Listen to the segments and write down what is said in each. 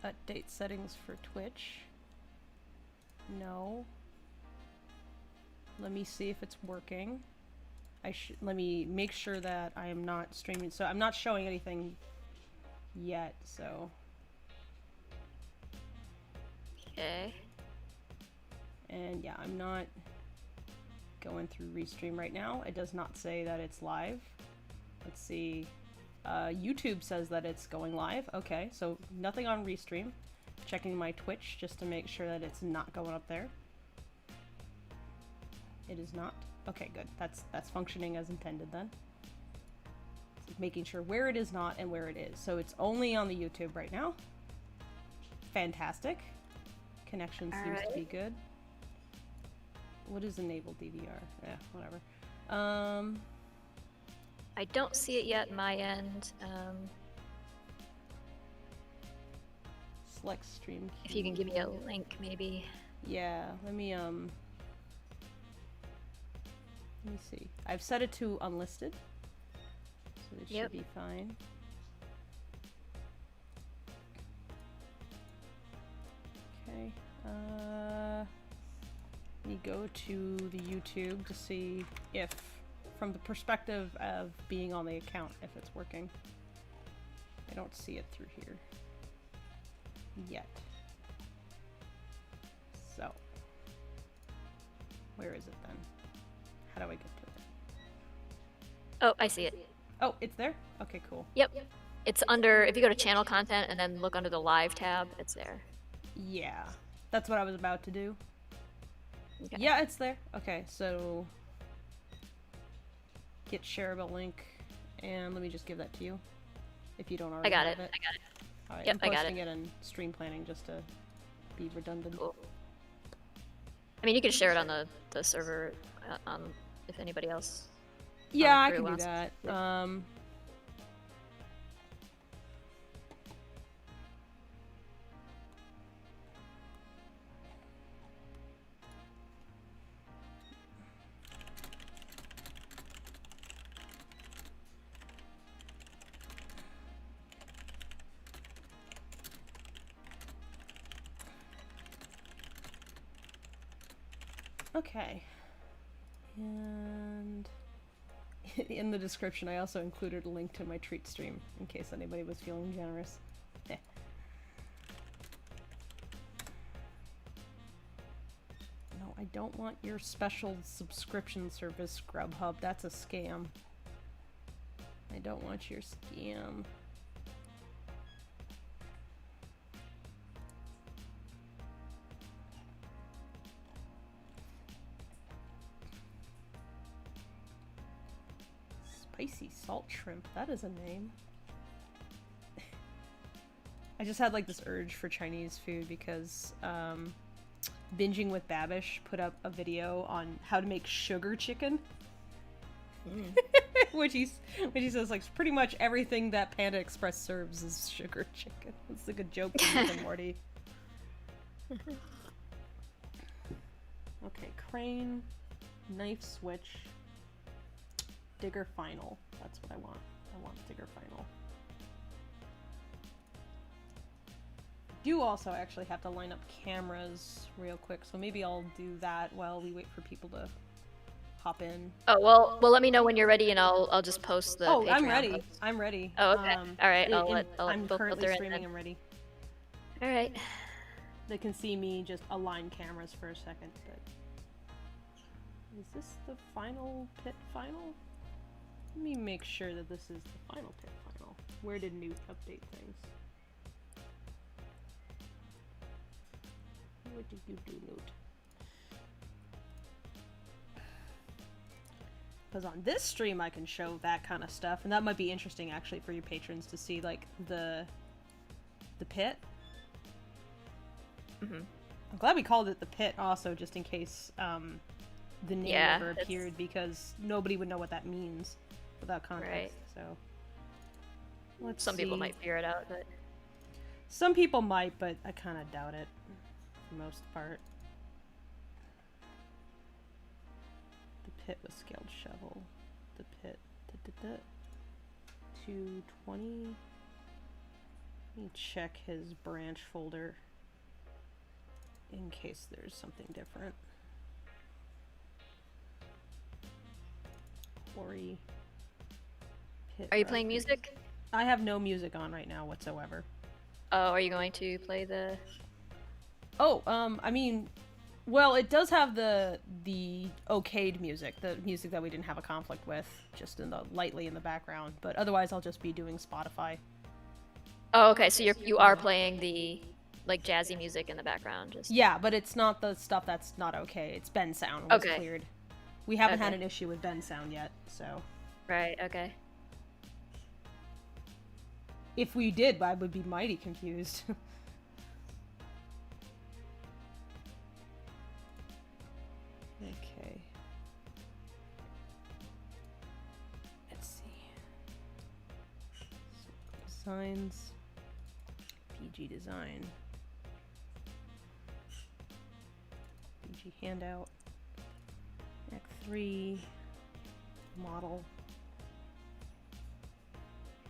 Update settings for Twitch. No. Let me see if it's working. Let me make sure that I am not streaming. So I'm not showing anything yet, so. Okay. And yeah, I'm not going through Restream right now. It does not say that it's live. Let's see. YouTube says that it's going live. Okay, so nothing on Restream. Checking my Twitch just to make sure that it's not going up there. It is not. Okay, good. That's functioning as intended then. So making sure where it is not and where it is. So it's only on the YouTube right now. Fantastic. Connection seems to be good. What is enabled DVR? Yeah, whatever. I don't see it yet my end. Select stream key. If you can give me a link, maybe. Yeah, let me see. I've set it to unlisted, so it should be fine. Okay. Let me go to the YouTube to see if, from the perspective of being on the account, if it's working. I don't see it through here yet. So, where is it then? How do I get to it? Oh, I see it. Oh, it's there? Okay, cool. Yep. It's under, if you go to channel content and then look under the live tab, it's there. Yeah, that's what I was about to do. Okay. Yeah, it's there. Okay, so get shareable link, and let me just give that to you, if you don't already have it. I got it. All right, Yep, I'm I got posting it. it in stream planning just to be redundant. Cool. I mean, you can share it on the server, if anybody else. Yeah, I can do that. Okay. And in the description, I also included a link to my treat stream, in case anybody was feeling generous. Eh. No, I don't want your special subscription service, Grubhub. That's a scam. I don't want your scam. Spicy salt shrimp. That is a name. I just had like this urge for Chinese food because Binging with Babish put up a video on how to make sugar chicken. which he says like pretty much everything that Panda Express serves is sugar chicken. It's like a joke from Rick and Morty. Okay, crane, knife switch. Digger final. That's what I want. I want digger final. Do also actually have to line up cameras real quick, so maybe I'll do that while we wait for people to hop in. Oh well, let me know when you're ready, and I'll just post the. Oh, Patreon I'm ready. post. I'm ready. Oh, okay. All right. I'm currently streaming. I'm ready. All right. They can see me just align cameras for a second. But is this the final pit final? Let me make sure that this is the final pit final. Where did Newt update things? What did you do, Newt? Because on this stream I can show that kind of stuff, and that might be interesting actually for your patrons to see, like, the pit. Mm-hmm. I'm glad we called it the pit also, just in case the name never appeared, because nobody would know what that means without context. Right. So let's Some see. people might figure it out, but Some people might, but I kind of doubt it for the most part. The pit with scaled shovel. The pit. 220. Let me check his branch folder in case there's something different. Quarry. Pit Are you rock. playing music? I have no music on right now whatsoever. Oh, are you going to play the... Oh, I mean, well, it does have the okayed music, the music that we didn't have a conflict with, just lightly in the background. But otherwise, I'll just be doing Spotify. Oh, okay, so you are playing the, like, jazzy music in the background, just... Yeah, but it's not the stuff that's not okay. It's Ben sound was Okay. cleared. We haven't had Okay. an issue with Ben sound yet, so... Right, okay. If we did, I would be mighty confused. Okay. Let's see. Designs. PG design. PG handout. Act 3. Model.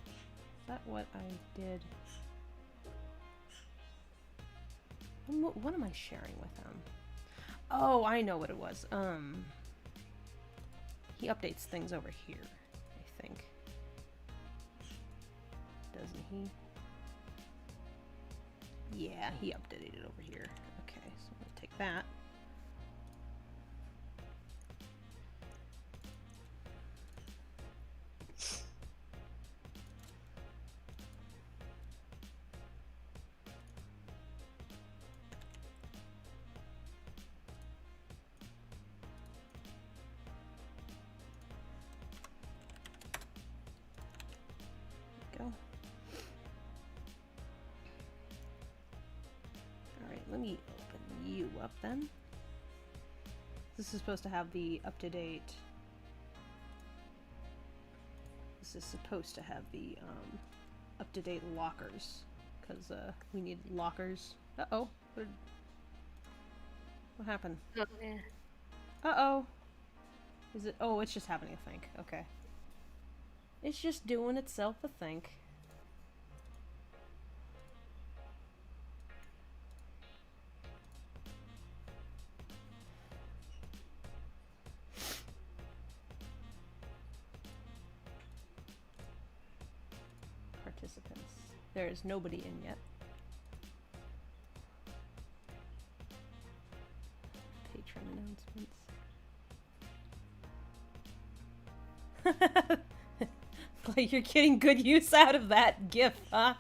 Is that what I did? What am I sharing with them? Oh, I know what it was. He updates things over here, I think. Doesn't he? Yeah, he updated it over here. Okay, so I'm gonna take that. Go. Alright, let me open you up then. This is supposed to have the up-to-date... This is supposed to have the up-to-date lockers. Because we need lockers. Uh-oh. What happened? Oh, yeah. Uh-oh. Is it... Oh, it's just having a think. Okay. It's just doing itself a think. Participants. There is nobody in yet. Patron announcements. Like you're getting good use out of that GIF, huh?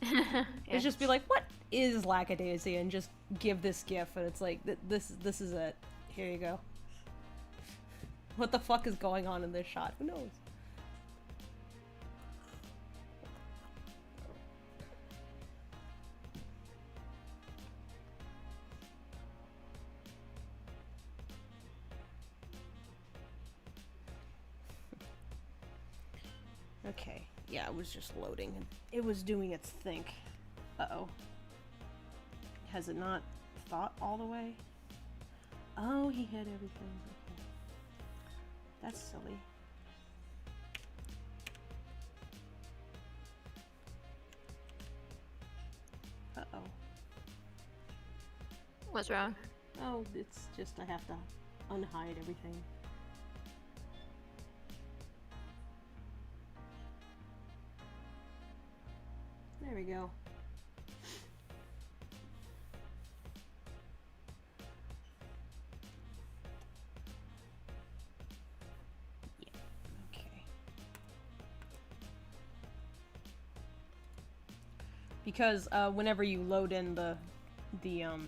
Yeah. It's just be like, what is Lackadaisy? And just give this GIF, and it's like, this is it. Here you go. What the fuck is going on in this shot? Who knows? Okay, yeah, it was just loading. It was doing its think. Uh-oh. Has it not thought all the way? Oh, he hit everything. Okay. That's silly. Uh-oh. What's wrong? Oh, it's just I have to unhide everything. There we go. Yeah, okay. Because whenever you load in the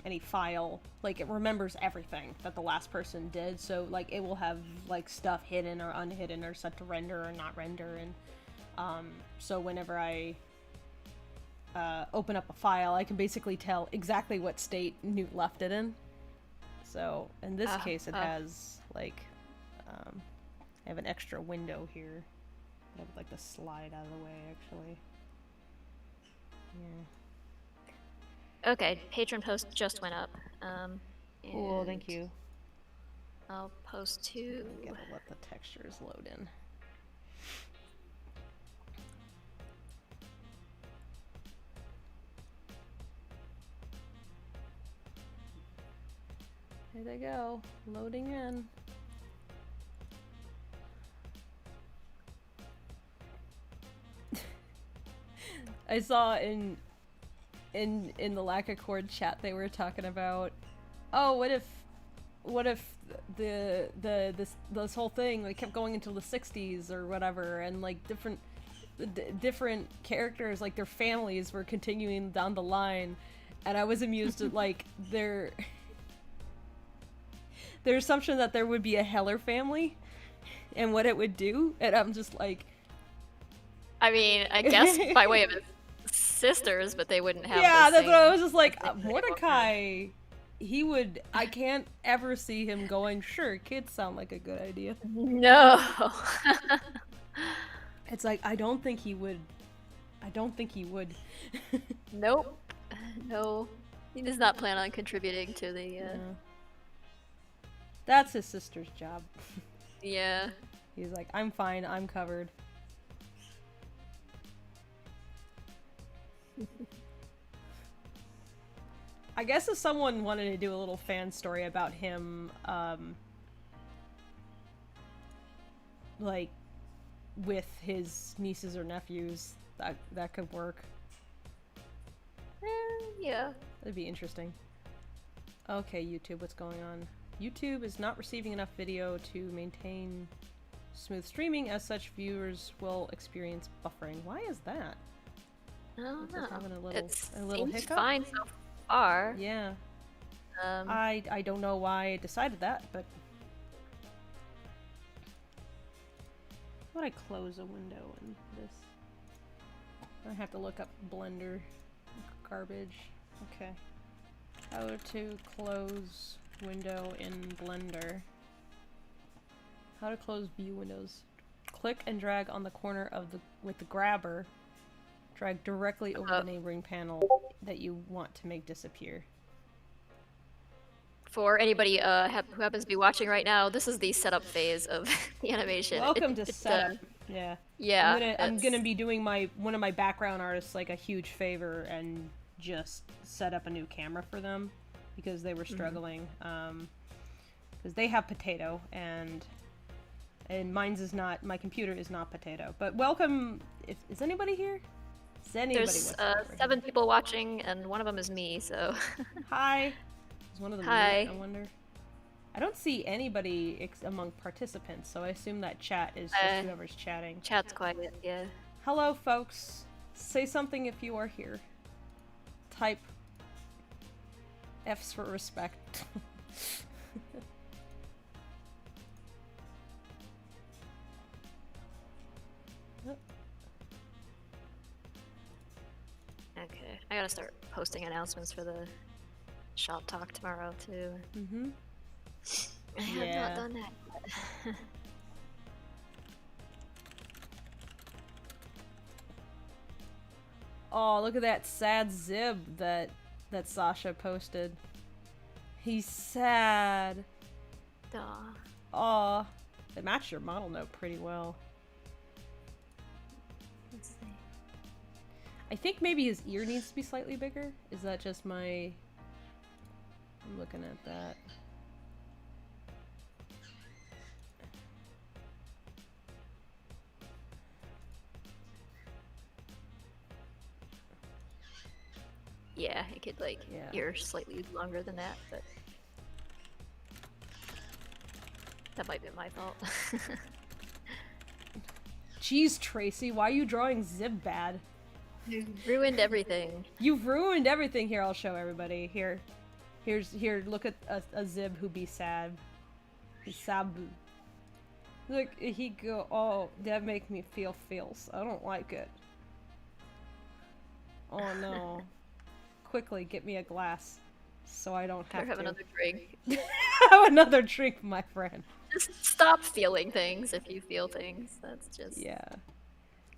any file, like it remembers everything that the last person did, so like it will have like stuff hidden or unhidden or set to render or not render, and so whenever I open up a file, I can basically tell exactly what state Newt left it in. So in this case, it has like I have an extra window here that I would like to slide out of the way, actually. Yeah. Okay, patron post just went up. Cool, thank you. I'll post to... I'm gonna let the textures load in. Here they go. Loading in. I saw in the Lackadaisy chat they were talking about, oh, what if this whole thing like kept going into the 60s or whatever, and like different characters, like their families were continuing down the line, and I was amused at like their assumption that there would be a Heller family and what it would do, and I'm just like, I mean, I guess by way of his sisters, but they wouldn't have. Yeah, the that's same what I was just like. thing that they Mordecai, he would. I can't ever see him going, sure, kids sound like a good idea. No. It's like, I don't think he would. Nope. No. He does not plan on contributing to the. Yeah. That's his sister's job. Yeah. He's like, I'm fine, I'm covered. I guess if someone wanted to do a little fan story about him, like, with his nieces or nephews, that could work. Yeah. That'd be interesting. Okay, YouTube, what's going on? YouTube is not receiving enough video to maintain smooth streaming. As such, viewers will experience buffering. Why is that? I don't know. Having a little Seems hiccup? fine so far. Yeah. I don't know why I decided that, but... How would I close a window in this? I have to look up Blender garbage. Okay. How to close window in Blender. How to close view windows. Click and drag on the corner of with the grabber. Drag directly over the neighboring panel that you want to make disappear. For anybody who happens to be watching right now, this is the setup phase of the animation. Welcome to setup. Yeah. Yeah. I'm gonna be doing one of my background artists like a huge favor and just set up a new camera for them because they were struggling. Because they have Potato and my computer is not Potato. But welcome. Is anybody here? There's 7 people watching, and one of them is me. So. Hi. Is one of them? Hi. I wonder. I don't see anybody among participants, so I assume that chat is just whoever's chatting. Chat's quiet. Yeah. Hello, folks. Say something if you are here. Type F's for respect. Okay, I gotta start posting announcements for the shop talk tomorrow too. Mm-hmm. I have not done that yet. Oh, look at that sad Zib that Sasha posted. He's sad. Duh. Aw. They match your model note pretty well. Let's see. I think maybe his ear needs to be slightly bigger. Is that just my... I'm looking at that. Yeah, it could ear slightly longer than that, but that might be my fault. Jeez, Tracy, why are you drawing Zib bad? You ruined everything. You've ruined everything. Here, I'll show everybody. Here, look at a Zib who be sad. He's sabu. Look, he go, oh, that make me feel feels. I don't like it. Oh no. Quickly, get me a glass. So I don't have to. Have another drink. Have another drink, my friend. Just stop feeling things if you feel things. That's just... Yeah.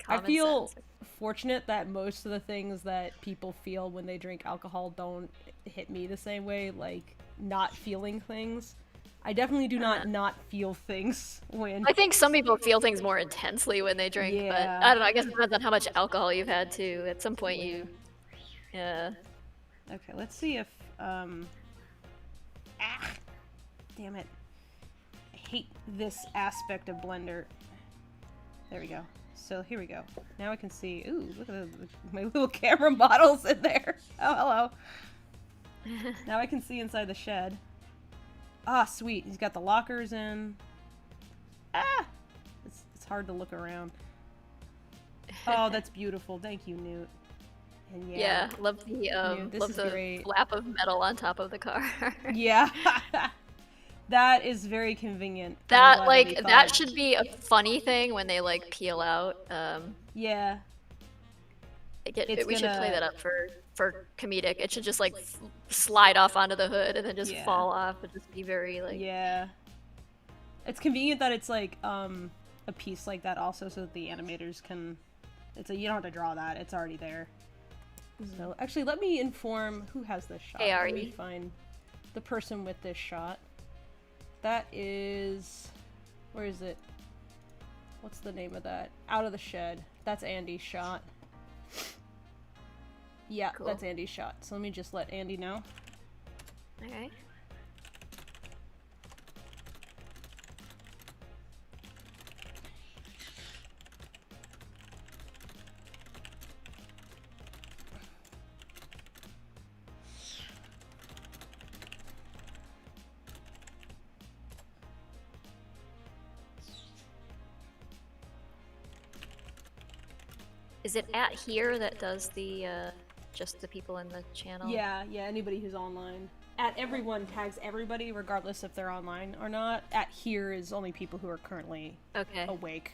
I common feel sense. fortunate that most of the things that people feel when they drink alcohol don't hit me the same way, like not feeling things. I definitely do not feel things when... I think some people feel things more intensely when they drink, but I don't know, I guess it depends on how much alcohol you've had too. At some point you... Yeah. Okay, let's see if, damn it. I hate this aspect of Blender. There we go. So here we go. Now I can see. Ooh, look at my little camera models in there. Oh, hello. Now I can see inside the shed. Ah, sweet. He's got the lockers in. Ah! It's hard to look around. Oh, that's beautiful. Thank you, Newt. And yeah, love the great. flap of metal on top of the car. Yeah. That is very convenient. That that should be a funny thing when they like peel out. Yeah. We should play that up for comedic. It should just like slide off onto the hood and then just fall off. It'd just be very like. Yeah. It's convenient that it's like a piece like that also, so that the animators can. You don't have to draw that. It's already there. Mm-hmm. So actually, let me inform who has this shot. Hey, Ari. Let me find the person with this shot. That is... Where is it? What's the name of that? Out of the Shed. That's Andy's shot. Yeah, cool. That's Andy's shot. So let me just let Andy know. Okay. Is it at here that does the, just the people in the channel? Yeah, anybody who's online. At everyone tags everybody, regardless if they're online or not. At here is only people who are currently awake.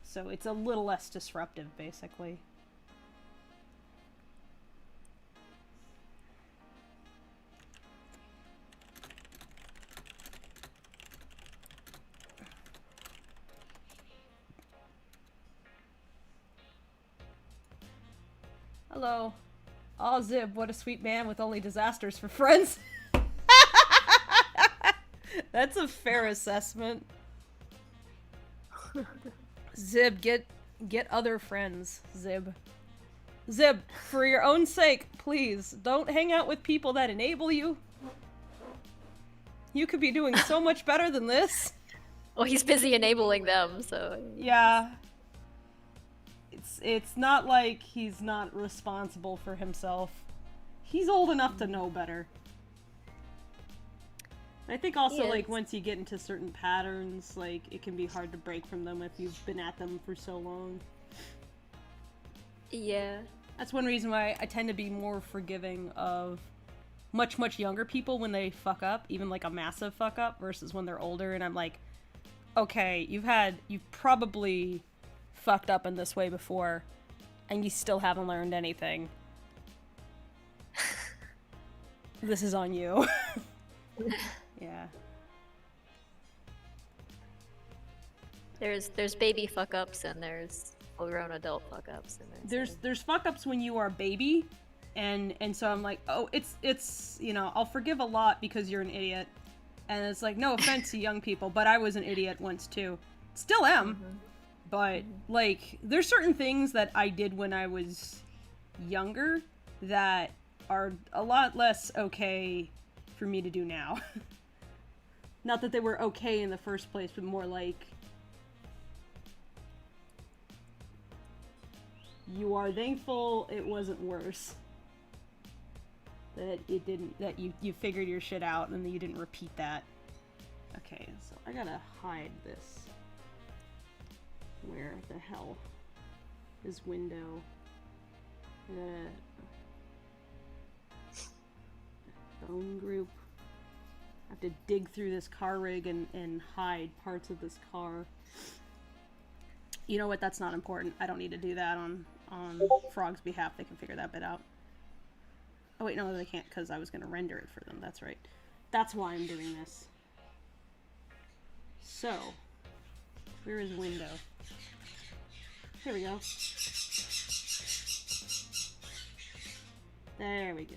So it's a little less disruptive, basically. Hello. Aw, Zib, what a sweet man with only disasters for friends. That's a fair assessment. Zib, get other friends, Zib. Zib, for your own sake, please, don't hang out with people that enable you. You could be doing so much better than this. Well, he's busy enabling them, so... Yeah. It's not like he's not responsible for himself. He's old enough to know better. I think also, like, once you get into certain patterns, like, it can be hard to break from them if you've been at them for so long. Yeah. That's one reason why I tend to be more forgiving of much, much younger people when they fuck up, even, like, a massive fuck up, versus when they're older, and I'm like, okay, you've probably fucked up in this way before, and you still haven't learned anything. This is on you. Yeah. There's baby fuck ups and there's full-grown adult fuck ups, and there's fuck ups when you are a baby, and so I'm like, oh, it's you know, I'll forgive a lot because you're an idiot, and it's like, no offense to young people, but I was an idiot once too, still am. Mm-hmm. But, like, there's certain things that I did when I was younger that are a lot less okay for me to do now. Not that they were okay in the first place, but more like, you are thankful it wasn't worse. That it didn't, that you figured your shit out and you didn't repeat that. Okay, so I gotta hide this. Where the hell is window? Bone group. I have to dig through this car rig and hide parts of this car. You know what? That's not important. I don't need to do that on Frog's behalf. They can figure that bit out. Oh wait, no, they can't, because I was going to render it for them. That's right. That's why I'm doing this. So, where is window? Here we go. There we go.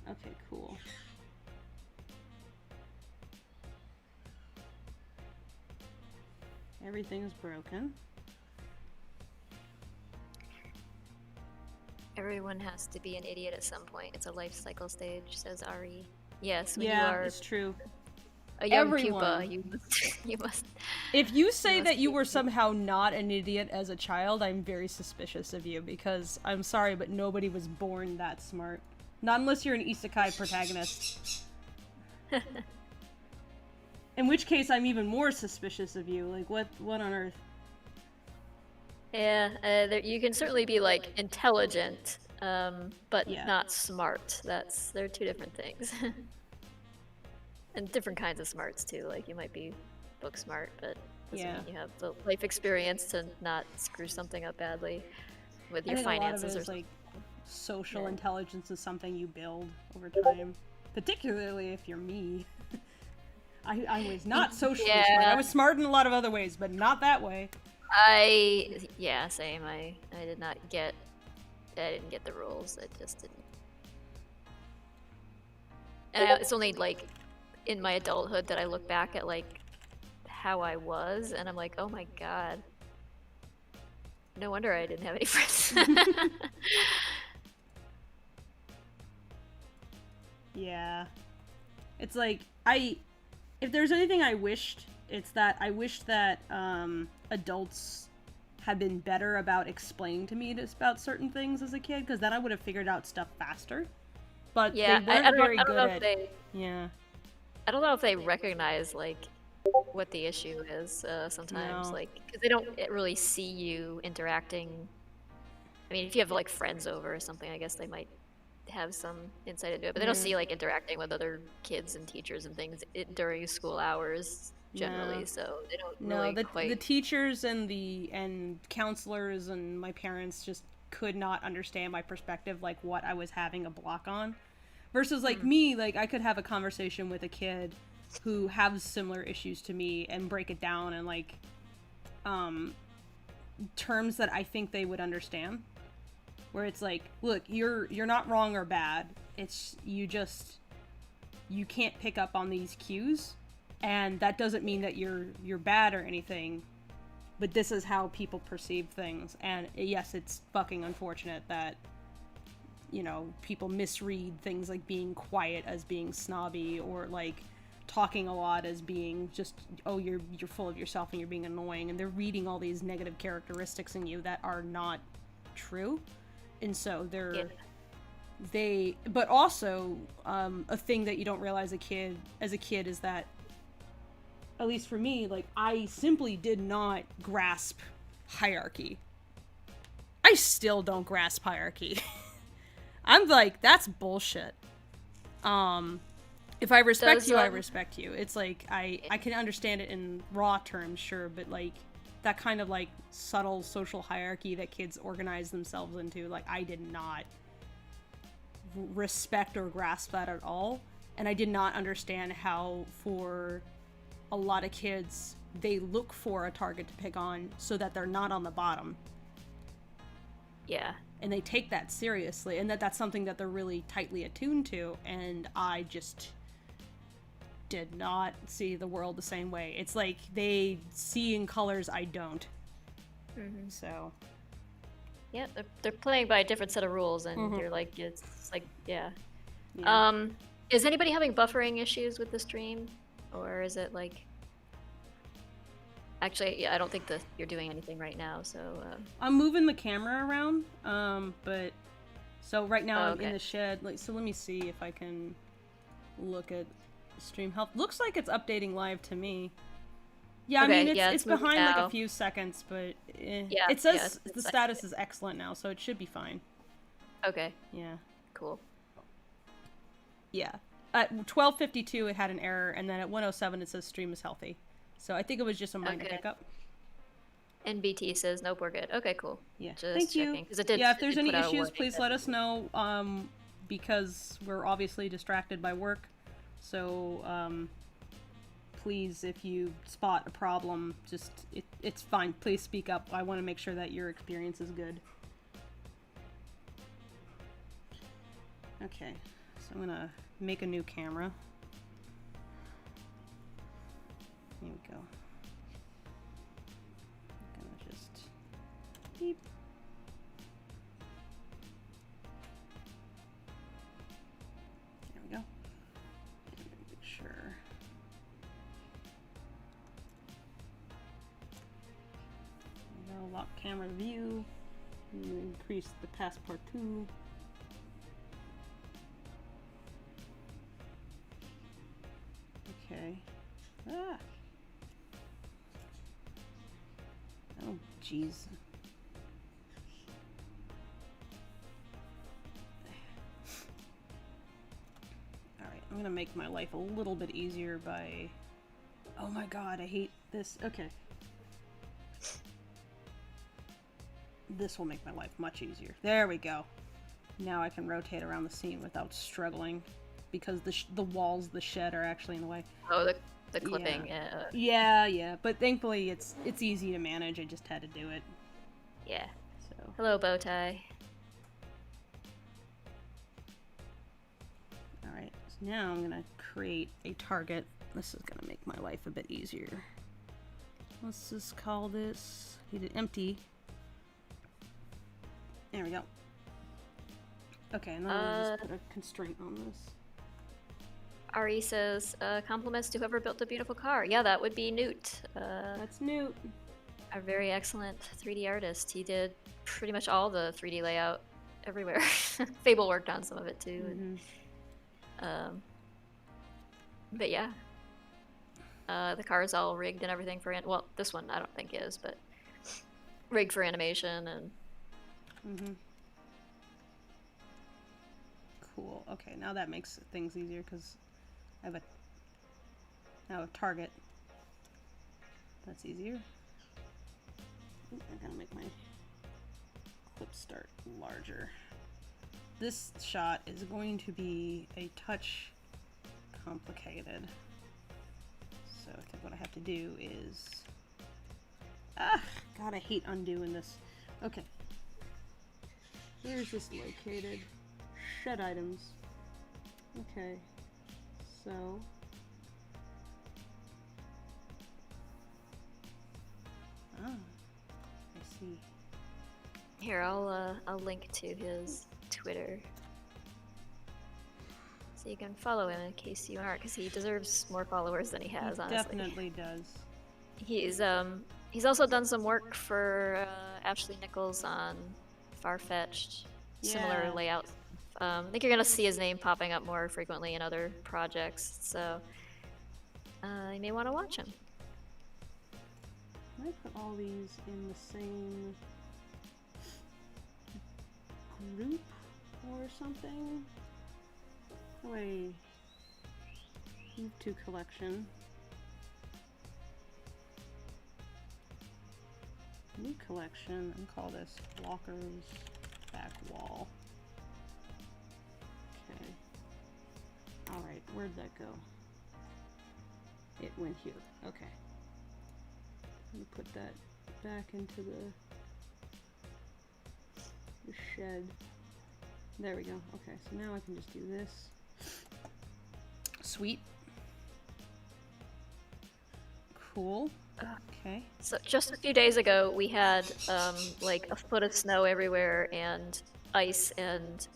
Okay, cool. Everything's broken. Everyone has to be an idiot at some point. It's a life cycle stage, says Ari. Yes, when yeah, you are it's true. a young Everyone. pupa, you must. If you say that you were somehow not an idiot as a child, I'm very suspicious of you, because I'm sorry, but nobody was born that smart. Not unless you're an isekai protagonist. In which case, I'm even more suspicious of you. Like, what on earth? Yeah, you can certainly be like intelligent, but Yeah. not smart. They're two different things. And different kinds of smarts too. Like you might be book smart, but doesn't Yeah. mean you have the life experience to not screw something up badly with your I think finances a lot of it or is something. like social intelligence is something you build over time, particularly if you're me. I was not socially smart. I was smart in a lot of other ways, but not that way. Yeah, same. I didn't get the rules. I just didn't. And it's only like in my adulthood that I look back at like how I was, and I'm like, oh my god, no wonder I didn't have any friends. Yeah, it's like if there's anything I wished, it's that I wished that adults had been better about explaining to me about certain things as a kid, because then I would have figured out stuff faster. But yeah, they weren't very good at. Yeah. I don't know if they recognize like what the issue is sometimes, No. like because they don't really see you interacting. I mean, if you have like friends over or something, I guess they might have some insight into it, but they don't see like interacting with other kids and teachers and things during school hours generally. No. So they don't No, really quite. The teachers and counselors and my parents just could not understand my perspective, like what I was having a block on. Versus like me, like I could have a conversation with a kid who has similar issues to me and break it down in like terms that I think they would understand. Where it's like, look, you're not wrong or bad. It's you can't pick up on these cues, and that doesn't mean that you're bad or anything. But this is how people perceive things, and yes, it's fucking unfortunate that people misread things like being quiet as being snobby, or like talking a lot as being just, oh, you're full of yourself and you're being annoying, and they're reading all these negative characteristics in you that are not true. And so but also a thing that you don't realize as a kid is that, at least for me, like I simply did not grasp hierarchy. I still don't grasp hierarchy. I'm like, that's bullshit. If I respect you, I respect you. It's like I can understand it in raw terms, sure, but like that kind of like subtle social hierarchy that kids organize themselves into, like I did not respect or grasp that at all. And I did not understand how, for a lot of kids, they look for a target to pick on so that they're not on the bottom. Yeah. And they take that seriously, and that's something that they're really tightly attuned to, and I just did not see the world the same way. It's like they see in colors I don't. So yeah, they're playing by a different set of rules, and you're like, it's like, yeah. Is anybody having buffering issues with the stream, or is it like? Actually, yeah, I don't think that you're doing anything right now, so... I'm moving the camera around, but... So right now I'm in the shed, like, so let me see if I can look at stream health. Looks like it's updating live to me. Yeah, okay, I mean, it's behind now. like a few seconds, but it says the status is excellent now, so it should be fine. Okay. Yeah. Cool. Yeah. At 12:52 it had an error, and then at 1:07 it says stream is healthy. So I think it was just a minor hiccup. NBT says, nope, we're good. Okay, cool. Yeah, just thank checking. you. If there's any issues, please let us know, because we're obviously distracted by work. So, please, if you spot a problem, just, it's fine. Please speak up. I want to make sure that your experience is good. Okay, so I'm going to make a new camera. Here we go. I'm gonna just beep. There we go. lock camera view. Increase the passport to. Okay. Ah. Oh, jeez. Alright, I'm gonna make my life a little bit easier by... Oh my god, I hate this. Okay. This will make my life much easier. There we go. Now I can rotate around the scene without struggling, because the walls of the shed are actually in the way. Oh, the clipping. Yeah. Yeah. But thankfully, it's easy to manage. I just had to do it. Yeah. So. Hello, Bowtie. All right. So now I'm gonna create a target. This is gonna make my life a bit easier. Let's just call this. Need it empty. There we go. Okay, and then I'll just put a constraint on this. Ari says, compliments to whoever built a beautiful car. Yeah, that would be Newt. That's Newt. A very excellent 3D artist. He did pretty much all the 3D layout everywhere. Fable worked on some of it too. Mm-hmm. And, but yeah. The car is all rigged and everything for... Well, this one I don't think is, but... Rigged for animation and... Mm-hmm. Cool. Okay, now that makes things easier because I have now a target. That's easier. Ooh, I gotta make my clip start larger. This shot is going to be a touch complicated. So I think what I have to do is... God, I hate undoing this. Okay. Where's this located? Shed items. Okay. So... Ah. I see. Here, I'll link to his Twitter. So you can follow him in case you aren't, because he deserves more followers than he has, honestly. Definitely does. He's also done some work for Ashley Nichols on Farfetched, similar layout. I think you're gonna see his name popping up more frequently in other projects, so you may want to watch him. Can I put all these in the same group or something? Oh, wait. Move to collection. New collection, and call this Walker's Back Wall. Okay. Alright, where'd that go? It went here. Okay. Let me put that back into the shed. There we go. Okay, so now I can just do this. Sweet. Cool. Okay. So just a few days ago, we had like a foot of snow everywhere and ice, and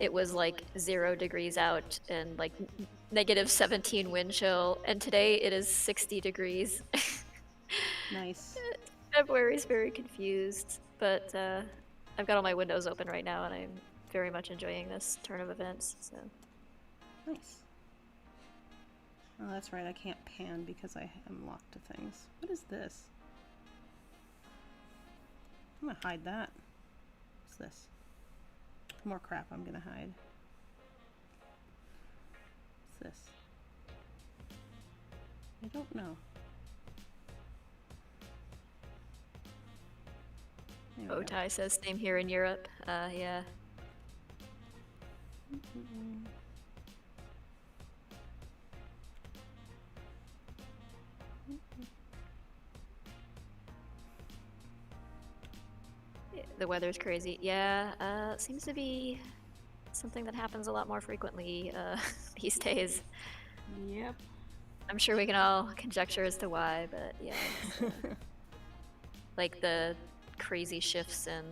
it was like 0 degrees out and like negative 17 wind chill. And today it is 60 degrees. Nice. February's very confused, but I've got all my windows open right now, and I'm very much enjoying this turn of events. So. Nice. Oh, that's right, I can't pan because I am locked to things. What is this? I'm gonna hide that. What's this? More crap I'm gonna hide. What's this? I don't know. Otai says same here in Europe. Yeah. The weather's crazy. Yeah, seems to be something that happens a lot more frequently these days. Yep. I'm sure we can all conjecture as to why, but yeah. Like the crazy shifts in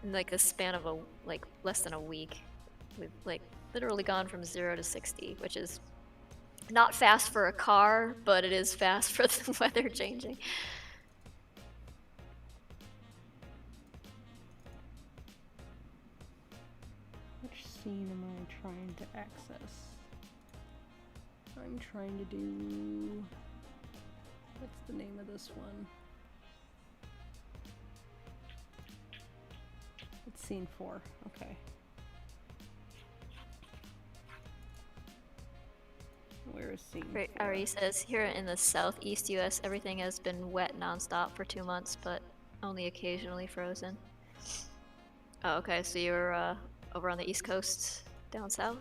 like the span of less than a week. We've like literally gone from 0 to 60, which is not fast for a car, but it is fast for the weather changing. Which scene am I trying to access? I'm trying to do... What's the name of this one? It's scene 4. Okay. Where is scene 4? Ari says, here in the southeast US, everything has been wet nonstop for 2 months, but only occasionally frozen. Oh, okay, so you're over on the East Coast, down south?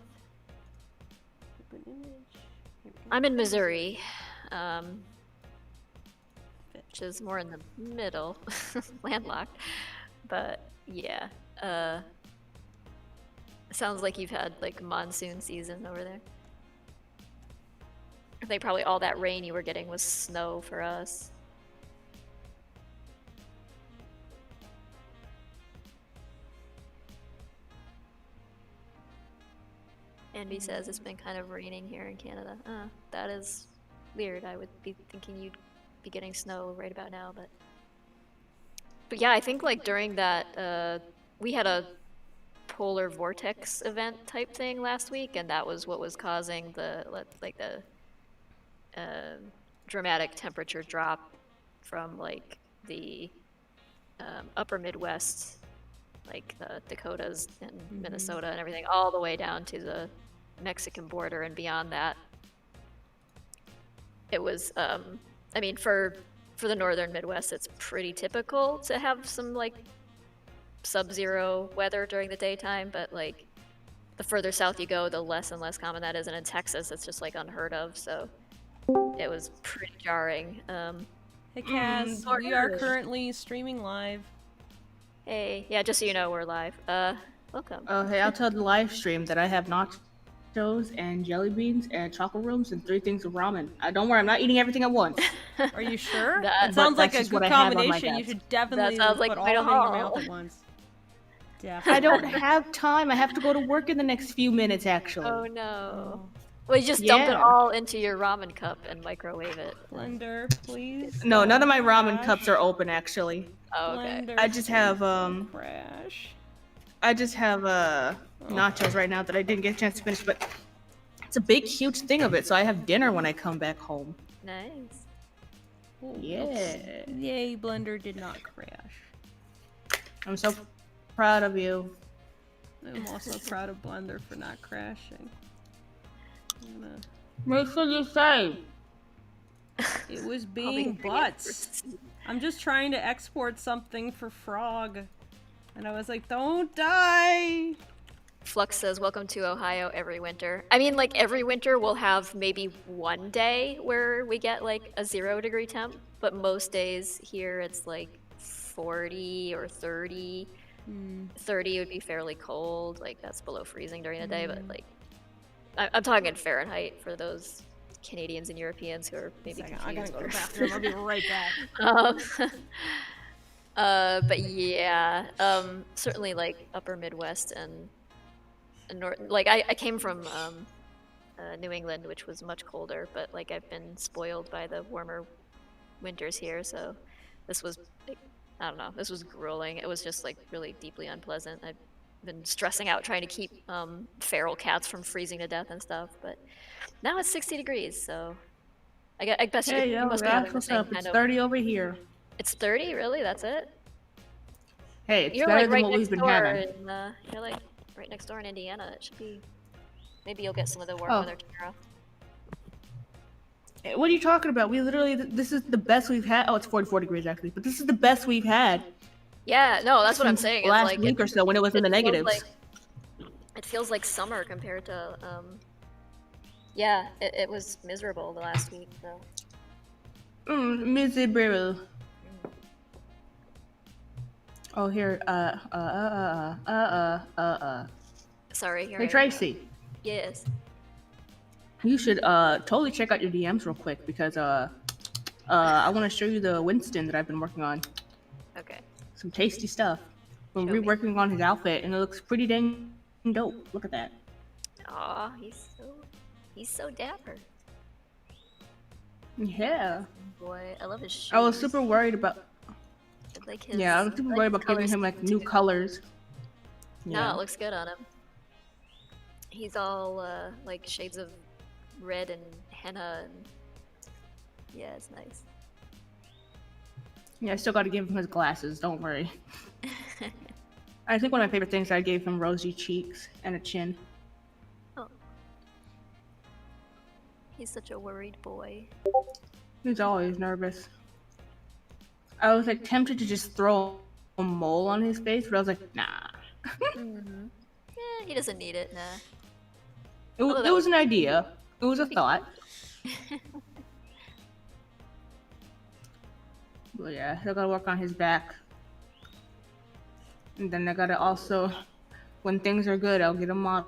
Open image. Here we go. I'm in Missouri, which is more in the middle, landlocked. But yeah, sounds like you've had like monsoon season over there. I think probably all that rain you were getting was snow for us. Andy says it's been kind of raining here in Canada. That is weird. I would be thinking you'd be getting snow right about now, but yeah, I think like during that we had a polar vortex event type thing last week, and that was what was causing the dramatic temperature drop from like the upper Midwest, like the Dakotas and Minnesota and everything, all the way down to the Mexican border and beyond that. It was, I mean, for the northern Midwest, it's pretty typical to have some like sub-zero weather during the daytime, but like the further south you go, the less and less common that is, and in Texas, it's just like unheard of. So it was pretty jarring. Hey Cass, we are currently streaming live. Hey, yeah, just so you know, we're live. Welcome. Oh, hey, I'll tell the live stream that I have nachos and jelly beans and chocolate rooms and 3 things of ramen. Don't worry, I'm not eating everything at once. Are you sure? That sounds like that's a just what good I have on my combination. You desk. should definitely That sounds like put all quite a of it in your haul. mouth at once. I Definitely. don't have time. I have to go to work in the next few minutes, actually. Oh no. Well, you just dump it Yeah. all into your ramen cup and microwave it. Blender, please. No, none of my ramen Crash. cups are open, actually. Oh, okay. Blender, I just have, crash. nachos right now that I didn't get a chance to finish, but it's a big, huge thing of it, so I have dinner when I come back home. Nice. Ooh, Yeah. Yay, Blender did not crash. I'm so proud of you. I'm also proud of Blender for not crashing. I'm gonna... Make sure you say. It was I'll be being bringing butts. I'm just trying to export something for Frog. And I was like, don't die! Flux says, welcome to Ohio every winter. I mean, like, every winter we'll have maybe one day where we get, like, a 0-degree temp, but most days here it's, like, 40 or 30. 30 would be fairly cold, like, that's below freezing during the day, but, like, I'm talking Fahrenheit for those Canadians and Europeans who are maybe confused. I gotta go to the bathroom. I'll be right back. But yeah, certainly, like, upper Midwest and north. Like, I came from New England, which was much colder, but like I've been spoiled by the warmer winters here, so this was, like, I don't know, this was grueling. It was just like really deeply unpleasant. I've been stressing out trying to keep feral cats from freezing to death and stuff, but now it's 60 degrees, so I bet Hey, you yo, must be having that's the what's same up. kind It's of... 30 over here. It's 30, really? That's it? Hey, it's You're better like than right what next we've been door having. you're like right next door in Indiana. It should be. Maybe you'll get some of the warm weather tomorrow. What are you talking about? We literally, this is the best we've had. Oh, it's 44 degrees actually, but this is the best we've had. Yeah, no, that's what I'm saying. It's Last like week or so when it was in the feels negatives. like- it feels like summer compared to. Yeah, it was miserable the last week. So. Miserable. Oh, here, Sorry. Here Hey, I am. Tracy, Yes. you should totally check out your DMs real quick because I want to show you the Winston that I've been working on. Okay. Some tasty stuff. We're Show me. reworking on his outfit, and it looks pretty dang dope. Look at that. Aw, he's so dapper. Yeah. Boy, I love his shoes. I was super worried about. I like his. Yeah, I was super I like worried his about giving color him like scheme, new too. colors. No, Yeah. it looks good on him. He's all like shades of red and henna, and yeah, it's nice. Yeah, I still got to give him his glasses. Don't worry. I think one of my favorite things I gave him rosy cheeks and a chin. Oh, he's such a worried boy. He's always nervous. I was like tempted to just throw a mole on his face, but I was like, nah. Mm-hmm. Yeah, he doesn't need it. Nah. It Although that was would an idea. It was a thought. But yeah, I gotta work on his back. And then I gotta also, when things are good, I'll get a model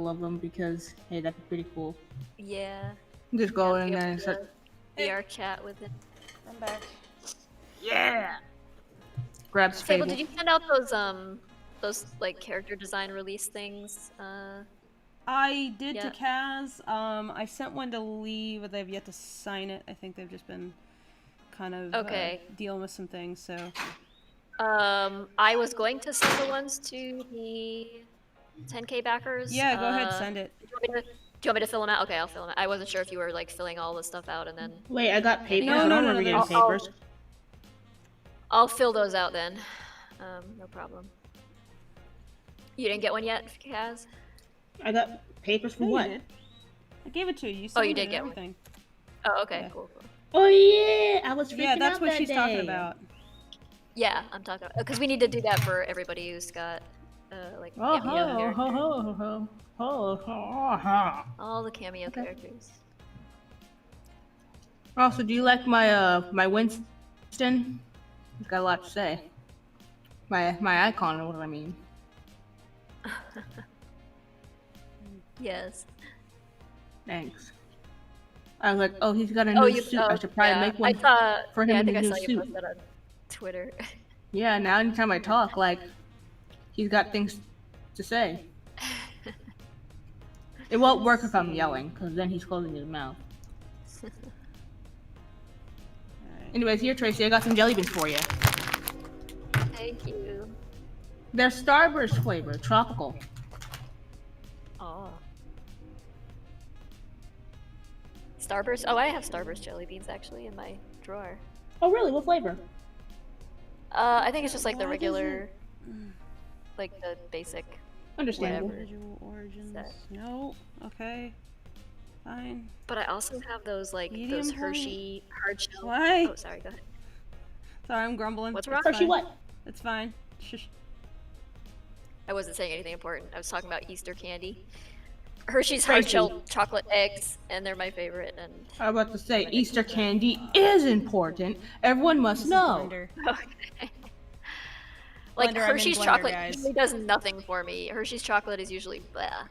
of him because, hey, that'd be pretty cool. Yeah. Just go in Be there able and to start. VR chat with him. I'm back. Yeah! Grabs Fable, Fable. did you send out those like character design release things? I did Yeah. to Kaz. I sent one to Lee, but they've yet to sign it. I think they've just been kind of Okay. dealing with some things. So I was going to send the ones to the 10K backers. yeah, go ahead, send it. Do you want me to fill them out? Okay, I'll fill them out. I wasn't sure if you were like filling all the stuff out and then. Wait, I got papers. No, I no, don't no, remember no, getting there's- papers. I'll fill those out then. No problem. You didn't get one yet, Kaz? I got papers for No, you what? did. I gave it to you. You Oh, you signed did it and get one. everything. Oh, okay, Yeah. cool. Oh yeah, I was freaking Yeah, that's out what that she's day. talking about. Yeah, I'm talking about because we need to do that for everybody who's got like Oh cameo ho characters. ho ho ho ho ho. All the cameo Okay. characters. Also, do you like my my Winston? He's got a lot to say. My icon, what do I mean? Yes. Thanks. I was like, oh, he's got a Oh, new you. suit. Oh, I should probably yeah. make one I saw. for him Yeah, I in think I his saw new you suit. post that on Twitter. Yeah, now anytime I talk, like, he's got things to say. It won't work if I'm yelling, because then he's closing his mouth. Alright. Anyways, here, Tracy, I got some jelly beans for you. Thank you. They're Starburst flavor, tropical. Oh. Starburst. Oh, I have Starburst jelly beans actually in my drawer. Oh, really? What flavor? I think it's just like the Why does regular, like the basic. Understandable. Whatever. Visual origins. That- No. Okay. Fine. But I also have those like Medium those height? Hershey hard shell. Why? Oh, sorry. Go ahead. Sorry, I'm grumbling. What's It's wrong? Hershey fine. what? It's fine. Shush. I wasn't saying anything important. I was talking about Easter candy. Hershey's hard shell chocolate eggs, and they're my favorite. And I was about to say, Easter candy is important. Everyone must This is know. Blender. okay. Like Blender, I'm in Hershey's Blender, chocolate guys. usually does nothing for me. Hershey's chocolate is usually blah.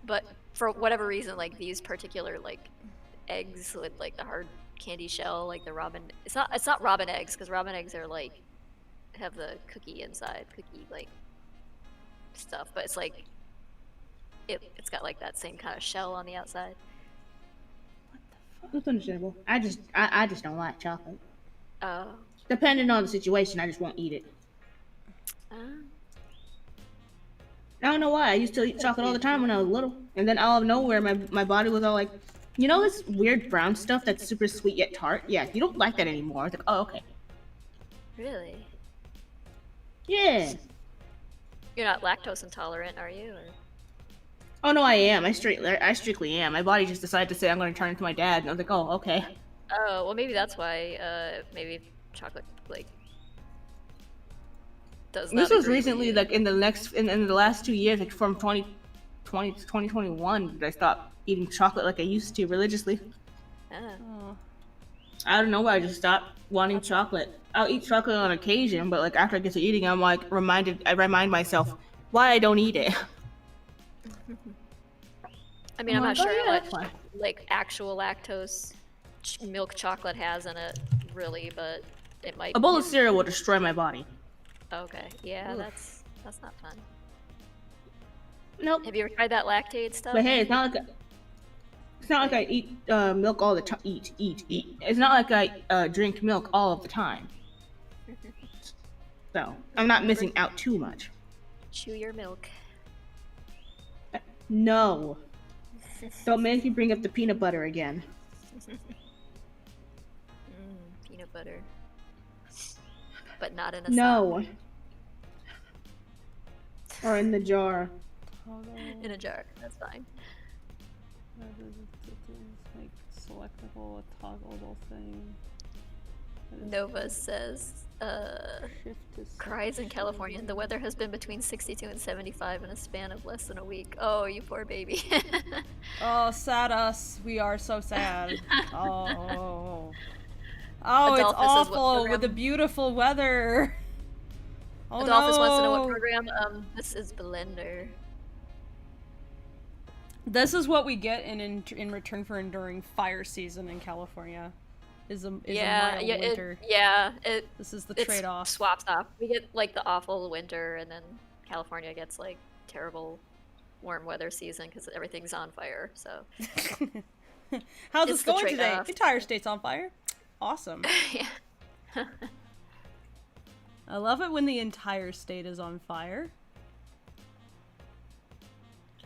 But for whatever reason, like these particular like eggs with like the hard candy shell, like the robin. It's not robin eggs because robin eggs are like have the cookie inside, cookie like stuff. But it's like it's got like that same kind of shell on the outside. That's understandable. I just don't like chocolate. Oh. Depending on the situation, I just won't eat it. I don't know why. I used to eat chocolate all the time when I was little. And then out of nowhere, my body was all like, you know this weird brown stuff that's super sweet yet tart? Yeah, you don't like that anymore. I was like, oh, okay. Really? Yeah. You're not lactose intolerant, are you? Or... Oh, no, I am. I strictly am. My body just decided to say I'm going to turn into my dad. And I was like, oh, okay. Oh, well, maybe that's why. Maybe chocolate like does. This not was agree with recently, you. like, in the last 2 years, like, from 2020 to 2021, that I stopped eating chocolate like I used to religiously. Ah. Oh. I don't know why I just stopped wanting chocolate. I'll eat chocolate on occasion, but like after I get to eating, I'm like I remind myself why I don't eat it. I mean, I'm not like, sure oh, how yeah, much that's fine. like actual lactose milk chocolate has in it, really, but it might. A bowl of cereal will destroy my body. Okay, yeah, Ugh. that's not fun. Nope. Have you ever tried that lactate stuff? But hey, it's not like It's not like I eat milk all the time. Eat. It's not like I drink milk all of the time. So I'm not missing out too much. Chew your milk. No. Don't make me bring up the peanut butter again. Peanut butter. But not in a No. Or in the jar. in a jar. That's fine. Like selectable, a toggleable thing. Nova says, cries in California. The weather has been between 62 and 75 in a span of less than a week. Oh, you poor baby. Oh, sad us. We are so sad. Oh, it's awful with the beautiful weather. Oh, Adolphus wants to know what no. program. This is Blender. This is what we get in return for enduring fire season in California. Is a mild winter. This is the trade-off. Swaps off. We get like the awful winter, and then California gets like terrible warm weather season because everything's on fire. So how's It's this the going today? trade-off. The entire state's on fire. Awesome. yeah. I love it when the entire state is on fire.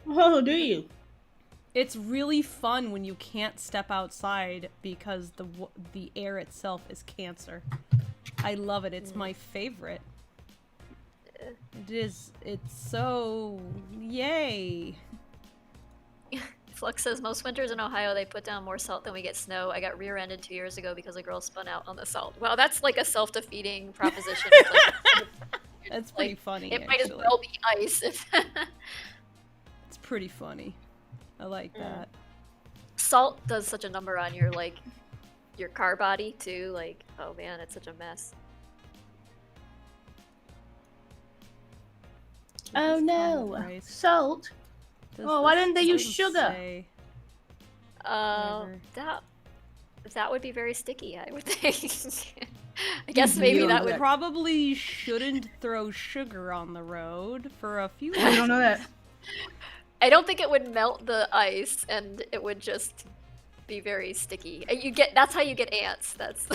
Oh, do you? It's really fun when you can't step outside because the air itself is cancer. I love it. It's my favorite. It is. It's so yay. Flux says most winters in Ohio they put down more salt than we get snow. I got rear-ended 2 years ago because a girl spun out on the salt. Well, that's like a self-defeating proposition. That's pretty funny. It might as well be ice. It's pretty funny. I like that. Salt does such a number on your your car body too. Like, oh man, it's such a mess. Oh no. Price. Salt. Does why this- didn't they use doesn't sugar? say. That would be very sticky, I would think. I guess maybe You that would. probably shouldn't throw sugar on the road for a few I don't know that. I don't think it would melt the ice, and it would just be very sticky. That's how you get ants. That's.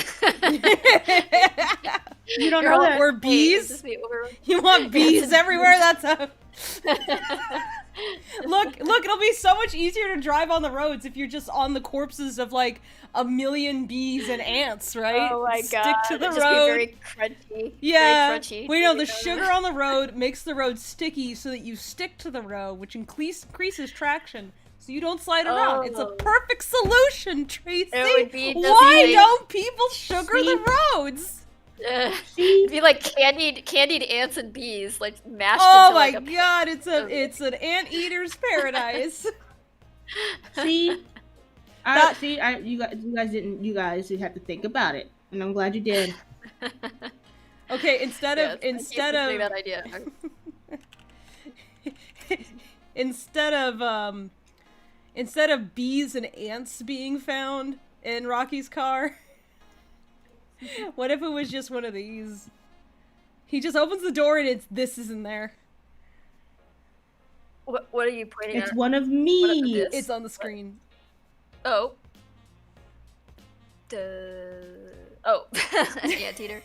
You don't Your know whole that. Or face would bees? just be over- You want bees everywhere? That's a... Look, it'll be so much easier to drive on the roads if you're just on the corpses of like a million bees and ants, right? Oh my Stick god! to the It'd road. just be very crunchy. Yeah. Very crunchy. Well, the sugar on the road makes the road sticky so that you stick to the road, which increases traction. So you don't slide around. It's a Oh. perfect solution, Tracy. It would be just Why like- don't people sugar the roads? It'd be like candied ants and bees, like mashed Oh into my like a god, it's an anteater's paradise. See, That- you guys have to think about it, and I'm glad you did. Okay, instead of that idea. instead of bees and ants being found in Rocky's car, what if it was just one of these? He just opens the door and this is in there. What are you pointing It's at? one of me. this? It's on the screen. Oh. Oh. Anteater.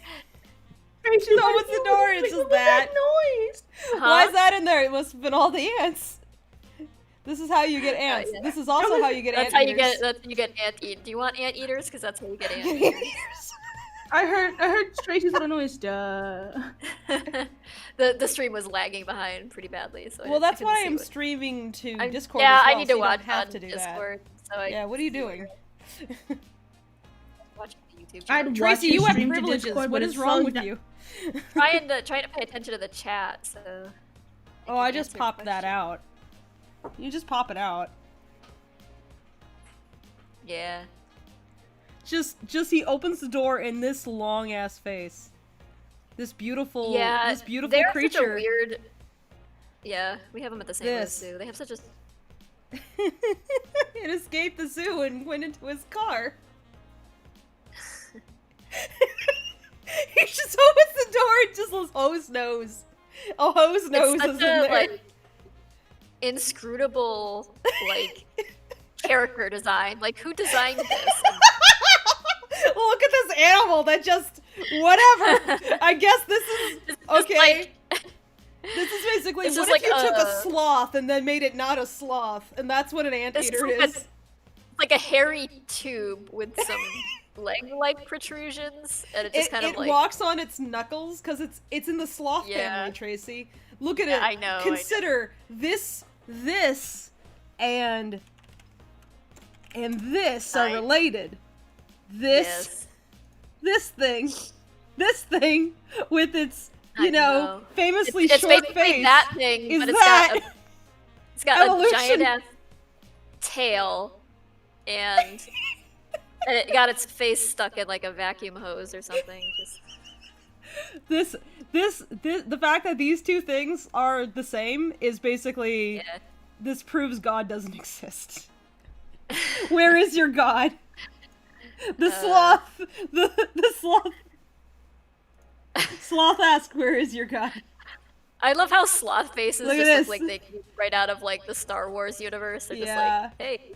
He just opens the door and it's just that. noise. Why is that in there? It must have been all the ants. This is how you get ants. yeah. This is also how you get That's anteaters. how you get ant-eat. Do you want ant-eaters? Because that's how you get ant-eaters. I heard Tracy's little noise. Duh. The stream was lagging behind pretty badly, so Well, that's couldn't why see I'm what- streaming to I'm- Discord Yeah, as well, I need so to you watch don't have on to do Discord. So Yeah, what are you doing? Watch the YouTube I'd channel. watch Tracy, your you have stream to privileges. Discord, What but is it's wrong so with not- you? trying to pay attention to the chat. So. Oh, I just popped that out. You just pop it out. Yeah. Just he opens the door in this long ass face. This beautiful, Yeah. this beautiful they're creature. Such a weird. Yeah, we have them at the St. Louis This. Zoo. They have such a. It escaped the zoo and went into his car. He just opens the door and just a hose nose. A hose nose It's is such in a there. inscrutable character design. Like, who designed this? Look at this animal that just whatever. I guess this is okay. This is basically This what is if like you took a sloth and then made it not a sloth, and that's what an anteater is. It's like a hairy tube with some leg-like protrusions, and it just kind of it like walks on its knuckles because it's in the sloth family, Tracy. Look at it. I know. Consider this, and this are related. This thing with its famously it's short basically face. that thing, but it's got a giant ass tail, and it got its face stuck in like a vacuum hose or something. Just The fact that these two things are the same is basically this proves God doesn't exist. Where is your God? The sloth, the sloth asks, "Where is your God?" I love how sloth faces Look just at look this. like they came right out of like the Star Wars universe. They're just Yeah. like, hey.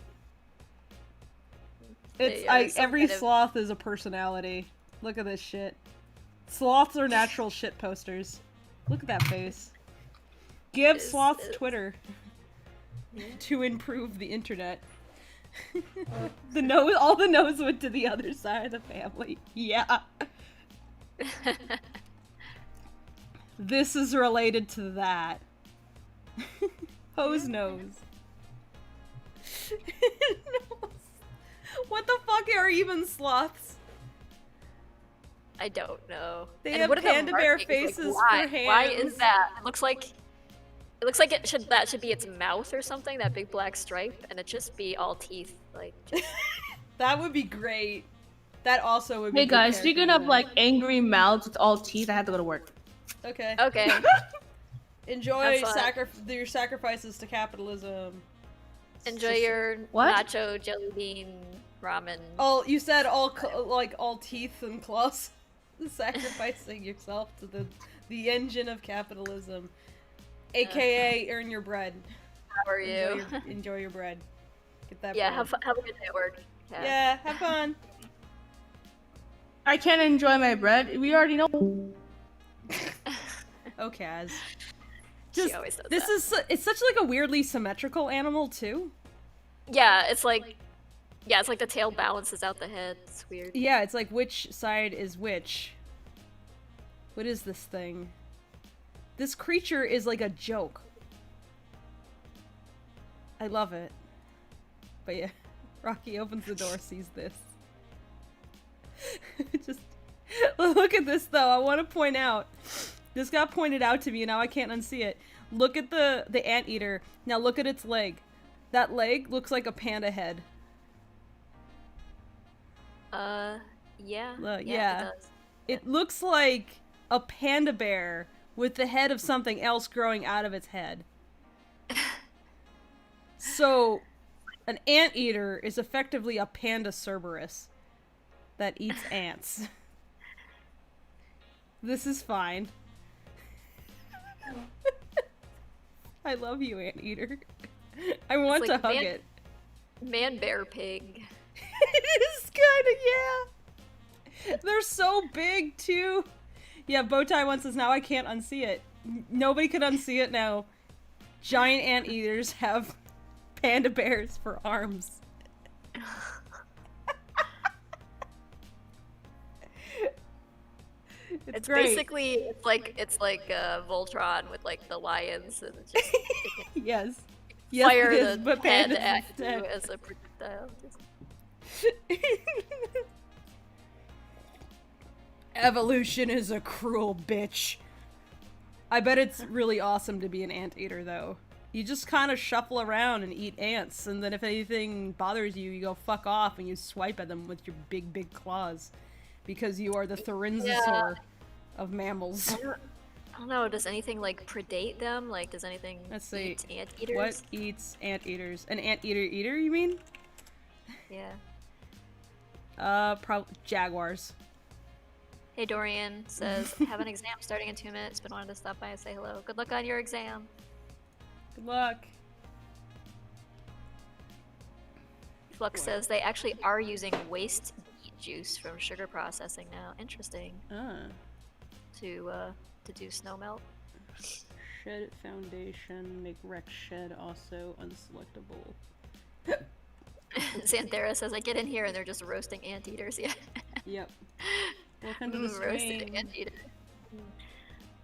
It's They are some every kind of- sloth is a personality. Look at this shit. Sloths are natural shit posters. Look at that face. Give sloths Twitter to improve the internet. All the nose went to the other side of the family. Yeah. This is related to that. Hose nose. What the fuck are even sloths? I don't know. They And have what are the panda bear markings? faces why? for hands. Why is that? It looks like that should be its mouth or something. That big black stripe, and it just be all teeth. Like. Just... That would be great. That also would be. Hey good guys, character speaking of design. like angry mouths with all teeth, I have to go to work. Okay. Okay. Enjoy Have fun. your sacrifices to capitalism. Enjoy your What? nacho jelly bean ramen. Oh, you said all teeth and claws. Sacrificing yourself to the engine of capitalism, aka earn your bread. How are you? Enjoy your bread. Get that. Yeah, bread. have a good day at work. Yeah, have fun. I can't enjoy my bread. We already know. Okay, Kaz. She always does that. It's such like a weirdly symmetrical animal too. Yeah, it's like the tail balances out the head. It's weird. Yeah, it's like which side is which. What is this thing? This creature is like a joke. I love it. But yeah, Rocky opens the door, sees this. Just look at this though. I want to point out. This got pointed out to me and now I can't unsee it. Look at the anteater. Now look at its leg. That leg looks like a panda head. Yeah. Yeah. It does. It looks like a panda bear with the head of something else growing out of its head. So, an anteater is effectively a panda Cerberus that eats ants. This is fine. I love you, anteater. I want like to hug it. Man bear pig. It is kind of, yeah. They're so big, too. Yeah, Bowtie once says, now I can't unsee it. Nobody can unsee it now. Giant anteaters have panda bears for arms. It's great. Basically, it's like Voltron with like the lions and it's just Yes. fire it is, the but head pandas at you instead. as a projectile. Evolution is a cruel bitch. I bet it's really awesome to be an anteater, though. You just kind of shuffle around and eat ants, and then if anything bothers you, you go fuck off and you swipe at them with your big, big claws. Because you are the Thorinzosaur of mammals. I don't know, does anything like predate them? Like, does anything Let's see. eat anteaters? What eats anteaters? An anteater eater, you mean? Yeah. Jaguars. Hey, Dorian says, have an exam starting in 2 minutes. Been wanting to stop by and say hello. Good luck on your exam. Good luck. Flux says they actually are using waste beet juice from sugar processing now. Interesting. To do snow melt. Shed foundation, make rec shed also unselectable. Xanthera says, I get in here and they're just roasting anteaters. Yeah. Yep. Welcome to the roasted stream. anteater.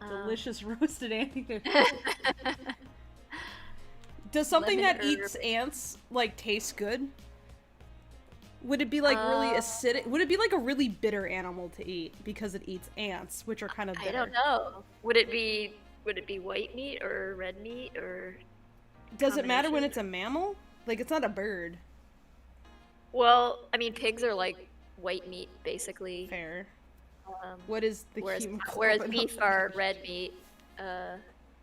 Delicious roasted anteater. Does something that eats ants like taste good? Would it be like really acidic? Would it be like a really bitter animal to eat because it eats ants, which are kind of bitter? I don't know. Would it be white meat or red meat or? Does it matter when it's a mammal? Like it's not a bird. Well, I mean, pigs are like white meat basically. Fair. What is the whereas beef are red meat.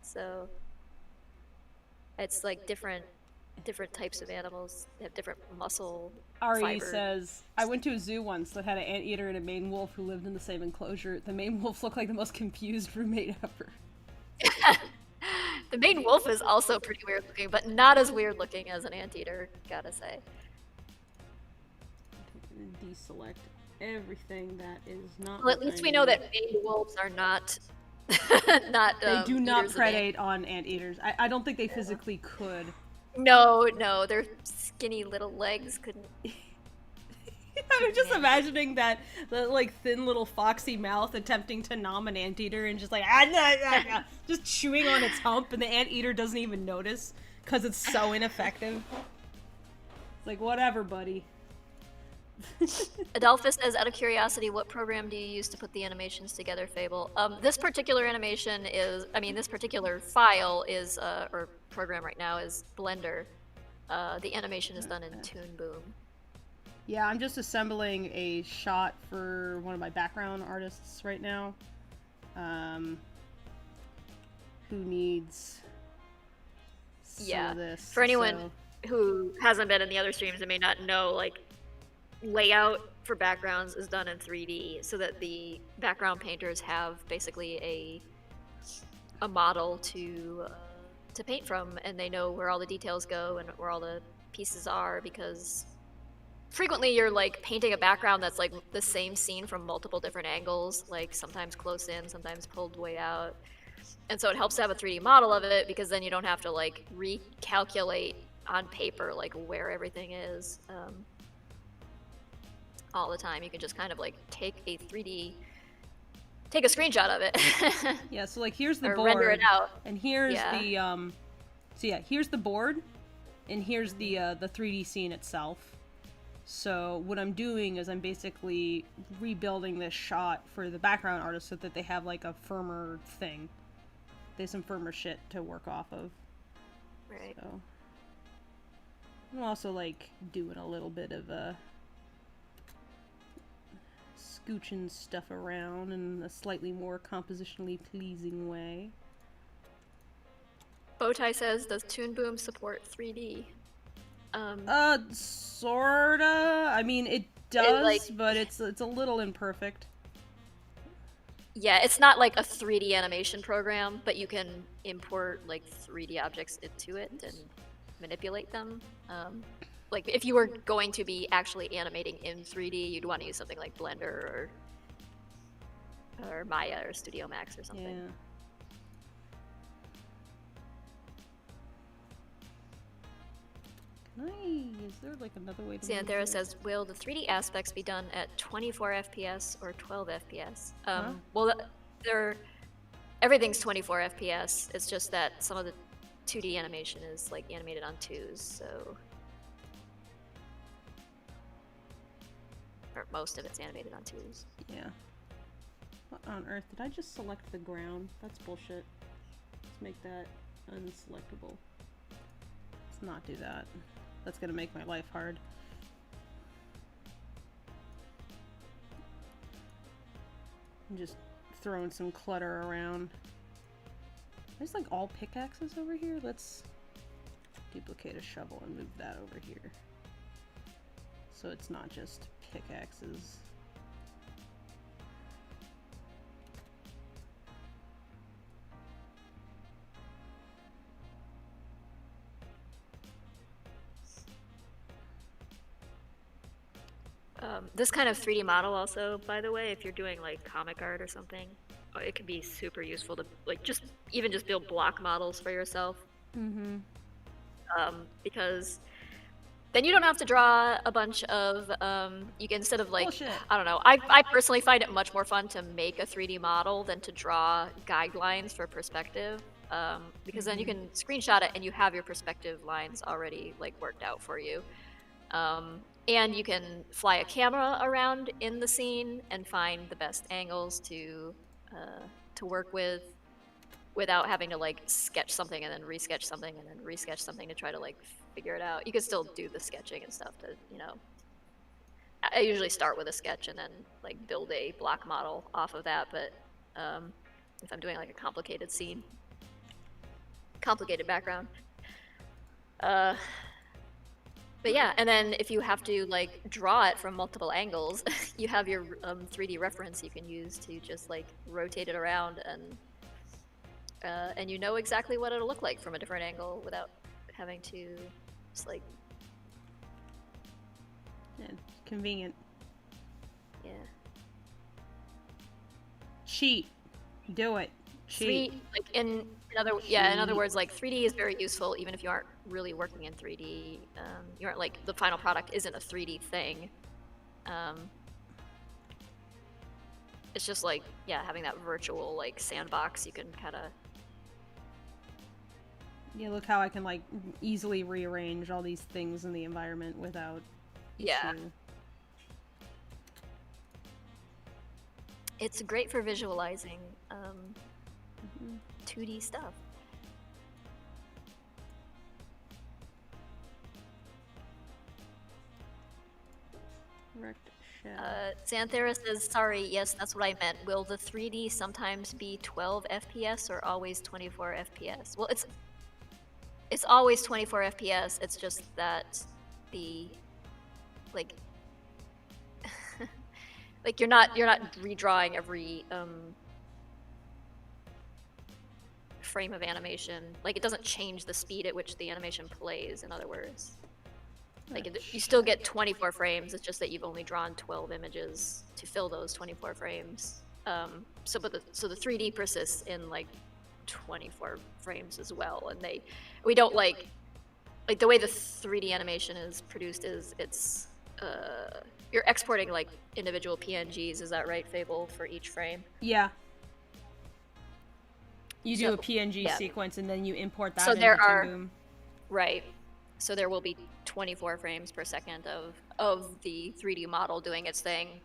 So it's like different types of animals have different muscle Ari fiber. says, I went to a zoo once that had an anteater and a Maine wolf who lived in the same enclosure. The Maine wolf looked like the most confused roommate ever. The Maine wolf is also pretty weird looking, but not as weird looking as an anteater, gotta say. Deselect everything that is not. Well, at least we know that Maine wolves are not they do not predate on anteaters. I don't think they physically could. No, their skinny little legs couldn't. I'm just imagining that like thin little foxy mouth attempting to nom an anteater and just like just chewing on its hump, and the anteater doesn't even notice because it's so ineffective. It's like, whatever, buddy. Adolphus says, out of curiosity, what program do you use to put the animations together, Fable? This particular animation is, this particular file is, or program right now is Blender. The animation is done in Toon Boom. Yeah, I'm just assembling a shot for one of my background artists right now. Who needs some of this. For anyone who hasn't been in the other streams and may not know, like, layout for backgrounds is done in 3D so that the background painters have basically a model to paint from, and they know where all the details go and where all the pieces are, because frequently you're like painting a background that's like the same scene from multiple different angles, like sometimes close in, sometimes pulled way out. And so it helps to have a 3D model of it, because then you don't have to like recalculate on paper like where everything is all the time. You can just kind of like take a screenshot of it. Yeah, so like here's the or board. Render it out. And here's the here's the board, and here's the 3D scene itself. So what I'm doing is I'm basically rebuilding this shot for the background artist so that they have like a firmer thing. There's some firmer shit to work off of. Right. So I'm also like doing a little bit of scooching stuff around in a slightly more compositionally pleasing way. Bowtie says, does Toon Boom support 3D? Sorta. I mean, it does, but it's a little imperfect. Yeah, it's not like a 3D animation program, but you can import like 3D objects into it and manipulate them. Like if you were going to be actually animating in 3D, you'd want to use something like Blender or Maya or Studio Max or something. Yeah. Is there like another way to Xanthera says, will the 3D aspects be done at 24 FPS or 12 FPS? Well, everything's 24 FPS. It's just that some of the 2D animation is like animated on 2s, so... Or most of it's animated on 2s. Yeah. What on earth? Did I just select the ground? That's bullshit. Let's make that unselectable. Let's not do that. That's gonna make my life hard. I'm just throwing some clutter around. There's like all pickaxes over here. Let's duplicate a shovel and move that over here. So it's not just pickaxes. This kind of 3D model also, by the way, if you're doing like comic art or something, it can be super useful to like just build block models for yourself. Mm-hmm. Because then you don't have to draw a bunch of you can, instead of like Bullshit. I don't know, I personally find it much more fun to make a 3D model than to draw guidelines for perspective, because then you can screenshot it and you have your perspective lines already like worked out for you, and you can fly a camera around in the scene and find the best angles to work with without having to like sketch something and then resketch something and then resketch something to try to like figure it out. You can still do the sketching and stuff to, I usually start with a sketch and then like build a block model off of that, but if I'm doing like a complicated scene, complicated background. But yeah, and then if you have to like draw it from multiple angles, you have your 3D reference you can use to just like rotate it around, and you know exactly what it'll look like from a different angle without having to just like, Yeah, convenient. yeah. Cheat. Do it. Cheat. In other words, like 3D is very useful even if you aren't really working in 3D. You aren't like, the final product isn't a 3D thing. It's just like, yeah, having that virtual like sandbox you can kind of. Yeah, look how I can like easily rearrange all these things in the environment without Yeah. issue. It's great for visualizing 2D stuff. Wrecked shell. Xanthera says, sorry, yes, that's what I meant. Will the 3D sometimes be 12 FPS or always 24 FPS? Well, it's always 24 FPS. It's just that the like like you're not redrawing every frame of animation. Like, it doesn't change the speed at which the animation plays, in other words. Like, you still get 24 frames, it's just that you've only drawn 12 images to fill those 24 frames. So the 3D persists in like 24 frames as well, and we don't like the way the 3D animation is produced is it's you're exporting like individual PNGs, is that right, Fable, for each frame? Yeah. You do So- a PNG yeah. sequence and then you import that So into there Toon are- Boom. Right. So there will be 24 frames per second of the 3D model doing its thing.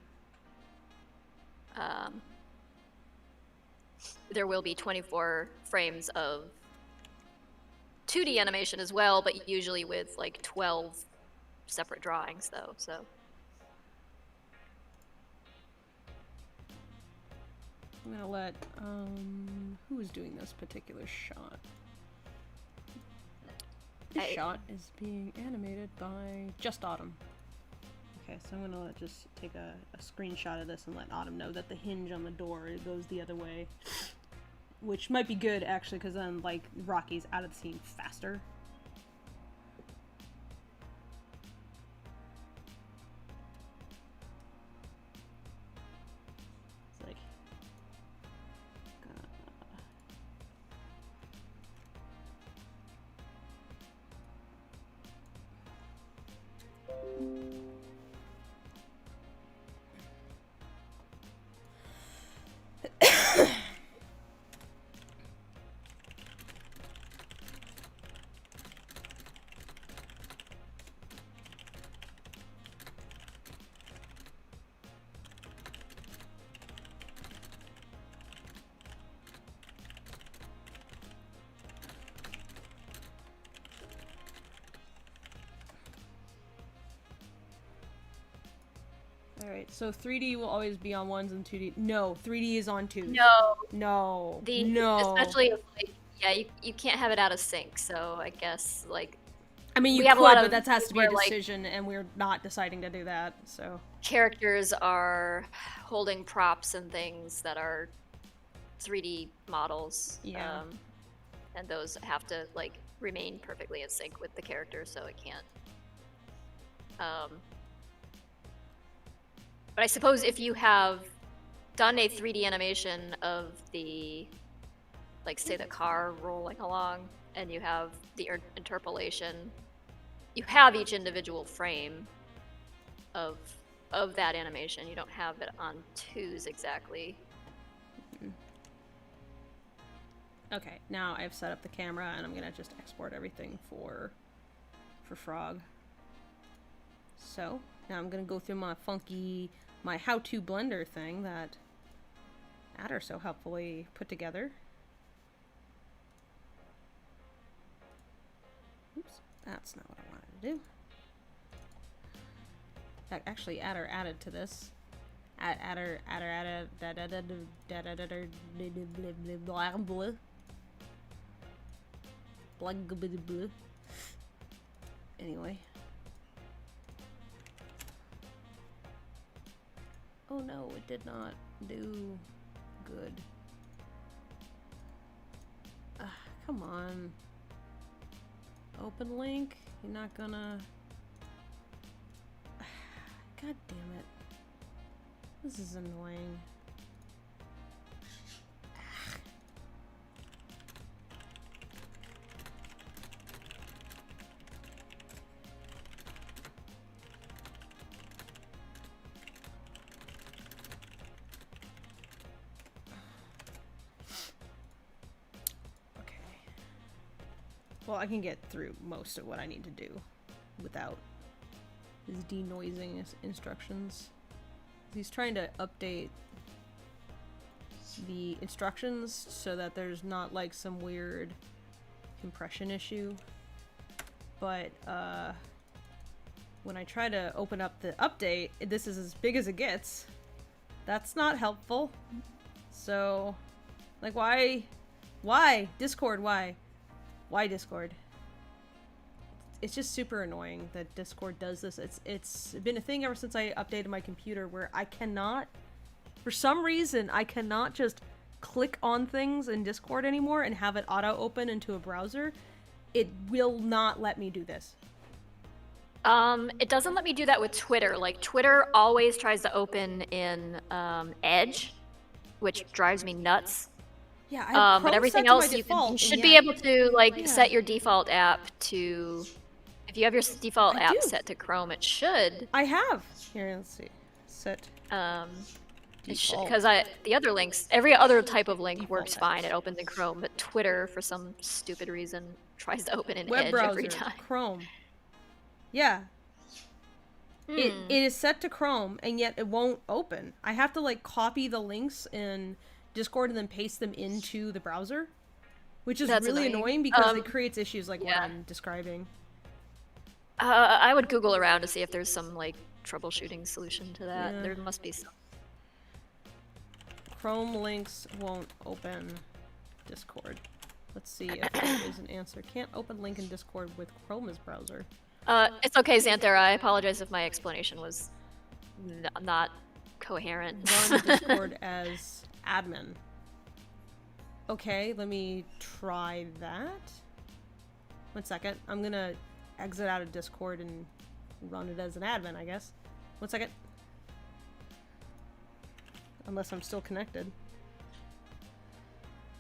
There will be 24 frames of 2D animation as well, but usually with like 12 separate drawings though, so. I'm gonna let who is doing this particular shot? This shot is being animated by Just Autumn. Okay, so I'm gonna just take a screenshot of this and let Autumn know that the hinge on the door goes the other way. Which might be good, actually, because then, like, Rocky's out of the scene faster. It's like... Alright, so 3D will always be on 1s and 2D. No, 3D is on 2s. No. No. No. Especially if, like, yeah, you can't have it out of sync, so I guess, like... I mean, you have a could, lot but of that has to be a where, like, decision, and we're not deciding to do that, so... characters are holding props and things that are 3D models. Yeah. And those have to, like, remain perfectly in sync with the character, so it can't... But I suppose if you have done a 3D animation of the, like, say the car rolling along, and you have the interpolation, you have each individual frame of that animation. You don't have it on twos exactly. Okay, now I've set up the camera, and I'm gonna just export everything for Frog. So now I'm gonna go through my how-to Blender thing that Adder so helpfully put together. Oops, that's not what I wanted to do. Actually, Adder added to this. Adder added. Anyway. Oh no, it did not do good. Come on. Open link? You're not gonna... God damn it. This is annoying. Well, I can get through most of what I need to do without his denoising instructions. He's trying to update the instructions so that there's not like some weird compression issue. But when I try to open up the update, this is as big as it gets. That's not helpful. So, like, why? Discord, why? Why Discord? It's just super annoying that Discord does this. It's been a thing ever since I updated my computer where I cannot, for some reason, I cannot just click on things in Discord anymore and have it auto-open into a browser. It will not let me do this. It doesn't let me do that with Twitter. Like, Twitter always tries to open in Edge, which drives me nuts. Yeah, I have but everything else you should be able to set your default app to. If you have your default app set to Chrome, it should. I have. Here, let's see. Set. Because the other links, every other type of link works fine. It opens in Chrome, but Twitter, for some stupid reason, tries to open in Edge every time. Chrome. Yeah. It is set to Chrome, and yet it won't open. I have to like copy the links in Discord and then paste them into the browser, which is really annoying because it creates issues like what I'm describing. I would Google around to see if there's some like troubleshooting solution to that. Yeah. There must be some. Chrome links won't open Discord. Let's see if there is an answer. Can't open link in Discord with Chrome as browser. It's okay, Xanther. I apologize if my explanation was not coherent. Run Discord as admin. Okay, let me try that. 1 second. I'm gonna exit out of Discord and run it as an admin, I guess. 1 second. Unless I'm still connected.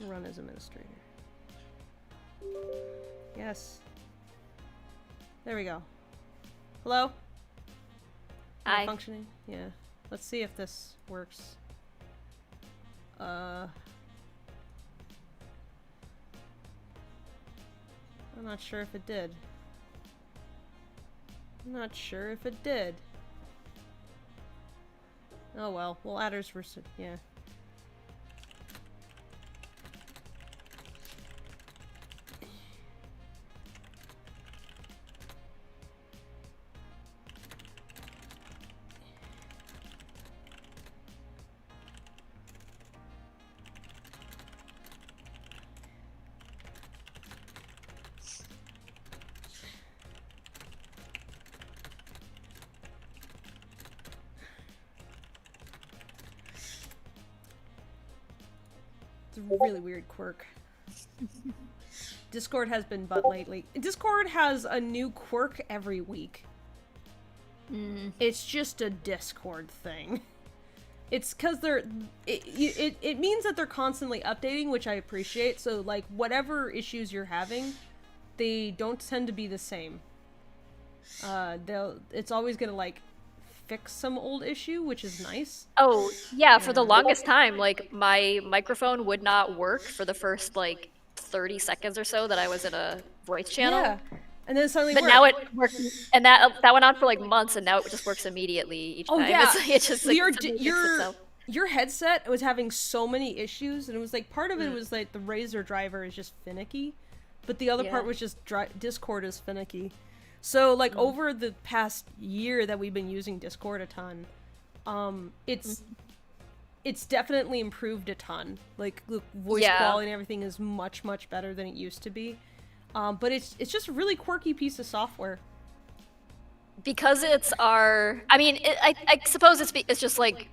Run as administrator. Yes. There we go. Hello? Hi. Functioning? Yeah. Let's see if this works. I'm not sure if it did. I'm not sure if it did. Oh well. Well, adders were... yeah. Really weird quirk. Discord has been butt lately. Discord has a new quirk every week. It's just a Discord thing. It's because it means that they're constantly updating, which I appreciate. So, like, whatever issues you're having, they don't tend to be the same. It's always gonna, like, fix some old issue, which is nice. Oh, yeah, for the longest time, like, my microphone would not work for the first, like, 30 seconds or so that I was in a voice channel. Yeah. And then suddenly But now it works, and that went on for, like, months, and now it just works immediately each time. Yeah. It's just, like, your headset was having so many issues, and it was, like, part of it was, like, the Razer driver is just finicky, but the other part was just Discord is finicky. So, like, over the past year that we've been using Discord a ton, it's definitely improved a ton. Like, the voice quality and everything is much, much better than it used to be. But it's just a really quirky piece of software. Because it's our... I mean, I suppose it's just, like,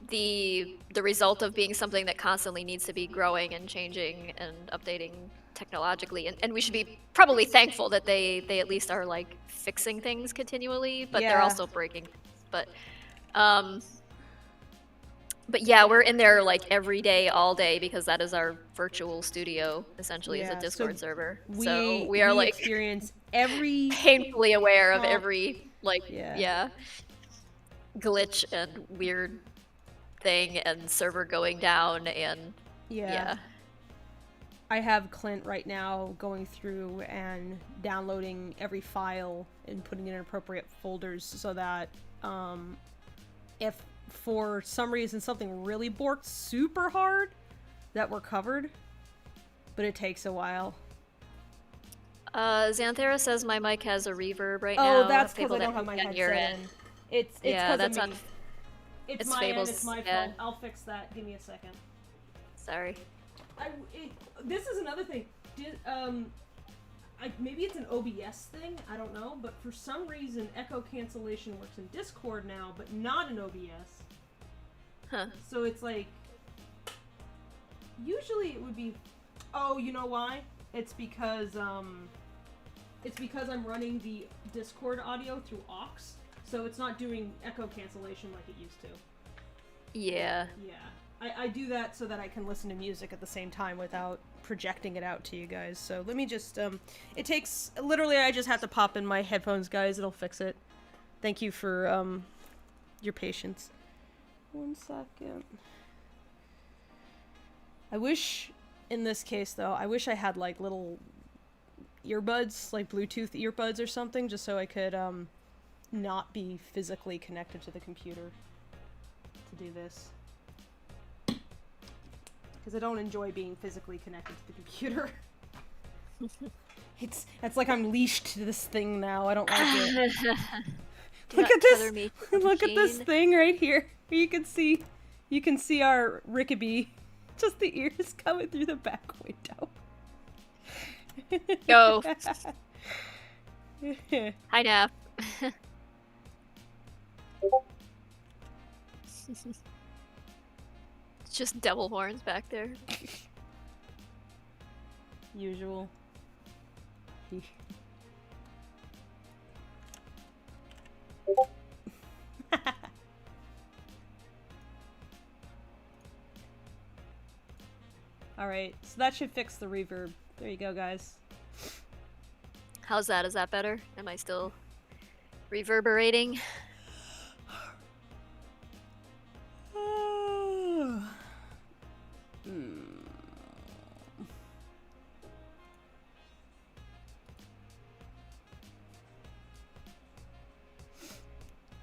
the result of being something that constantly needs to be growing and changing and updating technologically, and we should be probably thankful that they at least are, like, fixing things continually, but they're also breaking things. But yeah, we're in there, like, every day, all day, because that is our virtual studio, essentially, is a Discord server. So we are, like, experience every painfully aware of every, like, glitch and weird thing and server going down, and I have Clint right now going through and downloading every file and putting it in appropriate folders so that if for some reason something really borked super hard, that we're covered. But it takes a while. Xanthera says my mic has a reverb right now. Oh, that's because I don't have my headset in. It's that's on. It's my Fable's, end, it's my fault. I'll fix that. Give me a second. Sorry. This is another thing. Maybe it's an OBS thing, I don't know, but for some reason echo cancellation works in Discord now, but not in OBS. Huh. So it's like, usually it would be, oh, you know why? It's because I'm running the Discord audio through aux, so it's not doing echo cancellation like it used to. Yeah. Yeah. I do that so that I can listen to music at the same time without projecting it out to you guys. So let me just, it takes, literally I just have to pop in my headphones, guys. It'll fix it. Thank you for, your patience. 1 second. I wish, in this case though, I wish I had like little earbuds, like Bluetooth earbuds or something, just so I could, not be physically connected to the computer to do this. Because I don't enjoy being physically connected to the computer. It's like I'm leashed to this thing now. I don't like it. Look at this! Look at this thing right here. You can see our Rickabee. Just the ears coming through the back window. Go. Hi, Nap. It's just devil horns back there. Usual. Alright, so that should fix the reverb. There you go, guys. How's that? Is that better? Am I still reverberating?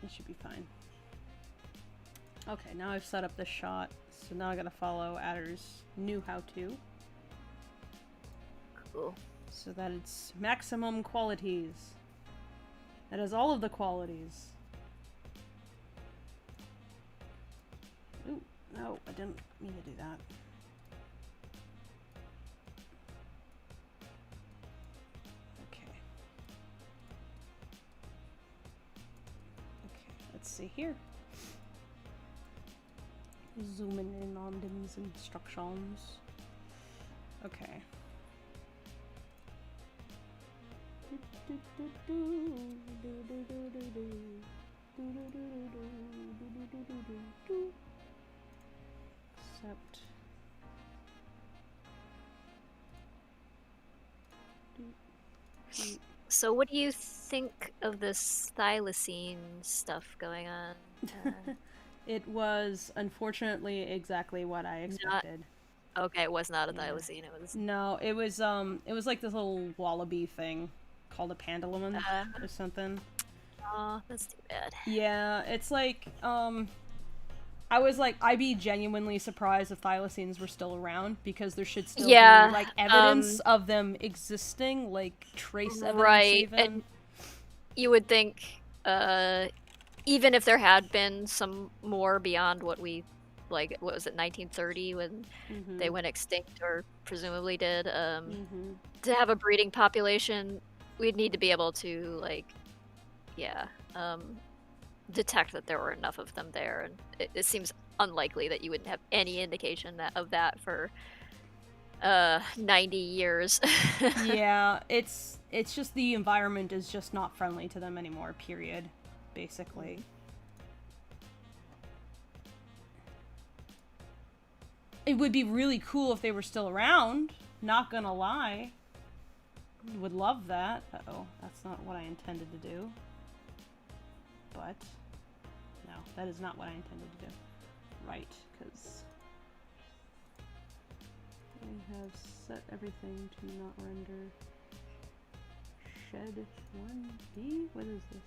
It should be fine. Okay, now I've set up the shot, so now I gotta follow Adder's new how-to. Cool. So that it's maximum qualities. That is all of the qualities. Ooh, no, I didn't mean to do that. Okay. Okay, let's see here. Zooming in on these instructions. Okay. Except. So what do you think of this thylacine stuff going on? It was unfortunately exactly what I expected. Okay, it was not a Yeah. thylacine. It was No, it was like this little wallaby thing called a pandalum or something. oh, that's too bad. Yeah, it's like I was like, I'd be genuinely surprised if thylacines were still around because there should still be like evidence of them existing, like trace evidence right. even. And you would think, even if there had been some more beyond what we, like, what was it, 1930 when they went extinct or presumably did, to have a breeding population, we'd need to be able to, like, detect that there were enough of them there, and it seems unlikely that you wouldn't have any indication of that for 90 years. Yeah, it's just the environment is just not friendly to them anymore, period, basically. It would be really cool if they were still around, not gonna lie. Would love that. Uh-oh, that's not what I intended to do. But no, that is not what I intended to do. Right, because I have set everything to not render shed 1B? What is this?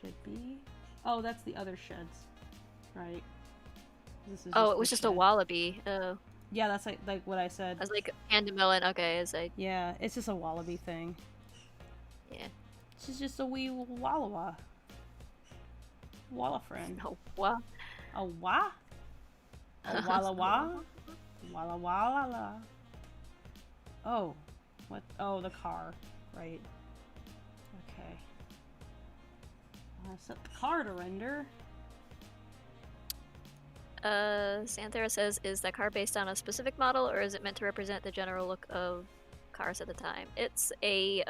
Shed B? Oh, that's the other sheds. Right. This is oh, it was just a wallaby. Oh. Yeah, that's like what I said. I was like, Pandamelon, okay, Yeah, it's just a wallaby thing. Yeah. It's just a wee wallawa. Walla friend. Oh, what? A wa? A walla wa? Walla walla la. Oh. What? Oh, the car. Right. Okay. I'll set the car to render. Santhera says, is that car based on a specific model, or is it meant to represent the general look of cars at the time? It's a,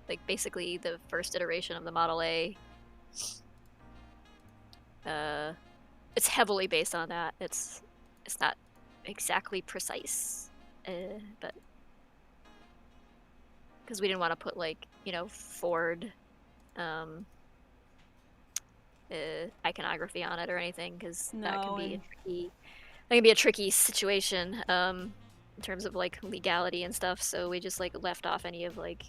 like, basically the first iteration of the Model A. It's heavily based on that. It's not exactly precise, but because we didn't want to put, like, Ford iconography on it or anything, because that can be a tricky situation in terms of, like, legality and stuff. So we just, like, left off any of, like,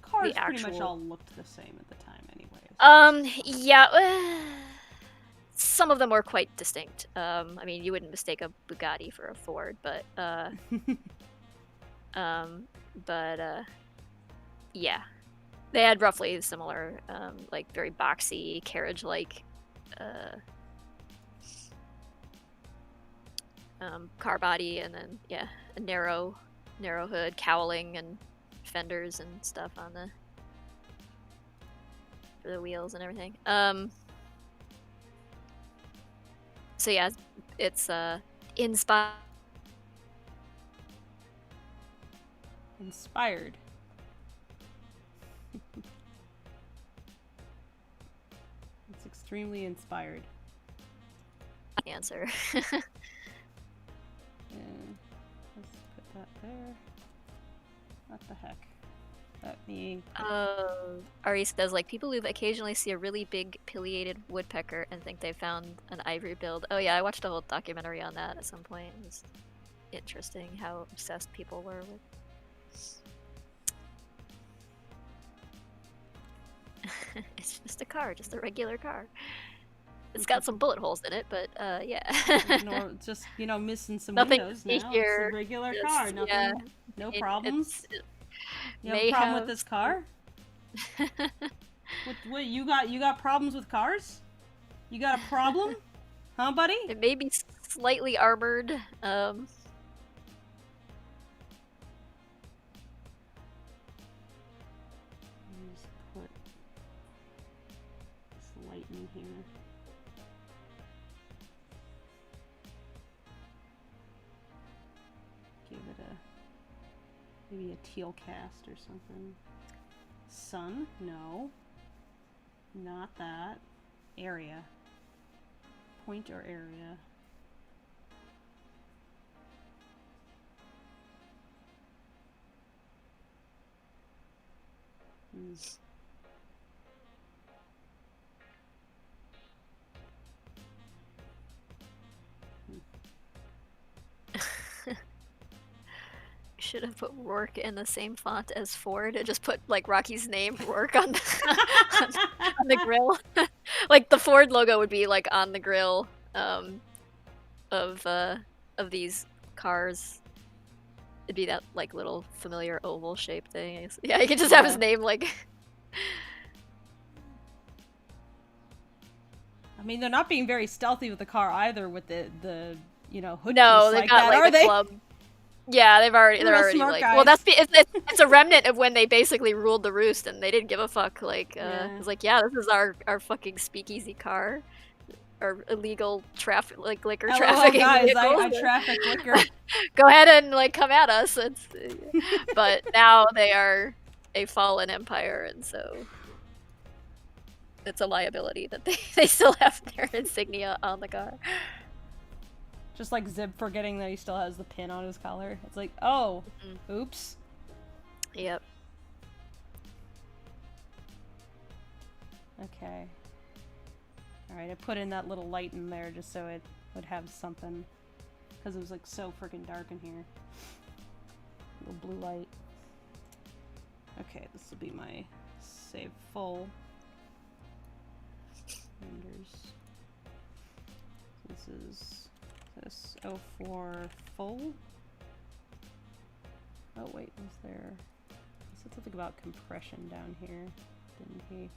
Cars the actual... pretty much all looked the same at the time anyways. Yeah, some of them were quite distinct. I mean, you wouldn't mistake a Bugatti for a Ford, but yeah, they had roughly similar, like, very boxy carriage-like car body, and then a narrow hood, cowling, and fenders and stuff on for the wheels and everything. So yeah, it's inspired. It's extremely inspired. Answer. Let's put that there. What the heck? Let me... Ari says, like, people who occasionally see a really big pileated woodpecker and think they found an ivory build. Oh yeah, I watched a whole documentary on that at some point. It was interesting how obsessed people were with... It's just a car, just a regular car. It's got some bullet holes in it, but yeah. Just, missing some Nothing windows now. Here. It's a regular car. Nothing, yeah. no problems. You have may a problem have... with this car? What you got problems with cars? You got a problem? Huh, buddy? It may be slightly armored. Just put this light in here. Give it maybe a teal cast or something. Sun? No. Not that. Area. Point or area. Should have put Rourke in the same font as Ford and just put like Rocky's name, Rourke, on on the grill. Like the Ford logo would be like on the grill of these cars. It'd be that like little familiar oval shape thing. Yeah, you could just have his name like. I mean, they're not being very stealthy with the car either, with the hood No, piece they've like got that, like are the they? club. Yeah, they're already smart like. guys. Well, it's a remnant of when they basically ruled the roost and they didn't give a fuck. Like, it's like, yeah, this is our fucking speakeasy car, our illegal traffic, like liquor trafficking guys, vehicles. I traffic liquor. Go ahead and like come at us. But now they are a fallen empire, and so it's a liability that they still have their insignia on the car. Just like Zib forgetting that he still has the pin on his collar. It's like, oh, oops. Yep. Okay. Alright, I put in that little light in there just so it would have something. Because it was like so freaking dark in here. Little blue light. Okay, this will be my save full. Renders. This is this 04 full. Oh wait, was there? He said something about compression down here, didn't he?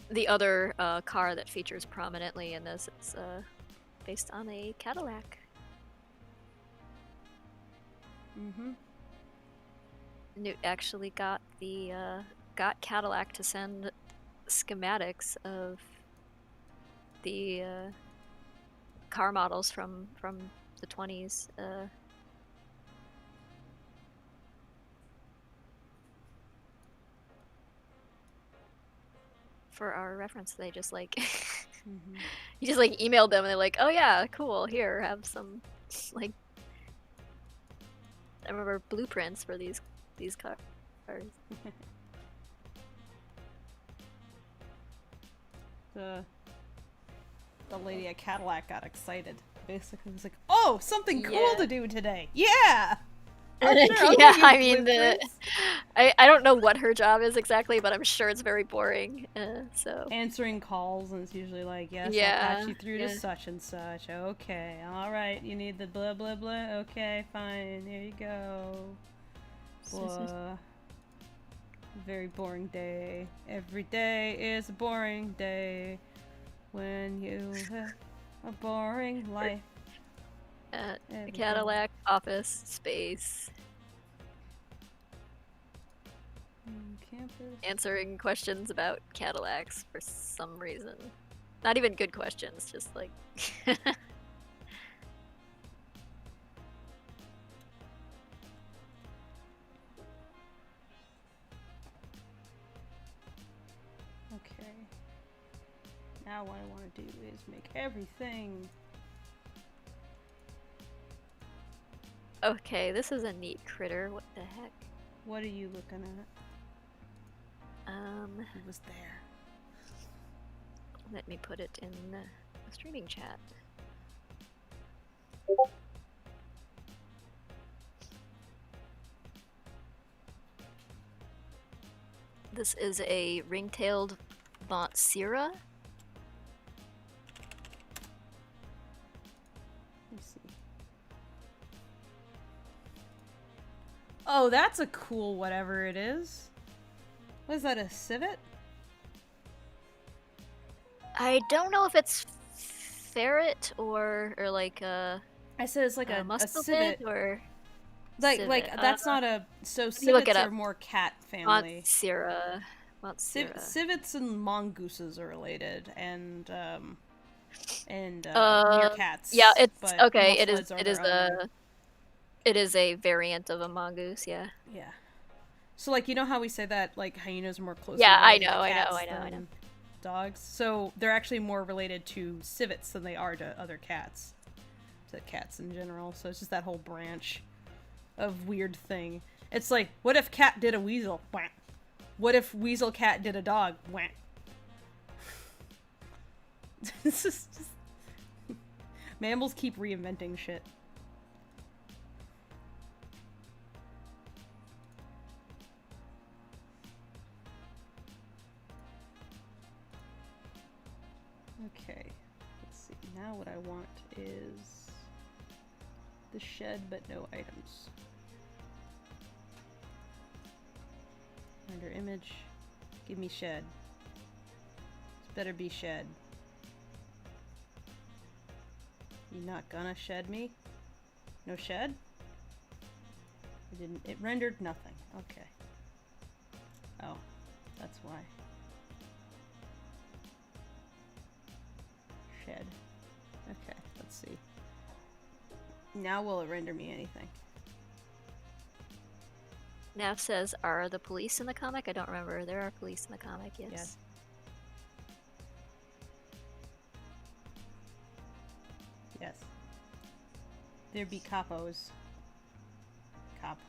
The other car that features prominently in this is based on a Cadillac. Mm-hmm. Newt actually got Cadillac to send schematics of the car models from the 20s. For our reference, they just like you just like emailed them and they're like, oh yeah, cool, here, have some like I remember blueprints for these cars. The lady at Cadillac got excited. Basically, was like, "Oh, something cool to do today! Yeah." Oh, sure, yeah, I mean I don't know what her job is exactly, but I'm sure it's very boring. So answering calls, and it's usually like, "Yes, yeah, I'll patch you through to such and such." Okay, all right, you need the blah blah blah. Okay, fine, here you go. Blah. Very boring day. Every day is a boring day when you have a boring life. Cadillac office space. Campus. Answering questions about Cadillacs for some reason. Not even good questions, just like Okay. Now what I want to do is make everything. Okay, this is a neat critter. What the heck? What are you looking at? Who was there? Let me put it in the streaming chat. This is a ring-tailed Montserrat. Let's see. Oh, that's a cool whatever it is. What is that, a civet? I don't know if it's ferret or like a. I said it's like a civet or. Like that's not a. So look it civets are up. more cat family. Montserrat. Civets and mongooses are related, and and near cats. Yeah, it's but okay. It is. muffleds are It their is own way. It is a variant of a mongoose. Yeah. Yeah. So like, you know how we say that like hyenas are more closely Yeah, I related know. to I know. cats I know. I know. than dogs? So they're actually more related to civets than they are to other cats. To cats in general. So it's just that whole branch of weird thing. It's like, what if cat did a weasel? Wah. What if weasel cat did a dog? Wah. This is just... Mammals keep reinventing shit. Okay, let's see. Now what I want is the shed, but no items. Render image. Give me shed. This better be shed. You not gonna shed me? No shed? It didn't. It rendered nothing. Okay. Oh, that's why. Shed. Okay, let's see. Now will it render me anything? Nav says, "Are the police in the comic?" I don't remember. There are police in the comic. Yes. Yes. Yes. There be capos. Cop.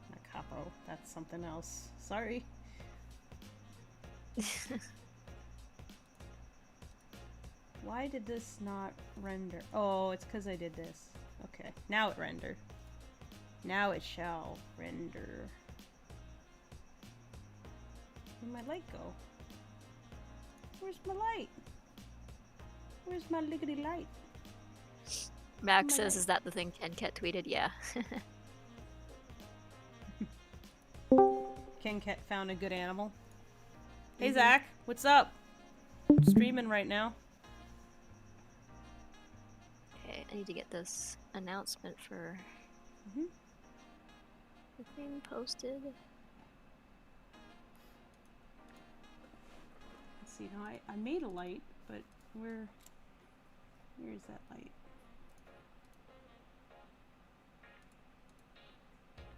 Not capo. That's something else. Sorry. Why did this not render? Oh, it's because I did this. Okay. Now it rendered. Now it shall render. Where'd my light go? Where's my light? Where's my lickety light? Max My says, light. "Is that the thing Ken Cat tweeted?" Yeah. Ken Cat found a good animal. Hey Zach, what's up? I'm streaming right now. Okay, I need to get this announcement for Mhm. the thing posted. Let's see. Now I made a light, but where's that light?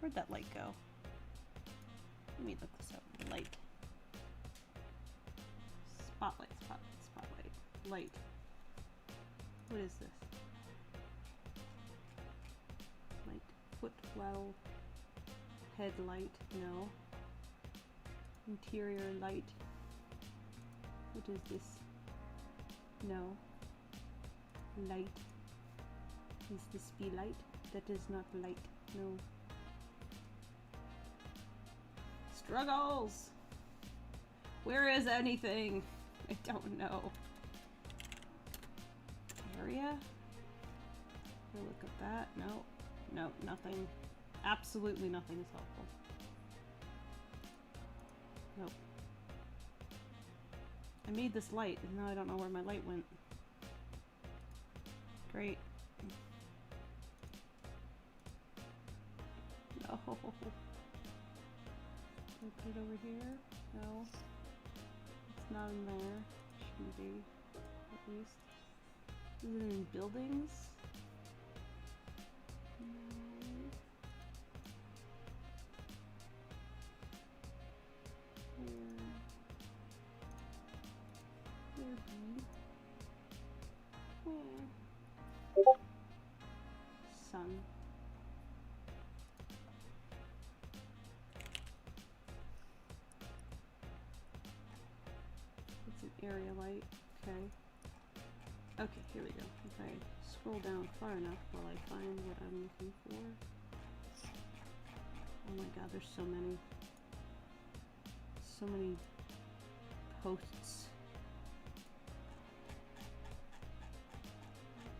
Where'd that light go? Let me look this up. Light. Spotlight, spotlight, spotlight. Light. What is this? Light. Footwell. Headlight. No. Interior light. What is this? No. Light. Is this be light? That is not light. No. Struggles! Where is anything? I don't know. Area? We'll look at that. No. No, nothing. Absolutely nothing is helpful. Nope. I made this light, and now I don't know where my light went. Great. No. Can I put it over here? No. It's not in there. Shouldn't be, at least. Is it in buildings? No. Where be? Where? Sun. It's an area light. Okay. Okay, here we go. If I scroll down far enough, will I find what I'm looking for? Oh my god, there's so many. So many posts.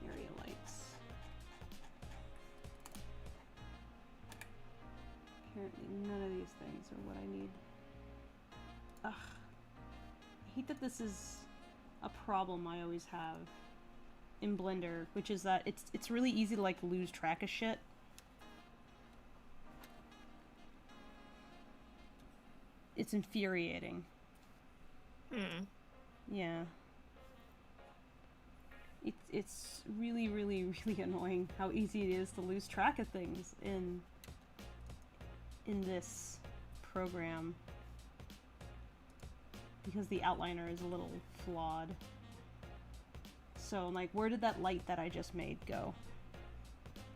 Area lights. Apparently none of these things are what I need. Ugh. I hate that this is a problem I always have in Blender, which is that it's really easy to like lose track of shit. It's infuriating. Hmm. Yeah. It's really, really, really annoying how easy it is to lose track of things in this program because the outliner is a little flawed. So, like, where did that light that I just made go?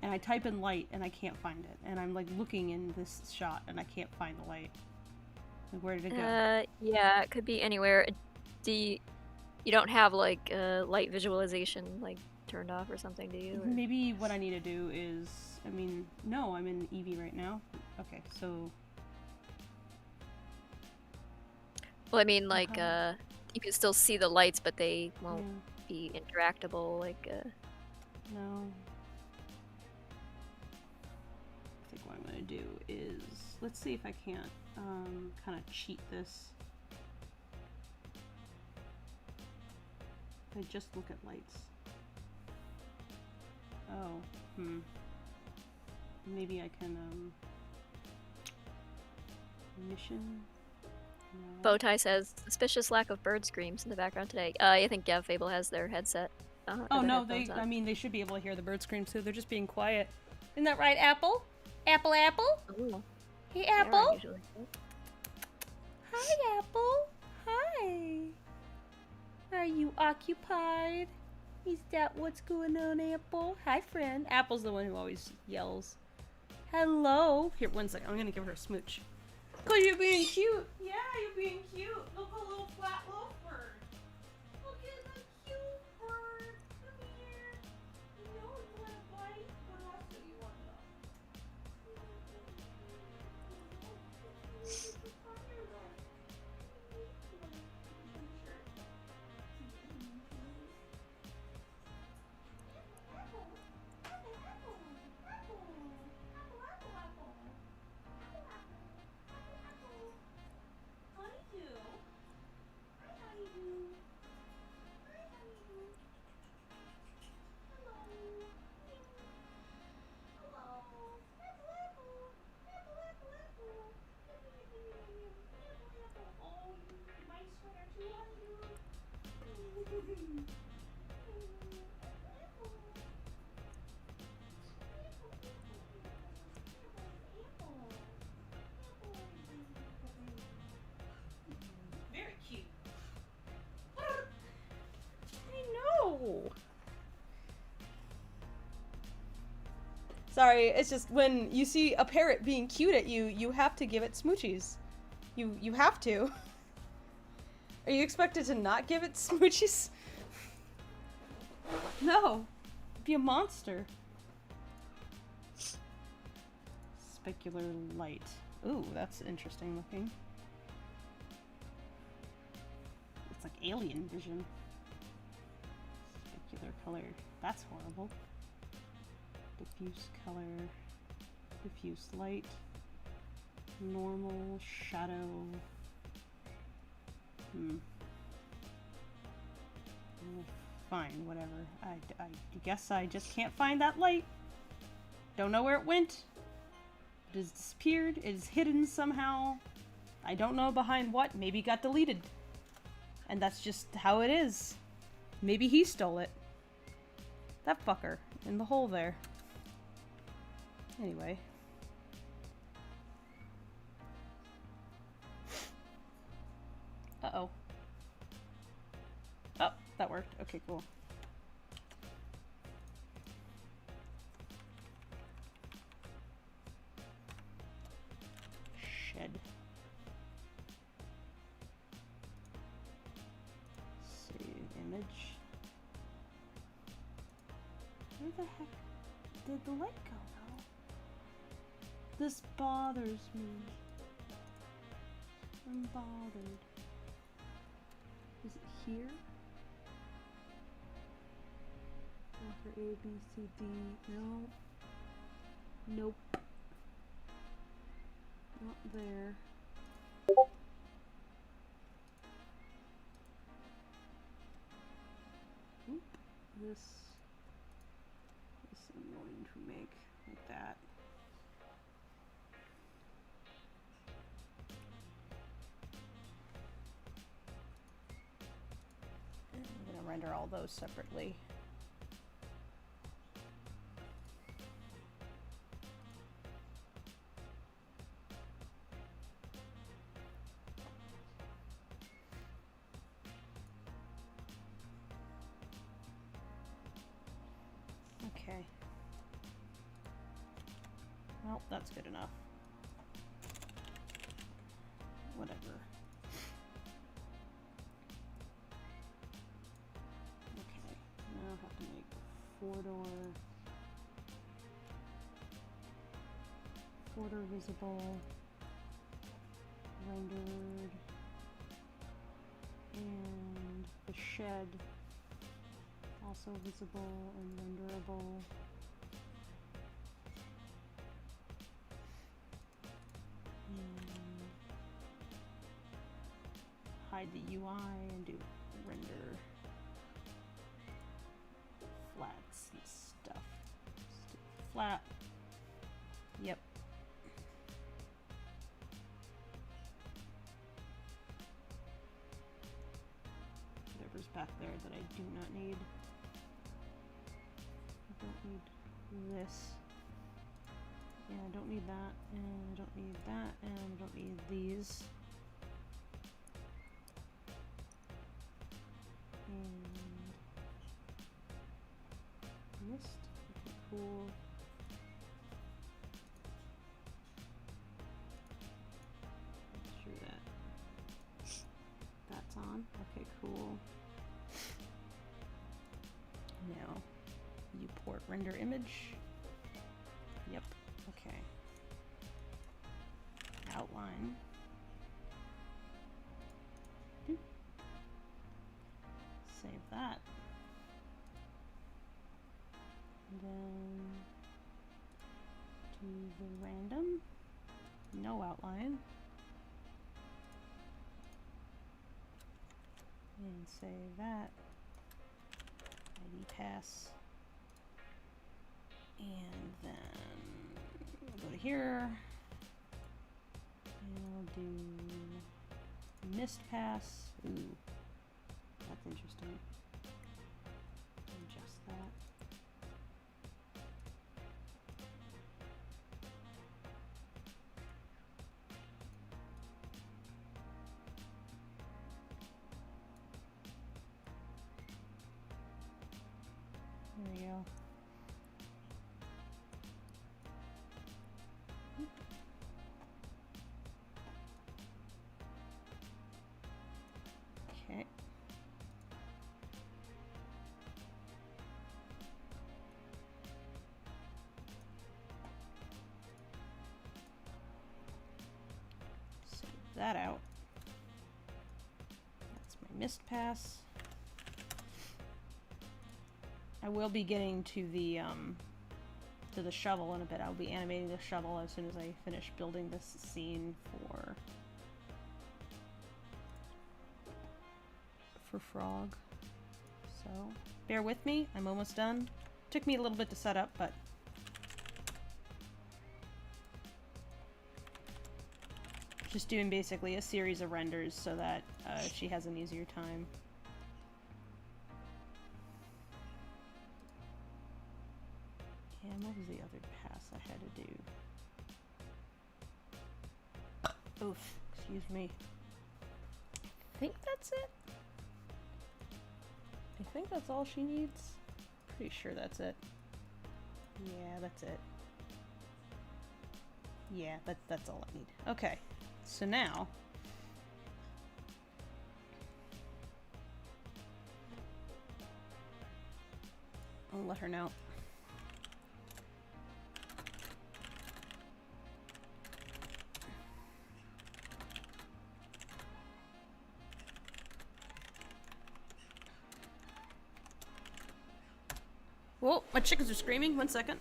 And I type in light and I can't find it. And I'm, like, looking in this shot and I can't find the light. Like, where did it go? Yeah, it could be anywhere. You don't have, like, light visualization, like, turned off or something, do you? Or? Maybe what I need to do is... I mean, no, I'm in Eevee right now. Okay, so... Well, I mean, like, you can still see the lights, but they won't be interactable, like, No. I think what I'm gonna do is... Let's see if I can't, kind of cheat this. If I just look at lights. Oh, maybe I can, mission? No. Bowtie says, suspicious lack of bird screams in the background today. I think Gav Fable has their headset. Oh no, I mean, they should be able to hear the bird screams too. They're just being quiet. Isn't that right, Apple? Apple? Ooh. Hey, Apple? Usually. Hi, Apple. Hi. Are you occupied? Is that what's going on, Apple? Hi, friend. Apple's the one who always yells. Hello. Here, one second. I'm gonna give her a smooch. Cause you're being cute. Yeah, you're being cute. Look, a little flat loaf bird. Look at the cute bird. Come here. You know you want to bite, but also you want to. Very cute. I know. Sorry, it's just when you see a parrot being cute at you, you have to give it smoochies. You have to. Are you expected to not give it smoochies? No. Be a monster. Specular light. Ooh, that's interesting looking. It's like alien vision. Specular color. That's horrible. Diffuse color. Diffuse light. Normal shadow. Fine, whatever. I guess I just can't find that light. Don't know where it went. It has disappeared. It is hidden somehow. I don't know behind what. Maybe it got deleted. And that's just how it is. Maybe he stole it. That fucker in the hole there. Anyway. Uh-oh. Oh, that worked. Okay, cool. Shed. Save image. Where the heck did the light go, though? This bothers me. I'm bothered. Is it here? After A, B, C, D. No. Nope. Not there. Oop. This is annoying to make like that. I'm gonna render all those separately. Well, that's good enough. Whatever. Okay, now I have to make 4-door visible, rendered, and the shed also visible and renderable. And hide the UI and do render flats and stuff. Flat. Yep. Whatever's back there that I do not need. I don't need this. Yeah, I don't need that, and I don't need that, and I don't need these. And mist. Okay, cool. Make sure that's on. Okay, cool. Now you port render image. Yep. Okay. Outline. Save that. And then do the random. No outline. And save that. ID pass. And then we'll go to here. And we'll do mist pass. Ooh, that's interesting. Adjust that. There we go. Okay. Save that out. That's my mist pass. I will be getting to the shovel in a bit. I'll be animating the shovel as soon as I finish building this scene for Frog. So bear with me, I'm almost done. Took me a little bit to set up, but just doing basically a series of renders so that she has an easier time. And what was the other pass I had to do? Oof, excuse me. I think that's it. I think that's all she needs. Pretty sure that's it. Yeah, that's it. Yeah, that's all I need. Okay, so now I'll let her know. Whoa, my chickens are screaming. 1 second.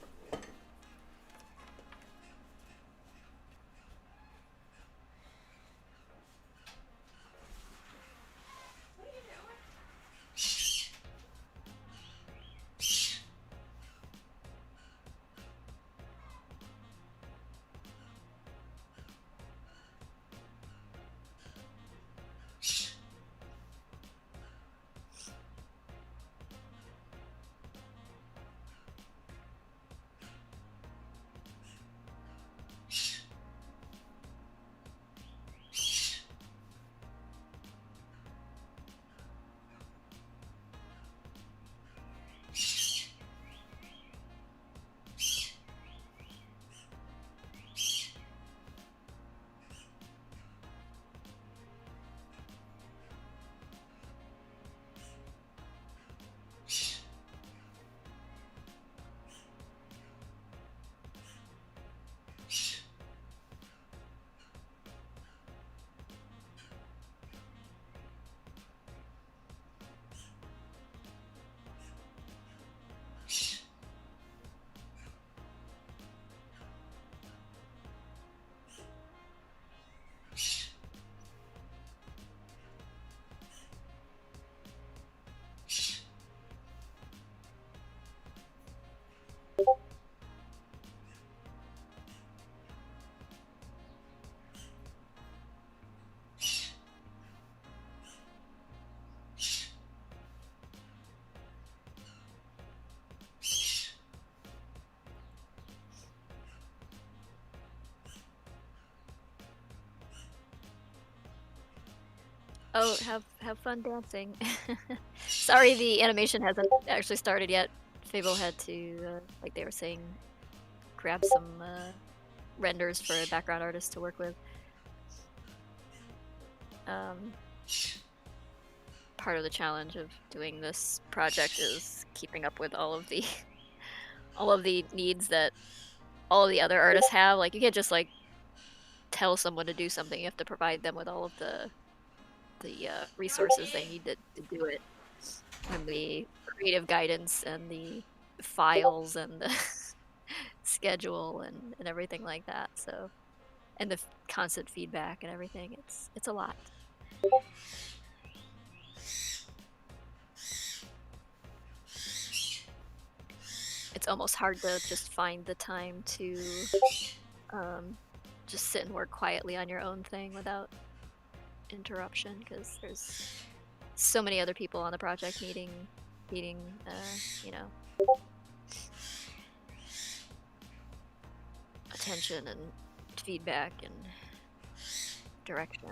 Oh, have fun dancing. Sorry, the animation hasn't actually started yet. Fable had to, like they were saying, grab some renders for a background artist to work with. Part of the challenge of doing this project is keeping up with all of the all of the needs that all of the other artists have. Like you can't just like tell someone to do something. You have to provide them with all of the resources they need to do it, and the creative guidance and the files and the schedule and everything like that. So, and the constant feedback and everything. It's a lot. It's almost hard to just find the time to just sit and work quietly on your own thing without interruption, because there's so many other people on the project needing you know, attention and feedback and direction.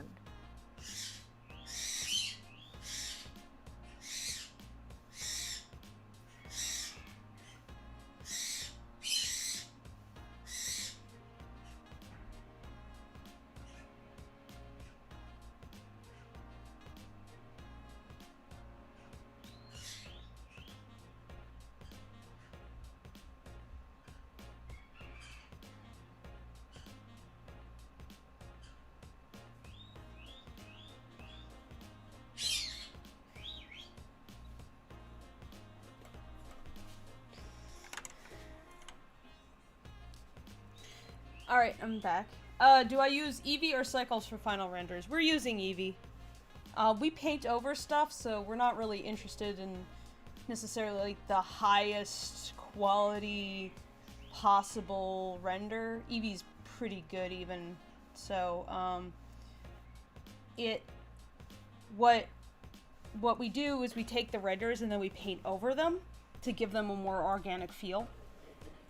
Alright, I'm back. Do I use Eevee or Cycles for final renders? We're using Eevee. We paint over stuff, so we're not really interested in necessarily like the highest quality possible render. Eevee's pretty good even. So, what we do is we take the renders and then we paint over them to give them a more organic feel.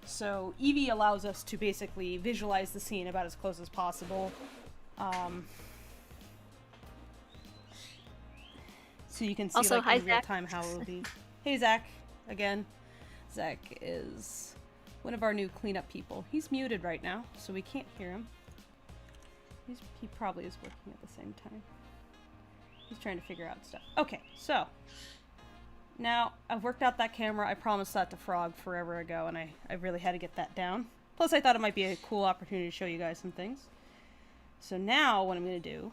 So Eevee allows us to basically visualize the scene about as close as possible. So you can see Also, like hi, in real Zach. time how it will be. Hey Zach, again. Zach is one of our new cleanup people. He's muted right now, so we can't hear him. He probably is working at the same time. He's trying to figure out stuff. Okay, so now I've worked out that camera. I promised that to Frog forever ago, and I really had to get that down. Plus, I thought it might be a cool opportunity to show you guys some things. So now what I'm going to do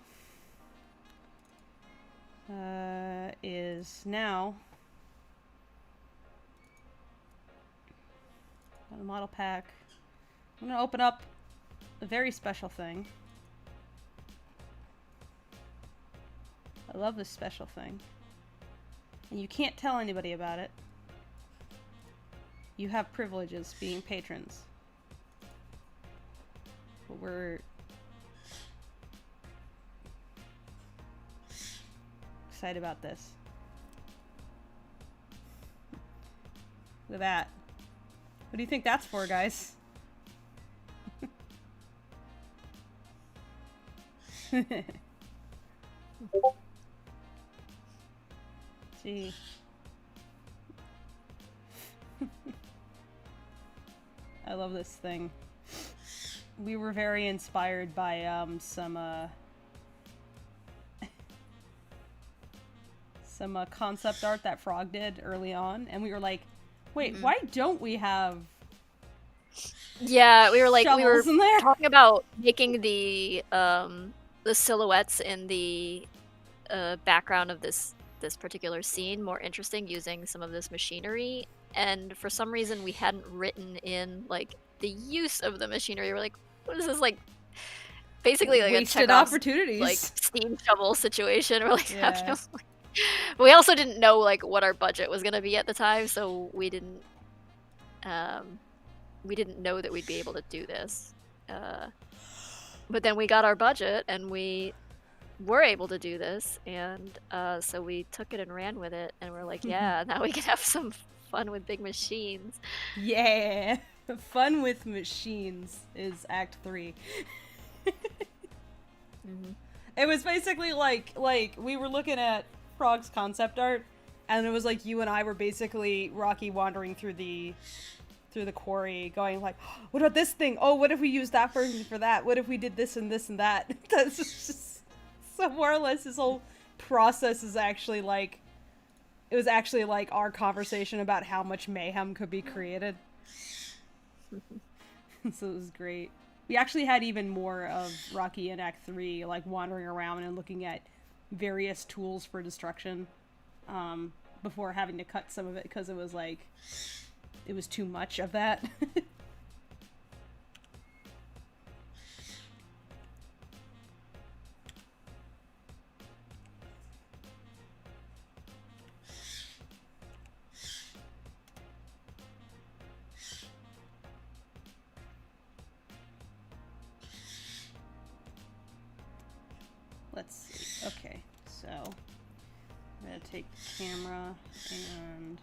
is now on the model pack, I'm going to open up a very special thing. I love this special thing. And you can't tell anybody about it. You have privileges being patrons. But we're excited about this. Look at that. What do you think that's for, guys? Gee. I love this thing. We were very inspired by some concept art that Frog did early on, and we were like, wait, why don't we have Yeah, we were shovels in there? talking about making the silhouettes in the background of this particular scene more interesting using some of this machinery, and for some reason we hadn't written in like the use of the machinery. We're like, what is this, like basically like Wasted a Chekhov's, opportunities. like steam shovel situation. We're like, Yeah. we also didn't know like what our budget was gonna be at the time, so we didn't know that we'd be able to do this. But then we got our budget and we were able to do this, and so we took it and ran with it, and we're like, yeah, now we can have some fun with big machines. Yeah. Fun with machines is Act 3. It was basically like we were looking at Frog's concept art, and it was like you and I were basically Rocky wandering through the quarry, going like, "What about this thing? Oh, what if we used that version for that? What if we did this and this and that?" That's just so more or less this whole process is actually like, it was actually like our conversation about how much mayhem could be created. So it was great. We actually had even more of Rocky in Act 3, like wandering around and looking at various tools for destruction, before having to cut some of it because it was like, it was too much of that. Let's see. Okay, so I'm gonna take the camera and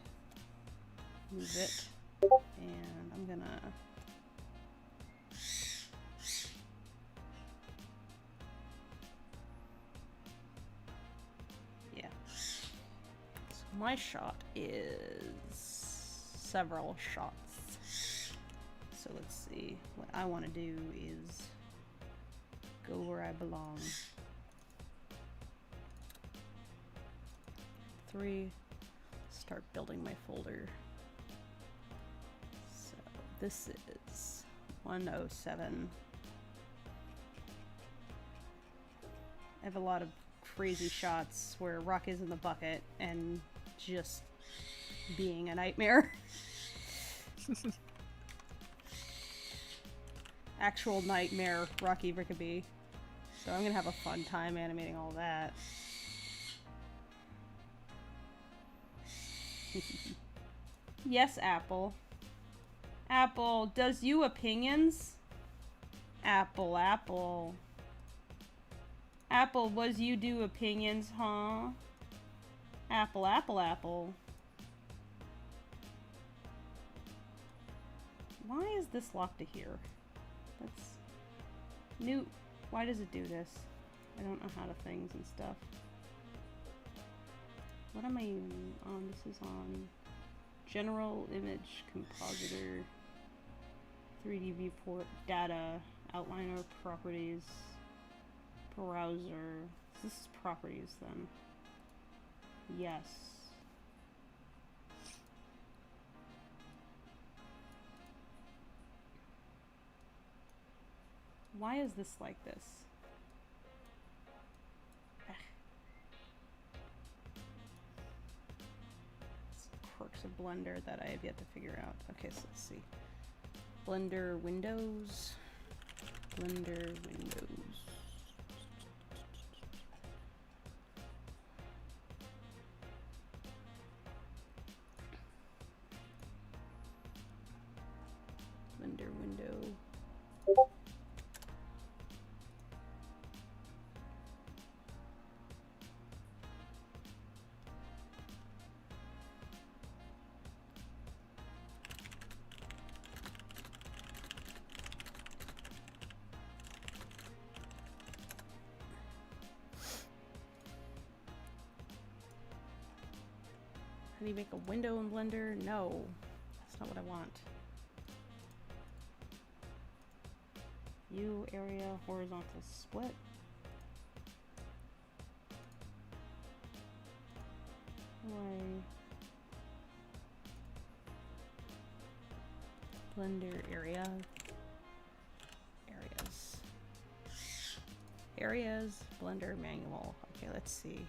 move it, and I'm gonna yeah. So my shot is several shots. So let's see. What I want to do is go where I belong. 3. Start building my folder. So this is 107. I have a lot of crazy shots where Rock is in the bucket and just being a nightmare. Actual nightmare Rocky Rickaby. So I'm gonna have a fun time animating all that. Yes, Apple. Apple, does you opinions? Apple, Apple. Apple, was you do opinions, huh? Apple, Apple, Apple. Why is this locked to here? That's new. Why does it do this? I don't know how to things and stuff. What am I even on? This is on General Image Compositor, 3D Viewport, Data, Outliner, Properties, Browser. This is Properties then. Yes. Why is this like this? Quirks of Blender that I have yet to figure out. Okay, so let's see. Blender Windows. Blender Windows. Blender window. How do you make a window in Blender? No, that's not what I want. View area horizontal split. Why? Blender area. Areas. Areas. Blender manual. Okay, let's see.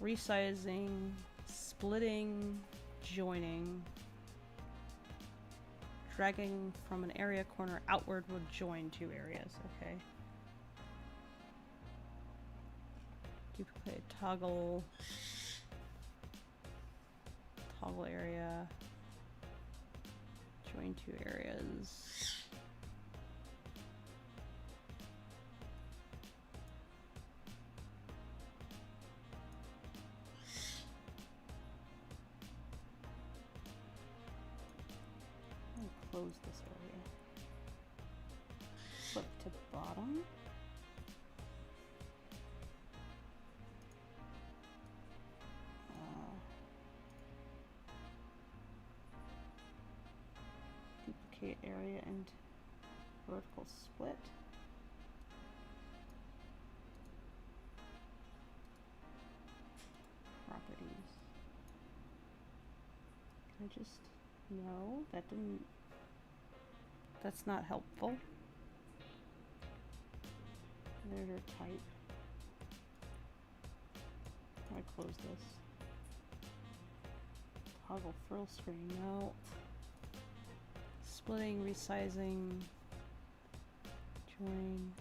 Resizing. Splitting, joining, dragging from an area corner outward would join two areas, okay. Duplicate, toggle area, join two areas. Close this area. Flip to bottom. area and vertical split. Properties. Can I just... No, that didn't... That's not helpful. Editor type. How do I close this? Toggle frill screen, no. Splitting, resizing, join.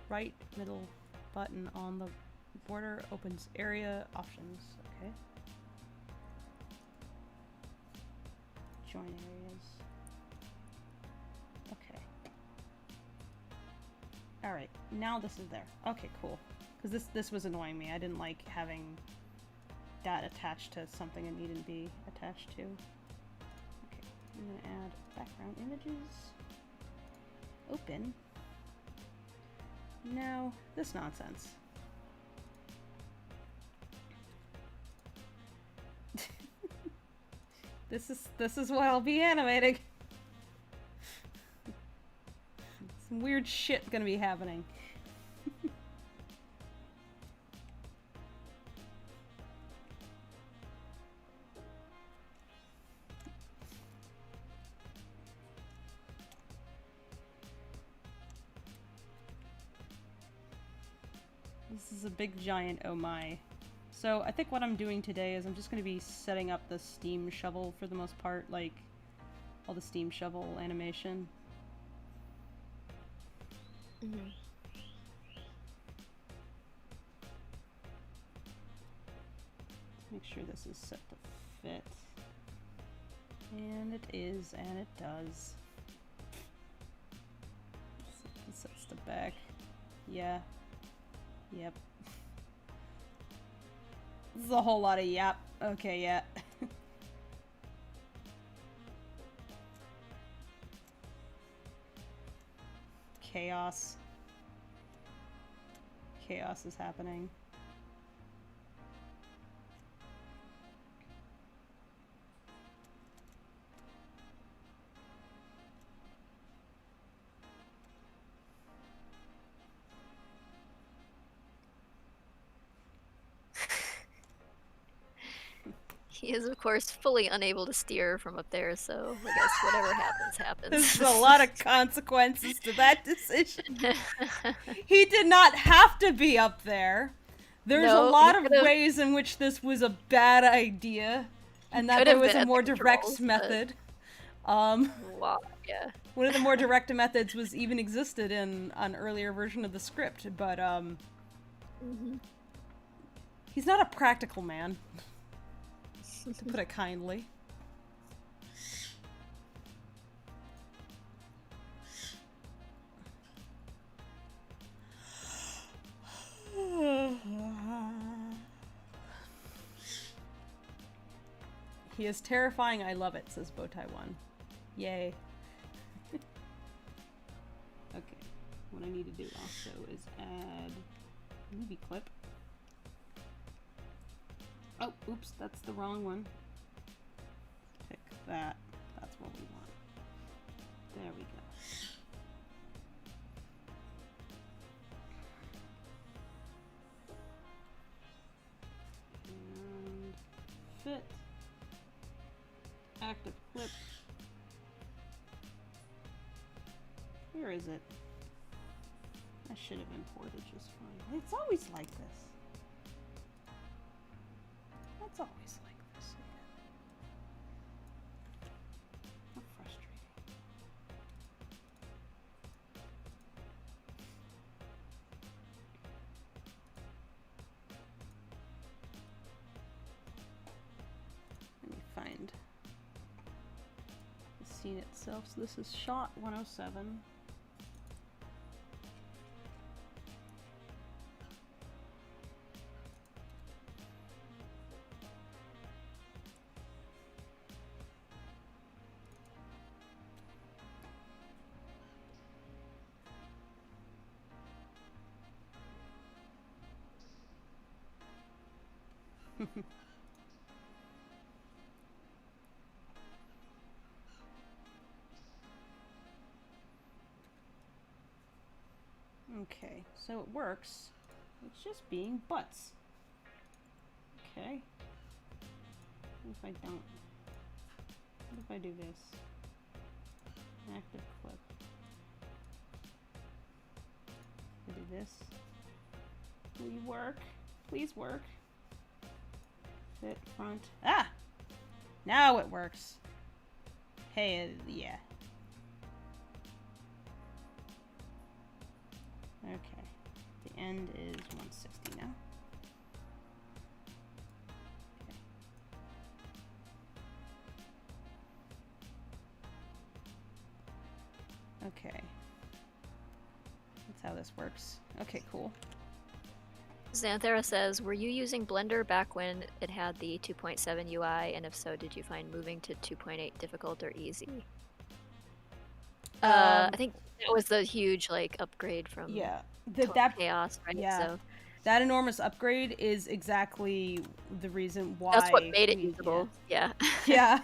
Right middle button on the border opens area options. Okay. Join areas. Okay. Alright, now this is there. Okay, cool. Because this was annoying me. I didn't like having that attached to something it needed to be attached to. Okay, I'm gonna add background images. Open. Now, this nonsense. This is what I'll be animating. Some weird shit gonna be happening. This is a big giant oh my. So I think what I'm doing today is I'm just going to be setting up the steam shovel for the most part, like all the steam shovel animation. Mm-hmm. Make sure this is set to fit. And it is, and it does. It sets to back. Yeah. Yep. This is a whole lot of yep. Okay, yeah. Chaos. Chaos is happening. He is, of course, fully unable to steer from up there, so I guess whatever happens, happens. There's a lot of consequences to that decision. He did not have to be up there. There's a lot of ways in which this was a bad idea, and that there was a more direct method. Wow, yeah. One of the more direct methods was even existed in an earlier version of the script, but he's not a practical man. To put it kindly. He is terrifying, I love it, says Bowtie1. Yay. Okay, what I need to do also is add movie clip. Oh, oops, that's the wrong one. Pick that. That's what we want. There we go. And fit. Active clip. Where is it? I should have imported just fine. It's always like this. It's always like this. How frustrating. Let me find the scene itself. So this is shot 107. So it works. It's just being butts. Okay. What if I don't? What if I do this? Active clip. I do this. Will you work? Please work. Fit front. Ah! Now it works. Hey, yeah. Okay. The end is 160 now. Okay. That's how this works. Okay, cool. Xanthera says, were you using Blender back when it had the 2.7 UI, and if so, did you find moving to 2.8 difficult or easy? I think that was the huge like upgrade from that chaos, right? Yeah, So that enormous upgrade is exactly the reason why. that's what made it usable. Yeah. Yeah.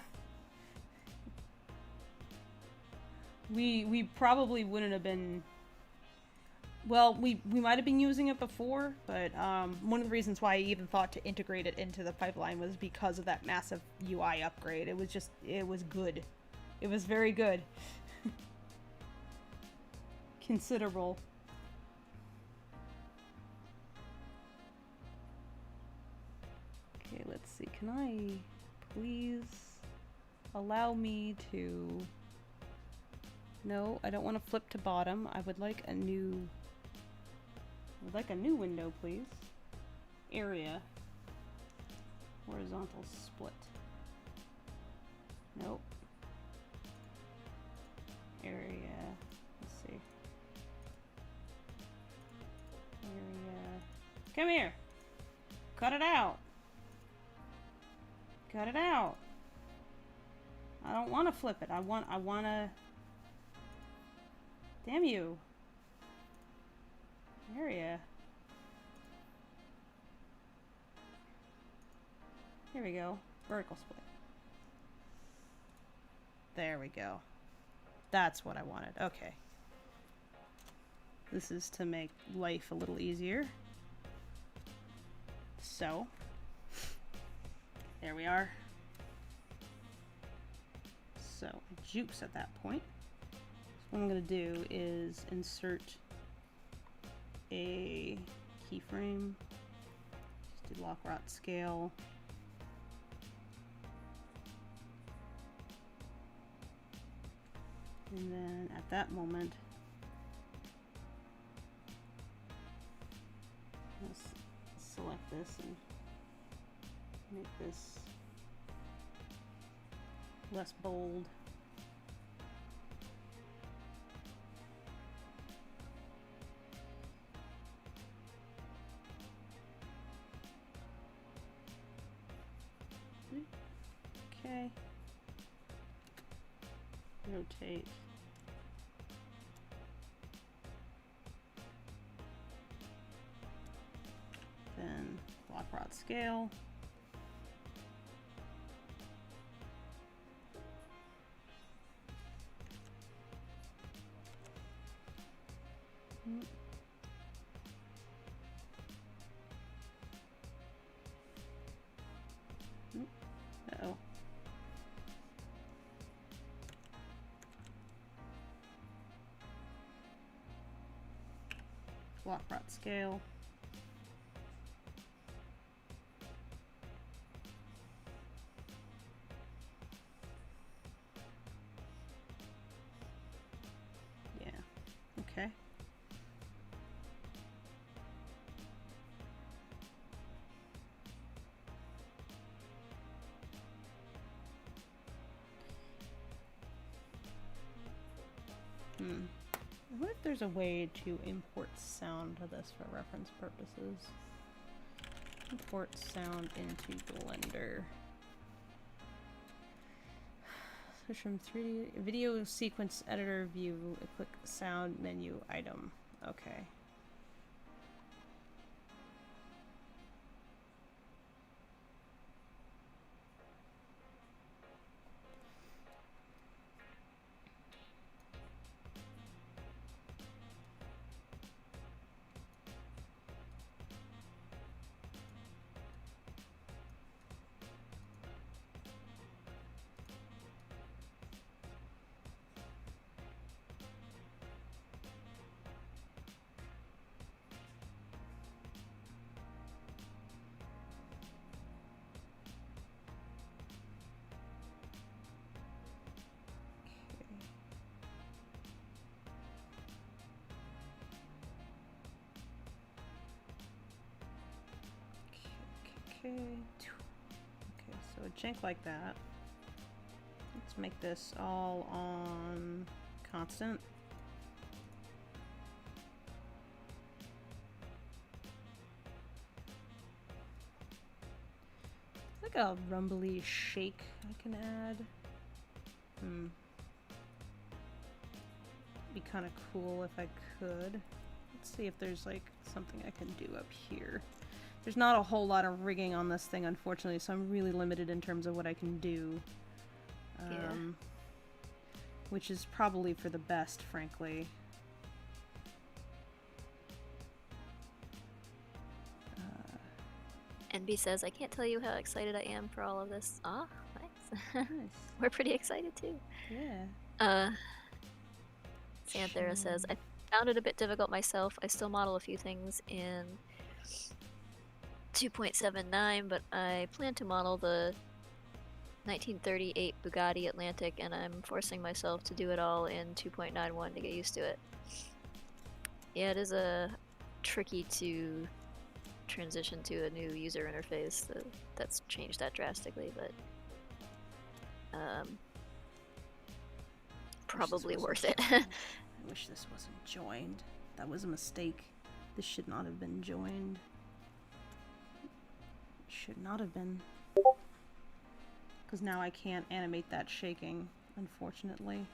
We probably wouldn't have been. Well, we might have been using it before, but one of the reasons why I even thought to integrate it into the pipeline was because of that massive UI upgrade. It was good. It was very good. Considerable. Okay, let's see. Can I please allow me to... No, I don't want to flip to bottom. I would like a new... window, please. Area. Horizontal split. Nope. Area. Let's see. Area. Come here. Cut it out. Cut it out. I don't want to flip it. I want to... Damn you. Area. Here we go. Vertical split. There we go. That's what I wanted. Okay. This is to make life a little easier. So. There we are. So, jukes at that point. So what I'm going to do is insert a keyframe. Just do lock rot scale. And then at that moment, let's select this and make this less bold. Okay. Rotate. Then block rod scale. Uh-oh. Block rot scale. Yeah. Okay. What if there's a way to import sound to this for reference purposes? Import sound into Blender. Switch from 3D video sequence editor view, click sound menu item. Okay. Okay. Okay, so a jank like that. Let's make this all on constant. Like a rumbly shake I can add. Be kind of cool if I could. Let's see if there's like something I can do up here. There's not a whole lot of rigging on this thing, unfortunately, so I'm really limited in terms of what I can do. Which is probably for the best, frankly. NB says, I can't tell you how excited I am for all of this. Ah, nice. Nice. We're pretty excited too. Yeah. Santhera says, I found it a bit difficult myself. I still model a few things in 2.79, but I plan to model the 1938 Bugatti Atlantic, and I'm forcing myself to do it all in 2.91 to get used to it. Yeah, it is tricky to transition to a new user interface that's changed that drastically, but probably worth it. I wish this wasn't joined. That was a mistake. This should not have been joined. Should not have been. Because now I can't animate that shaking, unfortunately.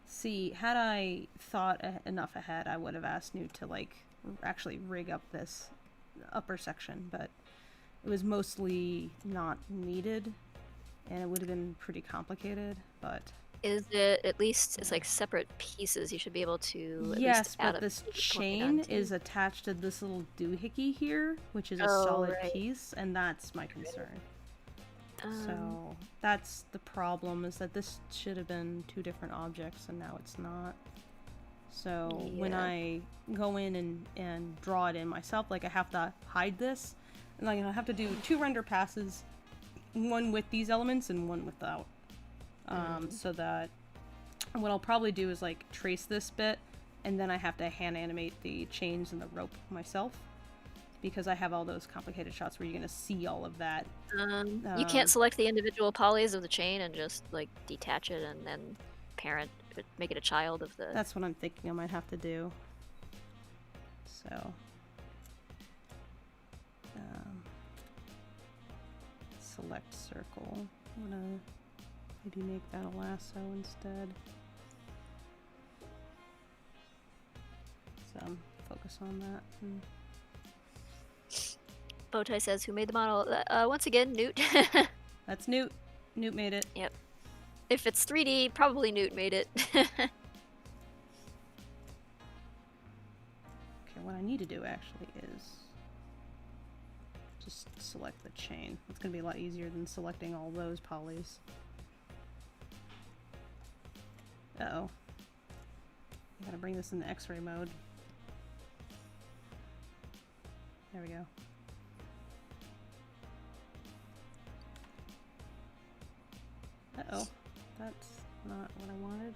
See, had I thought enough ahead, I would have asked Newt to, like, actually rig up this upper section, but it was mostly not needed, and it would have been pretty complicated, but... Is it, at least, it's like separate pieces, you should be able to at yes, least add but this a chain is attached to this little doohickey here, which is a solid piece, and that's my concern. So that's the problem, is that this should have been two different objects, and now it's not. So when I go in and draw it in myself, like I have to hide this, and like I have to do two render passes, one with these elements and one without. So that what I'll probably do is like trace this bit, and then I have to hand animate the chains and the rope myself, because I have all those complicated shots where you're gonna see all of that. You can't select the individual polys of the chain and just like detach it and then make it a child of the... That's what I'm thinking I might have to do. So select circle. I'm gonna maybe make that a lasso instead. So focus on that. Bowtie says, who made the model? Once again, Newt. That's Newt. Newt made it. Yep. If it's 3D, probably Newt made it. Okay, what I need to do actually is just select the chain. It's going to be a lot easier than selecting all those polys. Uh-oh. I gotta bring this into X-ray mode. There we go. Uh-oh. That's not what I wanted.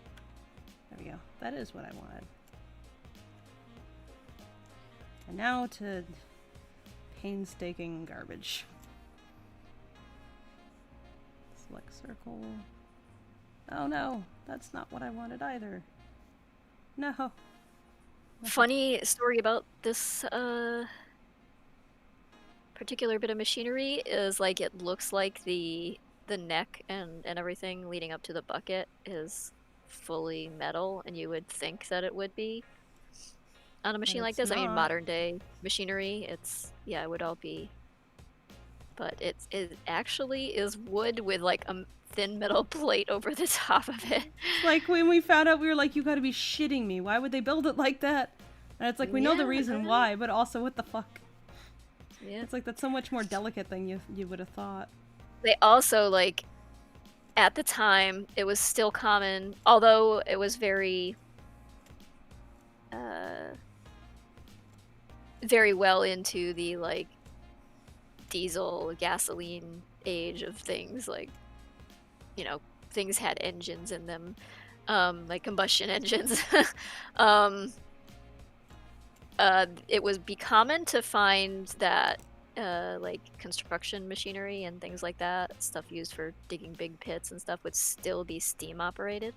There we go. That is what I wanted. And now to painstaking garbage. Select circle. Oh no, that's not what I wanted either. No. Funny story about this particular bit of machinery is like it looks like the neck and everything leading up to the bucket is fully metal, and you would think that it would be on a machine like this. Not. I mean, modern day machinery, it would all be, but it actually is wood with like a thin metal plate over the top of it. Like when we found out, we were like, you gotta be shitting me. Why would they build it like that? And it's like, we know the reason why, but also what the fuck? Yeah. It's like, that's so much more delicate than you would have thought. They also, like, at the time, it was still common, although it was very, very well into the, like, diesel, gasoline age of things, like, you know, things had engines in them, like combustion engines. it would be common to find that like construction machinery and things like that, stuff used for digging big pits and stuff, would still be steam operated.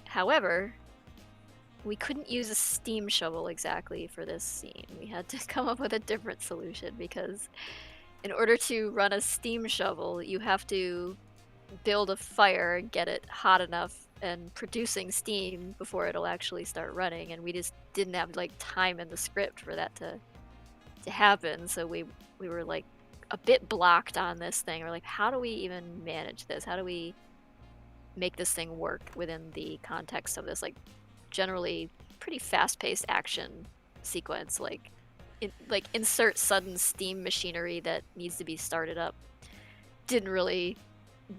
However, we couldn't use a steam shovel exactly for this scene. We had to come up with a different solution because in order to run a steam shovel, you have to build a fire and get it hot enough and producing steam before it'll actually start running, and we just didn't have like time in the script for that to happen. So we were like a bit blocked on this thing. We're like, how do we even manage this? How do we make this thing work within the context of this like generally pretty fast-paced action sequence? Like insert sudden steam machinery that needs to be started up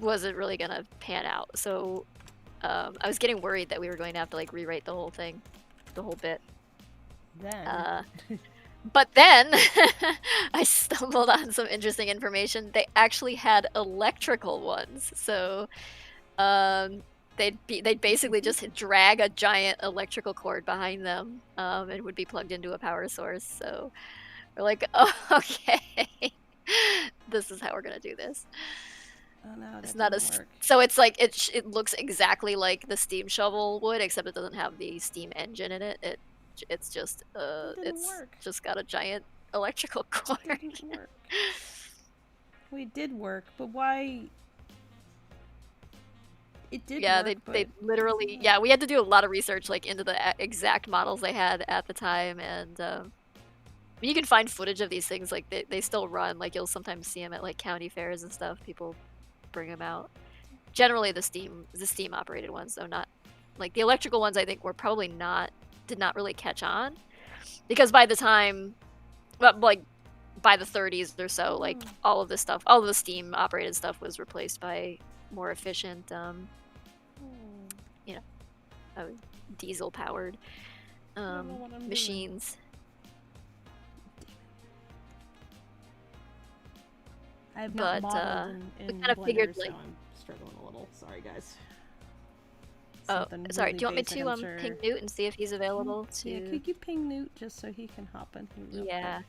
wasn't really gonna pan out. So I was getting worried that we were going to have to like rewrite the whole thing, the whole bit. Then. But then I stumbled on some interesting information. They actually had electrical ones, so they'd basically just drag a giant electrical cord behind them, and it would be plugged into a power source. So we're like, oh, okay, this is how we're gonna do this. Oh no, it's not work. So it's like it looks exactly like the steam shovel would, except it doesn't have the steam engine in it. It's just just got a giant electrical cord. It didn't work. Well, it did work, but why? It did. Yeah, work, they literally. Yeah, we had to do a lot of research like into the exact models they had at the time, and you can find footage of these things. Like they still run. Like you'll sometimes see them at like county fairs and stuff. People bring them out. Generally, the steam operated ones, though, not like the electrical ones. I think were probably did not really catch on, because by the time, like by the 30s or so, like all of this stuff, all of the steam operated stuff was replaced by more efficient, you know, diesel powered machines. I have not modeled in we kind of Blender, figured so like I'm struggling a little. Sorry, guys. Something sorry. Really do you want me to ping Newt and see if he's available? Yeah, could you ping Newt just so he can hop in? Yeah. Quick?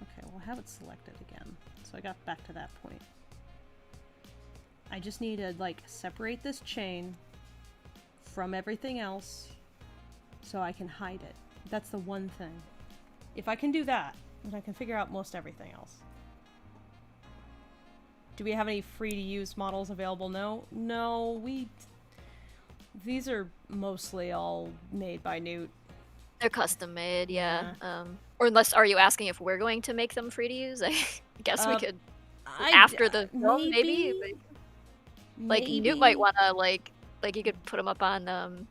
Okay, well, I have it selected again, so I got back to that point. I just need to like separate this chain from everything else so I can hide it. That's the one thing. If I can do that, then I can figure out most everything else. Do we have any free to use models available? No, these are mostly all made by Newt. They're custom made, yeah. Or unless, are you asking if we're going to make them free to use? I guess we could after the film, maybe. Like Newt might wanna like you could put them up on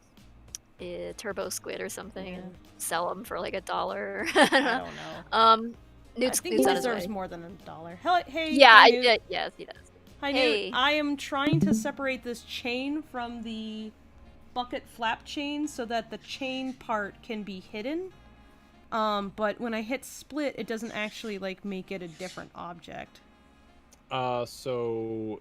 Turbo Squid or something and sell them for like $1. I don't know. Newt's I think he deserves more than $1. Hey, yeah, hey, Newt. Yes, he does. Hi, Newt. I am trying to separate this chain from the bucket flap chain so that the chain part can be hidden. But when I hit split, it doesn't actually like make it a different object. So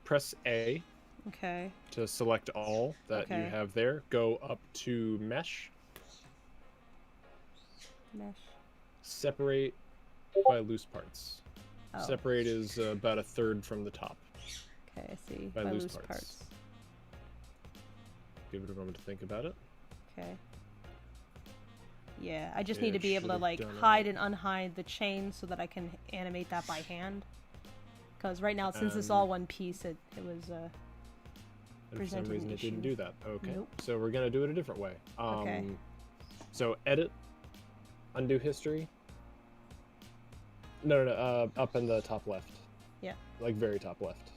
press A. Okay. To select all that you have there. Go up to mesh. Mesh. Separate by loose parts. Oh. Separate is about 1/3 from the top. Okay, I see. By loose parts. Give it a moment to think about it. Okay. Yeah, I just need to be able to like hide and unhide the chain so that I can animate that by hand. Because right now, since it's all one piece, it was for some reason it didn't do that. Okay. Nope. So we're gonna do it a different way. Okay. So edit, undo history. No, up in the top left. Yeah. Like very top left.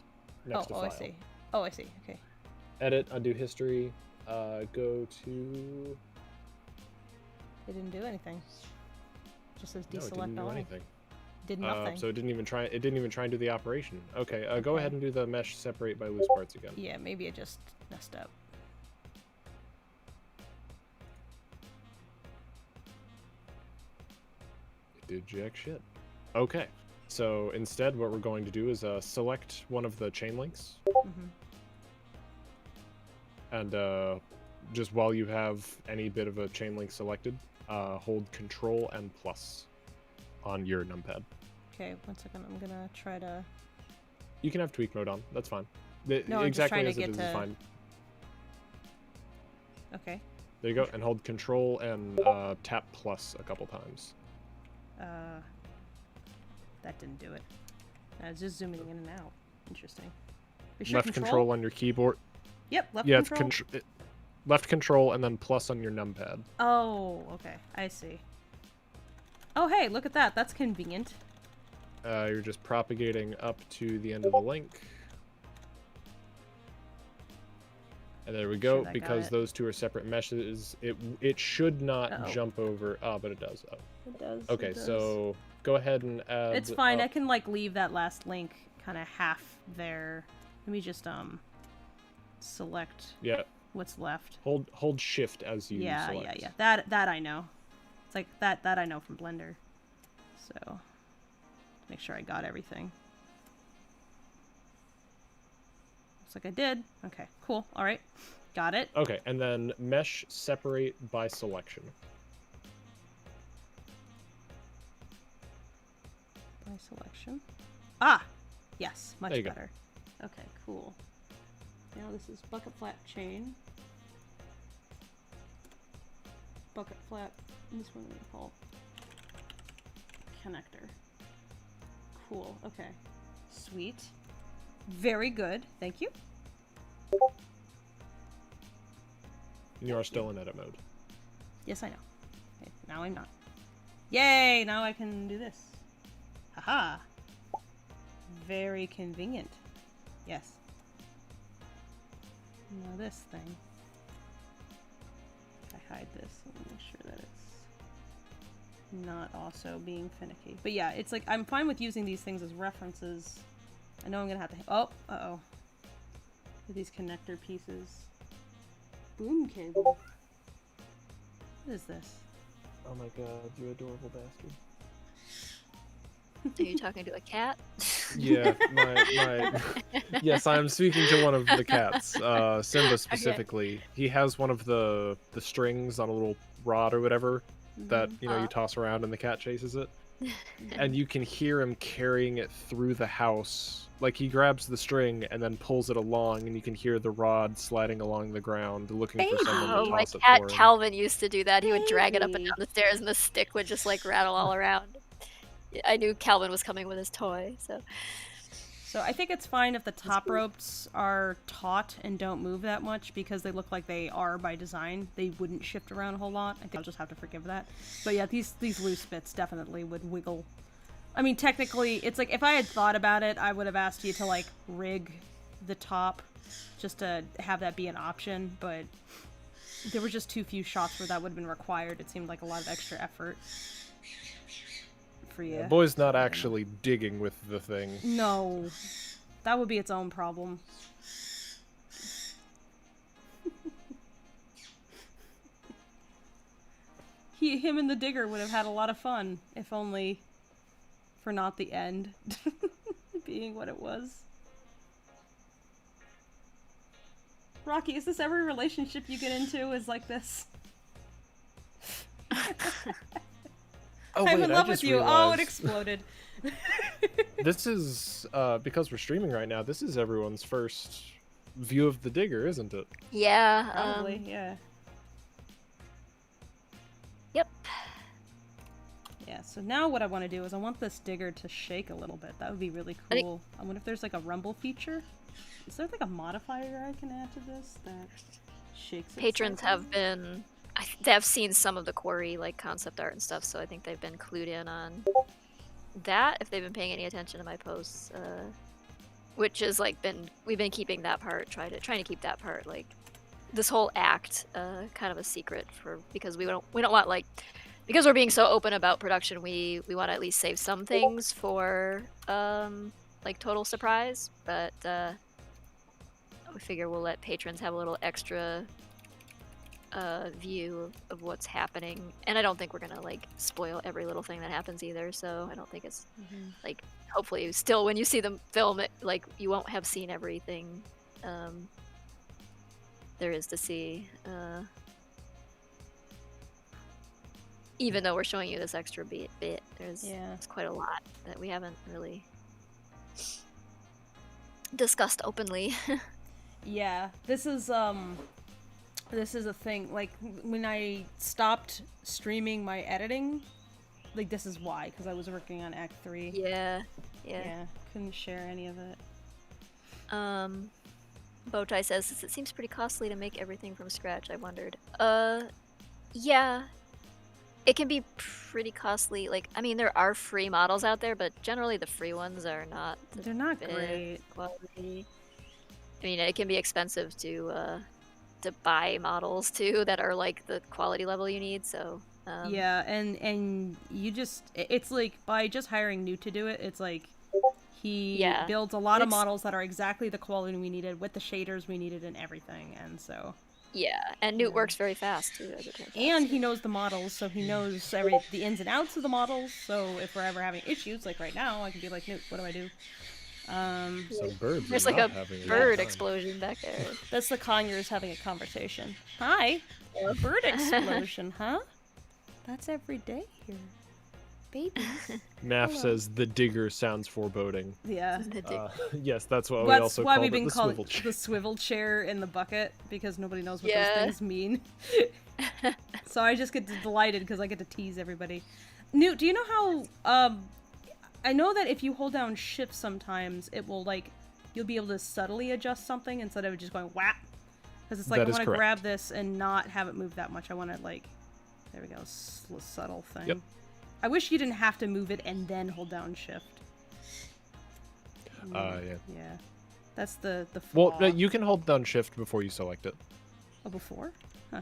Next to file. I see. Oh, I see. Okay. Edit, undo history. Go to. It didn't do anything. It just says deselect all. No, it didn't do anything. Did nothing. So it didn't even try. It didn't even try and do the operation. Okay. Go ahead and do the mesh separate by loose parts again. Yeah, maybe it just messed up. did jack shit. Okay, so instead what we're going to do is select one of the chain links. And just while you have any bit of a chain link selected, hold Control and plus on your numpad. Okay, 1 second. I'm gonna try to. You can have tweak mode on. That's fine. No, I'm just exactly trying to as it get is to. fine. Okay. There you go, and hold Control and tap plus a couple times. That didn't do it. I was just zooming in and out. Interesting. Left control on your keyboard. Yep, left Yeah, control. it's left control and then plus on your numpad. Oh, okay. I see. Oh, hey, look at that. That's convenient. You're just propagating up to the end of the link. And there we go. Shit, Because those two are separate meshes, it should not jump over. Oh, but it does. Oh. It does. Okay, it does. So go ahead and add. It's fine. I can like leave that last link kind of half there. Let me just select what's left. Hold shift as you select. Yeah. That I know. It's like that I know from Blender. So make sure I got everything. Looks like I did. Okay, cool. All right. Got it. Okay, and then mesh separate by selection. By selection. Ah! Yes, much There you go. better. Okay, cool. Now this is bucket flap chain. Bucket flap. This one we call connector. Cool. Okay. Sweet. Very good. Thank you. You are still in edit mode. Yes, I know. Okay, now I'm not. Yay! Now I can do this. Haha. Very convenient. Yes. Now this thing. I hide this and make sure that it's not also being finicky. But yeah, it's like I'm fine with using these things as references. I know I'm gonna have to. Oh, uh-oh. These connector pieces. Boom cable. What is this? Oh my god, you adorable bastard. Are you talking to a cat? Yeah, my yes, I am speaking to one of the cats, Simba specifically. Okay. He has one of the strings on a little rod or whatever that you toss around and the cat chases it, and you can hear him carrying it through the house. Like he grabs the string and then pulls it along, and you can hear the rod sliding along the ground, looking for someone to toss my it for cat him. Calvin used to do that. He would drag it up and down the stairs, and the stick would just like rattle all around. I knew Calvin was coming with his toy, so. So I think it's fine if the top ropes are taut and don't move that much because they look like they are by design. They wouldn't shift around a whole lot. I think I'll just have to forgive that. But yeah, these loose bits definitely would wiggle. I mean, technically, it's like if I had thought about it, I would have asked you to like rig the top just to have that be an option. But there were just too few shots where that would have been required. It seemed like a lot of extra effort. The boy's not actually digging with the thing. No. That would be its own problem. Him and the digger would have had a lot of fun, if only for not the end being what it was. Rocky, is this every relationship you get into is like this? Oh, I'm wait, in love with you. Realized... Oh, it exploded. This is, because we're streaming right now, this is everyone's first view of the digger, isn't it? Yeah. Probably, yeah. Yep. Yeah, so now what I want to do is I want this digger to shake a little bit. That would be really cool. I wonder if there's like a rumble feature. Is there like a modifier I can add to this that shakes it? Patrons have been... they have seen some of the Quarry like concept art and stuff, so I think they've been clued in on that if they've been paying any attention to my posts, which is like we've been keeping that part, trying to keep that part like this whole act kind of a secret because we don't want like, because we're being so open about production, we want to at least save some things for like total surprise, but we figure we'll let patrons have a little extra view of what's happening, and I don't think we're gonna like spoil every little thing that happens either. So I don't think it's like, hopefully, still when you see them film it, like you won't have seen everything there is to see. Even though we're showing you this extra bit, there's quite a lot that we haven't really discussed openly. Yeah, this is a thing. Like when I stopped streaming my editing, like this is why, because I was working on Act 3. Yeah, couldn't share any of it. Bowtie says, it seems pretty costly to make everything from scratch. I wondered. Yeah. It can be pretty costly. Like, I mean, there are free models out there, but generally the free ones are not. They're not great quality. I mean, it can be expensive to buy models too that are like the quality level you need. So. Yeah, and you just, it's like by just hiring Newt to do it, it's like he builds a lot of models that are exactly the quality we needed with the shaders we needed and everything, and so. Yeah, and Newt works very fast too. And he knows the models, so he knows the ins and outs of the models. So if we're ever having issues, like right now, I can be like, Newt, what do I do? Some birds. There's like a bird explosion back there. That's the Conyers having a conversation. Hi, a bird explosion, huh? That's every day here. Babies. Naff says the digger sounds foreboding. Yeah. Yes, that's what we also call it, the swivel chair. The swivel chair in the bucket, because nobody knows what those things mean. So I just get delighted because I get to tease everybody. Newt, do you know how, I know that if you hold down shift sometimes, it will like, you'll be able to subtly adjust something instead of just going whap. Because it's like, I want to grab this and not have it move that much. I want to like, there we go, subtle thing. Yep. I wish you didn't have to move it and then hold down shift. Yeah. Yeah. That's the flaw. Well, you can hold down shift before you select it. Oh, before? Huh.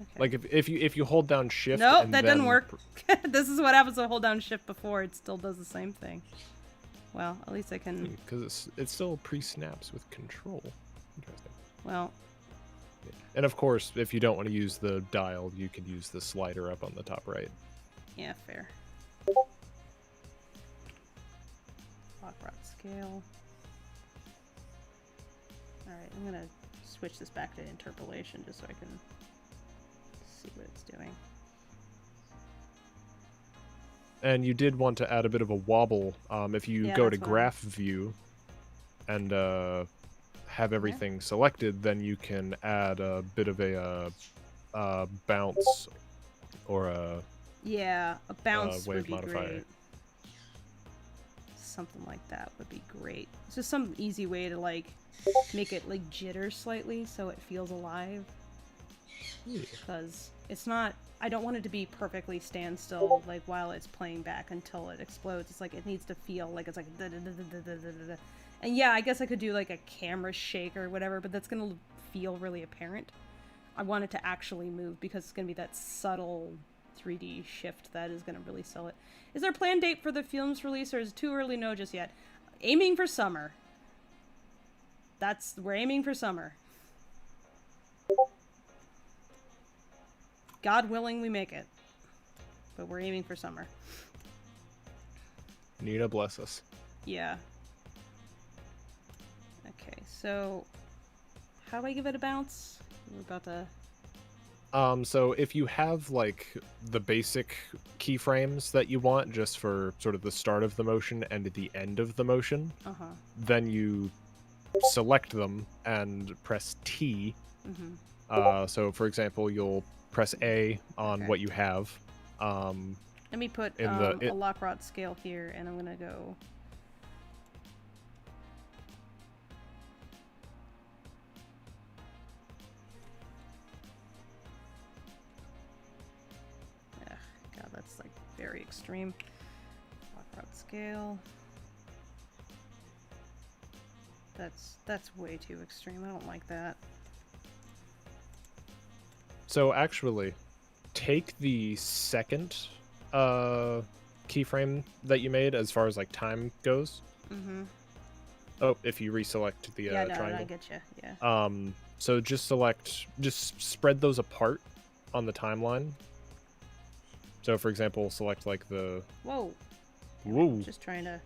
Okay. Like if you hold down shift. Nope, that doesn't work. This is what happens when I hold down shift before. It still does the same thing. Well, at least I can. Because it still pre-snaps with control. Interesting. Well. And of course, if you don't want to use the dial, you can use the slider up on the top right. Yeah, fair. Lock rod scale. Alright, I'm gonna switch this back to interpolation just so I can see what it's doing. And you did want to add a bit of a wobble. If you go to graph view and have everything selected, then you can add a bit of a bounce or a bounce wave would be modifier. Great. Something like that would be great. It's just some easy way to like make it like jitter slightly so it feels alive. Because it's not, I don't want it to be perfectly standstill like while it's playing back until it explodes. It's like it needs to feel like it's like da da da da da da da. And yeah, I guess I could do like a camera shake or whatever, but that's gonna feel really apparent. I want it to actually move because it's gonna be that subtle 3D shift that is gonna really sell it. Is there a planned date for the film's release, or is it too early to know just yet? Aiming for summer. We're aiming for summer. God willing, we make it. But we're aiming for summer. Nina bless us. Yeah. Okay, so how do I give it a bounce? We're about to... So if you have like the basic keyframes that you want just for sort of the start of the motion and the end of the motion, then you select them and press T. So for example, you'll press A on what you have. Let me put a lock rod scale here, and I'm gonna go... God, that's like very extreme. Lock rod scale. That's way too extreme. I don't like that. So actually, take the second keyframe that you made as far as like time goes. Oh, if you reselect the triangle. I get you. Yeah. So just spread those apart on the timeline. So for example, select like the... Whoa. Whoa. I'm just trying to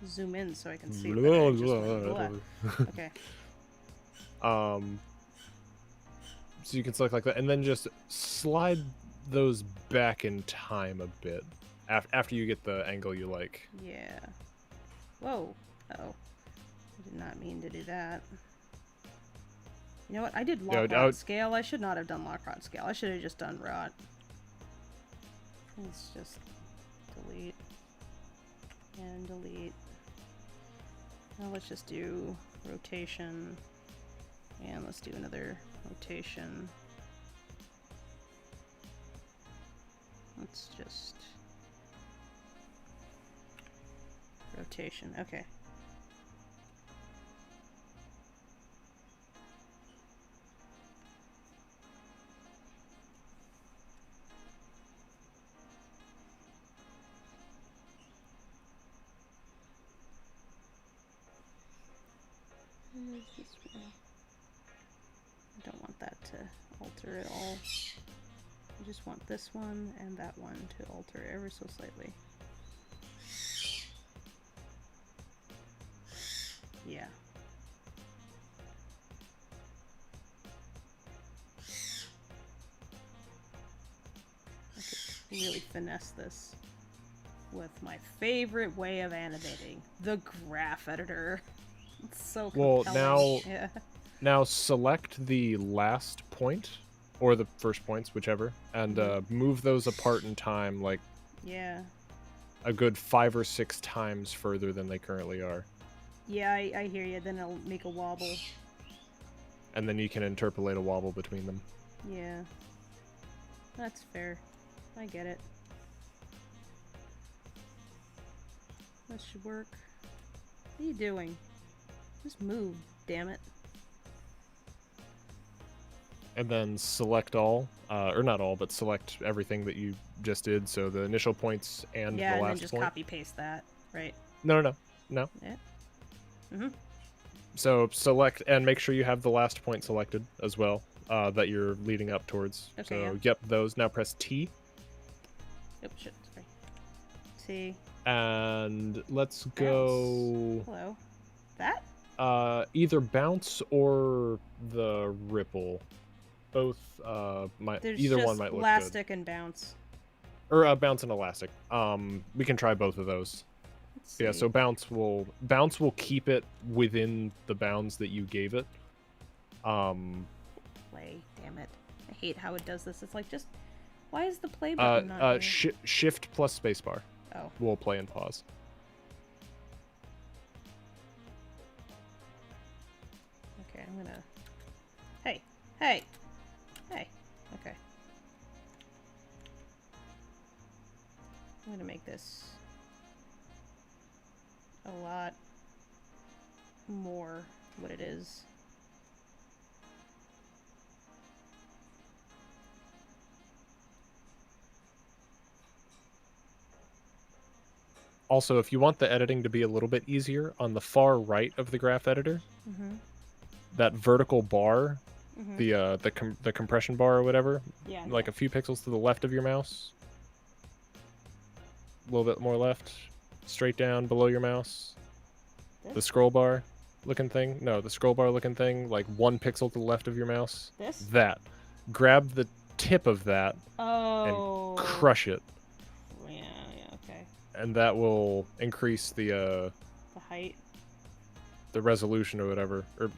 zoom in so I can see it better. It just went blah. Okay. So you can select like that, and then just slide those back in time a bit after you get the angle you like. Yeah. Whoa. Uh-oh. I did not mean to do that. You know what? I did lock rod scale. I should not have done lock rod scale. I should have just done rod. Let's just delete and delete. Now let's just do rotation, and let's do another rotation. Let's just rotation. Okay. I don't want that to alter at all. I just want this one and that one to alter ever so slightly. Yeah. I could really finesse this with my favorite way of animating, the graph editor. It's so compelling. Well, yeah. Now select the last point, or the first points, whichever, and move those apart in time like a good 5 or 6 times further than they currently are. Yeah, I hear you. Then it'll make a wobble. And then you can interpolate a wobble between them. Yeah. That's fair. I get it. That should work. What are you doing? Just move, damn it. And then select all, or not all, but select everything that you just did. So the initial points and the last point. Yeah, and then just copy paste that, right? No. Yeah. Mm-hmm. So select and make sure you have the last point selected as well, that you're leading up towards. Okay, so yep, those. Now press T. Oh shit, sorry. T. And let's go. Hello. That? Either bounce or the ripple. Both either one might look elastic and bounce. Or bounce and elastic. We can try both of those. Yeah, so bounce will keep it within the bounds that you gave it. Play, damn it. I hate how it does this. It's like just why is the play button not here? Shift plus spacebar. Oh. Will play and pause. Okay, I'm gonna Hey. Okay. I'm gonna make this a lot more what it is. Also, if you want the editing to be a little bit easier, on the far right of the graph editor, that vertical bar, the compression bar or whatever, like a few pixels to the left of your mouse, a little bit more left, straight down below your mouse, the scroll bar looking thing, the scroll bar looking thing, like 1 pixel to the left of your mouse. That. Grab the tip of that and crush it. Yeah, okay. And that will increase the height, the resolution or whatever, or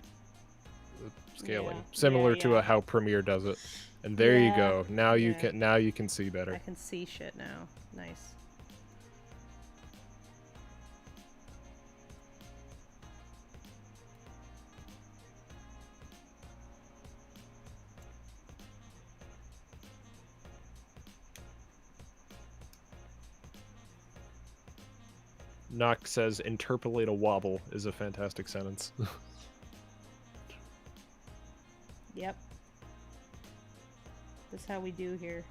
scaling, similar to how Premiere does it. And there you go. Now you can see better. I can see shit now. Nice. Nock says, interpolate a wobble is a fantastic sentence. Yep. That's how we do here.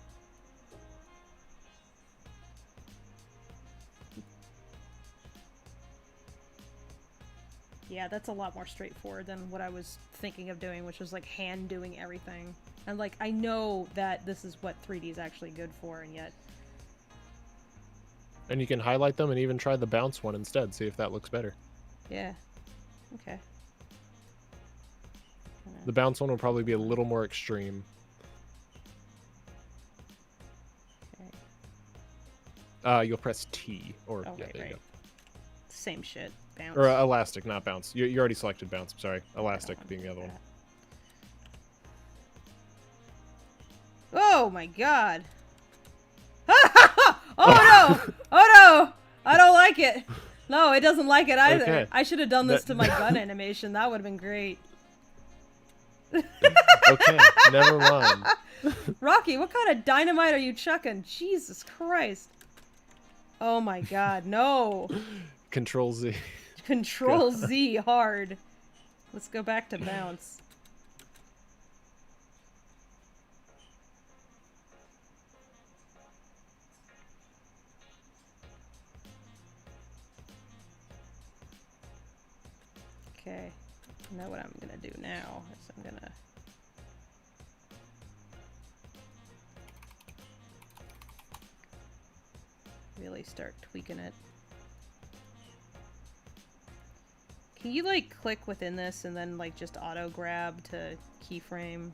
Yeah, that's a lot more straightforward than what I was thinking of doing, which was like hand doing everything. And like, I know that this is what 3D is actually good for, and yet... And you can highlight them and even try the bounce one instead, see if that looks better. Yeah. Okay. The bounce one will probably be a little more extreme. Okay. You'll press T, or Oh, yeah, right, there you right. go. Same shit. Bounce. Or elastic, not bounce. You already selected bounce. I'm sorry. Elastic being the other one. Oh my god. Oh no! Oh no! I don't like it. No, it doesn't like it either. Okay. I should have done this to my gun animation. That would have been great. Okay, never mind. Rocky, what kind of dynamite are you chucking? Jesus Christ. Oh my god, no. Control Z. Control Z hard. Let's go back to bounce. Okay, I know what I'm gonna do now. Is I'm gonna really start tweaking it. Can you like click within this and then like just auto grab to keyframe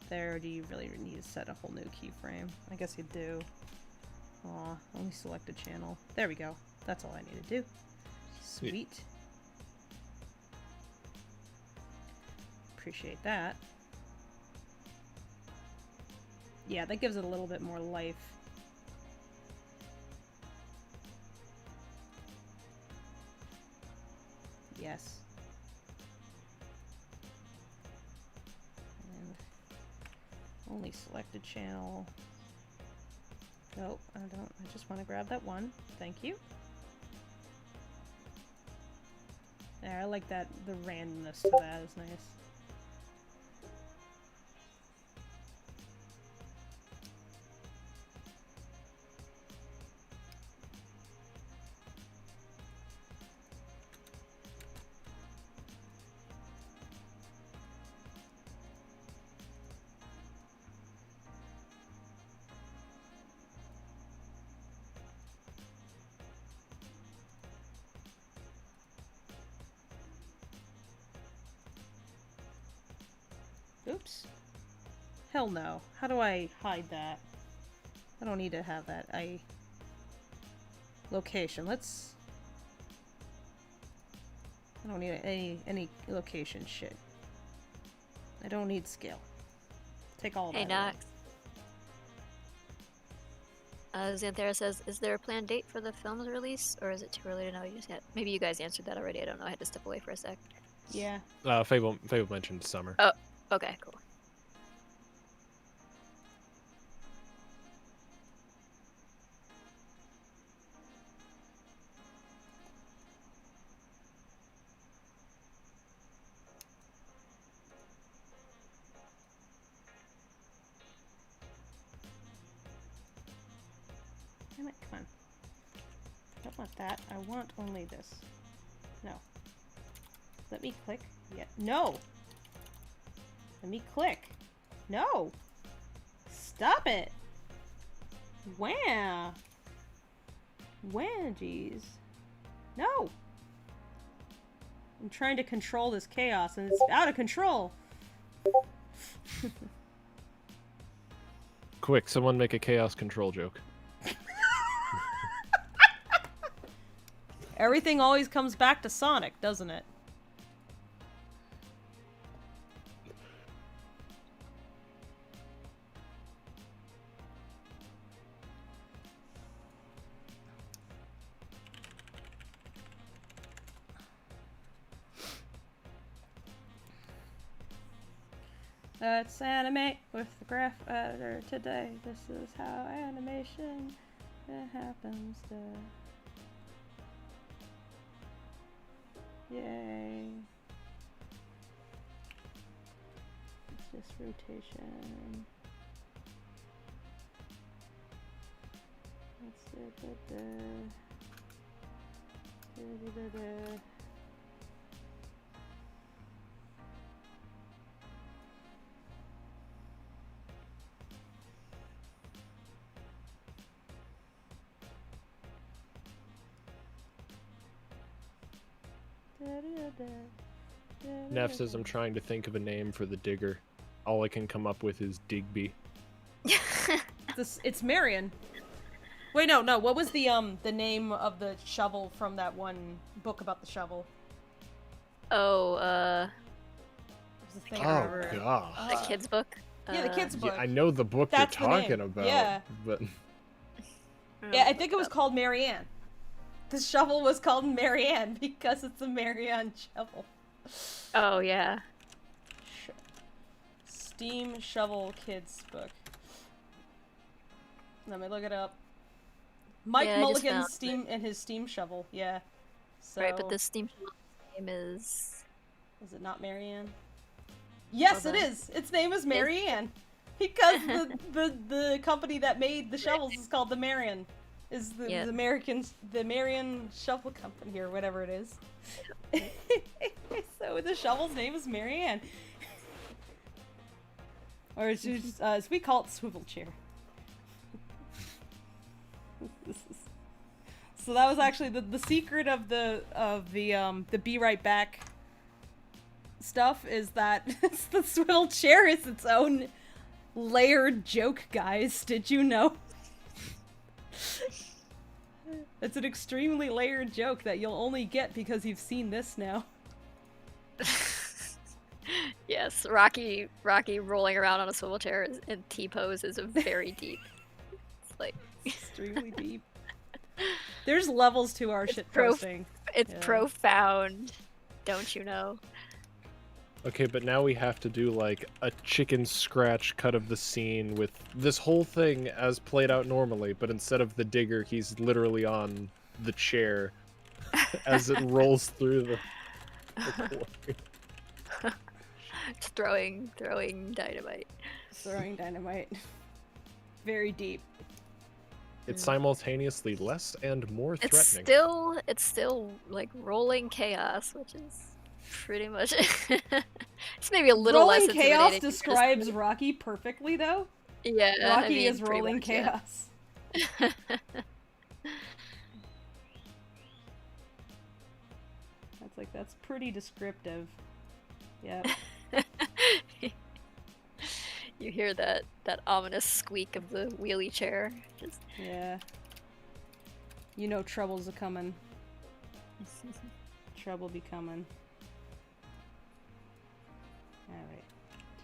there, or do you really need to set a whole new keyframe? I guess you do. Aw, only select a channel. There we go. That's all I need to do. Sweet. Appreciate that. Yeah, that gives it a little bit more life. Yes. And only selected channel. Nope, I don't. I just want to grab that one. Thank you. Yeah, I like that. The randomness to that is nice. Oops. Hell no. How do I hide that? I don't need to have that. Location. Let's... I don't need any location shit. I don't need scale. Take all Hey, that away. Nox. Xanthera says, is there a planned date for the film's release, or is it too early to know just yet? Maybe you guys answered that already. I don't know. I had to step away for a sec. Yeah. Fable mentioned summer. Oh, okay, cool. Damn it, come on. Don't want that. I want only this. No. Let me click. Yeah. No! Let me click. No! Stop it! Wah! Wah, jeez. No! I'm trying to control this chaos and it's out of control! Quick, someone make a chaos control joke. Everything always comes back to Sonic, doesn't it? Let's animate with the graph editor today. This is how animation happens. Yay. It's just rotation. Let's Neff says I'm trying to think of a name for the digger. All I can come up with is Digby. It's Marion. Wait, no. What was the name of the shovel from that one book about the shovel? Oh, It was the thing Oh forever. god. the kids book. Yeah, the kids book. Yeah, I know the book That's you're the name. talking about, Yeah. but Yeah, I think it was called Marianne. The shovel was called Marianne because it's a Marianne shovel. Oh yeah. Steam Shovel Kids book. Let me look it up. Mike Yeah, I just Mulligan's found Steam and his Steam Shovel. Yeah. So, Right, but the Steam Shovel's name is. is it not Marianne? Yes, Hold it on. is. Its name is Marianne. Because the company that made the shovels is called the Marion. Is the Yeah. the Marion Shovel Company or whatever it is. So the shovel's name is Marianne. Or as we call it, swivel chair. So that was actually the secret of the Be Right Back stuff is that the swivel chair is its own layered joke, guys. Did you know? It's an extremely layered joke that you'll only get because you've seen this now. Yes, Rocky rolling around on a swivel chair in T-pose is very deep. It's like Extremely deep. There's levels to our shit posting. it's Yeah. profound, don't you know? okay, but now we have to do like a chicken scratch cut of the scene with this whole thing as played out normally, but instead of the digger, he's literally on the chair as it rolls through the Just throwing dynamite. Throwing dynamite. Very deep. It's simultaneously less and more threatening. It's still like rolling chaos, which is pretty much it's maybe a little Rolling less chaos intimidating because- describes Rocky perfectly, though. Yeah, Rocky I mean, is pretty rolling much, yeah. chaos. That's pretty descriptive. Yeah. You hear that ominous squeak of the wheelie chair. Just Yeah. You know trouble's a coming. Trouble be coming. Alright.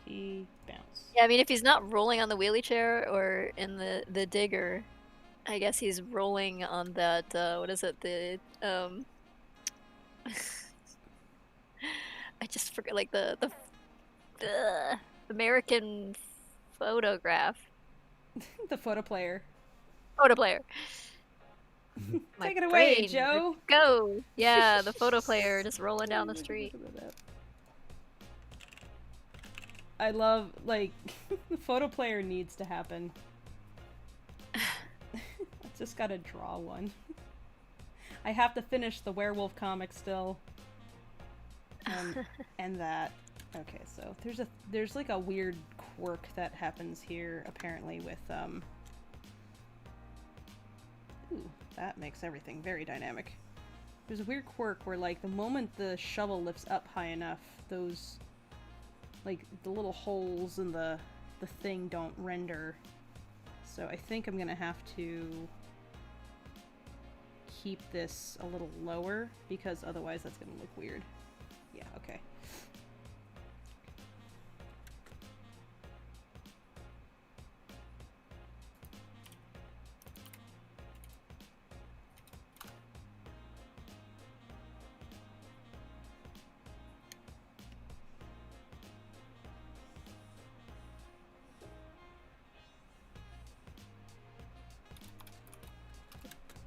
T bounce. yeah, I mean, if he's not rolling on the wheelie chair or in the digger, I guess he's rolling on that. What is it? The I just forget, like the American photograph The photo player. photo player. My Take it away, brain, Joe. Go. Yeah, the photo player just rolling down the street. I love, like, the photo player needs to happen. I just gotta draw one. I have to finish the werewolf comic still. And that. Okay, so there's like a weird quirk that happens here apparently with ooh, that makes everything very dynamic. There's a weird quirk where like the moment the shovel lifts up high enough, those like the little holes in the thing don't render. So I think I'm gonna have to keep this a little lower because otherwise that's gonna look weird. Yeah, okay.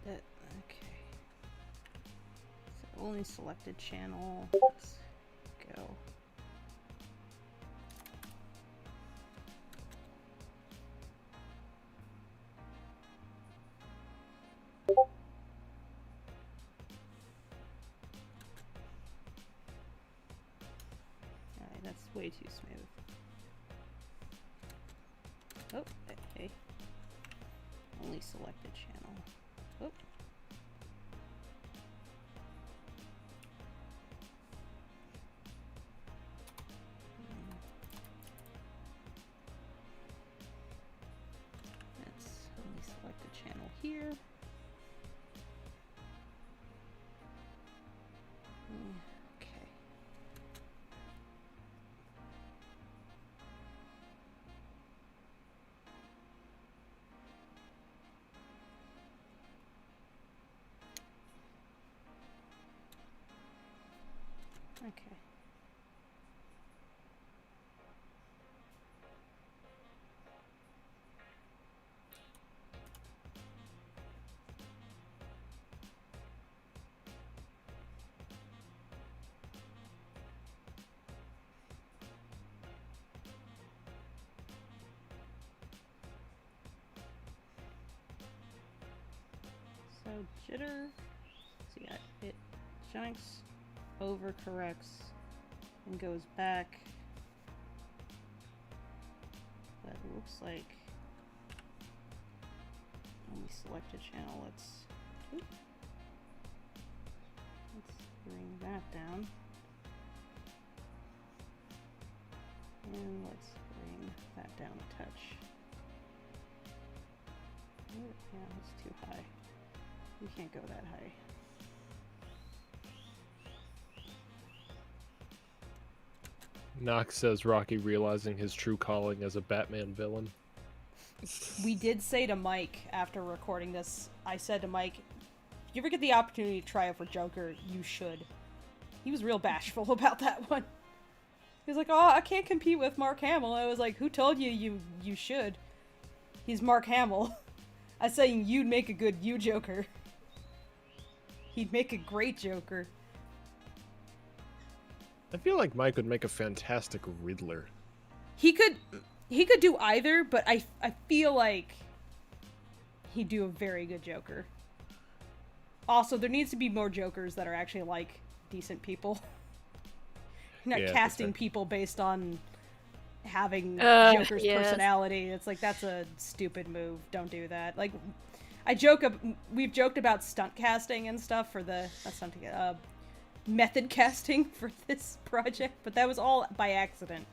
Okay. So only selected channel. Let's go. Alright, that's way too smooth. Oh, okay. Only selected channel. Oh. select the channel here. Okay. Okay. So jitter, so yeah, it junks, overcorrects, and goes back. But it looks like when we select a channel, let's bring that down. And let's bring that down a touch. Yeah, that's too high. We can't go that high. Knox says Rocky realizing his true calling as a Batman villain. We did say to Mike after recording this, I said to Mike, if you ever get the opportunity to try out for Joker, you should. He was real bashful about that one. He was like, oh, I can't compete with Mark Hamill. I was like, who told you you should? He's Mark Hamill. I was saying you'd make a good Joker. He'd make a great Joker. I feel like Mike would make a fantastic Riddler. He could do either, but I feel like he'd do a very good Joker. Also, there needs to be more Jokers that are actually like decent people. You're not casting people based on having Joker's personality. It's like, that's a stupid move. Don't do that. Like, we've joked about stunt casting and stuff for the method casting for this project, but that was all by accident.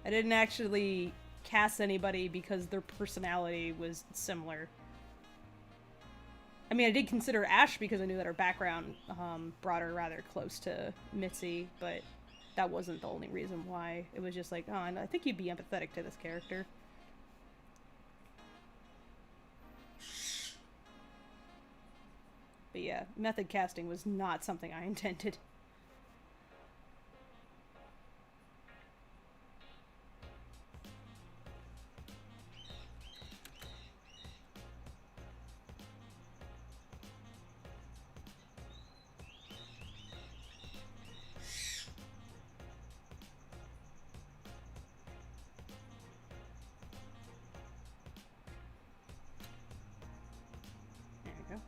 I didn't actually cast anybody because their personality was similar. I mean, I did consider Ash because I knew that her background brought her rather close to Mitzi, but that wasn't the only reason why. It was just like, oh, I think you'd be empathetic to this character. But yeah, method casting was not something I intended. There we go.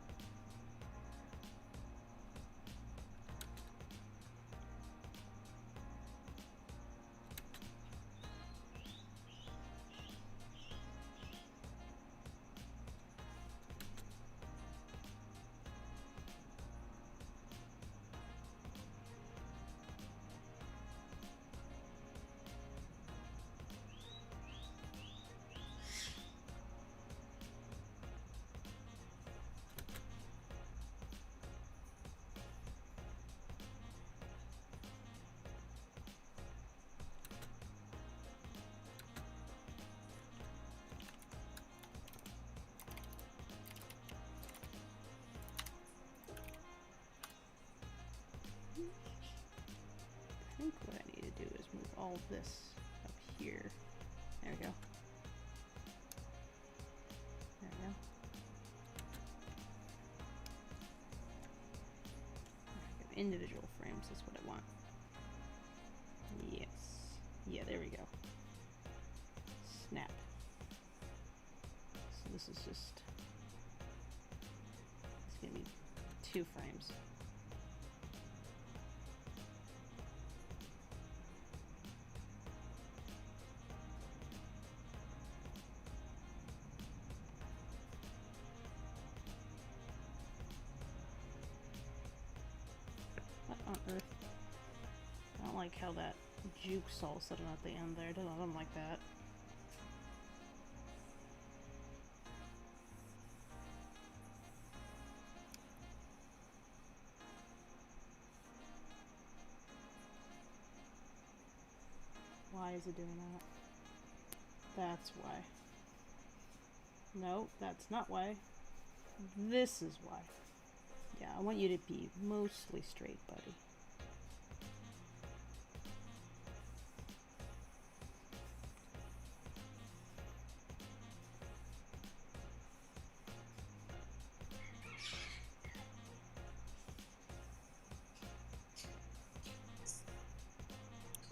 I think what I need to do is move all of this up here. There we go. There we go. Individual frames is what I want. Yes. Yeah, there we go. Snap. So this is just... it's gonna be 2 frames. What on earth? I don't like how that juke's all sitting at the end there. I don't like that. is it doing that? That's why. No, that's not why. This is why. Yeah, I want you to be mostly straight, buddy.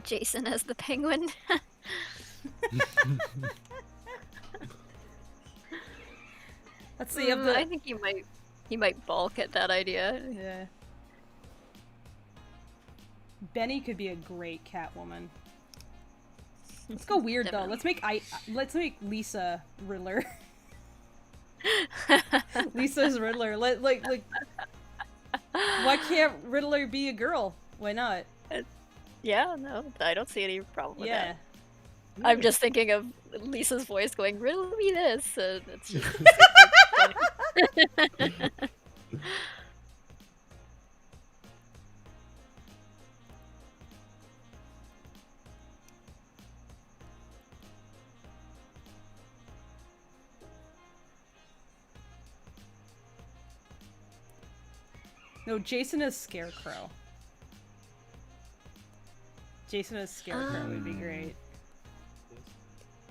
Jason as the penguin. Let's see. Of the... I think he might balk at that idea. Yeah. Benny could be a great Catwoman. Let's go weird though. Let's make Lisa Riddler. Lisa's Riddler. Like. Why can't Riddler be a girl? Why not? Yeah, no, I don't see any problem with that. Yeah. I'm just thinking of Lisa's voice going, "Riddle me this." It's just funny. No, Jason is Scarecrow. Jason as Scarecrow would be great.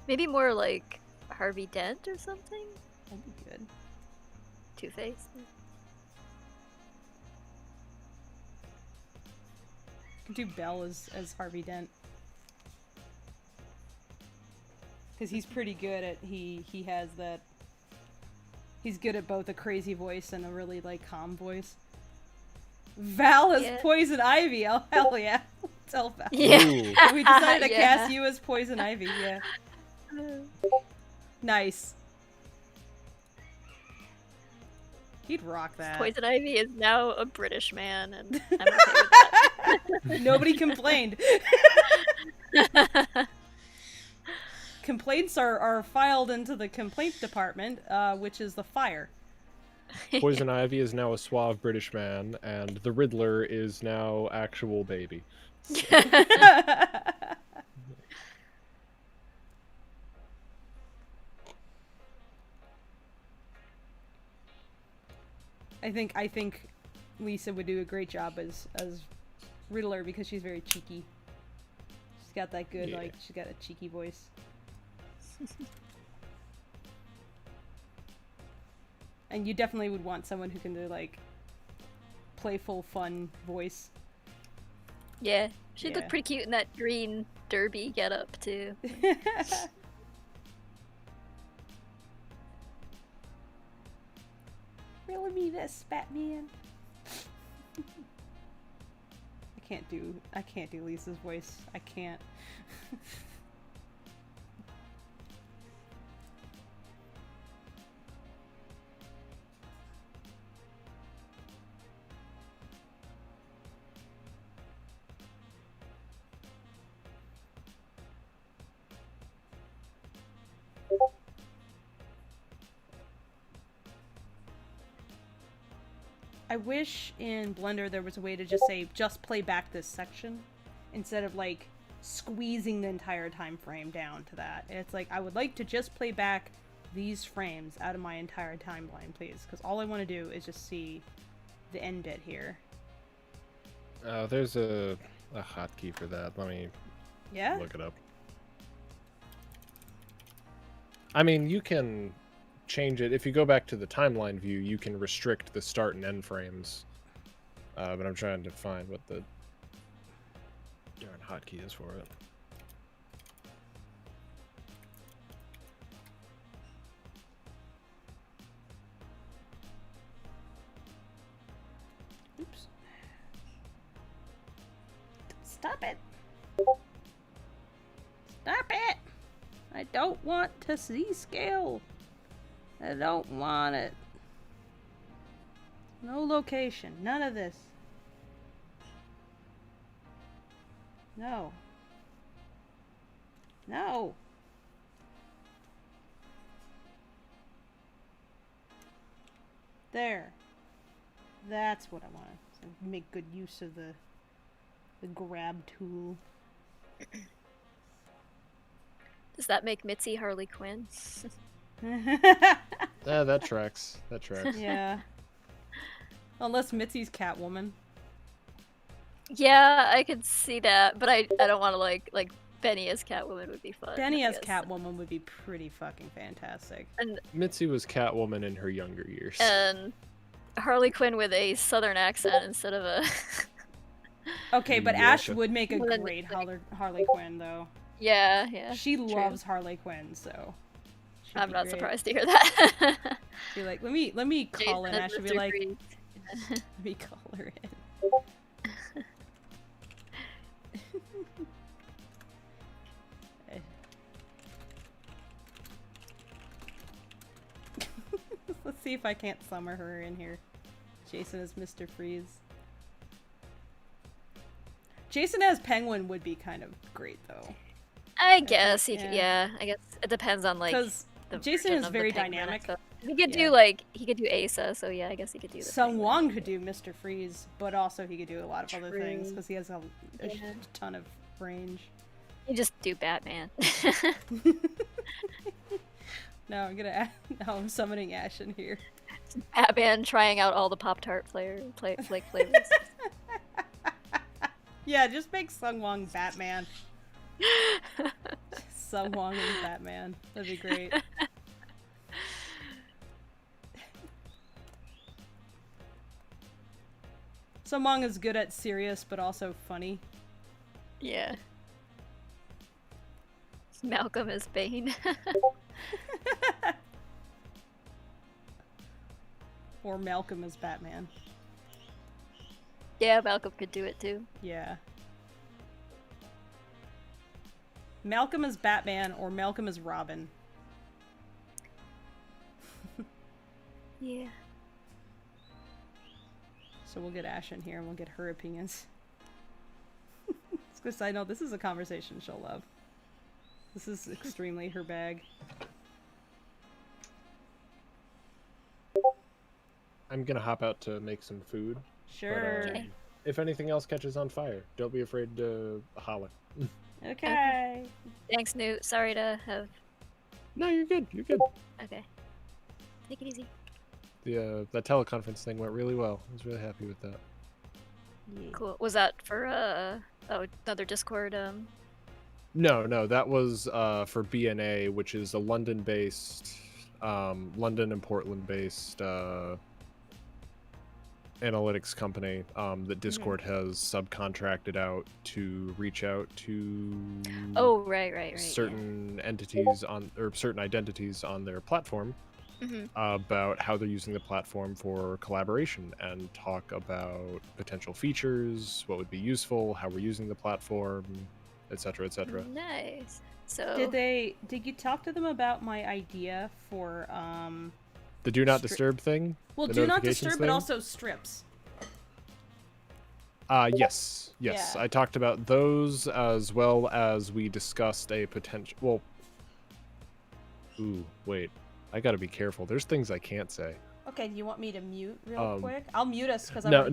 Maybe more like Harvey Dent or something? That'd be good. Two-Face? Could do Belle as Harvey Dent. Because he's pretty good at, he has that, he's good at both a crazy voice and a really, like, calm voice. Val as Poison Ivy. Oh, hell yeah. Tell Val. Yeah. We decided to cast you as Poison Ivy, yeah. Nice. He'd rock that. Poison Ivy is now a British man, and I'm okay with that. Nobody complained. Complaints are filed into the complaint department, which is the fire. Poison Ivy is now a suave British man, and the Riddler is now actual baby. I think Lisa would do a great job as Riddler because she's very cheeky. She's got that good, like, she's got a cheeky voice. And you definitely would want someone who can do, like, playful, fun voice. Yeah, she'd look pretty cute in that green derby getup too. Really me this, Batman. I can't do Lisa's voice. I can't. I wish in Blender there was a way to just say, just play back this section, instead of, like, squeezing the entire time frame down to that. It's like, I would like to just play back these frames out of my entire timeline, please, because all I want to do is just see the end bit here. There's a hotkey for that. Let me look it up. I mean, you can change it. If you go back to the timeline view, you can restrict the start and end frames. But I'm trying to find what the darn hotkey is for it. Oops. Stop it. Stop it. I don't want to see scale. I don't want it. No location. None of this. No. No. There. That's what I want. So make good use of the grab tool. Does that make Mitzi Harley Quinn? Yeah, that tracks. That tracks. Yeah. Unless Mitzi's Catwoman. Yeah, I could see that, but I don't want to like Benny as Catwoman would be fun. Benny I as guess. Catwoman would be pretty fucking fantastic. And Mitzi was Catwoman in her younger years. Harley Quinn with a southern accent instead of a. Okay, but Yeah, Ash sure. would make a Well, then great it's Harley Quinn, though. Yeah. She true. loves Harley Quinn, so. she'd I'm be not great. surprised to hear that. Be like, let me call in. Jason Ash should be Mr. like, Freeze. let me call her in. Let's see if I can't summon her in here. Jason as Mr. Freeze. Jason as Penguin would be kind of great, though. I guess he yeah. could, yeah. I guess it depends on like Because the Jason version is of the very penguin and dynamic. stuff. He could Yeah. do he could do Asa, so yeah, I guess he could do the Sung penguin. Wong could do Mr. Freeze, but also he could do a lot of other things True. because he has a Yeah. ton of range. You just do Batman. No, I'm summoning Ash in here. Batman trying out all the Pop-Tart flavors. Yeah, just make Sung Wong Batman. Sung Wong and Batman. That'd be great. Sung Wong is good at serious, but also funny. Yeah. Malcolm is Bane. Or Malcolm as Batman. Yeah, Malcolm could do it too. Yeah. Malcolm as Batman or Malcolm as Robin. Yeah. So we'll get Ash in here and we'll get her opinions. Because I know this is a conversation she'll love. This is extremely her bag. I'm gonna hop out to make some food. Sure. Okay. If anything else catches on fire, don't be afraid to holler. Okay. Thanks, Newt. Sorry to have. No, you're good. You're good. Okay. Take it easy. That teleconference thing went really well. I was really happy with that. Yeah. Cool. Was that for another Discord? No, that was for BNA, which is a London-based, London and Portland-based analytics company that Discord has subcontracted out to reach out to Oh, right. certain entities certain identities on their platform Mm-hmm. about how they're using the platform for collaboration and talk about potential features, what would be useful, how we're using the platform, etc., etc. Nice. So. Did you talk to them about my idea for The do not disturb thing. well, the do not notifications disturb, thing? but also strips. Yes. Yeah. I talked about those as well as we discussed a potential. Well, ooh, wait. I gotta be careful. There's things I can't say. Okay, do you want me to mute real quick? I'll mute us because No.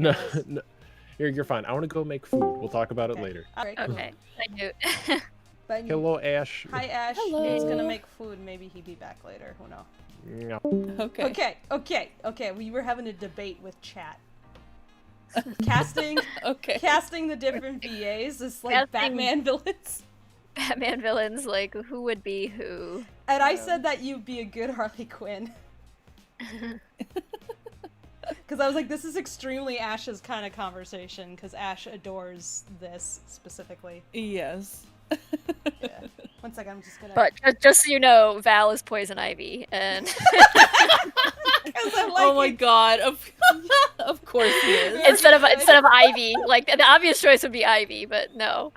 You're fine. I want to go make food. We'll talk about it later. All right, cool. Okay. I knew. But Hello, Ash. Hi, Ash. Hello. He's gonna make food. Maybe he'll be back later. Who knows? Yeah. Okay. We were having a debate with chat. Casting the different VAs as like Casting- Batman villains. Batman villains, like, who would be who? And I said that you'd be a good Harley Quinn. Because I was like, this is extremely Ash's kind of conversation, because Ash adores this specifically. Yes. Yeah. One second, I'm just gonna... But just so you know, Val is Poison Ivy, and 'Cause I like Oh my it. god. Of course he is. instead of Ivy, like the obvious choice would be Ivy, but no,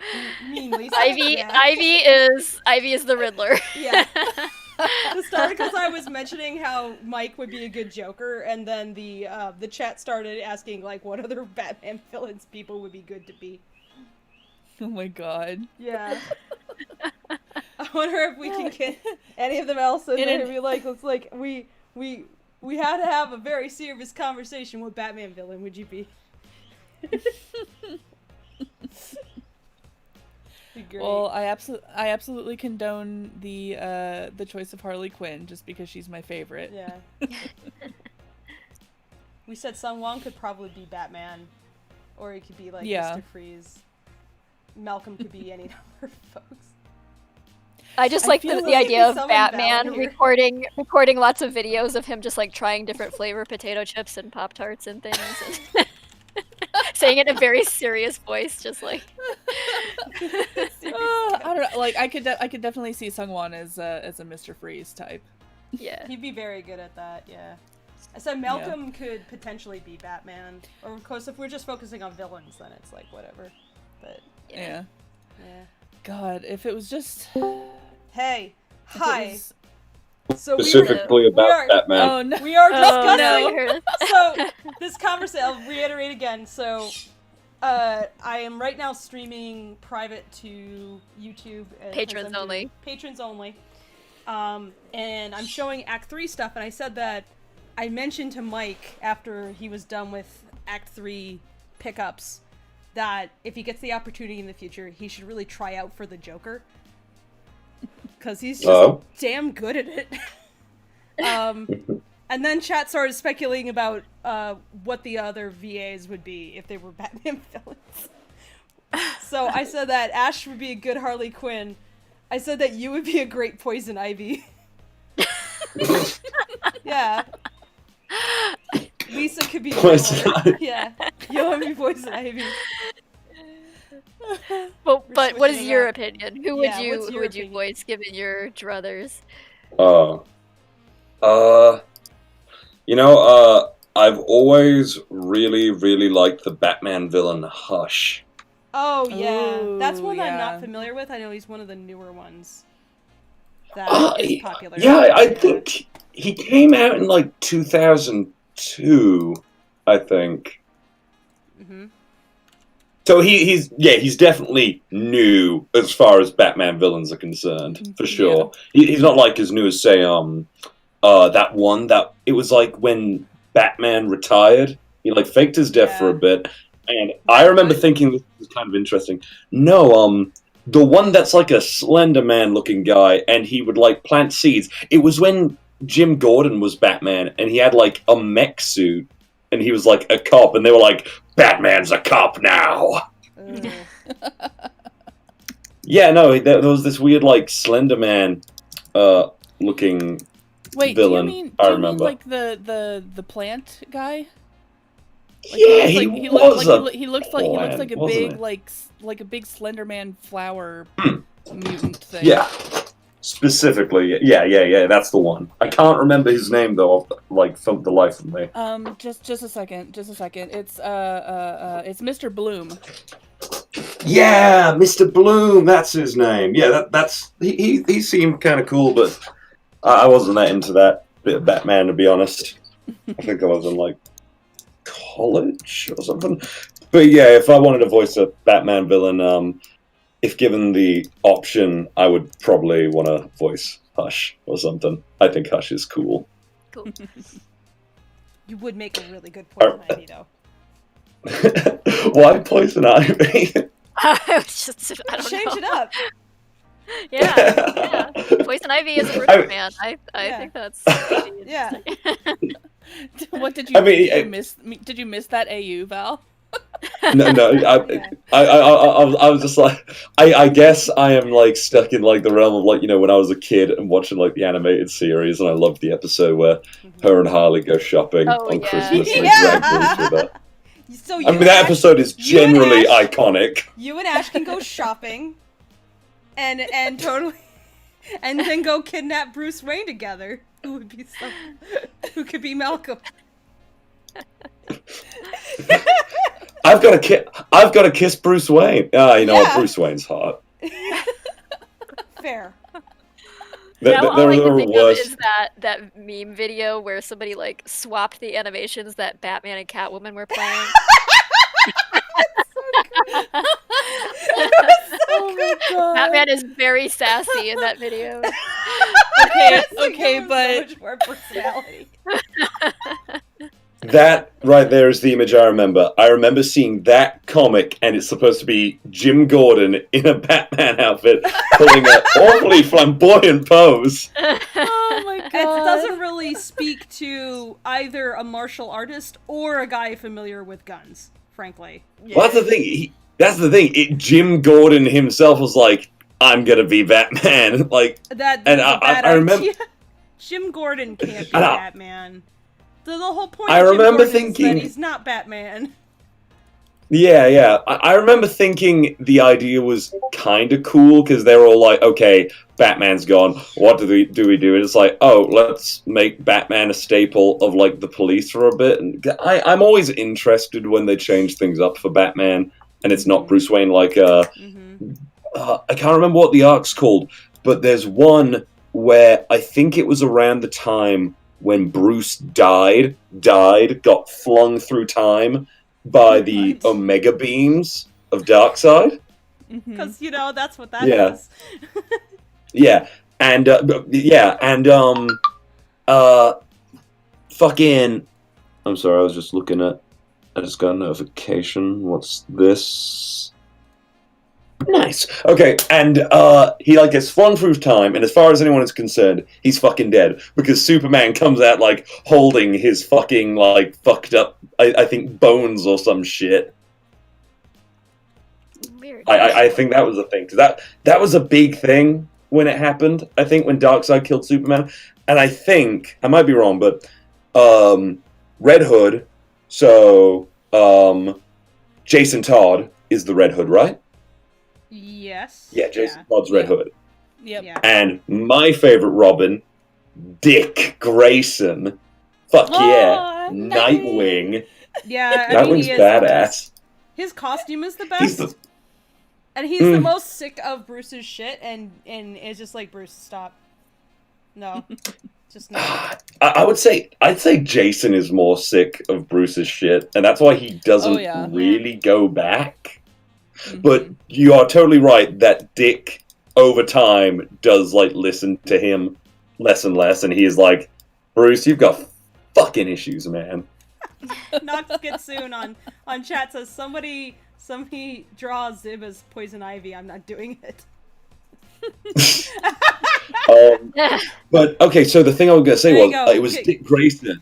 Mean Lisa. Ivy Yeah. Ivy is the Riddler. Yeah. It started because I was mentioning how Mike would be a good Joker, and then the chat started asking like what other Batman villains people would be good to be. Oh my god. Yeah. I wonder if we can get any of them else in there and be like, it's like we had to have a very serious conversation. What Batman villain would you be? Be great. Well, I absolutely condone the choice of Harley Quinn just because she's my favorite. Yeah. We said Sun Wong could probably be Batman, or he could be like Mr. Freeze. Malcolm could be any number of folks. I just I like feel the like idea of someone Batman valid here. recording lots of videos of him just like trying different flavor potato chips and Pop Tarts and things, and saying it in a very serious voice, just like. I don't know. Like I could definitely see Sungwon as a Mr. Freeze type. Yeah. He'd be very good at that, yeah. I said Malcolm could potentially be Batman. Or of course if we're just focusing on villains then it's like whatever. But Yeah. yeah. God, if it was just Hey, if it hi. was- So Specifically about we are- Batman. Oh no. we are Oh, discussing no. so this conversation, I'll reiterate again. So I am right now streaming private to YouTube. 'Cause Patrons I'm doing- only. Patrons only. And I'm showing Act 3 stuff, and I said that I mentioned to Mike after he was done with Act 3 pickups that if he gets the opportunity in the future, he should really try out for the Joker. Because he's just damn good at it. And then chat started speculating about what the other VAs would be if they were Batman villains. So I said that Ash would be a good Harley Quinn. I said that you would be a great Poison Ivy. Yeah. Lisa could be Poison Ivy. Yeah. You want to be Poison Ivy. But We're what is switching your up. opinion? Who Yeah, would you what's who your would you opinion? voice given your druthers? I've always really liked the Batman villain Hush. Oh, yeah. That's Ooh, one that I'm yeah. not familiar with. I know he's one of the newer ones that is popular. Yeah, I think he came out in like 2002, I think. Mm-hmm. So he's definitely new as far as Batman villains are concerned, for sure. He's not like as new as say that one that it was like when Batman retired. He like faked his death for a bit, and I remember thinking this was kind of interesting. No, the one that's like a Slender Man looking guy, and he would like plant seeds. It was when Jim Gordon was Batman, and he had like a mech suit, and he was like a cop, and they were like, "Batman's a cop now." Yeah, no, there was this weird like Slender Man looking villain. Do you I mean remember. like the plant guy? Like, Yeah, he looks like a big like a big Slender Man flower mutant thing. Yeah, specifically. Yeah. That's the one. I can't remember his name though. Like from the life of me. Just a second. It's Mr. Bloom. Yeah, Mr. Bloom. That's his name. Yeah, that's he seemed kind of cool, but I wasn't that into that bit of Batman, to be honest. I think I was in like college or something. But yeah, if I wanted to voice a Batman villain, if given the option, I would probably want to voice Hush or something. I think Hush is cool. Cool. You would make a really good Poison Ivy, though. Why Poison Ivy? I don't Change know. it up. Yeah. Poison Ivy is a Ripper Man. I think that's Yeah. What did you? I mean, did you miss that AU, Val? No. I was just like, I guess I am like stuck in like the realm of like, you know, when I was a kid and watching like the animated series, and I loved the episode where her and Harley go shopping on Christmas. And drag Bruce with her. So I mean, that episode is generally iconic. You and Ash can go shopping, and totally, and then go kidnap Bruce Wayne together. Who would be who could be Malcolm? I've got to kiss Bruce Wayne. You know what? Bruce Wayne's hot. Fair. Now all I can think of worse. is that meme video where somebody like swapped the animations that Batman and Catwoman were playing. Oh my god. Batman is very sassy in that video. Okay, So but much more personality. That right there is the image I remember. I remember seeing that comic, and it's supposed to be Jim Gordon in a Batman outfit, pulling an awfully flamboyant pose. Oh my It god. doesn't really speak to either a martial artist or a guy familiar with guns, frankly. Well, that's the thing. Jim Gordon himself was like, "I'm gonna be Batman." Like That's and a bad I remember. idea. Jim Gordon can't be And Batman. The whole point I of Jim remember Gordon is thinking- that he's not Batman. Yeah. I remember thinking the idea was kind of cool because they were all like, "Okay, Batman's gone. What do we do?" And it's like, "Oh, let's make Batman a staple of like the police for a bit." And I'm always interested when they change things up for Batman, and it's not Bruce Wayne. Like, Mm-hmm. I can't remember what the arc's called, but there's one where I think it was around the time when Bruce got flung through time by the What? Omega beams of Darkseid. Mhm. Because, that's what that Yeah. is. Yeah, and fucking. I'm sorry, I was just looking at. I just got a notification. What's this? Nice. Okay, and he like gets flung through time, and as far as anyone is concerned, he's fucking dead because Superman comes out like holding his fucking like fucked up, I think bones or some shit. Weird. I think that was a thing because that was a big thing when it happened. I think when Darkseid killed Superman, and I think I might be wrong, but Red Hood. So Jason Todd is the Red Hood, right? Yes. Yeah, Jason Todd's Red Yeah. Hood. Yep. Yeah. And my favorite Robin, Dick Grayson. Fuck Oh, yeah, nice. Nightwing. Yeah, I mean, Nightwing's he is the best. badass. His costume is the He's best. the And he's the most sick of Bruce's shit, and it's just like, Bruce, stop. No. Just no. I would say I'd say Jason is more sick of Bruce's shit, and that's why he doesn't Oh, yeah. really go back. Mhm. But you are totally right that Dick over time does like listen to him less and less, and he is like, Bruce, you've got fucking issues, man. Nox Gitsoon on chat says, somebody draw Zib as Poison Ivy. I'm not doing it. But okay, so the thing I was gonna say There you was go. it was Dick Grayson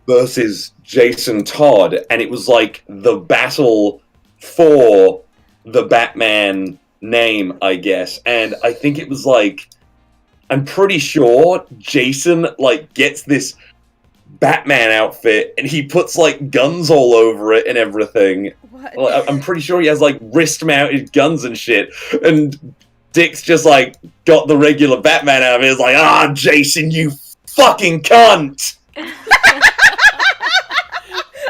versus Jason Todd, and it was like the battle for the Batman name, I guess. And I think it was like, I'm pretty sure Jason like gets this Batman outfit and he puts like guns all over it and everything. What? Well, I'm pretty sure he has like wrist mounted guns and shit. And Dick's just like got the regular Batman out of it. It's like, ah, Jason, you fucking cunt!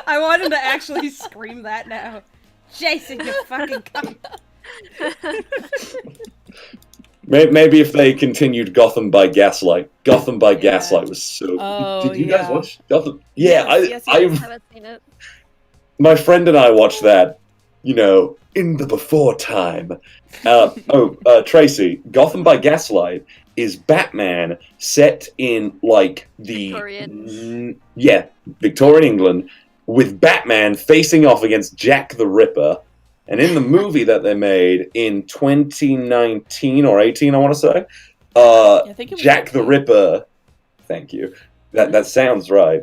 I want him to actually scream that now. Jason, you fucking cunt. Maybe if they continued Gotham by Gaslight. Gotham by Gaslight was so. Oh, Did you guys yeah. watch Gotham? Yeah, Yes, I I haven't seen it. my friend and I watched that. In the before time. Tracy, Gotham by Gaslight is Batman set in like the Victorian. Victorian England with Batman facing off against Jack the Ripper. And in the movie that they made in 2019 or 18, I want to say, I think it was Jack the 18. Ripper. Thank you. That sounds right.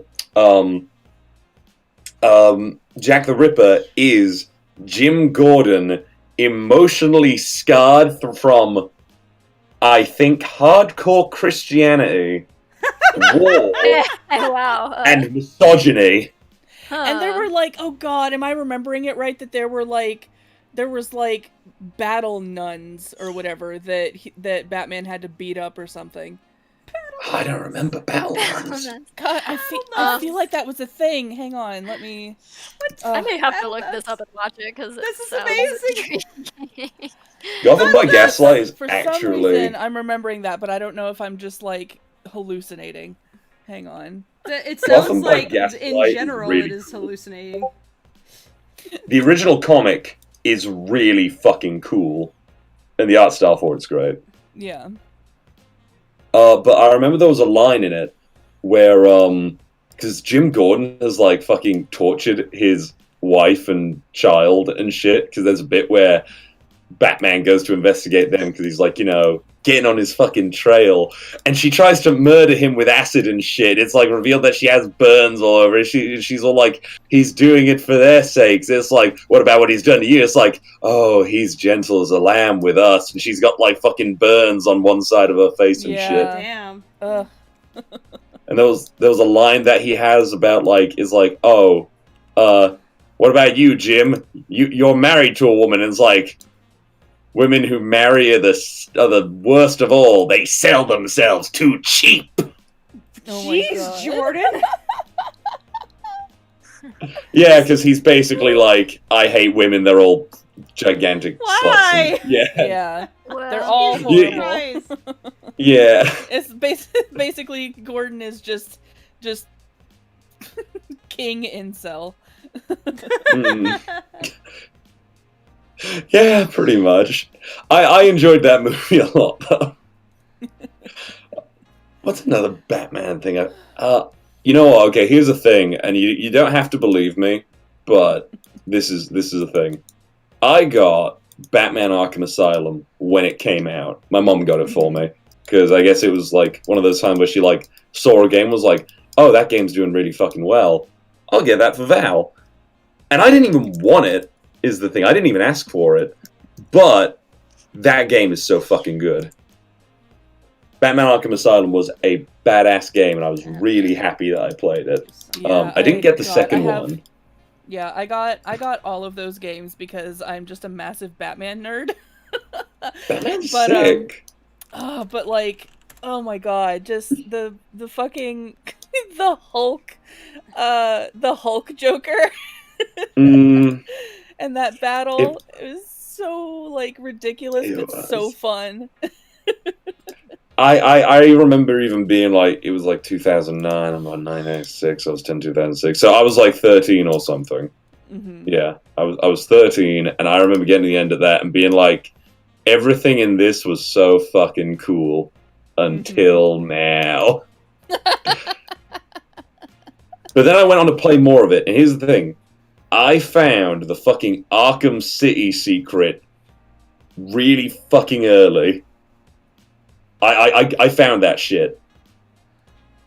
Jack the Ripper is Jim Gordon, emotionally scarred from, I think, hardcore Christianity, war, Wow. and misogyny. And there were like, oh god, am I remembering it right? That there was like battle nuns or whatever that Batman had to beat up or something. I don't remember Battle Nuns. God, I feel like that was a thing. Hang on, let me. I may have to look this up and watch it because This is amazing. Gotham by Gaslight is For some actually. reason, I'm remembering that, but I don't know if I'm just like hallucinating. Hang on. It Gotham sounds by like, Gaslight in is general, really it is hallucinating. The original comic is really fucking cool, and the art style for it's great. Yeah. But I remember there was a line in it where because Jim Gordon has like fucking tortured his wife and child and shit. Because there's a bit where Batman goes to investigate them because he's like, getting on his fucking trail, and she tries to murder him with acid and shit. It's like revealed that she has burns all over. She's all like, he's doing it for their sakes. It's like, what about what he's done to you? It's like, oh, he's gentle as a lamb with us, and she's got like fucking burns on one side of her face and shit. Damn. And there was a line that he has about like, oh, what about you, Jim? You're married to a woman, and it's like, women who marry are the worst of all. They sell themselves too cheap. Jeez, Jordan. Yeah, because he's basically like, I hate women. They're all gigantic Why? sluts. And, yeah. Yeah. Well, They're all Yeah. horrible. Yeah. It's basically Gordon is just king incel. Mm. Yeah, pretty much. I enjoyed that movie a lot, though. What's another Batman thing? You know what? Okay, here's a thing, and you don't have to believe me, but this is a thing. I got Batman Arkham Asylum when it came out. My mom got it for me because I guess it was like one of those times where she like saw a game, was like, "Oh, that game's doing really fucking well. I'll get that for Val." And I didn't even want it. Is the thing. I didn't even ask for it, but that game is so fucking good. Batman Arkham Asylum was a badass game, and I was really happy that I played it. Yeah, I didn't get the second one. Yeah, I got all of those games because I'm just a massive Batman nerd. Batman's sick. But like, oh my god, just the fucking the Hulk Joker. And that battle, it was so like ridiculous, but so fun. I remember even being like, it was like 2009. I'm on 986. I was 10 2006. So I was like 13 or something. Mm-hmm. Yeah, I was 13, and I remember getting to the end of that and being like, everything in this was so fucking cool until now. But then I went on to play more of it, and here's the thing. I found the fucking Arkham City secret really fucking early. I found that shit.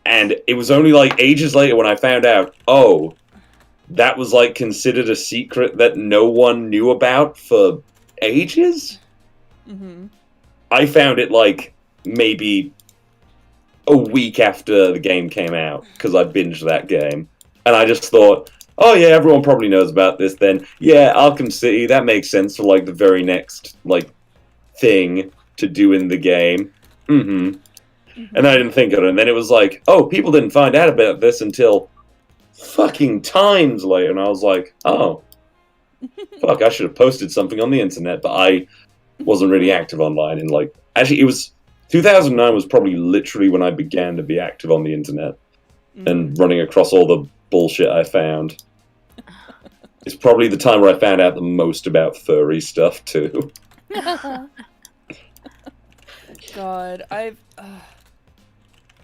And it was only like ages later when I found out, oh, that was like considered a secret that no one knew about for ages? Mm-hmm. I found it like maybe a week after the game came out because I binged that game. And I just thought, oh yeah, everyone probably knows about this then. Yeah, Arkham City, that makes sense for like the very next like thing to do in the game. And I didn't think of it, and then it was like, oh, people didn't find out about this until fucking times later, and I was like, oh, fuck, I should have posted something on the internet, but I wasn't really active online, and like, actually, it was 2009 was probably literally when I began to be active on the internet and running across all the bullshit I found. It's probably the time where I found out the most about furry stuff too. God,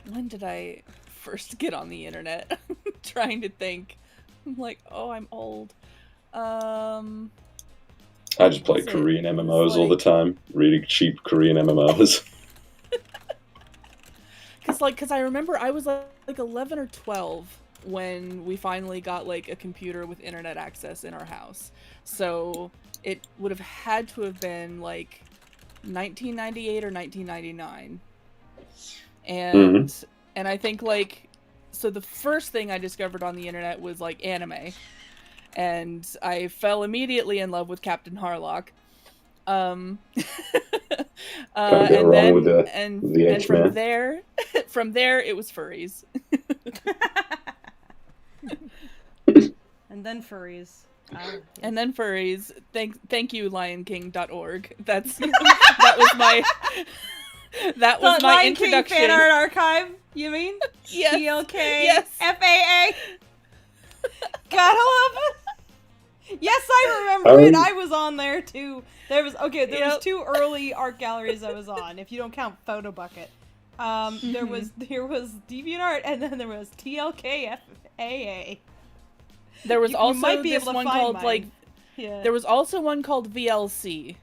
when did I first get on the internet? I'm trying to think. I'm like, oh, I'm old. I just play Korean MMOs like... all the time. Really cheap Korean MMOs. Cause I remember I was like 11 or 12 when we finally got like a computer with internet access in our house. So it would have had to have been like 1998 or 1999. And I think like, so the first thing I discovered on the internet was like anime. And I fell immediately in love with Captain Harlock. And from there it was furries. And then furries. And then furries. Thank you, LionKing.org. That was my Lion introduction. King Fan Art Archive, you mean? Yes. TLK Yes. FAA. Gotta love it. Yes, I remember it. I was on there too. There was 2 early art galleries I was on, if you don't count Photo Bucket. There was DeviantArt, and then there was TLKFAA. There was also you might be this able to one find called mine. Yeah. There was also one called VLC,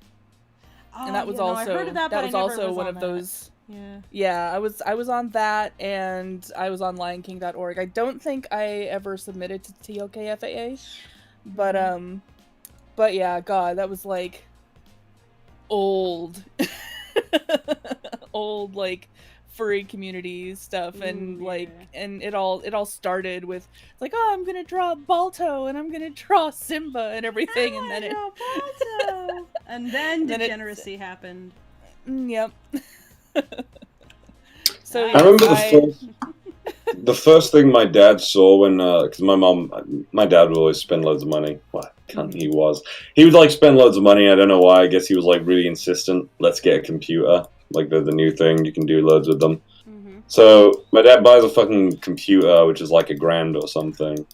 and that was I also heard of that, that but was I never also was one on of that. those. Yeah. Yeah, I was on that, and I was on LionKing.org. I don't think I ever submitted to TLKFAA, but yeah, God, that was like old, old like furry community stuff, and and it all started with like, oh, I'm gonna draw Balto and I'm gonna draw Simba and everything, and then Balto. And then degeneracy happened. Yep. So I remember the first thing my dad saw when, because my dad would always spend loads of money. What cunt he was. He would like spend loads of money. I don't know why. I guess he was like really insistent. Let's get a computer. Like they're the new thing. You can do loads with them. So my dad buys a fucking computer, which is like $1,000 or something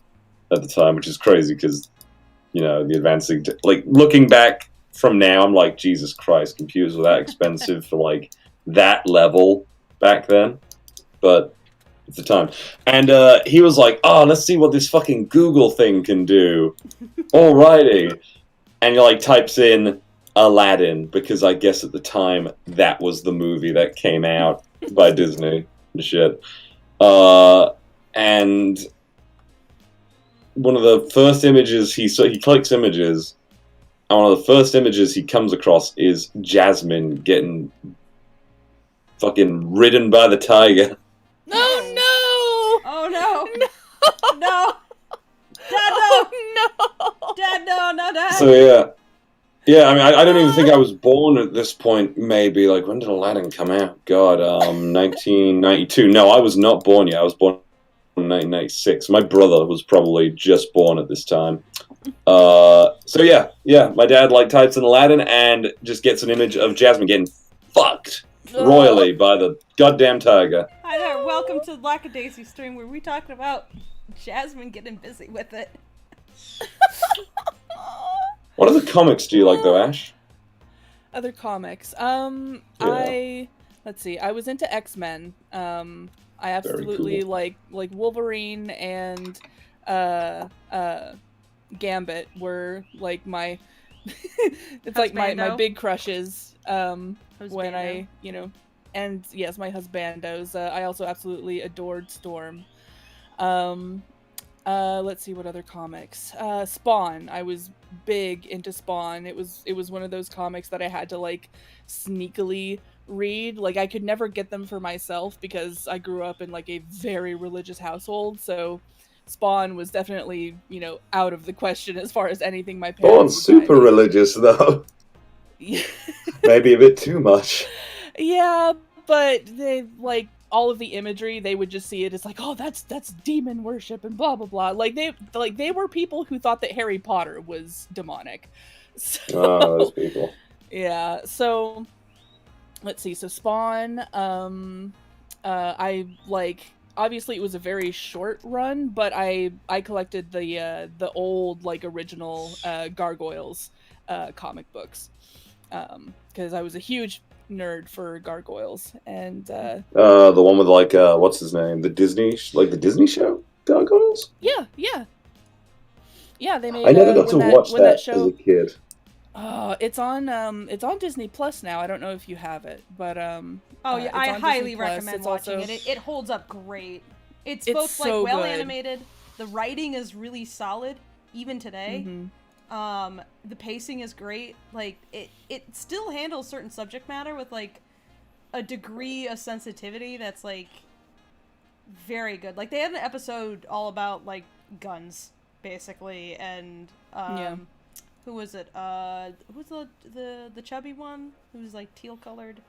at the time, which is crazy because, you know, the advancing. Like looking back from now, I'm like, Jesus Christ, computers were that expensive for like that level back then. But at the time. And he was like, oh, let's see what this fucking Google thing can do. Alrighty. And he like types in Aladdin, because I guess at the time that was the movie that came out by Disney and shit. And one of the first images he clicks images, and one of the first images he comes across is Jasmine getting fucking ridden by the tiger. Oh no! Oh no! No! No! Dad, no! Oh no! Dad, no, Dad! So yeah. I mean, I don't even think I was born at this point. Maybe like when did Aladdin come out? God, 1992. No, I was not born yet. I was born in 1996. My brother was probably just born at this time. So yeah. My dad like types in Aladdin and just gets an image of Jasmine getting fucked royally by the goddamn tiger. Hi there, welcome to Lackadaisy stream where we talk about Jasmine getting busy with it. What other comics do you like though, Ash? Other comics. Let's see. I was into X-Men. I absolutely cool. like Wolverine and Gambit were like my it's like my big crushes when I, you know, and yes, my husbandos. I also absolutely adored Storm. Let's see what other comics. Spawn. I was big into Spawn. It was one of those comics that I had to like sneakily read. Like I could never get them for myself because I grew up in like a very religious household. So Spawn was definitely, you know, out of the question as far as anything my parents. Spawn's super religious though. Maybe a bit too much. Yeah, but they like all of the imagery, they would just see it as like, oh, that's demon worship and blah blah blah. Like they were people who thought that Harry Potter was demonic. So, those people. Yeah. So let's see. So Spawn. I like. Obviously, it was a very short run, but I collected the old like original Gargoyles comic books because I was a huge nerd for Gargoyles, and the one with like what's his name, the Disney show Gargoyles. Yeah. They made. I never got to watch that show as a kid. It's on Disney Plus now. I don't know if you have it, but I highly recommend watching it. It holds up great. It's both so like well good. animated. The writing is really solid even today. The pacing is great. Like it still handles certain subject matter with like a degree of sensitivity that's like very good. Like they had an episode all about like guns basically, and who was it? Who's the chubby one who was like teal colored?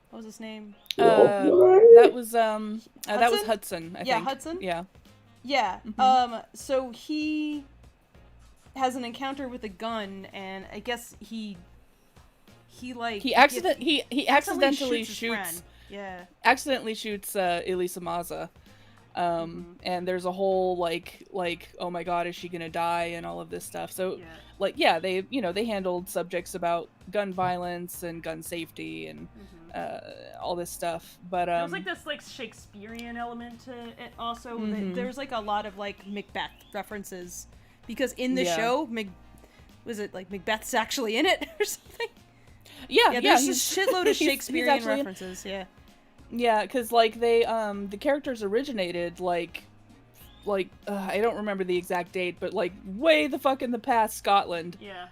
What was his name? That was Hudson. I think. Hudson. Yeah. Yeah. So he has an encounter with a gun, and I guess he accidentally shoots. Yeah. Accidentally shoots Elisa Maza. And there's a whole like oh my god, is she gonna die and all of this stuff. So they handled subjects about gun violence and gun safety and all this stuff. But there's like this like Shakespearean element to it also. There's like a lot of like Macbeth references because in the show, was it like Macbeth's actually in it or something? Yeah, there's a shitload of Shakespearean references. Yeah, because like they the characters originated like I don't remember the exact date, but like way the fuck in the past Scotland. Yeah.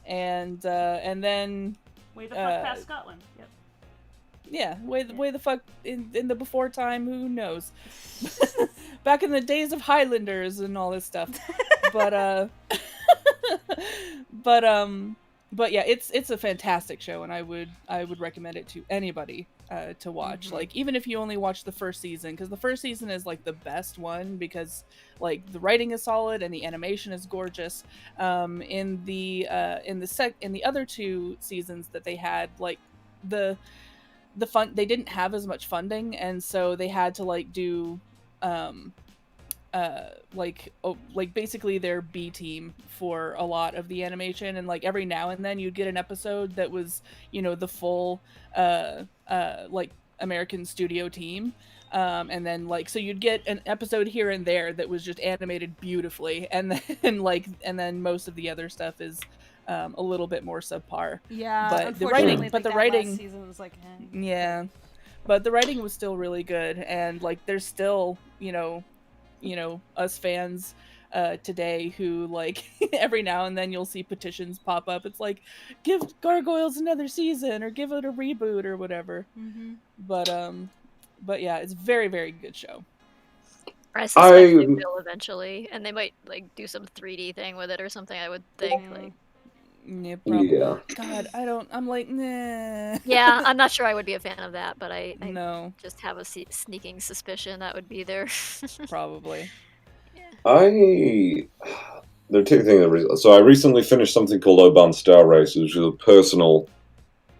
And then way the fuck past Scotland. Yep. Yeah, way the fuck in the before time, who knows? Back in the days of Highlanders and all this stuff. But yeah, it's a fantastic show, and I would recommend it to anybody to watch. Like, even if you only watch the first season, because the first season is like the best one, because like the writing is solid and the animation is gorgeous. In the other two seasons that they had, like the fun, they didn't have as much funding, and so they had to like do like basically their B team for a lot of the animation, and like every now and then you'd get an episode that was, you know, the full like American studio team, and then like so you'd get an episode here and there that was just animated beautifully, and then most of the other stuff is a little bit more subpar. Yeah, but the writing last season was like, yeah, but the writing was still really good, and like there's still, you know, us fans today who like every now and then you'll see petitions pop up. It's like, give Gargoyles another season or give it a reboot or whatever. But yeah, it's a very, very good show. I suspect they will eventually, and they might like do some 3D thing with it or something, I would think. Like, yeah, probably. Yeah. God, I'm like, nah. Yeah, I'm not sure I would be a fan of that, but I no. just have a sneaking suspicion that would be there. Probably. Yeah. There are two things. So I recently finished something called Oban Star Race, which was a personal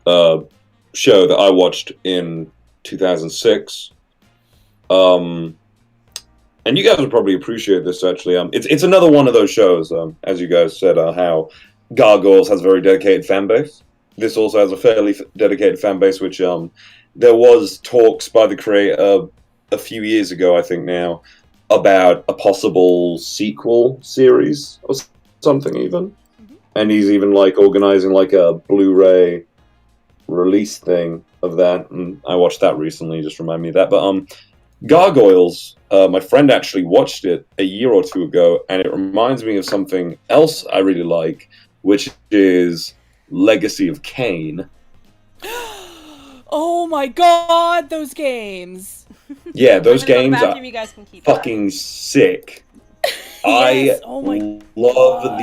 show that I watched in 2006. And you guys would probably appreciate this, actually. It's another one of those shows, as you guys said, how Gargoyles has a very dedicated fan base. This also has a fairly dedicated fan base, which there was talks by the creator a few years ago, I think now, about a possible sequel series or something even. And he's even like organizing like a Blu-ray release thing of that, and I watched that recently, just remind me of that. But Gargoyles, my friend actually watched it a year or two ago, and it reminds me of something else I really like, which is Legacy of Kain. Oh my god, those games! Yeah, those games are you guys can keep fucking sick. Yes. I love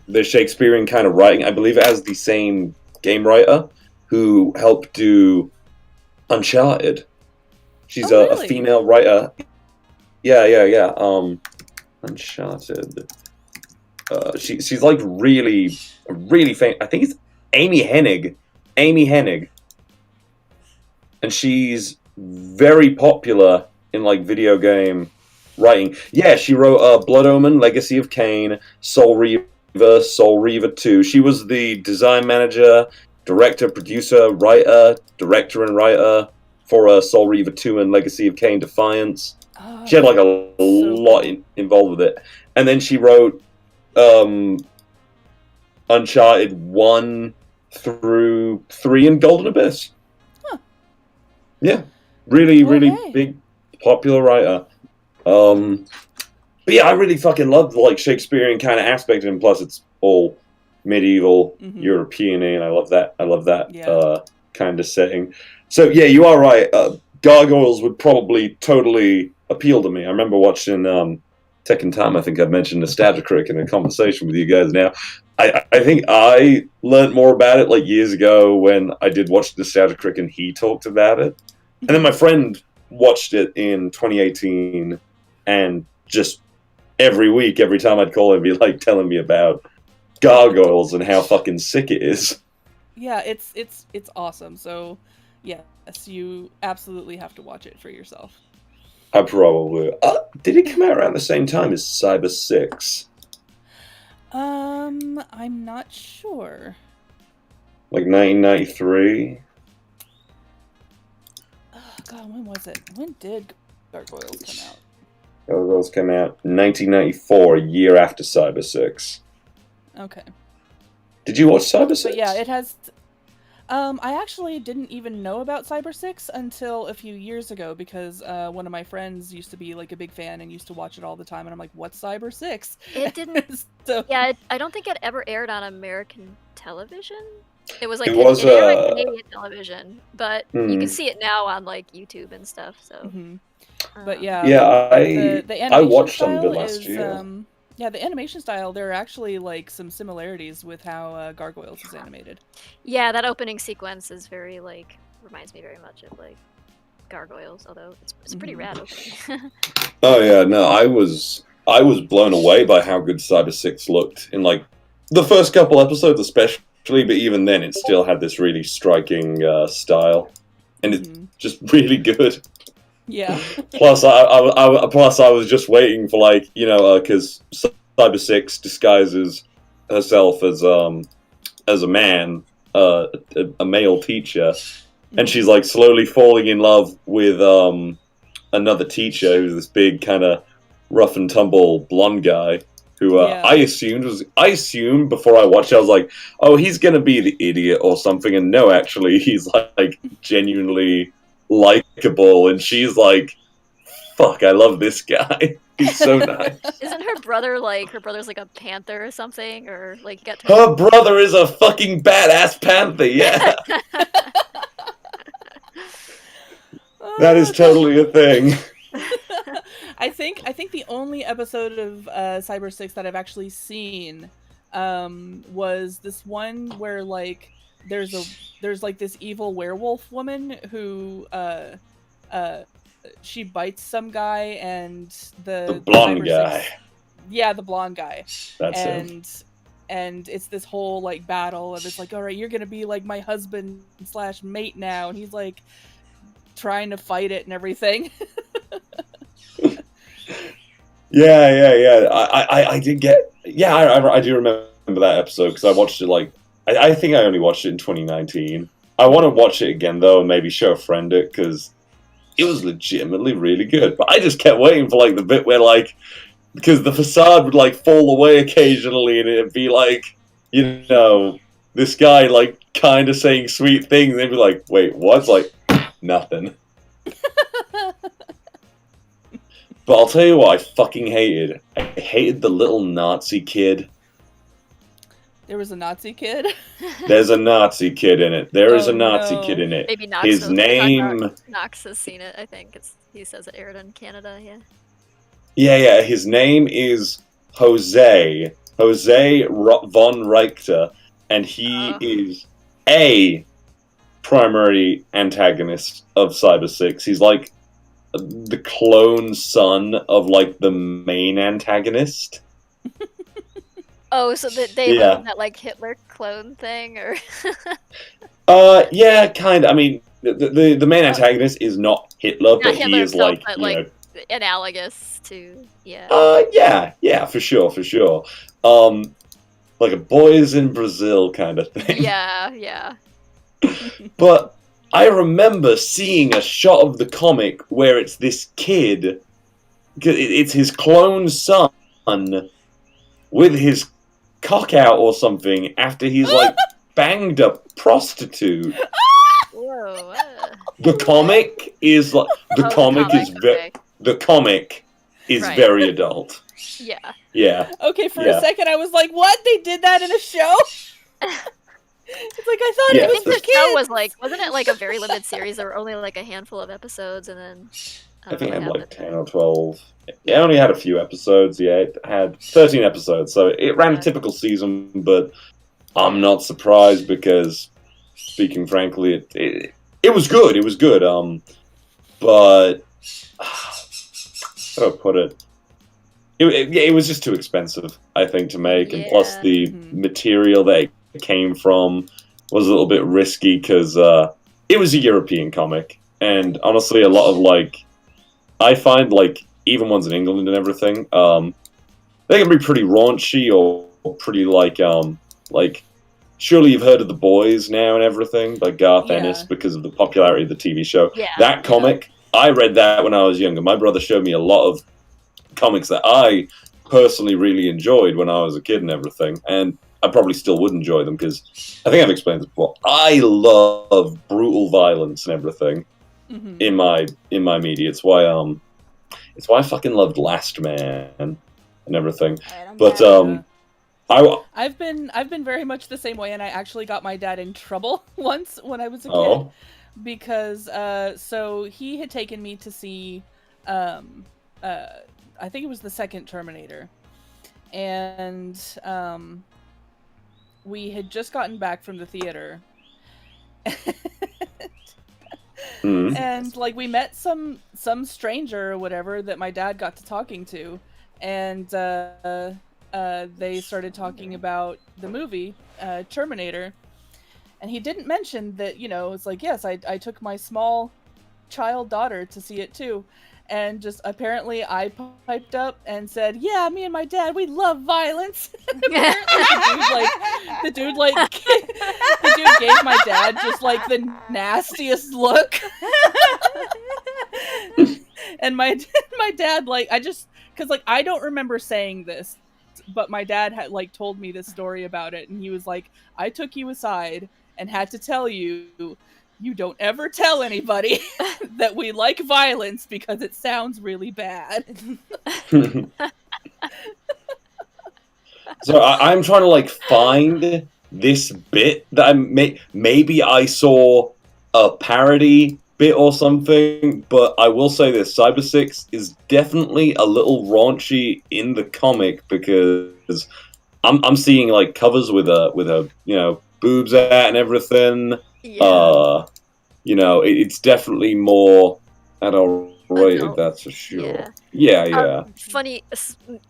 the Shakespearean kind of writing. I believe it has the same game writer who helped do Uncharted. She's a female writer. Yeah. Uncharted. She's like really famous. I think it's Amy Hennig. And she's very popular in like video game writing. Yeah, she wrote Blood Omen, Legacy of Kain, Soul Reaver 2. She was the design manager, director, producer, director and writer for Soul Reaver 2 and Legacy of Kain Defiance. She had like a lot involved with it. And then she wrote Uncharted 1 through 3 and Golden Abyss. Huh. Yeah. Really big, popular writer. But yeah, I really fucking love the like Shakespearean kind of aspect, and plus it's all medieval European, and I love that kind of setting. So yeah, you are right. Gargoyles would probably totally appeal to me. I remember watching Tekken Time. I think I've mentioned Nostalgia Crick in a conversation with you guys now. I think I learned more about it like years ago when I did watch Nostalgia Crick and he talked about it. And then my friend watched it in 2018, and just every week, every time I'd call him, he'd be like telling me about Gargoyles and how fucking sick it is. Yeah, it's awesome. So, yes, you absolutely have to watch it for yourself. I probably. Did it come out around the same time as Cyber 6? I'm not sure. Like 1993? God, when was it? When did Gargoyles come out? Gargoyles came out in 1994, a year after Cyber 6. Okay. Did you watch Cyber 6? But yeah, it has... I actually didn't even know about Cyber 6 until a few years ago because one of my friends used to be like a big fan and used to watch it all the time, and I'm like, what's Cyber 6? It didn't... So... Yeah, I don't think it ever aired on American television. It was like, It was, it aired on Canadian television, but you can Hmm. see it now on like YouTube and stuff, so... Mm-hmm. But yeah, Yeah, the I animation watched some of style it last is, year. yeah, the animation style, there are actually like some similarities with how Gargoyles is animated. Yeah, that opening sequence is very like, reminds me very much of like Gargoyles, although it's a pretty rad opening. Oh yeah, no, I was blown away by how good Cyber 6 looked in like the first couple episodes especially, but even then it still had this really striking style. And it's just really good. Yeah. Plus I was just waiting for like, you know, because Cyber 6 disguises herself as a man, a male teacher, and she's like slowly falling in love with another teacher who's this big kind of rough and tumble blonde guy who I assumed before I watched it, I was like, oh, he's gonna be the idiot or something, and no, actually he's like genuinely likable, and she's like, fuck, I love this guy. He's so nice. Isn't her brother's like a panther or something, or like got Her brother is a fucking badass panther, yeah. That is totally a thing. I think the only episode of Cyber 6 that I've actually seen was this one where like there's like this evil werewolf woman who she bites some guy, and the blonde Cyber guy. 6, yeah, the blonde guy. That's him. And it's this whole like battle, and it's like, all right, you're gonna be like my husband / mate now, and he's like trying to fight it and everything. Yeah. I did get. Yeah, I do remember that episode because I watched it like. I think I only watched it in 2019. I want to watch it again though, and maybe show a friend it because it was legitimately really good. But I just kept waiting for like the bit where like, because the facade would like fall away occasionally, and it'd be like, you know, this guy like kind of saying sweet things, and they'd be like, wait, what's like nothing. But I'll tell you what I fucking hated. I hated the little Nazi kid. There was a Nazi kid? There's a Nazi kid in it. There is a Nazi no. kid in it. Maybe Knox His name... Knox has seen it, I think. He says it aired in Canada, yeah. Yeah, his name is Jose. Jose von Richter. And he is a primary antagonist of Cyber 6. He's like the clone son of like the main antagonist. Oh, so they live in that like Hitler clone thing, or? Yeah, kind of. I mean, the main antagonist is not Hitler, Not but Hitler he is himself, like, but, you know, analogous to, yeah. Yeah, for sure. Like a boys in Brazil kind of thing. Yeah. But I remember seeing a shot of the comic where it's this kid, it's his clone son with his cock out or something after he's like banged a prostitute. Whoa. The comic is like the comic is Right. very adult. Yeah. Yeah. Okay, for a second I was like, what? They did that in a show? It's like, I thought Yeah, it was I for think the kids. show was like, wasn't it like a very limited series? There were only like a handful of episodes, and then I think it don't had know what like happened. 10 or 12. It only had a few episodes, yeah. It had 13 episodes, so it ran a typical season, but I'm not surprised because, speaking frankly, it was good. It was good. But how do I put it? It was just too expensive, I think, to make, and plus the material that it came from was a little bit risky because it was a European comic, and honestly, a lot of like, I find like even ones in England and everything, they can be pretty raunchy or pretty like surely you've heard of The Boys now and everything by Garth Yeah. Ennis because of the popularity of the TV show. Yeah. That comic, I read that when I was younger. My brother showed me a lot of comics that I personally really enjoyed when I was a kid and everything, and I probably still would enjoy them because I think I've explained this before. I love brutal violence and everything in my media. It's why I fucking loved Last Man and everything. But I've been very much the same way, and I actually got my dad in trouble once when I was a kid Oh. because so he had taken me to see I think it was the second Terminator, and we had just gotten back from the theater. And like we met some stranger or whatever that my dad got to talking to, and they started talking about the movie Terminator, and he didn't mention that, you know, it's like, yes, I took my small child daughter to see it too, and just apparently I piped up and said, yeah, me and my dad, we love violence. Apparently the dude gave my dad just like the nastiest look. And my dad, like, because like I don't remember saying this, but my dad had like told me this story about it, and he was like, I took you aside and had to tell you, you don't ever tell anybody that we like violence because it sounds really bad. So I'm trying to like find this bit that maybe I saw a parody bit or something, but I will say this: Cyber 6 is definitely a little raunchy in the comic because I'm seeing like covers with a you know, boobs at and everything. Yeah. You know, it's definitely more adult-rated, that's for sure. Yeah. Funny,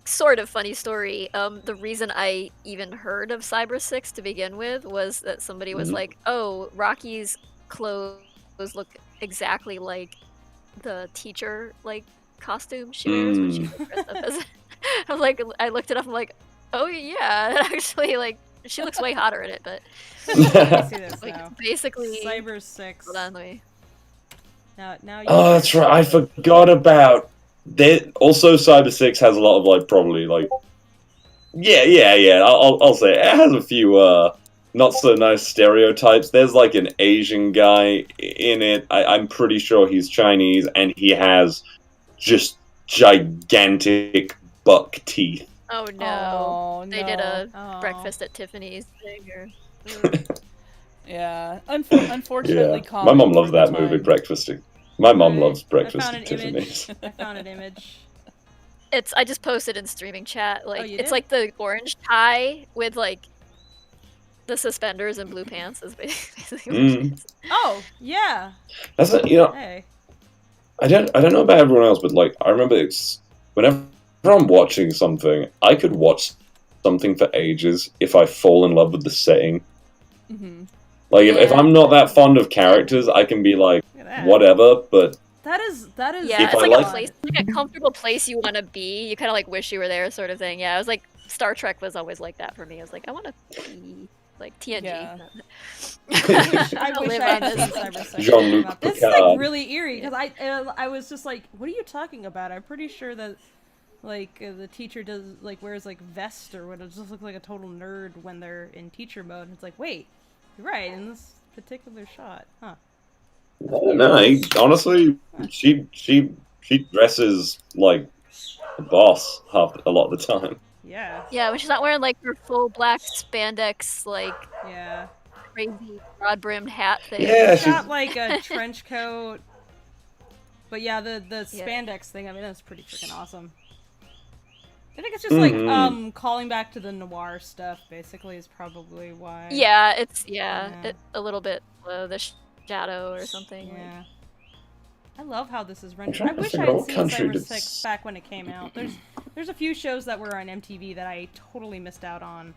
sort of funny story. The reason I even heard of Cyber 6 to begin with was that somebody was like, "Oh, Rocky's clothes look exactly like the teacher like costume she wears when she's dressed up as." I'm like, I looked it up. I'm like, "Oh yeah, actually, like she looks way hotter in it." But I see this like, now. basically, Cyber 6. hold on, wait. Now you Oh, that's right. I forgot about that. Also, Cyber 6 has a lot of like probably like yeah. I'll say it has a few not so nice stereotypes. There's like an Asian guy in it. I'm pretty sure he's Chinese, and he has just gigantic buck teeth. Oh no. Oh, They did a no. breakfast at Tiffany's thing or Yeah, unfortunately, Yeah. My mom loves that time. movie, Breakfasting. My mom loves I Breakfast found at an Tiffany's. image. I found an image. I just posted in streaming chat, like you it's did? like the orange tie with like the suspenders and blue pants is basically what it is. Oh, yeah. That's it. You know, Hey. I don't know about everyone else, but like I remember it's whenever I'm watching something, I could watch something for ages if I fall in love with the setting. Like if I'm not that fond of characters, I can be like Look at that. whatever. But That is Yeah, If it's I like like- a place, like a comfortable place you want to be. You kind of like wish you were there, sort of thing. Yeah, I was like Star Trek was always like that for me. I was like, I want to be like TNG. Yeah. I wish live I on had this seen Cyber 6. Jean-Luc This is Picard. like really eerie because I was just like, what are you talking about? I'm pretty sure that like the teacher does like wears like vest or what. It just looks like a total nerd when they're in teacher mode. And it's like, wait, you're right in this particular shot, huh? no, honestly, she dresses like a boss a lot of the time. Yeah, Yeah, when she's not wearing like her full black spandex, like yeah. crazy broad brimmed hat thing. Yeah, She's she's got like a trench coat, but yeah, the spandex thing. I mean, that's pretty freaking awesome. I think it's just like calling back to the noir stuff. Basically, is probably why. Yeah, it's Yeah. a little bit the shadow or something. Like. Yeah. I love how this is rendered. trying I to wish figure I out had what seen country Cyber this- 6 back when it came out. There's a few shows that were on MTV that I totally missed out on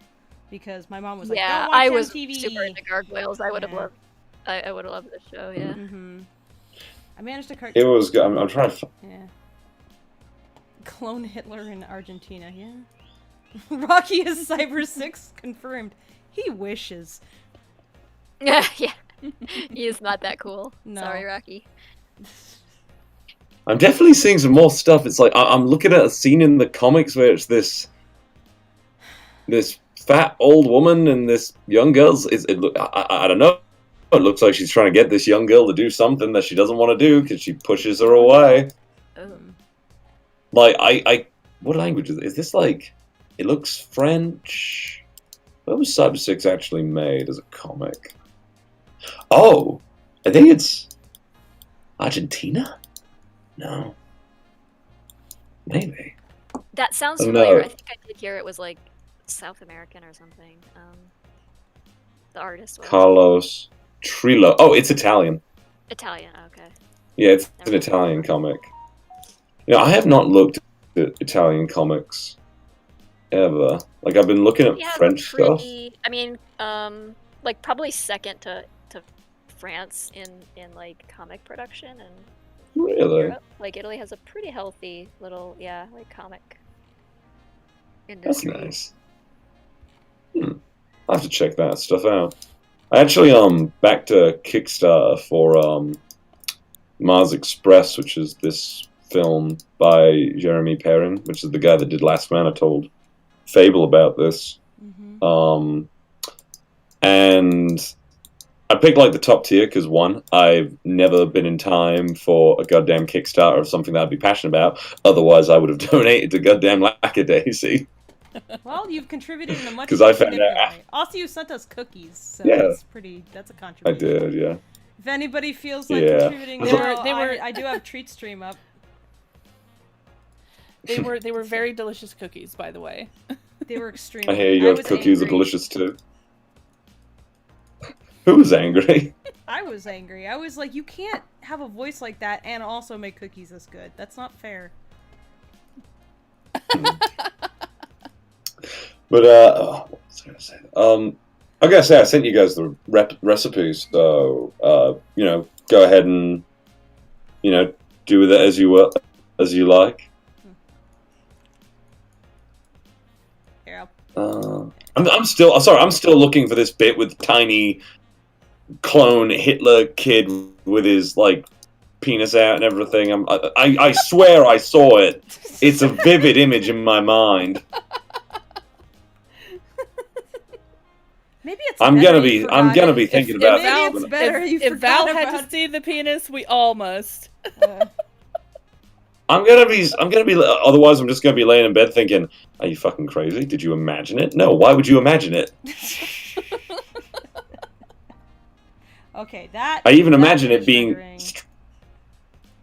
because my mom was like, Yeah, "Don't watch I was MTV." super into Gargoyles. I would have Yeah. loved. I would have loved this show. Yeah. I managed to it was good. I'm trying to. yeah. Clone Hitler in Argentina. Yeah. Rocky is Cyber 6 confirmed. He wishes. Yeah. He is not that cool. No. Sorry, Rocky. I'm definitely seeing some more stuff. It's like I'm looking at a scene in the comics where it's this fat old woman and this young girl's. I don't know. It looks like she's trying to get this young girl to do something that she doesn't want to do because she pushes her away. Like what language is it? Is this like? It looks French. Where was Cyber 6 actually made as a comic? Oh, I think it's Argentina. No, maybe. That sounds Oh, familiar. no. I think I did hear it was like South American or something. The artist was Carlos Trillo. Oh, it's Italian. Italian. Okay. Yeah, it's Never an mind. Italian comic. I have not looked at Italian comics ever. Like I've been looking at He has French stuff. I mean, like probably second to France in like comic production and Really? Europe. Like Italy has a pretty healthy little like comic That's industry. nice. I'll have to check that stuff out. I actually back to Kickstarter for Mars Express, which is this film by Jeremy Perrin, which is the guy that did Last Man. I told Fable about this. And I picked like the top tier because one, I've never been in time for a goddamn Kickstarter of something that I'd be passionate about. Otherwise, I would have donated to goddamn Lackadaisy. Well, you've contributed in a much 'Cause I more found significant out- way. Also, you sent us cookies, so Yeah. that's a I contribution. did, yeah. If anybody feels like Yeah. contributing They now, were- I do have Treat Stream up. They were very delicious cookies, by the way. They were extremely. I hear your was cookies are angry. delicious too. Who was angry? I was angry. I was like, you can't have a voice like that and also make cookies this good. That's not fair. But what was I gonna say? I gotta say I sent you guys the recipes, so go ahead and do with it as you like. Here, I'm still looking for this bit with tiny clone Hitler kid with his like penis out and everything. I swear I saw it. It's a vivid image in my mind. maybe it's. I'm better gonna you be forgot it. thinking If about Val- Maybe it's better you if Val forgot had about to see the penis, we all must. I'm gonna be. Otherwise, I'm just gonna be laying in bed thinking, "Are you fucking crazy? Did you imagine it? No. Why would you imagine it? Okay, that. I even that imagine is it being. triggering.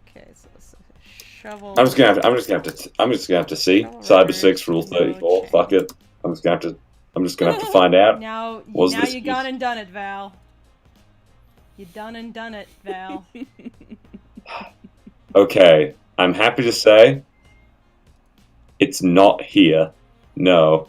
Okay, so this is shovel. I'm just gonna have to see Shovel Cyber record, 6 Rule no 34. change. Fuck it. I'm just gonna have to find out. Now Was you this gone and done it, Val. You done and done it, Val. Okay, I'm happy to say it's not here. No.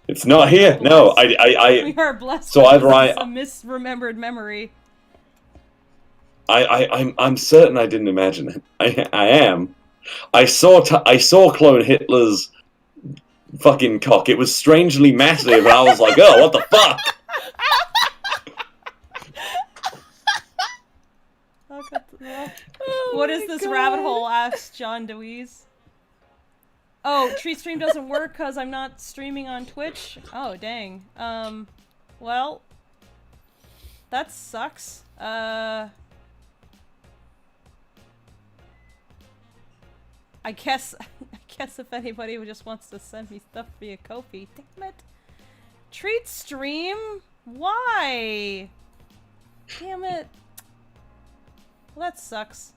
It's not here. No, We are blessed. So by either this I- a misremembered memory. I'm certain I didn't imagine it. I am. I saw Clone Hitler's fucking cock. It was strangely massive, and I was like, oh, what the fuck? What is this rabbit hole? Asks John DeWeese. Oh, Treat Stream doesn't work because I'm not streaming on Twitch? Oh, dang. Well, that sucks. I guess if anybody just wants to send me stuff via Ko-fi. Damn it. Treat Stream? Why? Damn it. Well, that sucks.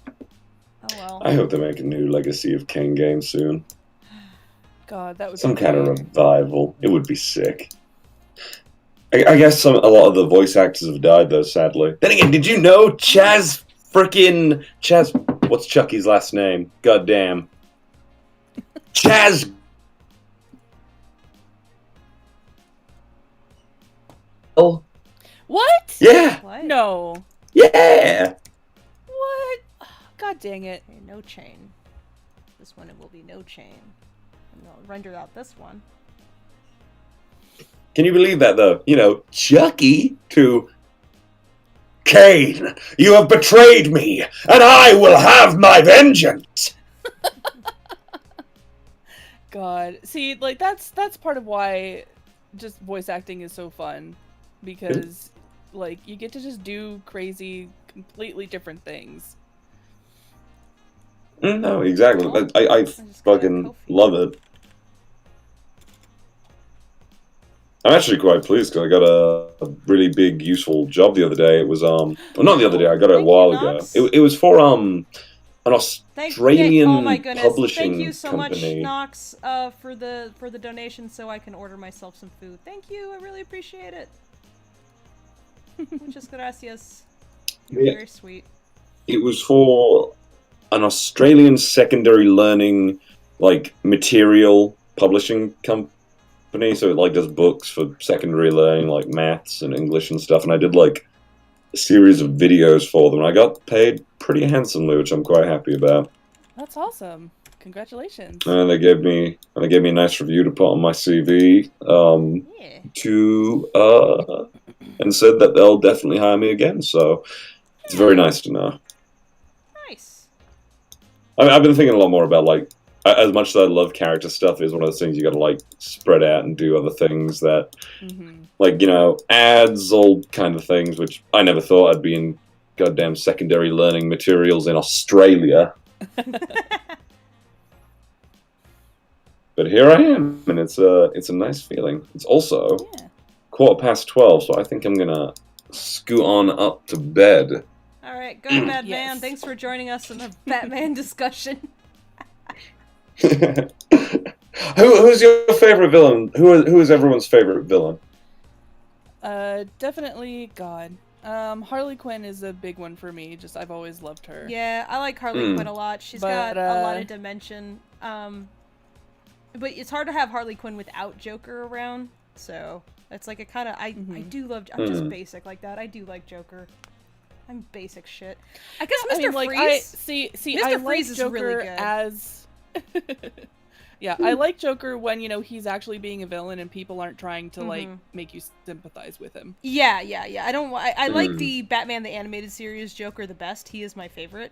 Oh well. I hope they make a new Legacy of Kain game soon. God, that was Some kind of revival. It would be sick. I guess a lot of the voice actors have died, though, sadly. Then again, did you know Chaz... What's Chucky's last name? Goddamn. Chaz... Oh. What? Yeah! What? No. Yeah! What? God dang it. Okay, no chain. This one it will be no chain. And I'll render out this one. Can you believe that, though? You know, Chucky to Cain, you have betrayed me, and I will have my vengeance. God. See, like, that's part of why just voice acting is so fun. Because, like, you get to just do crazy, completely different things. No, exactly. I fucking love it. I'm actually quite pleased because I got a really big, useful job the other day. It was well, not the other day. I got it a while ago. It was for an Australian oh my goodness! publishing Thank you so company. much, Knox, for the donation, so I can order myself some food. Thank you. I really appreciate it. Muchas gracias. You're very sweet. It was for an Australian secondary learning, like, material publishing company. So it, like, does books for secondary learning, like maths and English and stuff. And I did, like, a series of videos for them. And I got paid pretty handsomely, which I'm quite happy about. That's awesome. Congratulations. And they gave me a nice review to put on my CV. And said that they'll definitely hire me again. So it's very nice to know. Nice. I've been thinking a lot more about, like, as much as I love character stuff, it's one of those things you got to, like, spread out and do other things that, like, you know, ads, all kind of things, which I never thought I'd be in goddamn secondary learning materials in Australia. But here I am, and it's a nice feeling. It's also 12:15, so I think I'm gonna scoot on up to bed. All right, go to bed, man. Thanks for joining us in the Batman discussion. Who's your favorite villain? Who is everyone's favorite villain? Definitely God. Harley Quinn is a big one for me. Just I've always loved her. Yeah, I like Harley Quinn a lot. She's got a lot of dimension. But it's hard to have Harley Quinn without Joker around. So it's like a kind of I do love. I'm just basic like that. I do like Joker. I'm basic shit. I guess Mr. Freeze. Mr. I Freeze like is Joker really good. As yeah, I like Joker when, you know, he's actually being a villain and people aren't trying to like make you sympathize with him. Yeah. I like the Batman the Animated Series Joker the best. He is my favorite.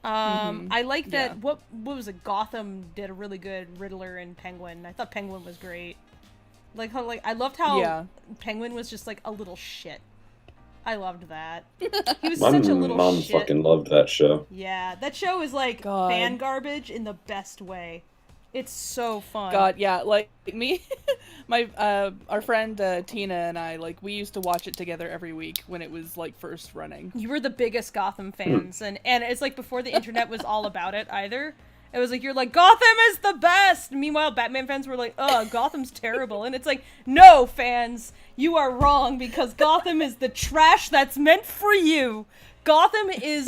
I like that. What was it? Gotham did a really good Riddler and Penguin. I thought Penguin was great. Like how I loved how Penguin was just like a little shit. I loved that. He was such a little shit. My mom fucking loved that show. Yeah, that show is like fan garbage in the best way. It's so fun. God, yeah, like me, my our friend Tina and I, like, we used to watch it together every week when it was like first running. You were the biggest Gotham fans, and it's like before the internet was all about it either. It was like you're like Gotham is the best. Meanwhile, Batman fans were like, "Oh, Gotham's terrible," and it's like, no, fans, you are wrong because Gotham is the trash that's meant for you. Gotham is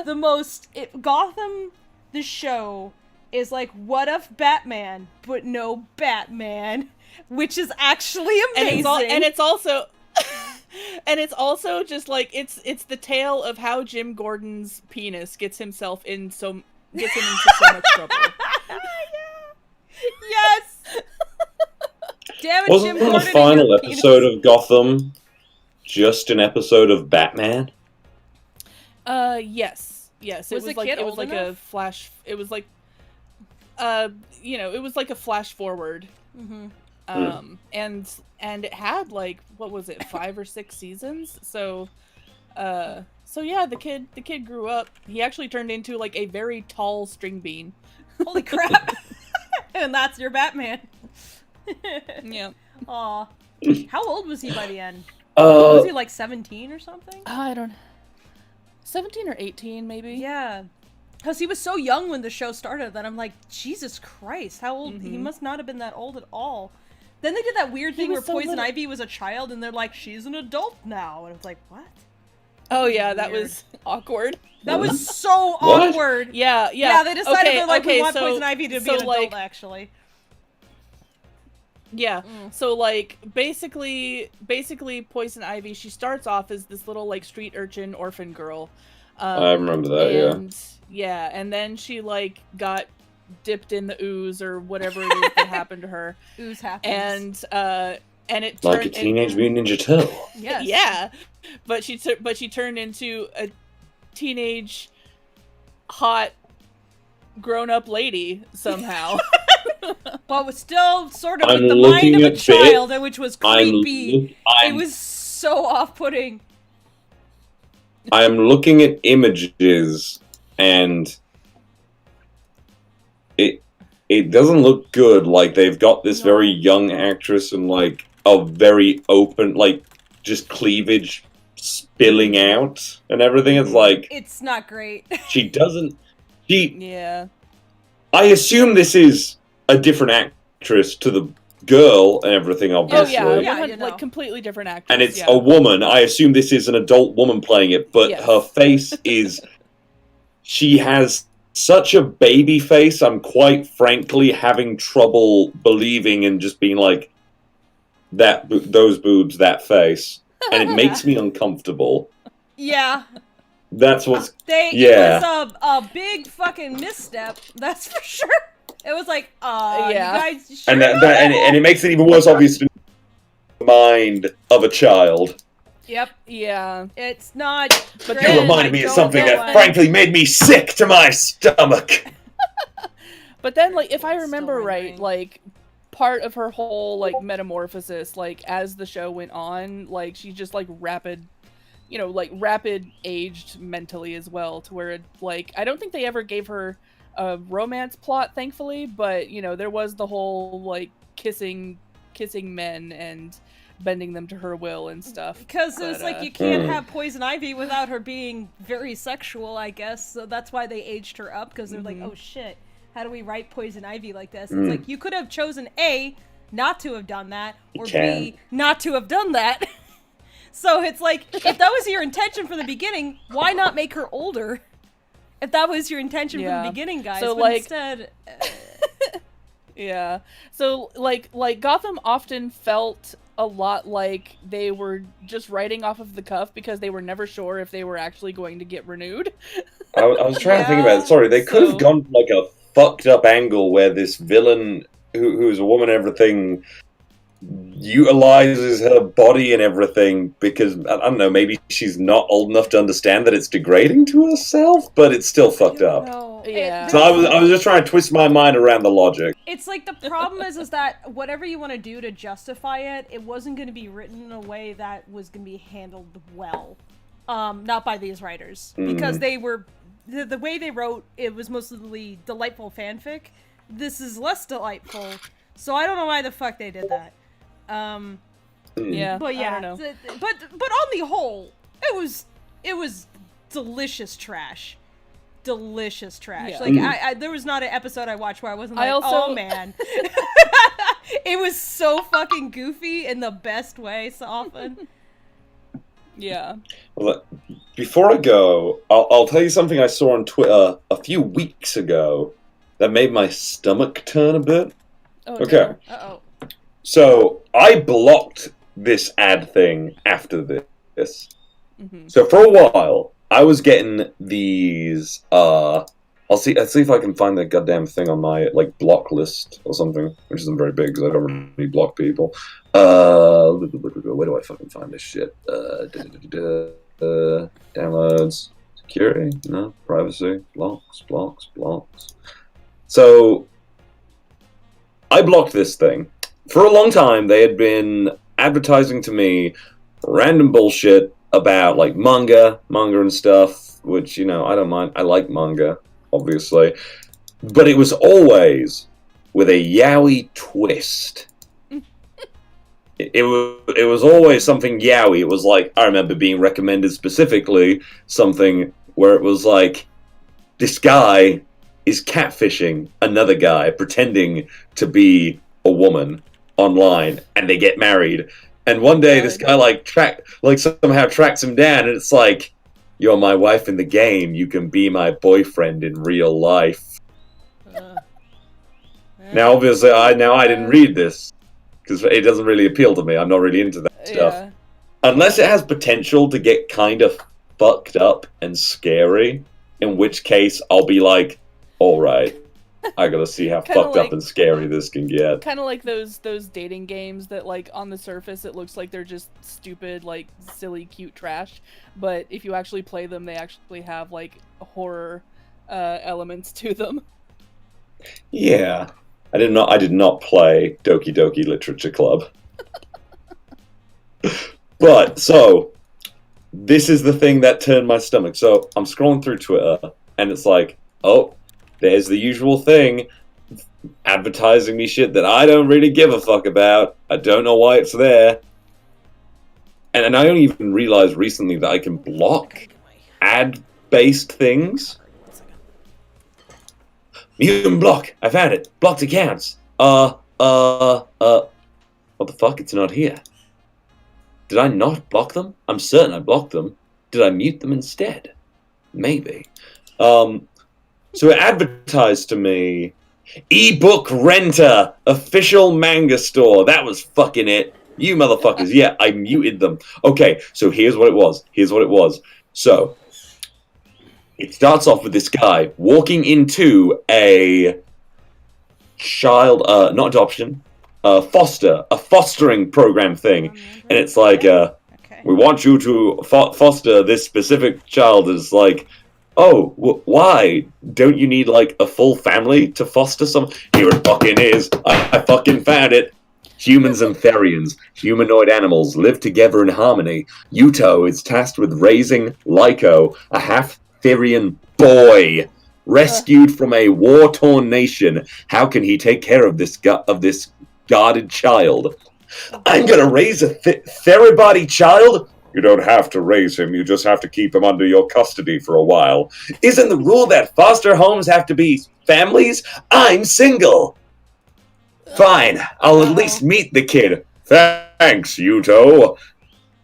the most. Gotham, the show, is like what if Batman, but no Batman, which is actually amazing. And it's also and it's also just like it's the tale of how Jim Gordon's penis gets him into so much trouble. Yes. Damn it, Wasn't Jim the Gordon final episode of Gotham just an episode of Batman? Yes. It was like a flash. It was like it was like a flash forward. And it had like, what was it, 5 or 6 seasons? So yeah, the kid grew up. He actually turned into like a very tall string bean. Holy crap. And that's your Batman. Yeah. Aw. How old was he by the end? Was he like 17 or something? I don't know. 17 or 18 maybe. Yeah. Because he was so young when the show started that I'm like, Jesus Christ, how old? He must not have been that old at all. Then they did that weird thing where Poison Ivy was a child and they're like, she's an adult now. And it's like, what? Oh yeah, that was awkward. That was so awkward. Yeah. Yeah, they decided they're like, we want Poison Ivy to be an adult, actually. Yeah. So like basically Poison Ivy, she starts off as this little like street urchin orphan girl. I remember that, and, yeah, and then she like got dipped in the ooze or whatever it is that happened to her, Ooze happens. and it like a turned Teenage Mutant Ninja Turtle. Yes. yeah, but she turned into a teenage hot grown-up lady somehow. But was still sort of I'm with the mind looking of a at child, which was creepy. It I'm was so off-putting. looking at images, and it doesn't look good. Like, they've got this very young actress and like a very open, like, just cleavage spilling out and everything. It's like, It's not great. she doesn't. She. Yeah. I assume this is a different actress to the girl and everything, obviously. Oh Yeah, yeah, you know. like completely different actress. And it's yeah. a woman. I assume this is an adult woman playing it, but Yes. her face is. She has such a baby face. I'm quite frankly having trouble believing and just being like, those boobs, that face, and it makes me uncomfortable. Yeah. That's what's. It Yeah. was a big fucking misstep, that's for sure. It was like, Yeah. you guys sure? And and it makes it even worse, obviously, the mind of a child. Yep. Yeah. It's not. But great. You reminded me I of don't something know that why. frankly made me sick to my stomach. But then, like, if I It's remember still right, lingering. like, part of her whole, like, metamorphosis, like, as the show went on, like, she just, like, rapid aged mentally as well, to where, like, I don't think they ever gave her a romance plot, thankfully, but, you know, there was the whole, like, kissing men and bending them to her will and stuff. Because it's But, like you can't have Poison Ivy without her being very sexual, I guess. So that's why they aged her up, because they're like, oh shit, how do we write Poison Ivy like this? It's like, you could have chosen A, not to have done that, or B, not to have done that. So it's like, if that was your intention from the beginning, why not make her older? If that was your intention from the beginning, guys. So, but like, instead... yeah. So, like Gotham often felt a lot like they were just writing off of the cuff because they were never sure if they were actually going to get renewed. I was trying to think about it. Sorry, they could have gone like a fucked up angle where this villain, who's a woman and everything, utilizes her body and everything because, I don't know, maybe she's not old enough to understand that it's degrading to herself, but it's still fucked up. No. Yeah. So I was just trying to twist my mind around the logic. It's like the problem is that whatever you want to do to justify it, it wasn't going to be written in a way that was going to be handled well. Not by these writers. Because they were... The way they wrote, it was mostly delightful fanfic. This is less delightful. So I don't know why the fuck they did that. Yeah. But yeah, I don't know. but on the whole, it was delicious trash. Delicious trash. Yeah. Like I there was not an episode I watched where I wasn't like, oh man. It was so fucking goofy in the best way so often. Yeah. Well, before I go, I'll tell you something I saw on Twitter a few weeks ago that made my stomach turn a bit. Oh, Okay. no. Uh-oh. So I blocked this ad thing after this. Mhm. So for a while, I was getting these. I'll see if I can find the goddamn thing on my like block list or something, which isn't very big because I don't really block people. Where do I fucking find this shit? Downloads, security, no, privacy, blocks. So I blocked this thing. For a long time, they had been advertising to me random bullshit about like manga and stuff, which, you know, I don't mind. I like manga, obviously. But it was always with a yaoi twist. It was always something yaoi. It was like, I remember being recommended specifically something where it was like, this guy is catfishing another guy, pretending to be a woman online, and they get married. And one day, this guy somehow tracks him down, and it's like, "You're my wife in the game. You can be my boyfriend in real life." Now, obviously, I didn't read this because it doesn't really appeal to me. I'm not really into that stuff, Yeah. unless it has potential to get kind of fucked up and scary, in which case I'll be like, alright, I gotta see how Kinda fucked like- up and scary this can get. Kind of like those dating games that, like, on the surface it looks like they're just stupid, like, silly, cute trash, but if you actually play them, they actually have, like, horror elements to them. Yeah. I did not play Doki Doki Literature Club. But, so, this is the thing that turned my stomach. So, I'm scrolling through Twitter, and it's like, oh, there's the usual thing, advertising me shit that I don't really give a fuck about. I don't know why it's there. And I only even realized recently that I can block ad-based things. Mute and block. I found it. Blocked accounts. What the fuck? It's not here. Did I not block them? I'm certain I blocked them. Did I mute them instead? Maybe. So it advertised to me, ebook renter, official manga store. That was fucking it. You motherfuckers. Yeah, I muted them. Okay, so here's what it was. So, it starts off with this guy walking into a child, not adoption, a fostering program thing. And it's like, Okay. we want you to foster this specific child. It's like, oh, why? Don't you need, like, a full family to foster some? Here it fucking is. I fucking found it. Humans and Therians, humanoid animals, live together in harmony. Yuto is tasked with raising Lyko, a half-Therian boy, rescued from a war-torn nation. How can he take care of this guarded child? I'm gonna raise a Therabody child? You don't have to raise him, you just have to keep him under your custody for a while. Isn't the rule that foster homes have to be families? I'm single. Fine, I'll at least meet the kid. Thanks, Yuto.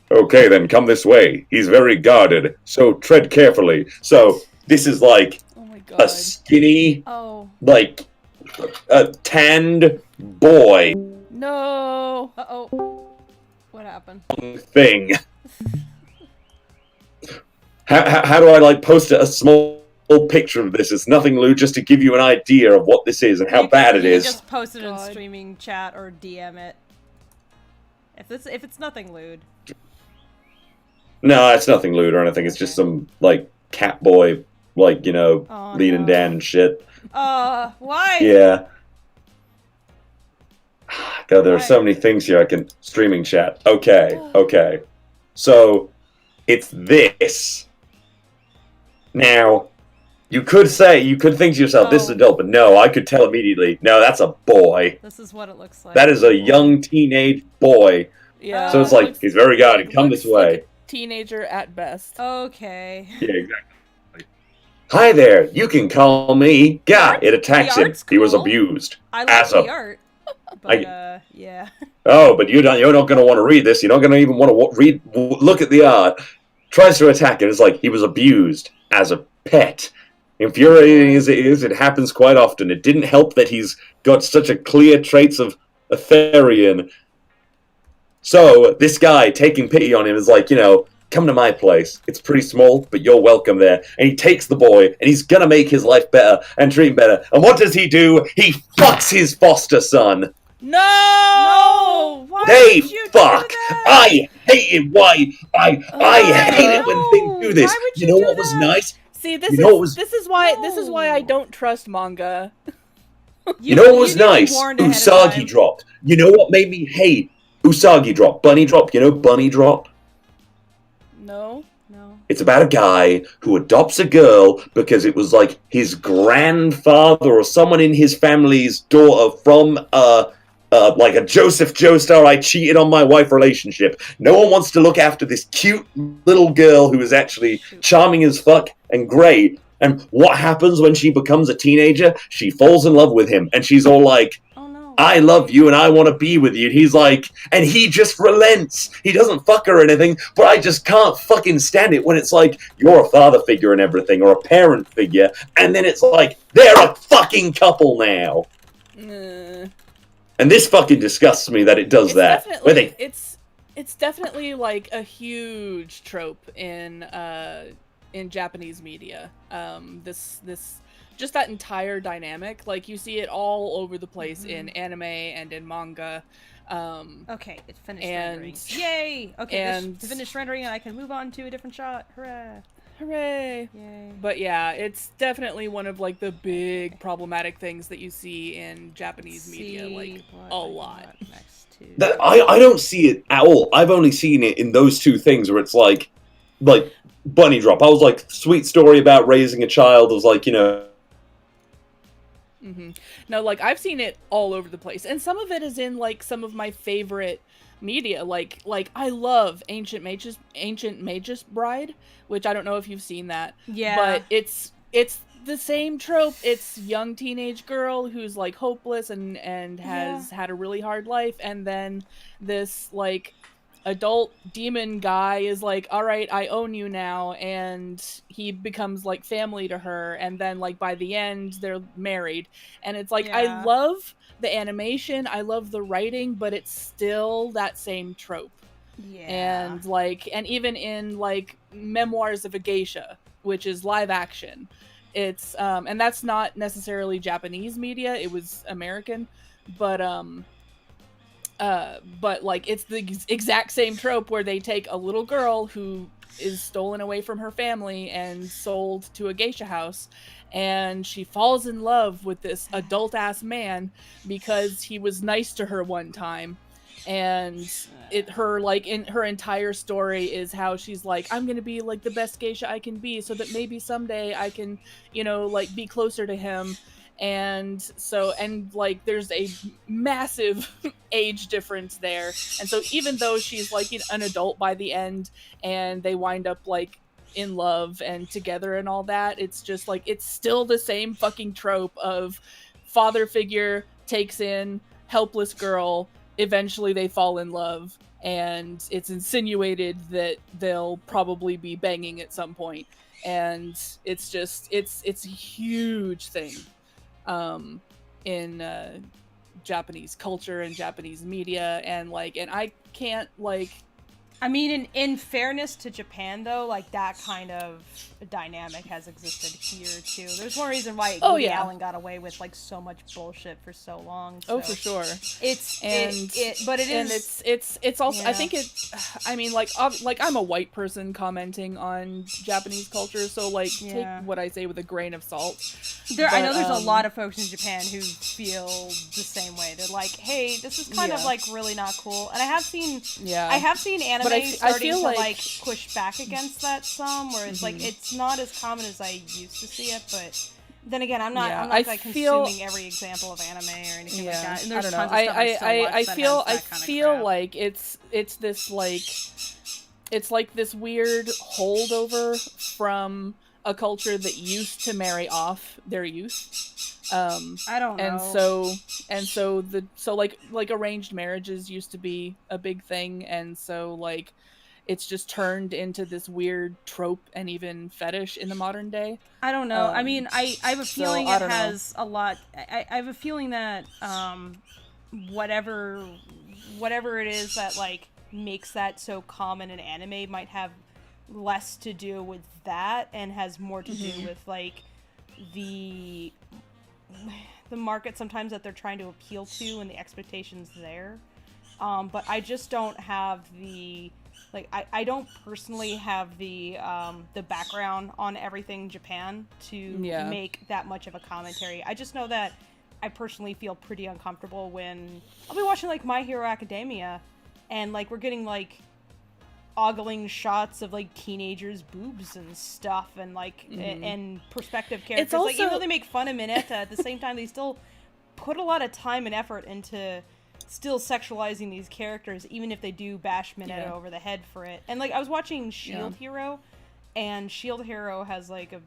Okay, then come this way. He's very guarded, so tread carefully. So, this is like Oh my god. a skinny, Oh. like, a tanned boy No! Uh-oh. What happened? thing. How do I, like, post a small picture of this? It's nothing, Lou, just to give you an idea of what this is and how bad it You is. just post it in God. streaming chat or DM it. If it's nothing lewd. No, it's nothing lewd or anything. It's just some, like, cat boy, like, you know, Oh, leading no. Dan and shit. Why? Yeah. God, there are so Why? many things here I can streaming chat. Okay. So, it's this. Now, you could think to yourself, this is Oh. adult, but no, I could tell immediately, no, that's a boy. This is what it looks like. That is a young teenage boy. Yeah. So it's like, looks- he's very guarded, come looks this way. like a teenager at best. Okay. Yeah, exactly. Hi there, you can call me Guy. art- It attacks the him. art's He was cool. abused. I like As the a- art. But, yeah. Oh, but you're not going to want to read this. You're not going to even want to look at the art. Tries to attack it. It's like he was abused as a pet. Infuriating as it is, it happens quite often. It didn't help that he's got such a clear traits of a Therian. So, this guy taking pity on him is like, you know, come to my place. It's pretty small, but you're welcome there. And he takes the boy, and he's gonna make his life better and treat him better. And what does he do? He fucks his foster son. No! No! Why They would you fuck. do that? I hate it. Why? I hate it when things do this. Why would You you know do what was that? nice? See, this You is know what was- this is why I No. don't trust manga. You know what was need to be nice? warned ahead of Usagi time. dropped. You know what made me hate Usagi drop? Bunny drop. You know Bunny drop? No. No. It's about a guy who adopts a girl because it was like his grandfather or someone in his family's daughter from like a Joseph Joestar, I cheated on my wife relationship. No one wants to look after this cute little girl who is actually charming as fuck and great. And what happens when she becomes a teenager? She falls in love with him, and she's all like, Oh no. I love you and I want to be with you. And he's like, and he just relents. He doesn't fuck her or anything, but I just can't fucking stand it when it's like, you're a father figure and everything, or a parent figure, and then it's like, they're a fucking couple now. Uh, And this fucking disgusts me that it does it's that. definitely Where they, it's it's definitely like a huge trope in Japanese media. This just that entire dynamic, like you see it all over the place in anime and in manga. Okay, it finished rendering. Yay! Okay, and this finished rendering, and I can move on to a different shot. Hooray! Hooray! Yay! But yeah, it's definitely one of like the big problematic things that you see in Japanese media, like a lot. That I don't see it at all. I've only seen it in those two things where it's like Bunny Drop. I was like, sweet story about raising a child. I was like, No, like I've seen it all over the place, and some of it is in like some of my favorite media. Like I love Ancient Magus Bride, which I don't know if you've seen that. Yeah. But it's the same trope. It's young teenage girl who's like hopeless and has had a really hard life, and then this like adult demon guy is like, all right, I own you now, and he becomes like family to her, and then like by the end they're married, and it's like I love the animation, I love the writing, but it's still that same trope. And like, and even in like Memoirs of a Geisha, which is live action, it's and that's not necessarily Japanese media, it was American, but like it's the exact same trope where they take a little girl who is stolen away from her family and sold to a geisha house, and she falls in love with this adult ass man because he was nice to her one time, and her entire story is how she's like, I'm gonna be like the best geisha I can be so that maybe someday I can, like be closer to him. And so, and like there's a massive age difference there, and so even though she's like an adult by the end and they wind up like in love and together and all that, it's just like it's still the same fucking trope of father figure takes in helpless girl, eventually they fall in love, and it's insinuated that they'll probably be banging at some point, and it's just it's a huge thing in Japanese culture and Japanese media, and I can't like. I mean, in fairness to Japan, though, like that kind of dynamic has existed here too. There's one reason why Woody Allen got away with like so much bullshit for so long. So. Oh, for sure. It's also. I think it. I mean, like I'm a white person commenting on Japanese culture, so like take what I say with a grain of salt. I know there's a lot of folks in Japan who feel the same way. They're like, hey, this is kind of like really not cool. And I have seen anime starting to like push back against that some, where it's like it's not as common as I used to see it, but then again, I'm not like consuming every example of anime or anything like that. And there's I don't know. tons of stuff I feel like it's this like it's like this weird holdover from a culture that used to marry off their youth. I don't know. And so like arranged marriages used to be a big thing, and so like it's just turned into this weird trope and even fetish in the modern day. I don't know. I mean, I have a feeling it has a lot. I have a feeling that whatever it is that like makes that so common in anime might have less to do with that and has more to do with like the market sometimes that they're trying to appeal to and the expectations there. But I just don't have the I don't personally have the background on everything Japan to make that much of a commentary. I just know that I personally feel pretty uncomfortable when I'll be watching like My Hero Academia and like we're getting like ogling shots of like teenagers' boobs and stuff and like and perspective characters. It's also... like even though they make fun of Mineta, at the same time they still put a lot of time and effort into still sexualizing these characters, even if they do bash Mineta over the head for it. And like I was watching Shield Hero, and Shield Hero has like a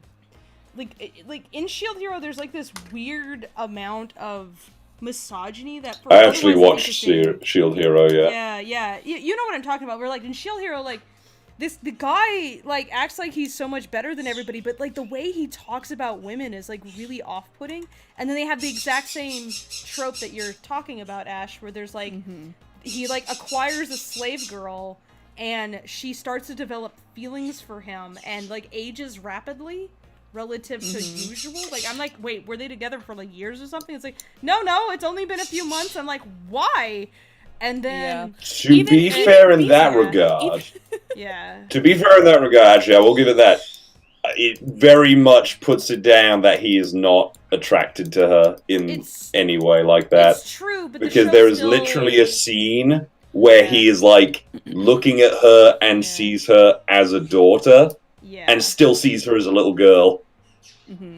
like in Shield Hero there's like this weird amount of misogyny that I actually watched Shield Hero. Yeah. You know what I'm talking about. We're like in Shield Hero, like the guy like acts like he's so much better than everybody, but like the way he talks about women is like really off-putting. And then they have the exact same trope that you're talking about, Ash, where there's like he like acquires a slave girl, and she starts to develop feelings for him, and like ages rapidly relative to usual. Like, I'm like, wait, were they together for like years or something? It's like, no, it's only been a few months. I'm like, why? And then to be fair in that regard, yeah. To be fair in that regard, actually, I will give it that. It very much puts it down that he is not attracted to her in any way like that. It's true, but because there is literally a scene where he is like looking at her and sees her as a daughter, and still sees her as a little girl.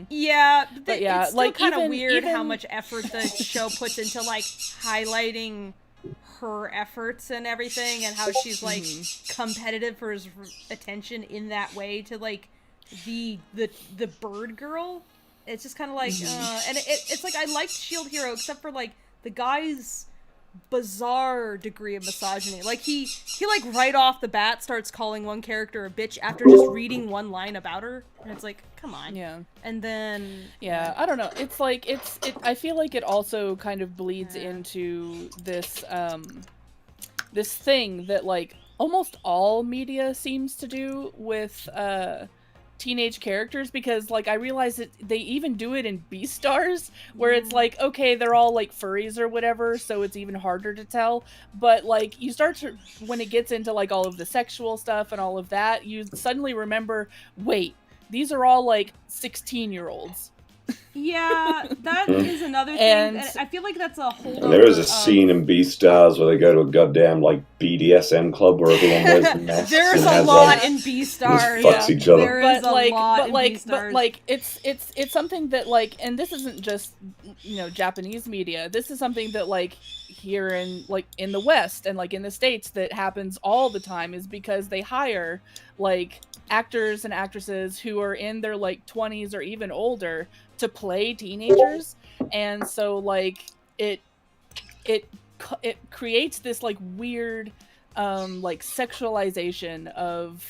Yeah, but yeah, it's still like, kind of even- weird how even- much effort the show puts into like highlighting her efforts and everything, and how she's like competitive for his attention in that way to like the bird girl. It's just kind of like and it's like I liked Shield Hero except for like the guy's bizarre degree of misogyny. Like he like right off the bat starts calling one character a bitch after just reading one line about her, and it's like, come on. Yeah. And then I don't know. It's like I feel like it also kind of bleeds into this this thing that like almost all media seems to do with teenage characters, because like I realize that they even do it in Beastars, where it's like, okay, they're all like furries or whatever, so it's even harder to tell, but like you start to, when it gets into like all of the sexual stuff and all of that, you suddenly remember, wait, these are all like 16-year-olds. Yeah, that is another thing. And I feel like that's a whole. There is a scene in Beastars where they go to a goddamn like BDSM club where everyone wears masks. There's and a has, lot like, in Beastars. fucks each other. There is but a like, lot but in like, Beastars. but like, it's something that like, and this isn't just, you know, Japanese media. This is something that like here in like in the West and like in the States that happens all the time, is because they hire like actors and actresses who are in their like 20s or even older to play teenagers, and so like it creates this like weird like sexualization of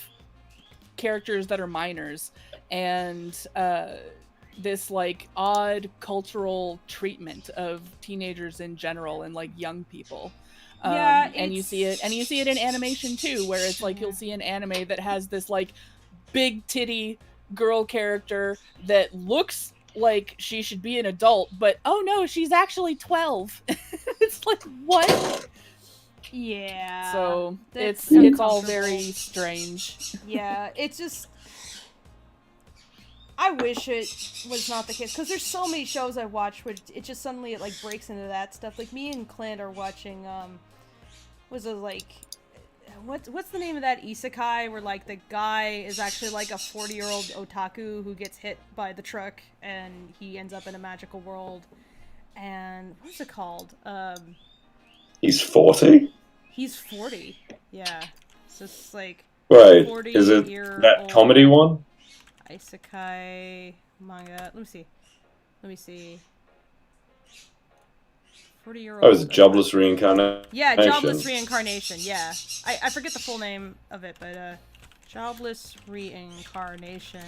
characters that are minors, and this like odd cultural treatment of teenagers in general and like young people. And you see it in animation too, where it's like you'll see an anime that has this like big titty girl character that looks like she should be an adult, but oh no, she's actually 12. It's like, what? Yeah. So that's it's all very strange. Yeah, it's just, I wish it was not the case, because there's so many shows I watch where it just suddenly it like breaks into that stuff. Like me and Clint are watching was it like, what's the name of that isekai where like the guy is actually like a 40-year-old otaku who gets hit by the truck and he ends up in a magical world, and what's it called? He's 40? He's 40. Yeah. So it's like Right. 40 Is it year that old comedy one? isekai manga. Let me see. 40-year-old. Oh, is it Jobless Reincarnation? Yeah, Jobless Reincarnation. Yeah, I forget the full name of it, but Jobless Reincarnation.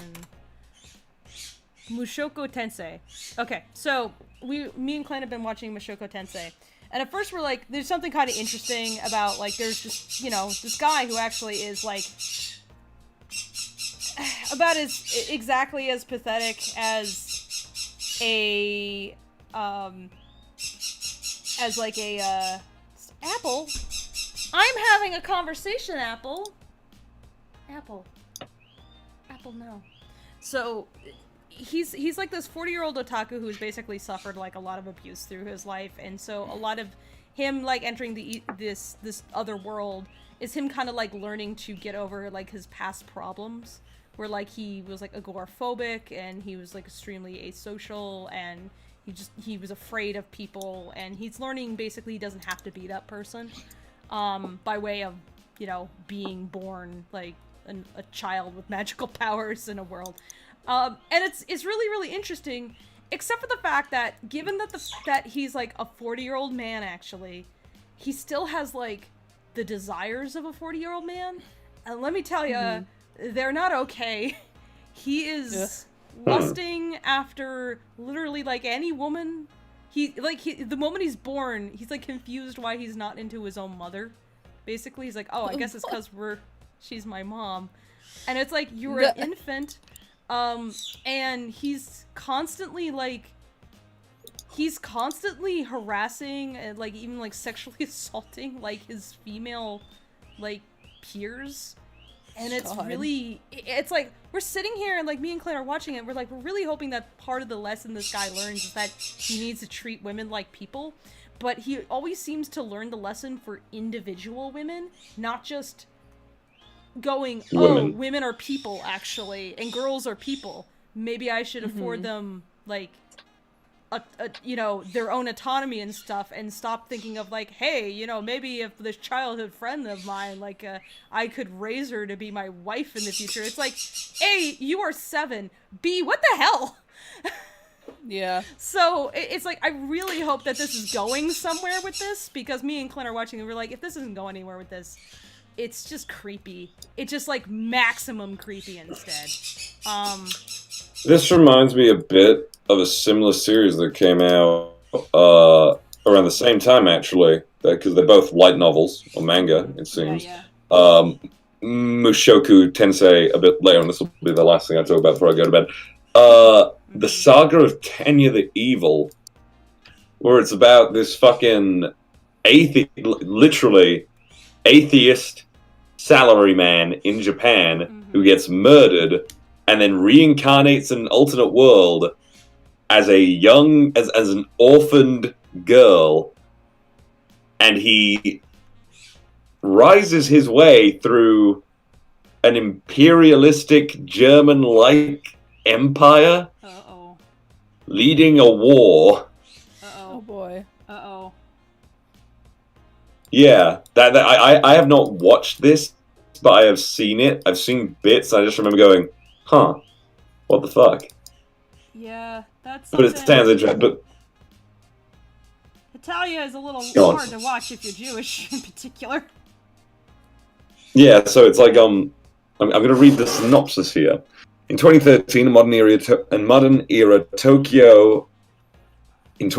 Mushoku Tensei. Okay, so me and Clint have been watching Mushoku Tensei, and at first we're like, there's something kind of interesting about like there's just, you know, this guy who actually is like about as exactly as pathetic as a as like a Apple. I'm having a conversation, Apple. Apple, no. So he's like this 40-year-old otaku who's basically suffered like a lot of abuse through his life, and so a lot of him like entering this other world is him kind of like learning to get over like his past problems, where like he was like agoraphobic and he was like extremely asocial, and he was afraid of people, and he's learning basically he doesn't have to be that person by way of, you know, being born like a child with magical powers in a world. And it's really, really interesting, except for the fact that given that he's like a 40-year-old man, actually, he still has like the desires of a 40-year-old man. And let me tell you, they're not okay. He is lusting after literally like any woman the moment he's born, he's like confused why he's not into his own mother. Basically, he's like, oh, I guess it's because she's my mom, and it's like you're an infant, and he's constantly harassing and like even like sexually assaulting like his female like peers. And it's really, it's like, we're sitting here and like me and Claire are watching it. We're really hoping that part of the lesson this guy learns is that he needs to treat women like people. But he always seems to learn the lesson for individual women, not just going, women are people actually, and girls are people. Maybe I should afford them like, their own autonomy and stuff, and stop thinking of like, hey, maybe if this childhood friend of mine, like, I could raise her to be my wife in the future. It's like, A, you are 7. B, what the hell? Yeah. So it's like, I really hope that this is going somewhere with this, because me and Clint are watching and we're like, if this isn't going anywhere with this, it's just creepy. It's just like maximum creepy instead. This reminds me a bit of a similar series that came out around the same time, actually, because they're both light novels, or manga, it seems. Yeah. Mushoku Tensei a bit later, and this will be the last thing I talk about before I go to bed. The Saga of Tanya the Evil, where it's about this fucking literally atheist salaryman in Japan who gets murdered and then reincarnates in an alternate world as as an orphaned girl, and he rises his way through an imperialistic German-like empire, leading a war. Oh boy. Yeah, I have not watched this, but I have seen it. I've seen bits. I just remember going, huh, what the fuck? Yeah, that's But it sounds interesting. But Italia is a little hard to watch if you're Jewish, in particular. Yeah, so it's like I'm going to read the synopsis here. In 2013, modern era Tokyo, an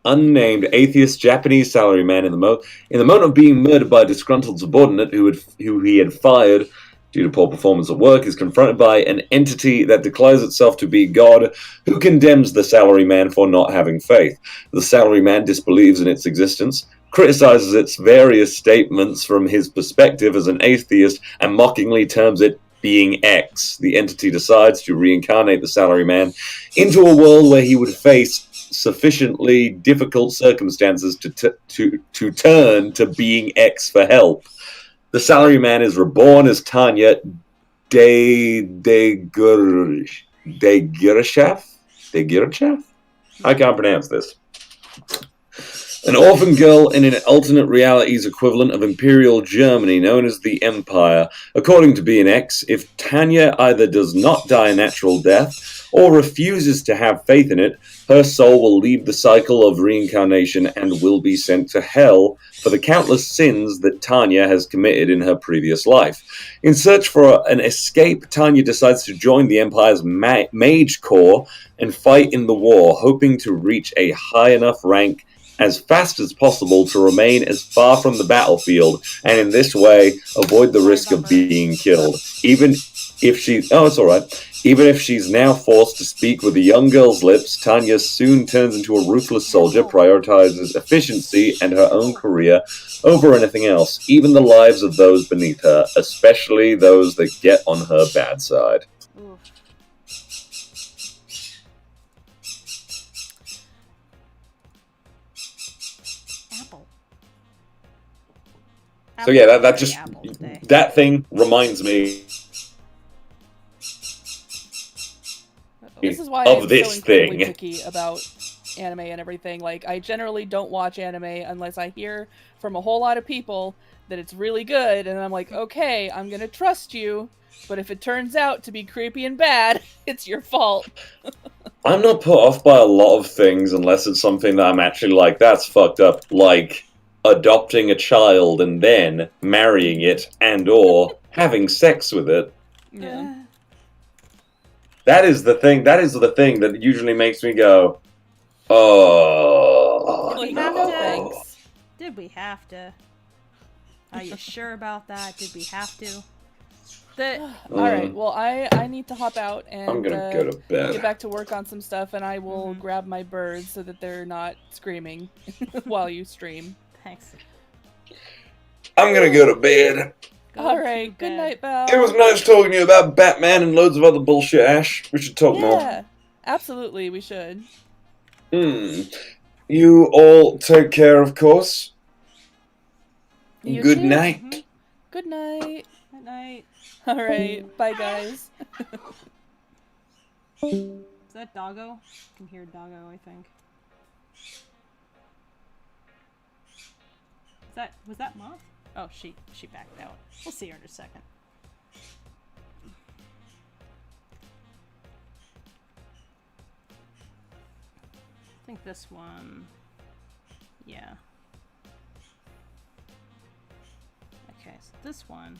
unnamed atheist Japanese salaryman in the moment of being murdered by a disgruntled subordinate who he had fired due to poor performance at work, is confronted by an entity that declares itself to be God, who condemns the salaryman for not having faith. The salaryman disbelieves in its existence, criticizes its various statements from his perspective as an atheist, and mockingly terms it being X. The entity decides to reincarnate the salaryman into a world where he would face sufficiently difficult circumstances to turn to being X for help. The salaryman is reborn as Tanya Degirchev? I can't pronounce this. An orphan girl in an alternate reality's equivalent of Imperial Germany, known as the Empire. According to BNX, if Tanya either does not die a natural death or refuses to have faith in it, her soul will leave the cycle of reincarnation and will be sent to hell for the countless sins that Tanya has committed in her previous life. In search for an escape, Tanya decides to join the Empire's mage corps and fight in the war, hoping to reach a high enough rank as fast as possible to remain as far from the battlefield, and in this way avoid the risk of being killed. Even if she's now forced to speak with the young girl's lips, Tanya soon turns into a ruthless soldier, prioritizes efficiency and her own career over anything else, even the lives of those beneath her, especially those that get on her bad side. So yeah, that thing reminds me This is why of I'm this so incredibly thing. picky about anime and everything. Like, I generally don't watch anime unless I hear from a whole lot of people that it's really good, and I'm like, okay, I'm gonna trust you, but if it turns out to be creepy and bad, it's your fault. I'm not put off by a lot of things unless it's something that I'm actually like, that's fucked up, like adopting a child and then marrying it and or having sex with it. Yeah. That is the thing that usually makes me go, Did we Like, have no to? thanks. Did we have to? Are you sure about that? Did we have to? The All right. Well, I need to hop out and I'm gonna go to bed. get back to work on some stuff, and I will grab my birds so that they're not screaming while you stream. thanks. I'm gonna go to bed. Go All to right. Good bed. night, Val. It was nice talking to you about Batman and loads of other bullshit, Ash. We should talk more. Yeah, absolutely. We should. You all take care, of course. You Good too. night. Good night. Good night. All right. Bye, guys. Is that Doggo? I can hear Doggo, I think. Was that Moth? Oh, she backed out. We'll see her in a second. I think this one. Yeah. Okay, so this one.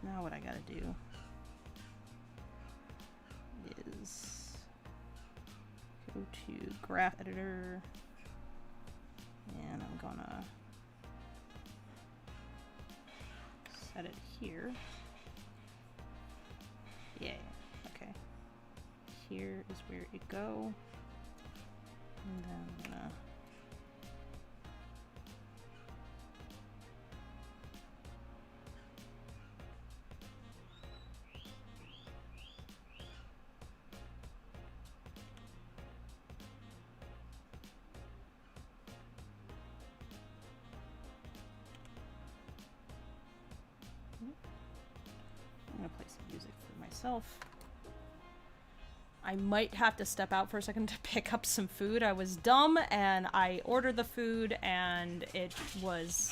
Now what I gotta do is go to graph editor, and I'm gonna set it here. Yeah, okay. Here is where it go. And then I'm gonna play some music for myself. I might have to step out for a second to pick up some food. I was dumb and I ordered the food and it was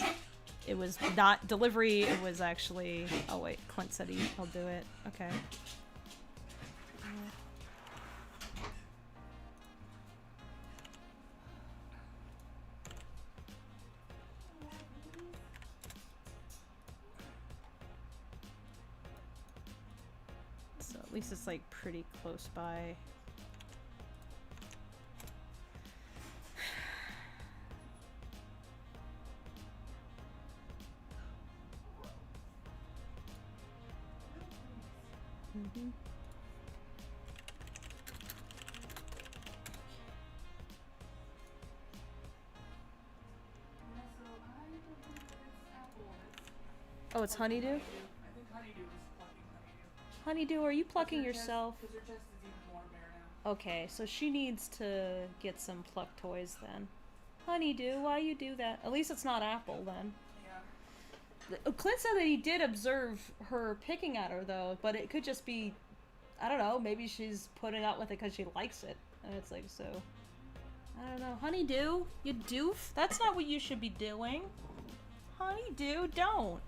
not delivery, it was actually, oh wait, Clint said he'll do it. Okay. So at least it's like pretty close by. Oh, it's Honeydew? I think Honeydew is plucking Honeydew. Honeydew, are you plucking yourself? Because her chest is even more bare now. Okay, so she needs to get some pluck toys then. Honeydew, why you do that? At least it's not Apple then. Yeah. Clint said that he did observe her picking at her though, but it could just be, I don't know, maybe she's putting up with it because she likes it. And it's like, so, I don't know. Honeydew, you doof? That's not what you should be doing. Honeydew, don't.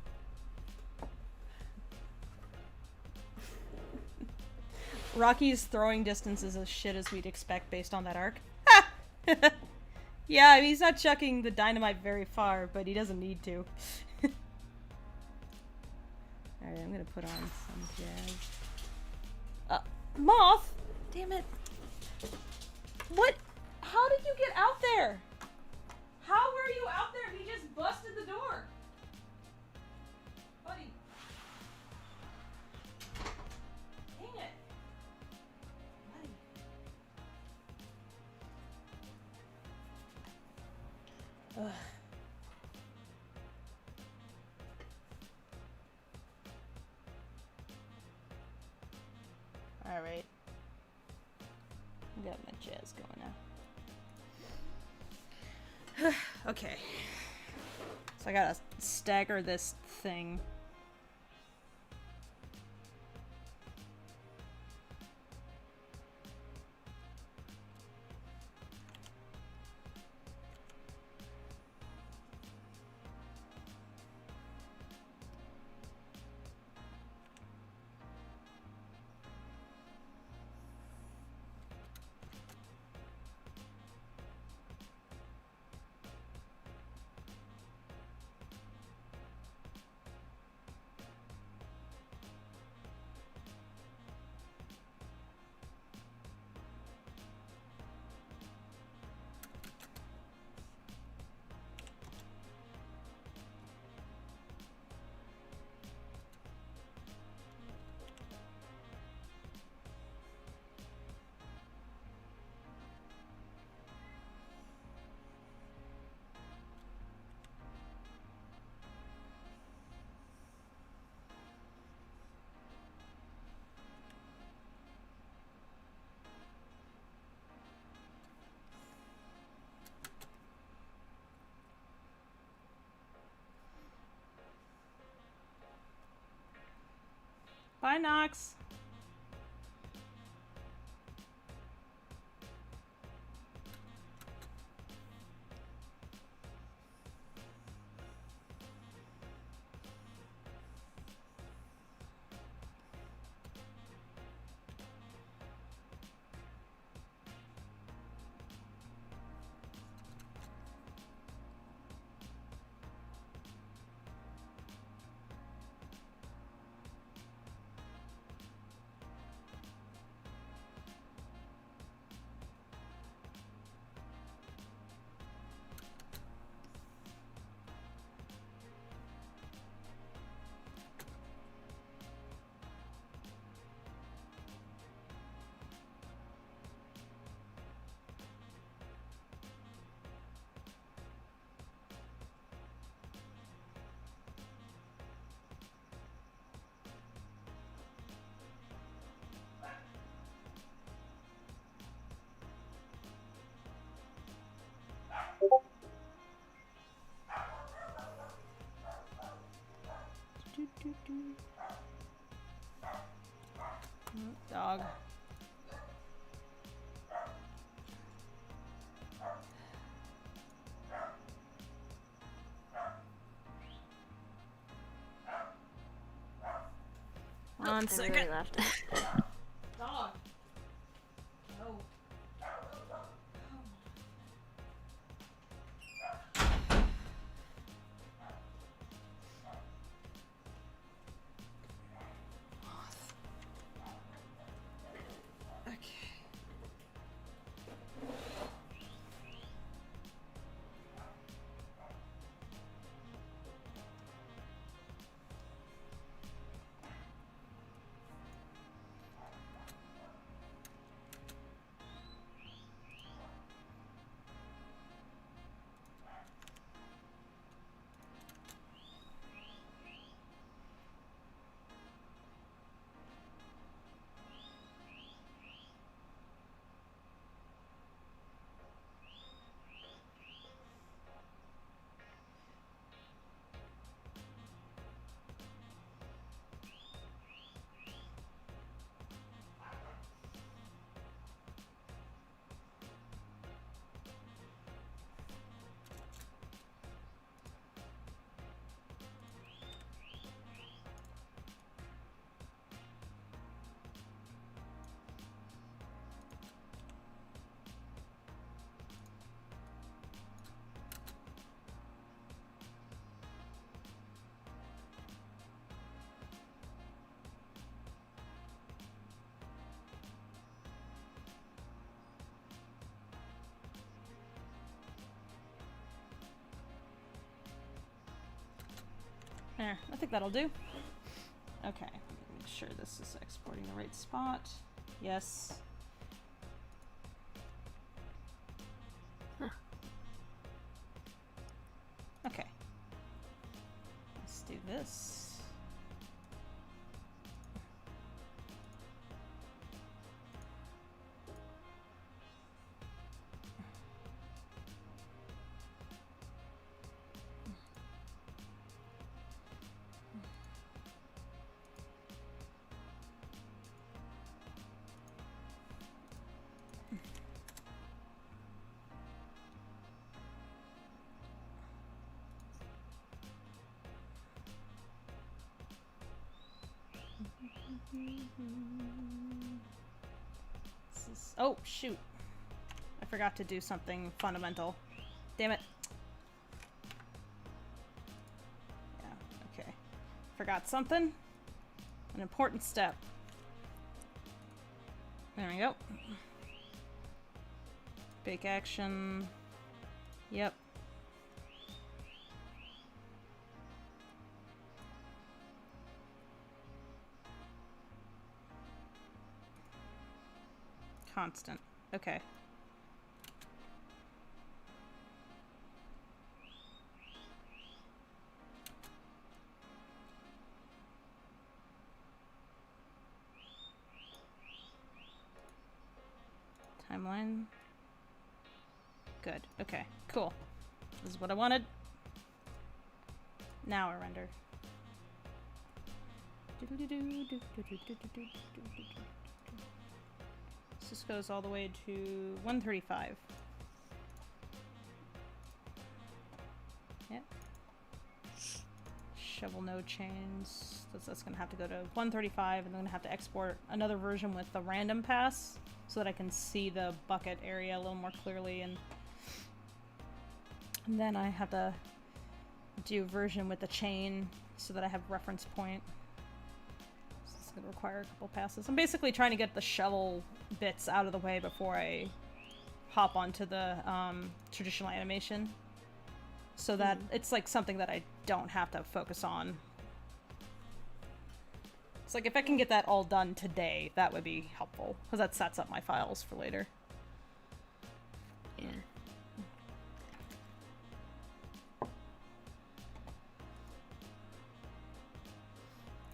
Rocky's throwing distance is as shit as we'd expect based on that arc. Yeah, I mean, he's not chucking the dynamite very far, but he doesn't need to. Alright, I'm gonna put on some jazz. Moth! Damn it. What? How did you get out there? How were you out there? He just busted the door. Buddy. Dang it. Buddy. Ugh. Alright. I got my jazz going now. Okay. So I gotta stagger this thing. Bye, Nox. Dog. One second. Everybody left. Dog. No. There, I think that'll do. Okay, make sure this is exporting the right spot. Yes. Huh. Okay. Let's do this. Oh, shoot. I forgot to do something fundamental. Damn it. Yeah, okay. Forgot something. An important step. There we go. Bake action. Yep. Constant. Okay. Timeline. Good. Okay. Cool. This is what I wanted. Now I render. This goes all the way to 135. Yep. Shovel node chains. That's gonna have to go to 135, and then I'm gonna have to export another version with the random pass so that I can see the bucket area a little more clearly, and then I have to do a version with the chain so that I have reference point. So it's gonna require a couple passes. I'm basically trying to get the shovel bits out of the way before I hop onto the traditional animation, so that it's like something that I don't have to focus on. It's like if I can get that all done today, that would be helpful, because that sets up my files for later. Yeah.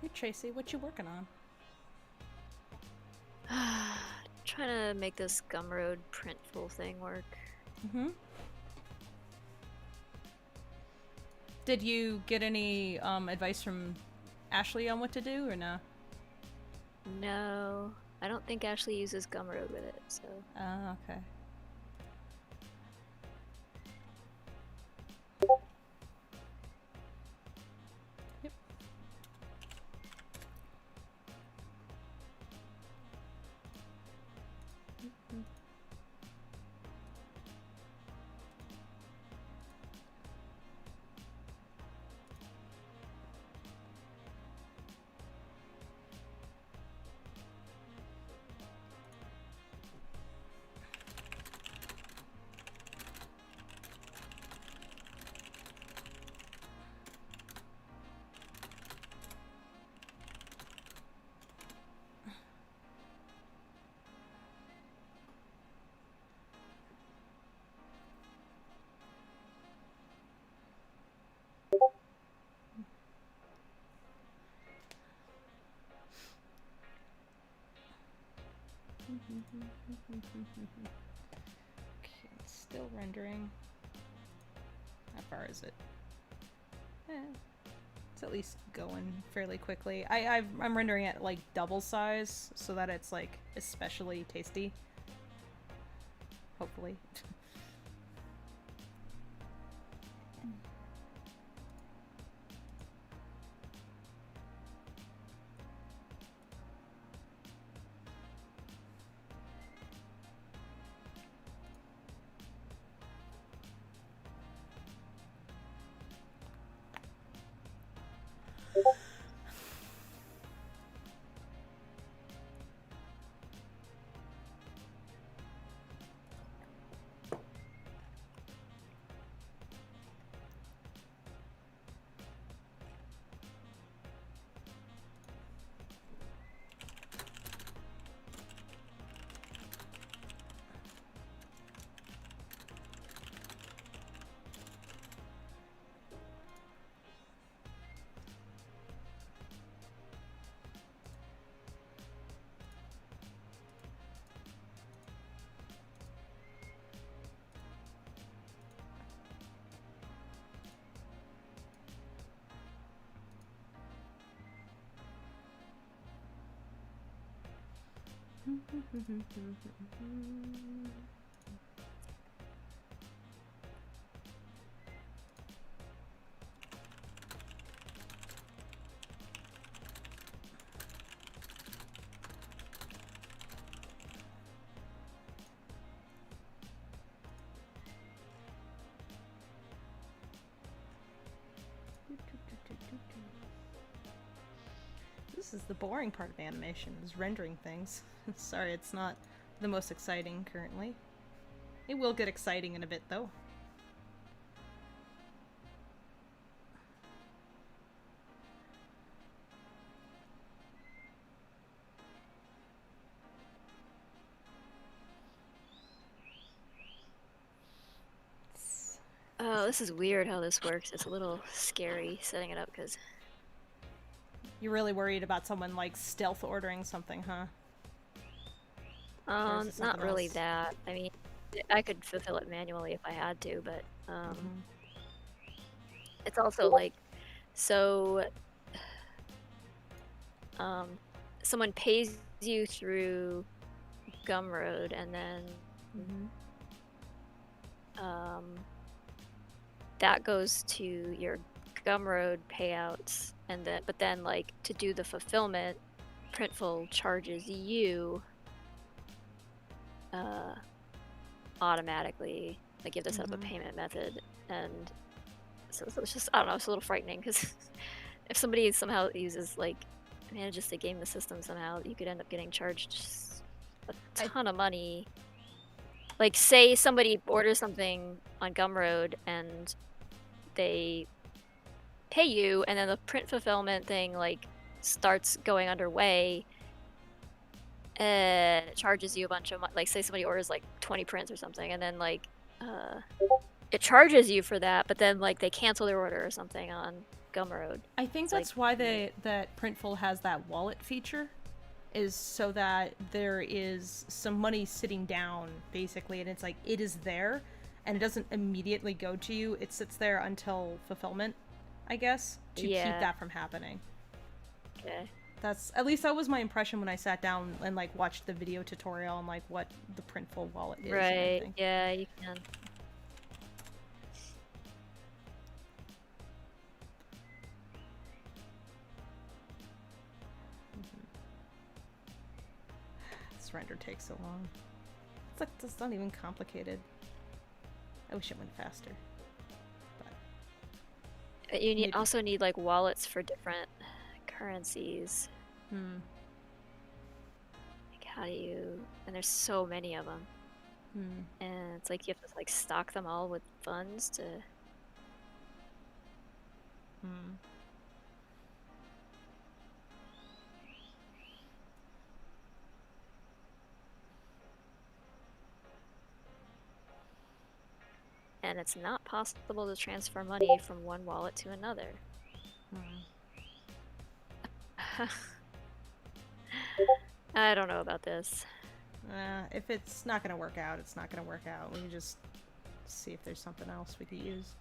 Hey Tracy, what you working on? Trying to make this Gumroad printful thing work. Mm-hmm. Did you get any advice from Ashley on what to do, or no? No, I don't think Ashley uses Gumroad with it, so. Oh, okay. Yep. Mm-hmm. Okay, it's still rendering. How far is it? It's at least going fairly quickly. I'm rendering it like double size so that it's like especially tasty. Hopefully. This is the boring part of animation, is rendering things. Sorry, it's not the most exciting currently. It will get exciting in a bit, though. Oh, this is weird how this works. It's a little scary setting it up because You're really worried about someone, like, stealth ordering something, huh? Or is it not something really else? that. I mean, I could fulfill it manually if I had to, but it's also like, so someone pays you through Gumroad, and then that goes to your Gumroad payouts, and but then like to do the fulfillment, Printful charges you automatically. Like you have to set up a payment method, and so it's just, I don't know, it's a little frightening because if somebody somehow manages to game the system somehow, you could end up getting charged a ton of money. Like, say somebody orders something on Gumroad and they pay you, and then the print fulfillment thing like starts going underway, and it charges you a bunch of money. Like, say somebody orders like 20 prints or something, and then like it charges you for that, but then like they cancel their order or something on Gumroad. I think that's why that Printful has that wallet feature, is so that there is some money sitting down basically, and it's like it is there, and it doesn't immediately go to you. It sits there until fulfillment, I guess, to keep that from happening. Okay. That's, at least that was my impression when I sat down and like watched the video tutorial on like what the Printful wallet is. Right. And everything. Yeah, you can. This render takes so long. It's like, it's not even complicated. I wish it went faster. But you also need like wallets for different currencies. Like, how do you? And there's so many of them. And it's like you have to like stock them all with funds to. And it's not possible to transfer money from one wallet to another. I don't know about this. If it's not gonna work out, it's not gonna work out. We can just see if there's something else we could use.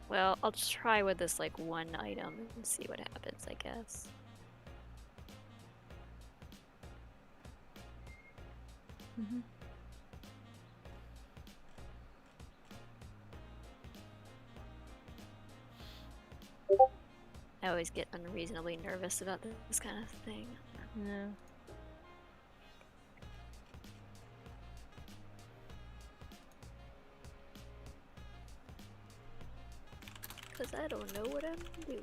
Well, I'll try with this like one item and see what happens, I guess. I always get unreasonably nervous about this kind of thing. Yeah. Because I don't know what I'm doing.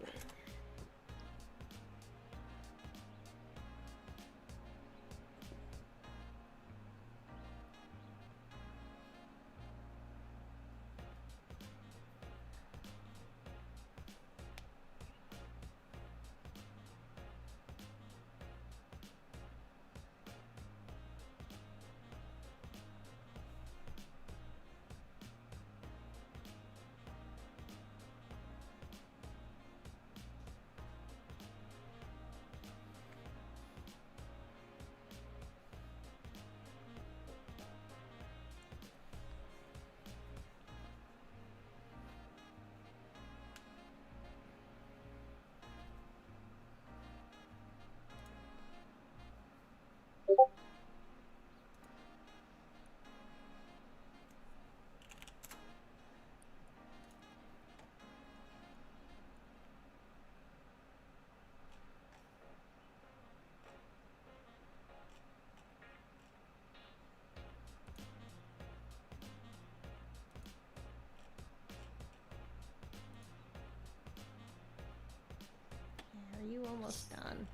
Are you almost done?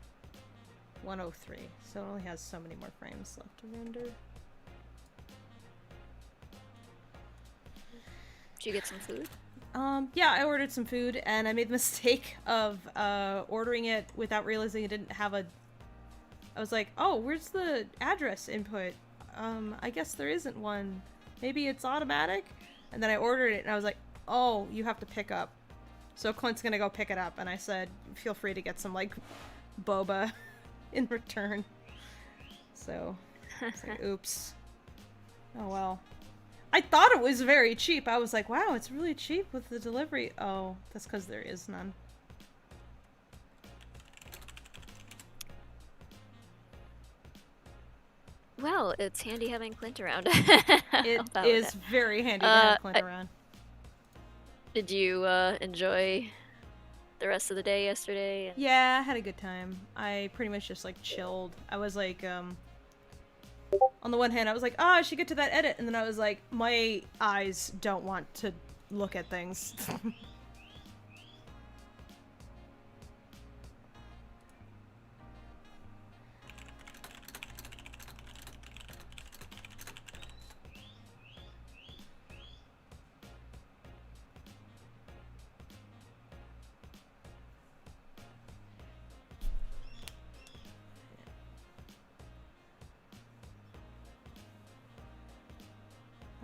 103. So it only has so many more frames left to render. Did you get some food? Yeah, I ordered some food, and I made the mistake of ordering it without realizing it didn't have a... I was like, oh, where's the address input? I guess there isn't one. Maybe it's automatic? And then I ordered it, and I was like, oh, you have to pick up. So Clint's gonna go pick it up, and I said, feel free to get some, like, boba in return. So, it's like, oops. Oh, well. I thought it was very cheap. I was like, wow, it's really cheap with the delivery. Oh, that's because there is none. Well, it's handy having Clint around. It About is it. very handy to have Clint I- around. Did you enjoy the rest of the day yesterday? And... Yeah, I had a good time. I pretty much just, like, chilled. I was like, on the one hand, I was like, oh, I should get to that edit. And then I was like, my eyes don't want to look at things.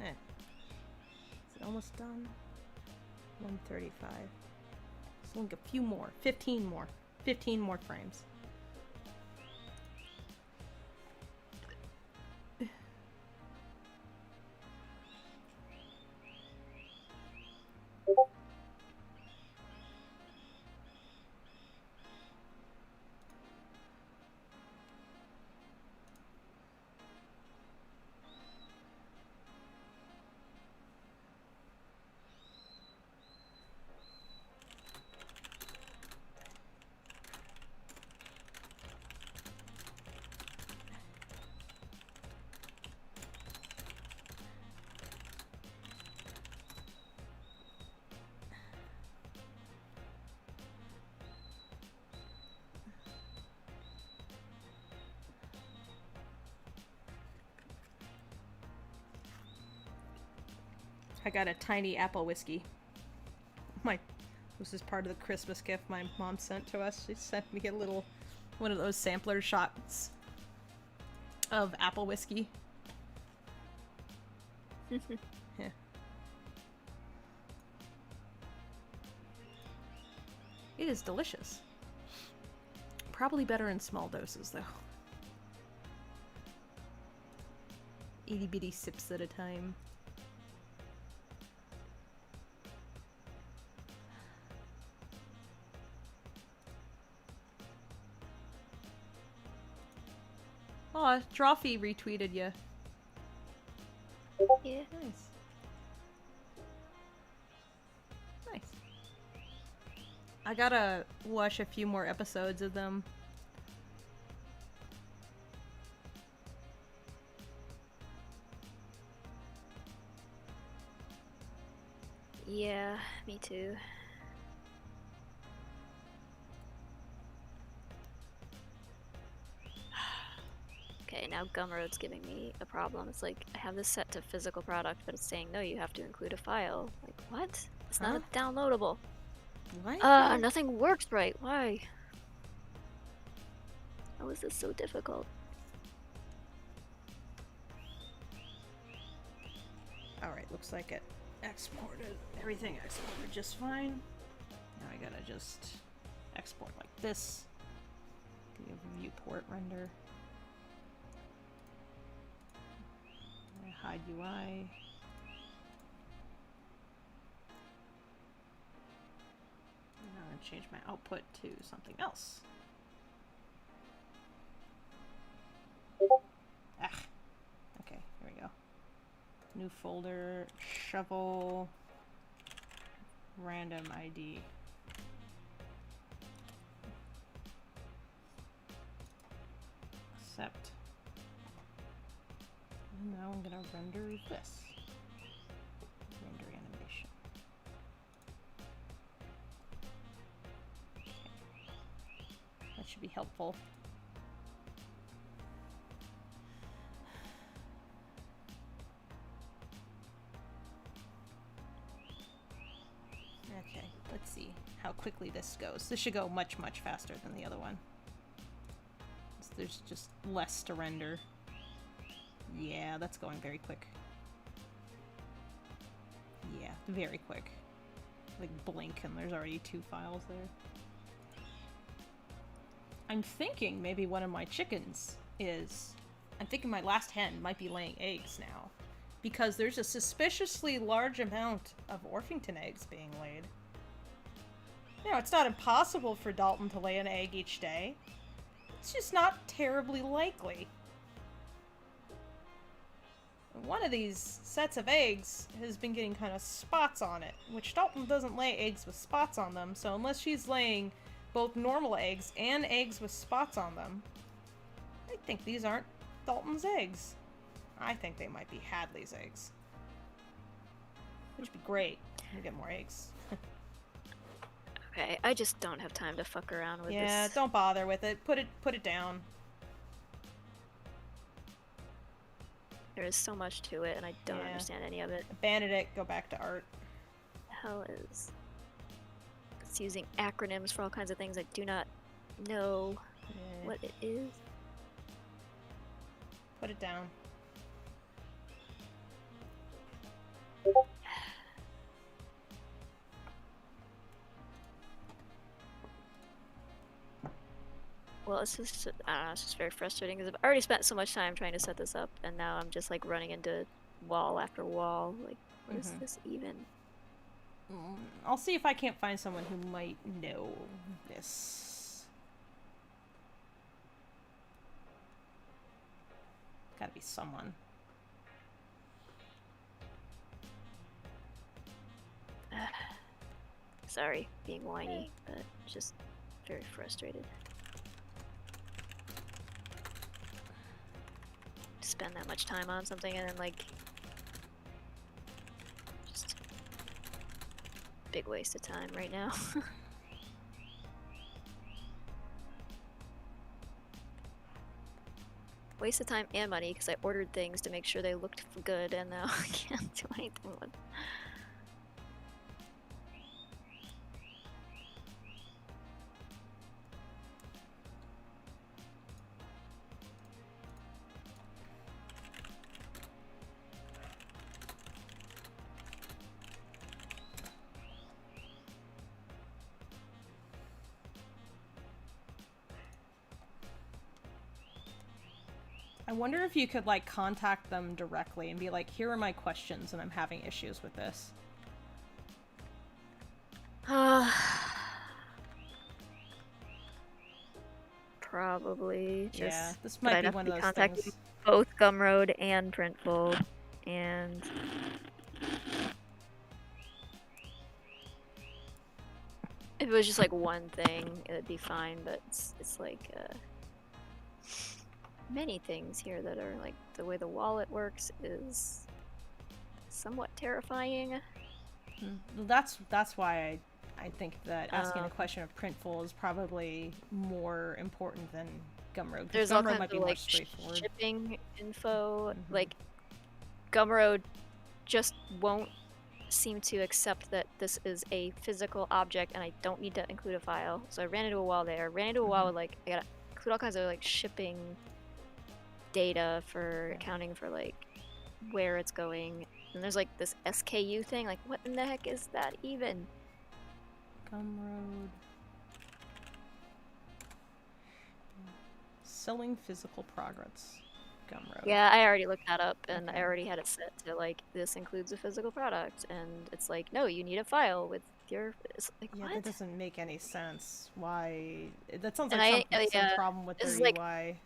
Eh. Is it almost done? 135. So like a few more. 15 more. 15 more frames. I got a tiny apple whiskey. This is part of the Christmas gift my mom sent to us. She sent me a little, one of those sampler shots of apple whiskey. Yeah. It is delicious. Probably better in small doses, though. Itty bitty sips at a time. Aw, Drawfee retweeted you. Yeah. Nice. Nice. I gotta watch a few more episodes of them. Yeah, me too. Okay, now Gumroad's giving me a problem. It's like, I have this set to physical product, but it's saying, no, you have to include a file. Like, what? It's not downloadable. What? Nothing works right. Why? How is this so difficult? Alright, looks like it exported. Everything exported just fine. Now I gotta just export like this. Do a viewport render. Hide UI. And I'm gonna change my output to something else. Ah. Okay, here we go. New folder, shovel, random ID. Accept. And now I'm gonna render this. Render animation. Okay. That should be helpful. Let's see how quickly this goes. This should go much, much faster than the other one. So there's just less to render. Yeah, that's going very quick. Yeah, very quick. Like blink and there's already 2 files there. I'm thinking maybe one of my chickens is... I'm thinking my last hen might be laying eggs now. Because there's a suspiciously large amount of Orpington eggs being laid. You know, it's not impossible for Dalton to lay an egg each day. It's just not terribly likely. One of these sets of eggs has been getting kind of spots on it, which Dalton doesn't lay eggs with spots on them, so unless she's laying both normal eggs and eggs with spots on them, I think these aren't Dalton's eggs. I think they might be Hadley's eggs. Which would be great. We get more eggs. Okay, I just don't have time to fuck around with this. Yeah, don't bother with it. Put it down. There is so much to it, and I don't understand any of it. Abandon it. Go back to art. The hell is... It's using acronyms for all kinds of things I do not know what it is. Put it down. Well, it's just, I don't know, it's just very frustrating because I've already spent so much time trying to set this up, and now I'm just like running into wall after wall. Like, what is this even? I'll see if I can't find someone who might know this. Gotta be someone. Sorry, being whiny, but just very frustrated. Spend that much time on something and then like just big waste of time right now. Waste of time and money because I ordered things to make sure they looked good and now I can't do anything with them. I wonder if you could like contact them directly and be like, here are my questions and I'm having issues with this. Probably. Just, yeah, this might be one of those things. Both Gumroad and Printful, and if it was just like one thing, it'd be fine. But it's like many things here that are like the way the wallet works is somewhat terrifying. That's why I think that asking a question of Printful is probably more important than Gumroad. There's all Gumroad kinds might be of more like straightforward. shipping info. Like Gumroad just won't seem to accept that this is a physical object and I don't need to include a file. So I ran into a wall there. Ran into a wall with like I gotta include all kinds of like shipping data for accounting for like where it's going. And there's like this SKU thing. Like what in the heck is that even? Gumroad. Selling physical progress. Gumroad. Yeah, I already looked that up and I already had it set to like this includes a physical product and it's like no, you need a file with your it's like Yeah, what? that doesn't make any sense. Why? That sounds And like I- some problem with this is their like- UI.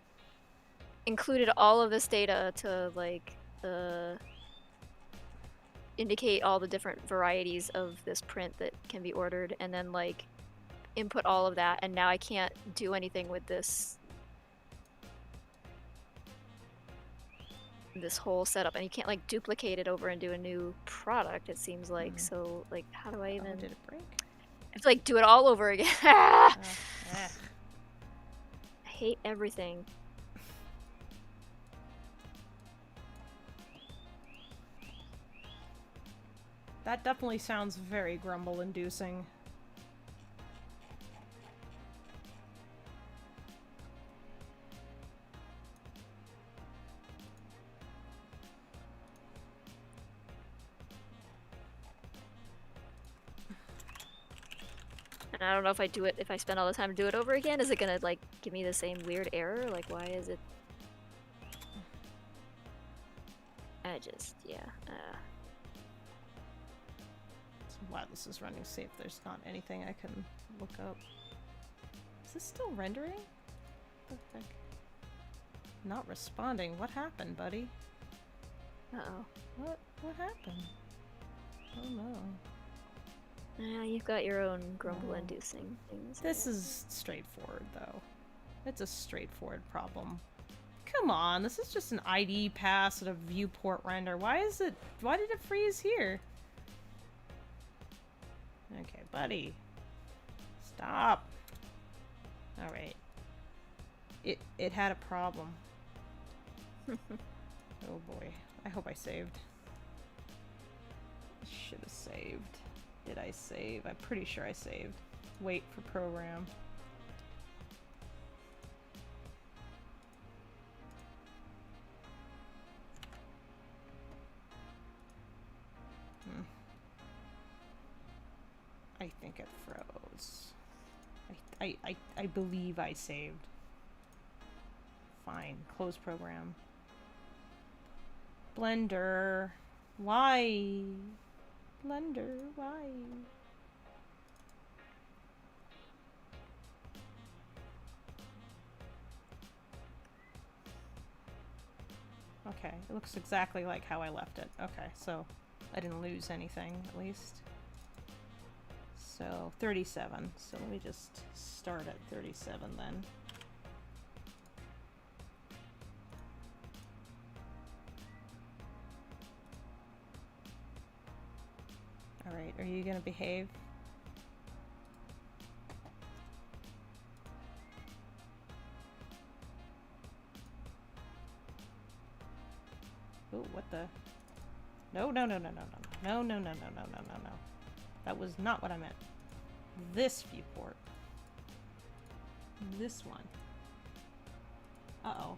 Included all of this data to like indicate all the different varieties of this print that can be ordered and then like input all of that and now I can't do anything with this whole setup and you can't like duplicate it over and do a new product it seems like so like how do I even Did it break? I have to like do it all over again. Yeah. I hate everything. That definitely sounds very grumble-inducing. And I don't know if if I spend all the time to do it over again, is it gonna like give me the same weird error? Like, why is it? Yeah. While this is running, see if there's not anything I can look up. Is this still rendering? What the heck? Not responding. What happened, buddy? Uh-oh. What happened? Oh no. Yeah, you've got your own grumble-inducing things. This is straightforward, though. It's a straightforward problem. Come on, this is just an ID pass and a viewport render. Why did it freeze here? Okay, buddy. Stop. Alright. It had a problem. Oh boy. I hope I saved. I should have saved. Did I save? I'm pretty sure I saved. Wait for program. I think it froze. I believe I saved. Fine. Close program. Blender. Why? Blender, why? Okay, it looks exactly like how I left it. Okay, so I didn't lose anything, at least. So, 37. So let me just start at 37 then. Alright, are you gonna behave? Oh, what the? No. No. That was not what I meant. This viewport. This one. Uh-oh.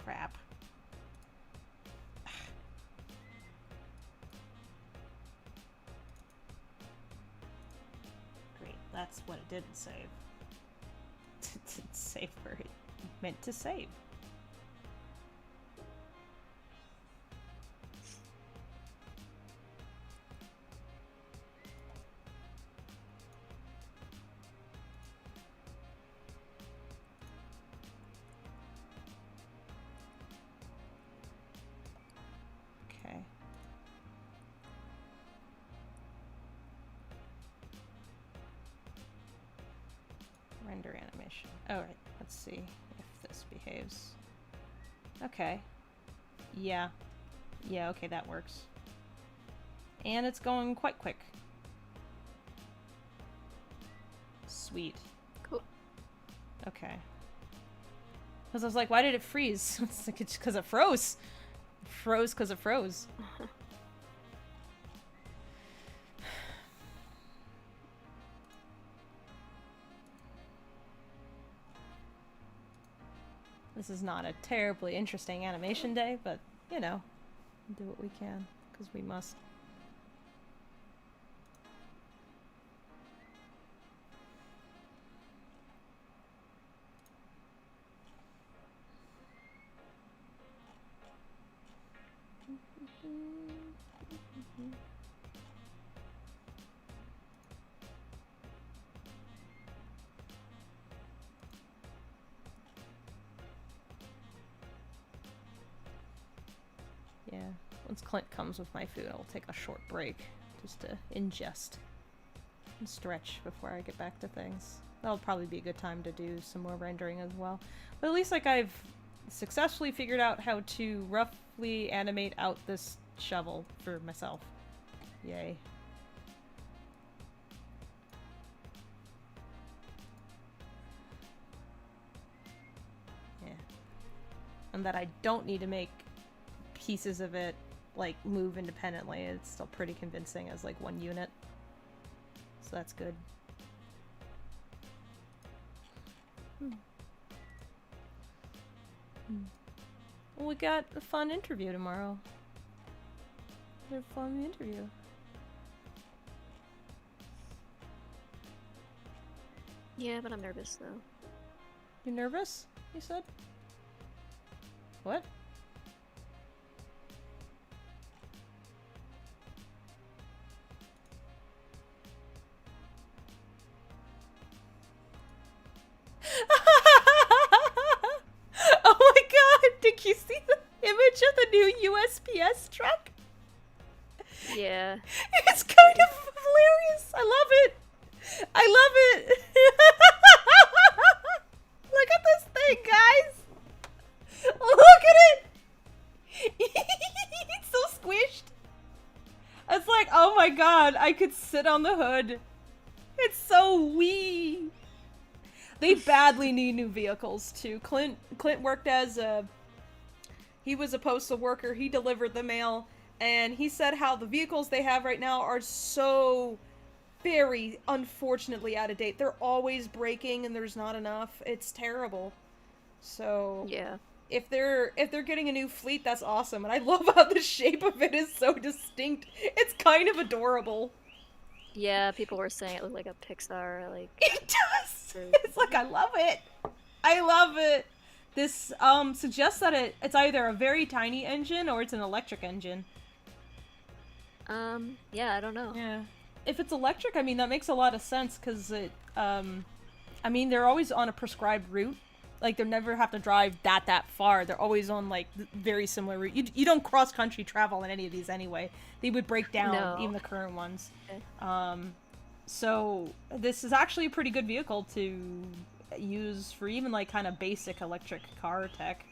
Crap. Great, that's what it didn't save. It didn't save where it meant to save. Render animation. Alright, let's see if this behaves. Okay. Yeah. Yeah, okay, that works. And it's going quite quick. Sweet. Cool. Okay. Because I was like, why did it freeze? It's like, it's because it froze. It froze because it froze. This is not a terribly interesting animation day, but, you know, do what we can, because we must. Yeah, once Clint comes with my food, I'll take a short break just to ingest and stretch before I get back to things. That'll probably be a good time to do some more rendering as well. But at least, like, I've successfully figured out how to roughly animate out this shovel for myself. Yay. Yeah. And that I don't need to make pieces of it like move independently. It's still pretty convincing as like one unit, so that's good. Well, we got a fun interview tomorrow. A fun interview. Yeah, but I'm nervous though. You nervous? You said? What? Oh my god! Did you see the image of the new USPS truck? Yeah. It's kind of hilarious. I love it. I love it. Look at this thing, guys. Look at it. It's so squished. It's like, oh my god, I could sit on the hood. It's so wee. They badly need new vehicles too. Clint worked as he was a postal worker. He delivered the mail, and he said how the vehicles they have right now are so very unfortunately out of date. They're always breaking and there's not enough. It's terrible. So Yeah. if they're getting a new fleet, that's awesome. And I love how the shape of it is so distinct. It's kind of adorable. Yeah, people were saying it looked like a Pixar, like... It does! It's like, I love it! I love it! This, suggests that it's either a very tiny engine or it's an electric engine. Yeah, I don't know. Yeah. If it's electric, I mean, that makes a lot of sense, because it, I mean, they're always on a prescribed route. Like, they never have to drive that far. They're always on, like, very similar route. You don't cross-country travel in any of these anyway. They would break down, No. even the current ones. Okay. So, this is actually a pretty good vehicle to use for even, like, kind of basic electric car tech.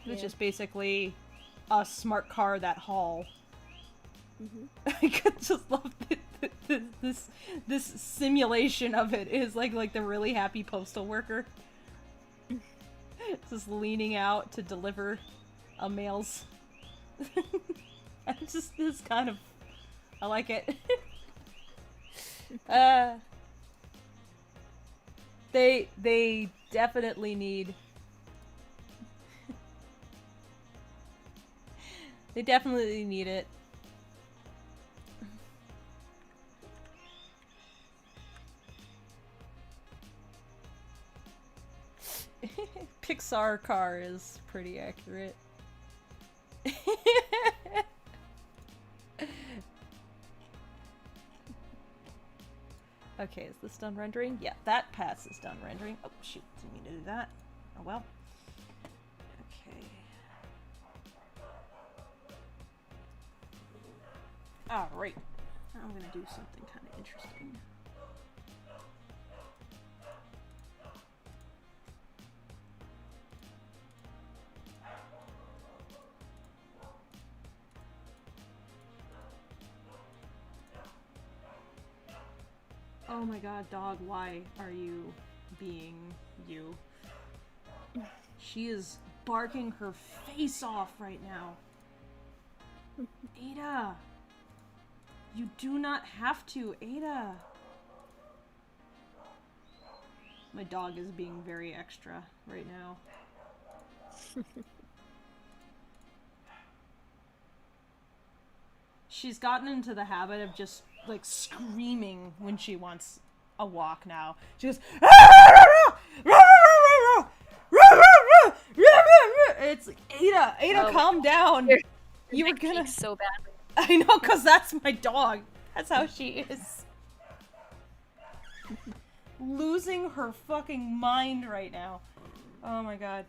It's just basically a smart car that haul. I could just love this simulation of it is like the really happy postal worker. Just leaning out to deliver a mails. And just this kind of, I like it. They definitely need. They definitely need it. Pixar car is pretty accurate. Okay, is this done rendering? Yeah, that pass is done rendering. Oh, shoot, didn't mean to do that. Oh well. Okay. Alright. Now I'm gonna do something kind of interesting. Oh my god, dog, why are you being you? She is barking her face off right now. Ada! You do not have to, Ada! My dog is being very extra right now. She's gotten into the habit of just, like, screaming when she wants a walk now. She goes, it's like, Ada, Oh, calm down. You were gonna... so badly. I know, cause that's my dog. That's how she is. Losing her fucking mind right now. Oh my god.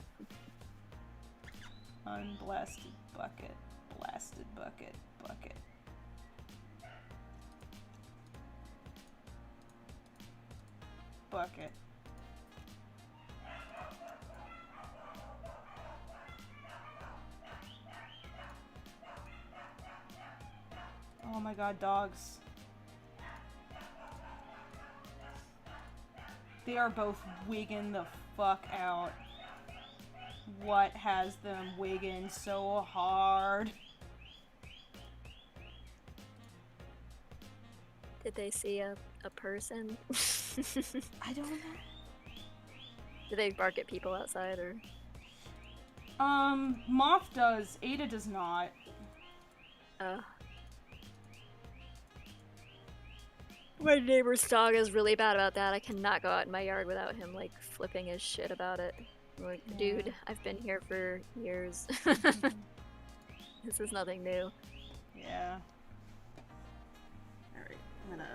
Unblasted bucket. Blasted bucket. Bucket. Bucket. Oh my god, dogs. They are both wigging the fuck out. What has them wigging so hard? Did they see a person? I don't know. Did they bark at people outside, or? Moth does. Ada does not. My neighbor's dog is really bad about that. I cannot go out in my yard without him, like, flipping his shit about it. I'm like, dude, I've been here for years. This is nothing new. Yeah. Alright, I'm gonna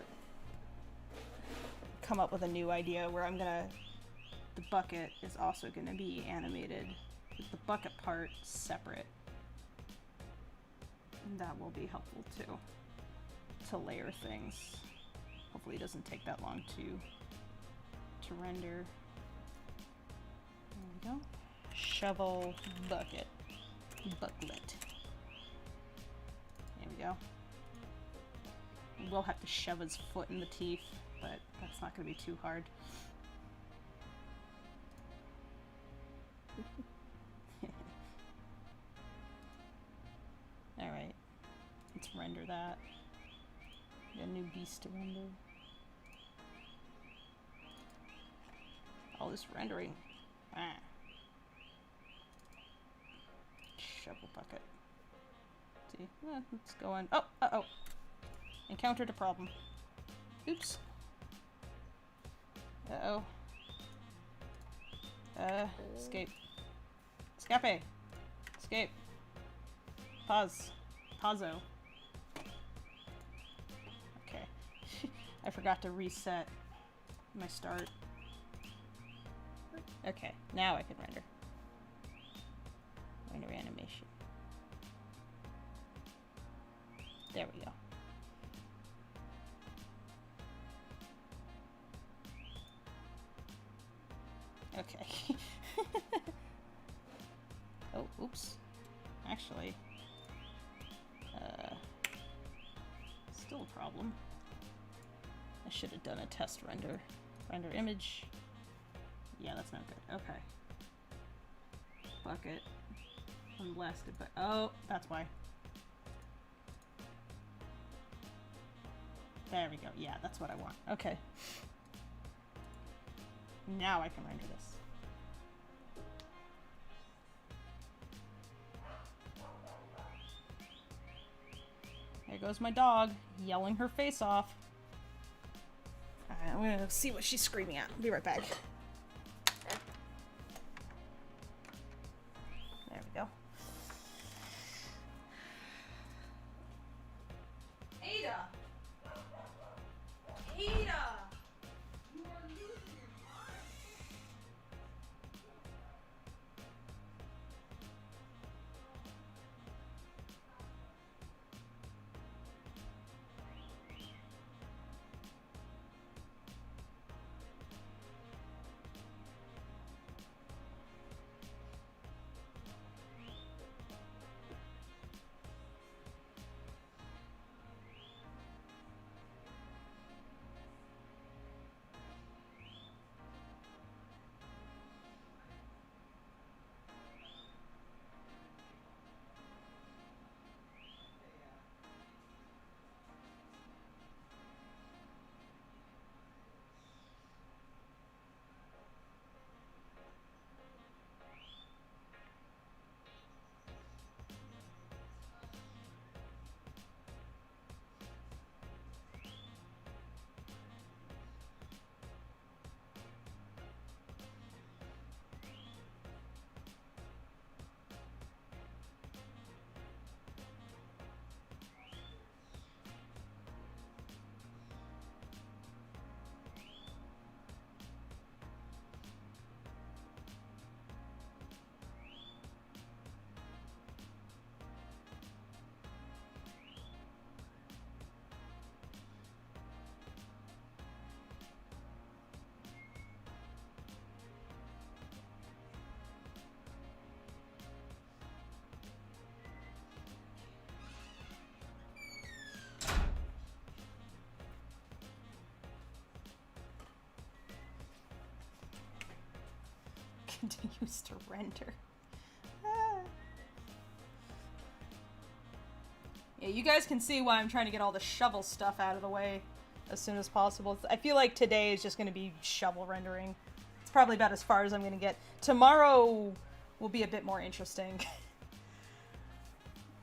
come up with a new idea where the bucket is also gonna be animated with the bucket part separate. And that will be helpful too, to layer things. Hopefully it doesn't take that long to render. There we go. Shovel bucket. Bucklet. There we go. We'll have to shove his foot in the teeth, but that's not going to be too hard. Alright. Let's render that. A new beast to render. All this rendering. Ah. Shovel bucket. See? Let's go on. Oh! Uh-oh! Encountered a problem. Oops. Uh-oh. Escape. Escape! Escape. Pause. Pazzo. Okay. I forgot to reset my start. Okay, now I can render. Render animation. There we go. Okay. Oh, oops. Actually, still a problem. I should have done a test render. Render image. Yeah, that's not good. Okay. Bucket. Unblasted, but oh, that's why. There we go. Yeah, that's what I want. Okay. Now I can render this. There goes my dog, yelling her face off. Alright, I'm gonna see what she's screaming at. I'll be right back. There we go. Ada! Ada! You are losing your mind. Continues to render. Ah. Yeah, you guys can see why I'm trying to get all the shovel stuff out of the way as soon as possible. I feel like today is just going to be shovel rendering. It's probably about as far as I'm going to get. Tomorrow will be a bit more interesting.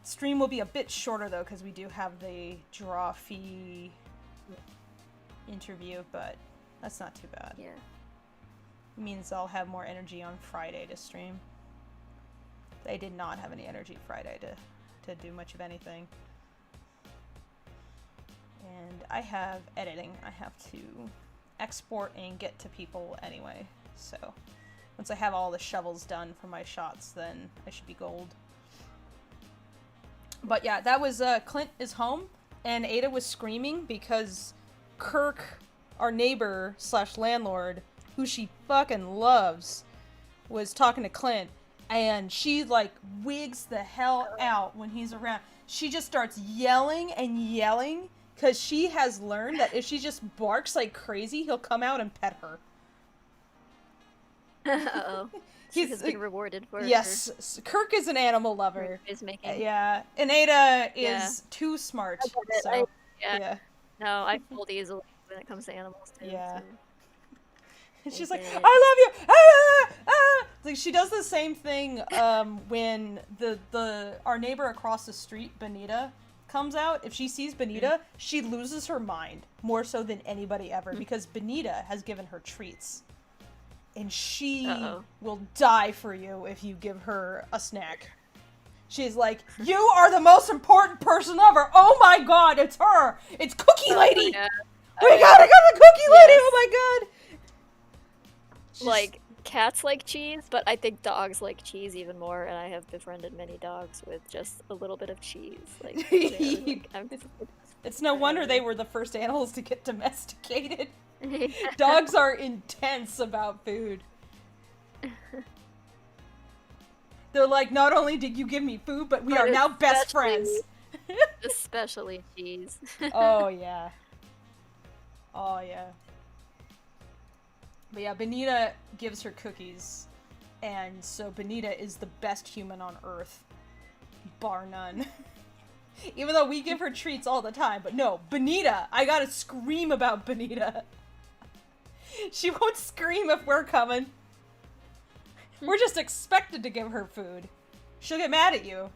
Stream will be a bit shorter though, because we do have the draw fee interview, but that's not too bad. Yeah. It means I'll have more energy on Friday to stream. I did not have any energy Friday to do much of anything. And I have editing I have to export and get to people anyway. So once I have all the shovels done for my shots, then I should be gold. But yeah, that was Clint is home, and Ada was screaming because Kirk, our neighbor / landlord, who she fucking loves, was talking to Clint, and she like wigs the hell out when he's around. She just starts yelling and yelling because she has learned that if she just barks like crazy, he'll come out and pet her. Uh-oh. He has been rewarded for yes, Kirk is an animal lover. Is making. Yeah, and Ada is too smart. So, yeah. No, I fold easily when it comes to animals too. Yeah. So. She's like, I love you. Ah, ah. Like she does the same thing when our neighbor across the street, Benita, comes out. If she sees Benita, she loses her mind more so than anybody ever because Benita has given her treats. And she will die for you if you give her a snack. She's like, you are the most important person ever. Oh my god, it's her. It's Cookie Lady. Yeah. We gotta go to Cookie Lady. Oh my god. Like, cats like cheese, but I think dogs like cheese even more, and I have befriended many dogs with just a little bit of cheese. Like, it's no wonder they were the first animals to get domesticated. Dogs are intense about food. They're like, not only did you give me food, but we are now best friends. Especially cheese. Oh, yeah. Oh, yeah. But yeah, Benita gives her cookies, and so Benita is the best human on Earth. Bar none. Even though we give her treats all the time, but no, Benita! I gotta scream about Benita. She won't scream if we're coming. We're just expected to give her food. She'll get mad at you.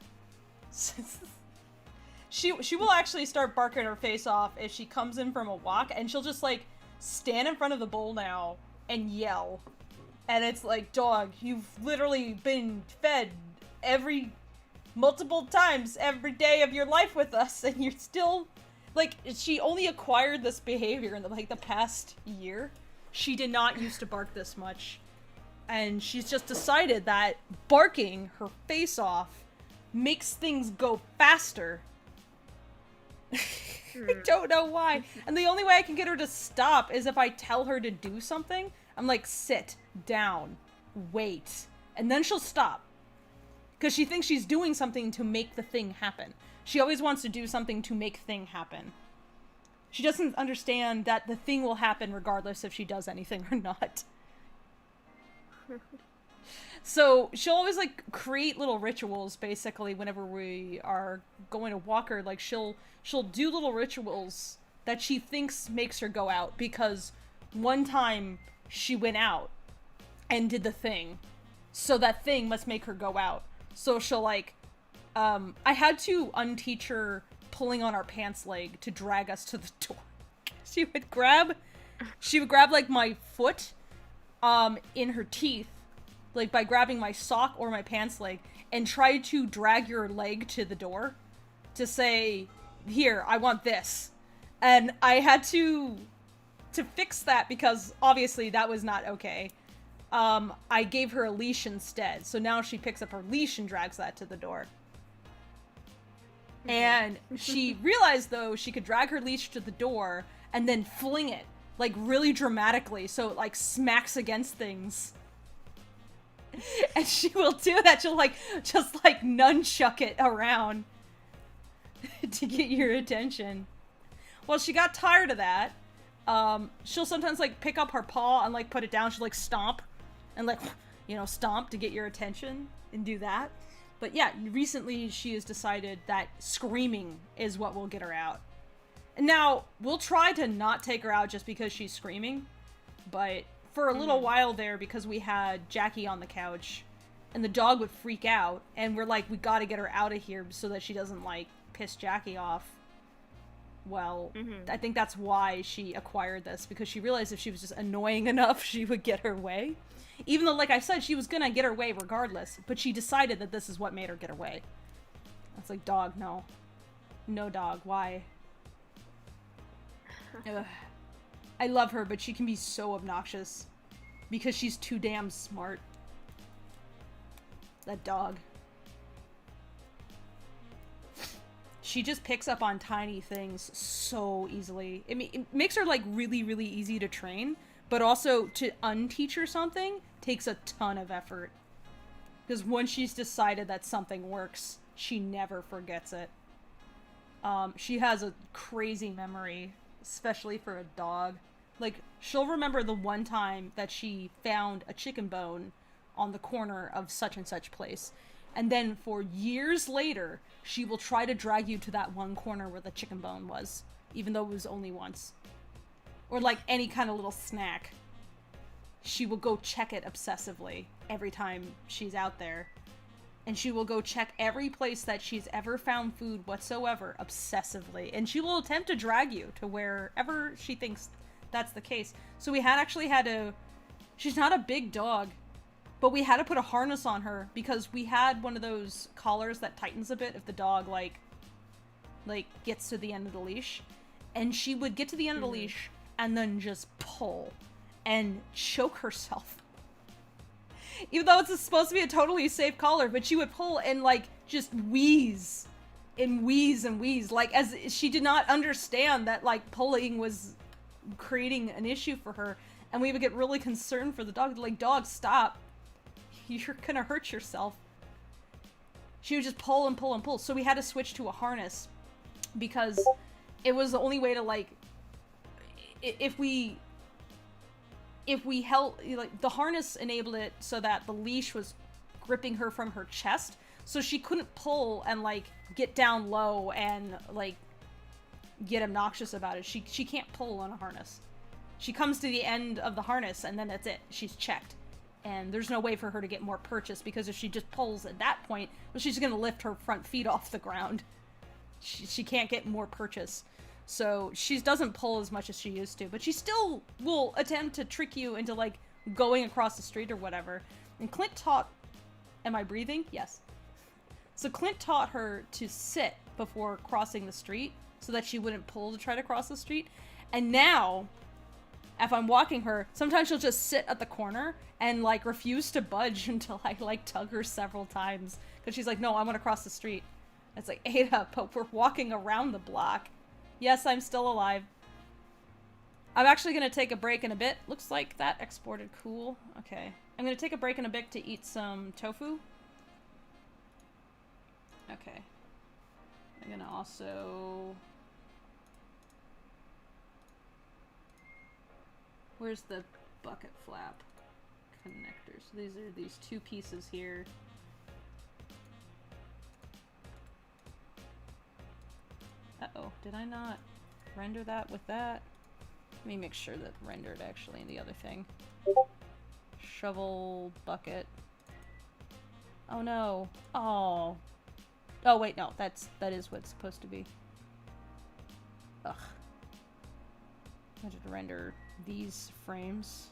She will actually start barking her face off if she comes in from a walk, and she'll just like stand in front of the bowl now and yell. And it's like, dog, you've literally been fed multiple times every day of your life with us, and you're still like, she only acquired this behavior in the past year. She did not used to bark this much. And she's just decided that barking her face off makes things go faster. I don't know why. And the only way I can get her to stop is if I tell her to do something. I'm like, sit down, wait, and then she'll stop. Because she thinks she's doing something to make the thing happen. She always wants to do something to make thing happen. She doesn't understand that the thing will happen regardless if she does anything or not. So she'll always like create little rituals basically whenever we are going to walk her. Like she'll do little rituals that she thinks makes her go out, because one time she went out and did the thing, so that thing must make her go out. So she'll like, I had to unteach her pulling on our pants leg to drag us to the door. She would grab like my foot, in her teeth, like by grabbing my sock or my pants leg, and try to drag your leg to the door to say, here, I want this. And I had to fix that because obviously that was not okay. I gave her a leash instead. So now she picks up her leash and drags that to the door. And she realized, though, she could drag her leash to the door and then fling it, like, really dramatically, so it, like, smacks against things. And she will do that. She'll, like, just, like, nunchuck it around to get your attention. Well, she got tired of that. She'll sometimes, like, pick up her paw and, like, put it down. She'll, like, stomp and, like, you know, stomp to get your attention and do that. But yeah, recently she has decided that screaming is what will get her out. And now, we'll try to not take her out just because she's screaming, but for a little while there, because we had Jackie on the couch, and the dog would freak out, and we're like, we gotta get her out of here so that she doesn't, like, piss Jackie off. well, Mhm. I think that's why she acquired this, because she realized if she was just annoying enough, she would get her way. Even though, like I said, she was gonna get her way regardless, but she decided that this is what made her get her way. It's like, dog, no. No, dog, why? Ugh. I love her, but she can be so obnoxious because she's too damn smart. That dog. She just picks up on tiny things so easily. I mean, it makes her like really, really easy to train, but also to unteach her something takes a ton of effort. Because once she's decided that something works, she never forgets it. She has a crazy memory, especially for a dog. Like, she'll remember the one time that she found a chicken bone on the corner of such and such place. And then for years later, she will try to drag you to that one corner where the chicken bone was, even though it was only once. Or like any kind of little snack. She will go check it obsessively every time she's out there. And she will go check every place that she's ever found food whatsoever obsessively. And she will attempt to drag you to wherever she thinks that's the case. So we had to... She's not a big dog, but we had to put a harness on her because we had one of those collars that tightens a bit if the dog, like gets to the end of the leash. And she would get to the end of the leash and then just pull and choke herself. Even though it's supposed to be a totally safe collar, but she would pull and, like, just wheeze. And wheeze and wheeze. Like, as she did not understand that, like, pulling was creating an issue for her. And we would get really concerned for the dog. Like, dog, stop. You're gonna hurt yourself. She would just pull and pull and pull. So we had to switch to a harness. Because it was the only way to, like... If we held, like, the harness enabled it so that the leash was gripping her from her chest, so she couldn't pull and, like, get down low and, like, get obnoxious about it. She can't pull on a harness. She comes to the end of the harness and then that's it. She's checked. And there's no way for her to get more purchase, because if she just pulls at that point, well, she's gonna lift her front feet off the ground. She can't get more purchase. So she doesn't pull as much as she used to, but she still will attempt to trick you into, like, going across the street or whatever. And Clint taught... Am I breathing? Yes. So Clint taught her to sit before crossing the street so that she wouldn't pull to try to cross the street. And now, if I'm walking her, sometimes she'll just sit at the corner and, like, refuse to budge until I, like, tug her several times. Because she's like, no, I want to cross the street. It's like, Ada, but we're walking around the block. Yes, I'm still alive. I'm actually going to take a break in a bit. Looks like that exported cool. Okay. I'm going to take a break in a bit to eat some tofu. Okay. I'm going to also... Where's the bucket flap connector? So these are these two pieces here. Uh-oh, did I not render that with that? Let me make sure that rendered actually in the other thing. Shovel, bucket. Oh no. Oh. Oh wait, no, that is what it's supposed to be. Ugh. I had to render these frames.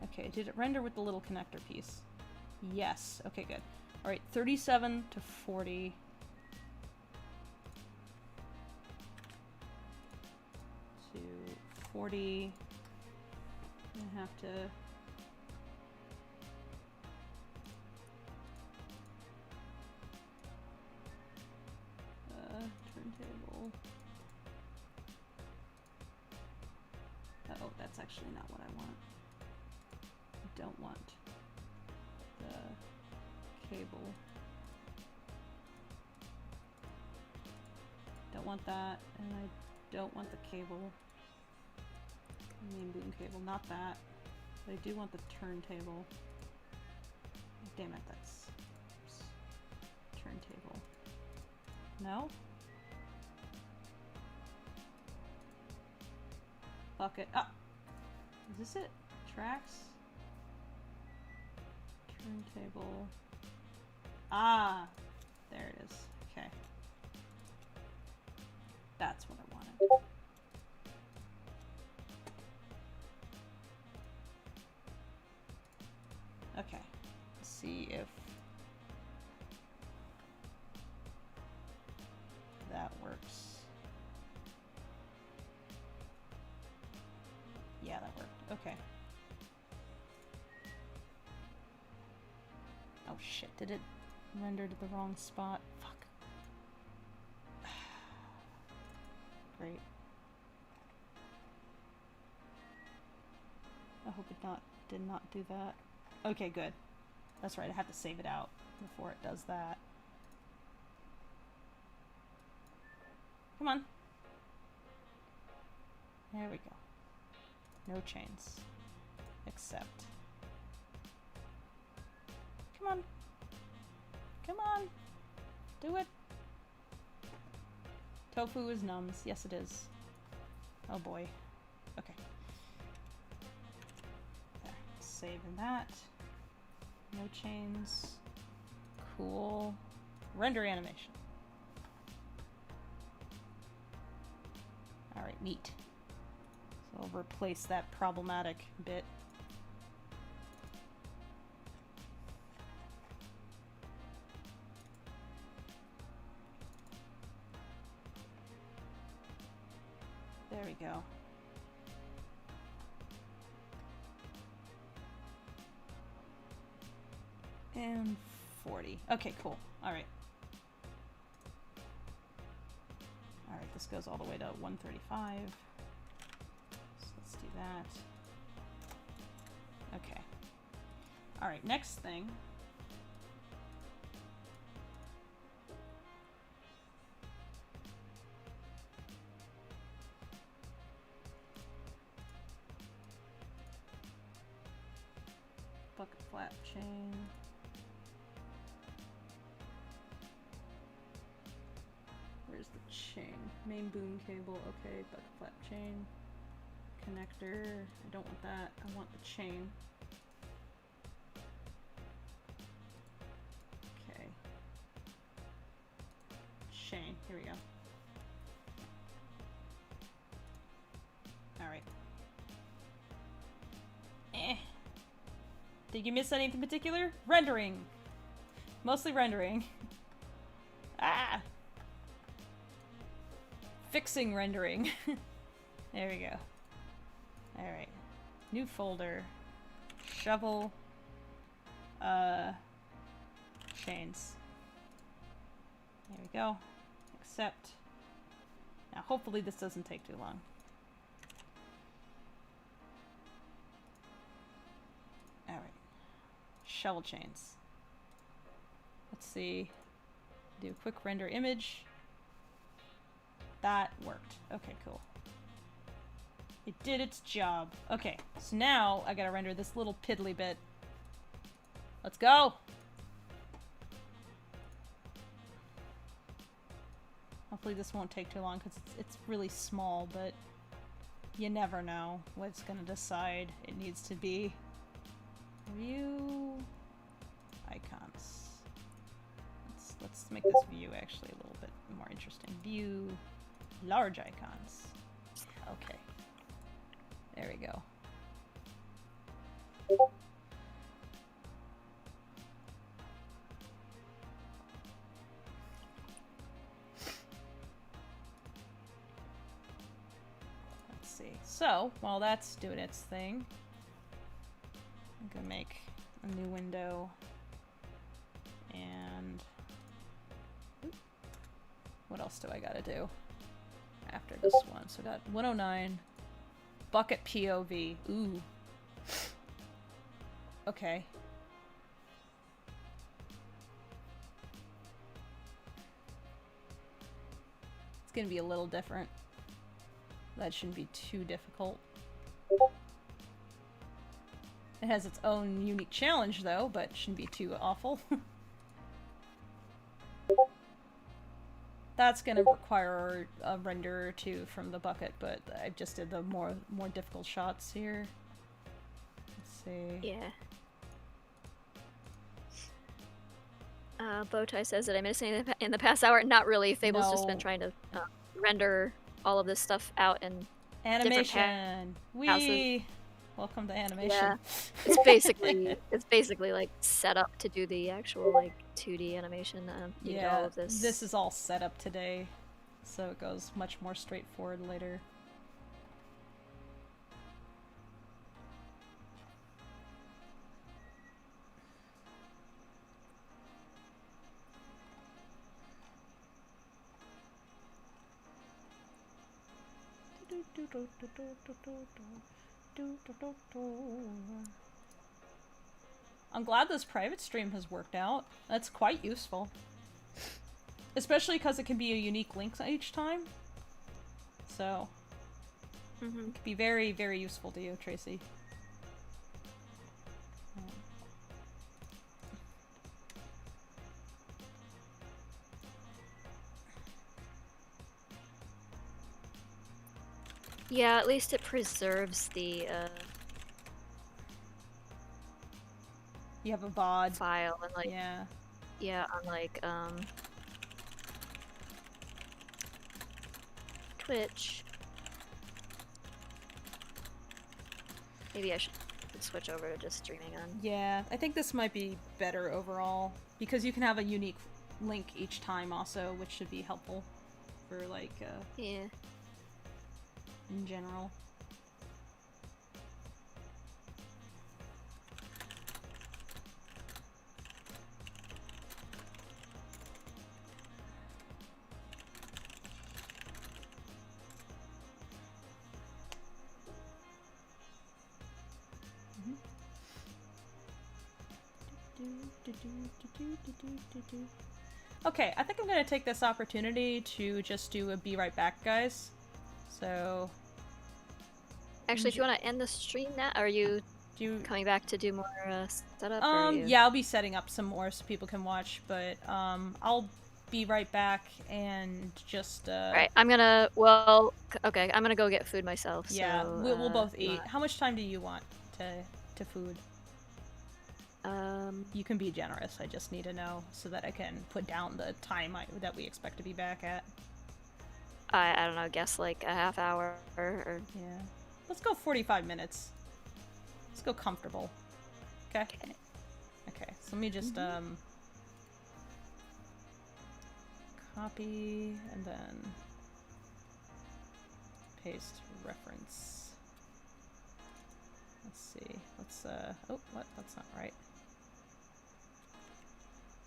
Okay, did it render with the little connector piece? Yes. Okay, good. Alright, 37 to 40. To 40. I have to... turntable. Oh, that's actually not what I want. I don't want the cable. Don't want that, and I don't want the cable. Main boom cable, not that. But I do want the turntable. Damn it, that's... Oops. Turntable. No? Bucket. Ah! Is this it? Tracks? Turntable. Ah! There it is. Okay. That's what I wanted. Okay. Let's see if that works. Yeah, that worked. Okay. Oh shit, did it render to the wrong spot? Fuck. Great. I hope it did not do that. Okay, good. That's right, I have to save it out before it does that. Come on. There we go. No chains. Except. Come on. Come on. Do it. Tofu is nums. Yes, it is. Oh boy. Okay. There. Saving that. No chains. Cool. Render animation. Alright, neat. So I'll replace that problematic bit. There we go. And 40. Okay, cool. Alright. Alright, this goes all the way to 135. So let's do that. Okay. Alright, next thing. Bucket flap chain. Where's the chain? Main boom cable, okay, bucket flap chain. Connector, I don't want that, I want the chain. Okay. Chain, here we go. Alright. Did you miss anything in particular? Rendering! Mostly rendering. Ah! Fixing rendering. There we go. Alright. New folder. Shovel. Chains. There we go. Accept. Now hopefully this doesn't take too long. Alright. Shovel chains. Let's see. Do a quick render image. That worked. Okay, cool. It did its job. Okay, so now I gotta render this little piddly bit. Let's go! Hopefully this won't take too long because it's really small, but you never know what's gonna decide it needs to be. View icons. Let's make this view actually a little bit more interesting. View large icons. Okay. There we go. Let's see. So, while that's doing its thing, I'm gonna make a new window and what else do I gotta do after this one? So I got 109 bucket POV. Ooh. Okay. It's gonna be a little different. That shouldn't be too difficult. It has its own unique challenge though, but shouldn't be too awful. That's gonna require a render or two from the bucket, but I just did the more difficult shots here. Let's see. Yeah. Bowtie says that I missed anything in the past hour. Not really. Fable's just been trying to render all of this stuff out in Animation. houses. We welcome to animation. Yeah. It's basically like set up to do the actual like 2D animation. You can do all of this. This is all set up today, so it goes much more straightforward later. I'm glad this private stream has worked out. That's quite useful. Especially because it can be a unique link each time. So, it could be very, very useful to you, Tracy. Yeah, at least it preserves the You have a VOD file and like yeah, on like Twitch. Maybe I should switch over to just streaming on. Yeah, I think this might be better overall because you can have a unique link each time also, which should be helpful for like Yeah. in general. Okay, I think I'm gonna take this opportunity to just do a be right back, guys. So, Actually, if you want to end the stream now, are you do you, coming back to do more setup? Or are you... yeah, I'll be setting up some more so people can watch, but I'll be right back and just Right, I'm gonna. Well, okay, I'm gonna go get food myself. yeah, so, we'll both eat. How much time do you want to food? You can be generous. I just need to know so that I can put down the time that we expect to be back at. I don't know. Guess like a half hour or. Yeah. Let's go 45 minutes. Let's go comfortable. Okay. Okay. So let me just copy and then paste reference. Let's see. Let's oh, what? That's not right.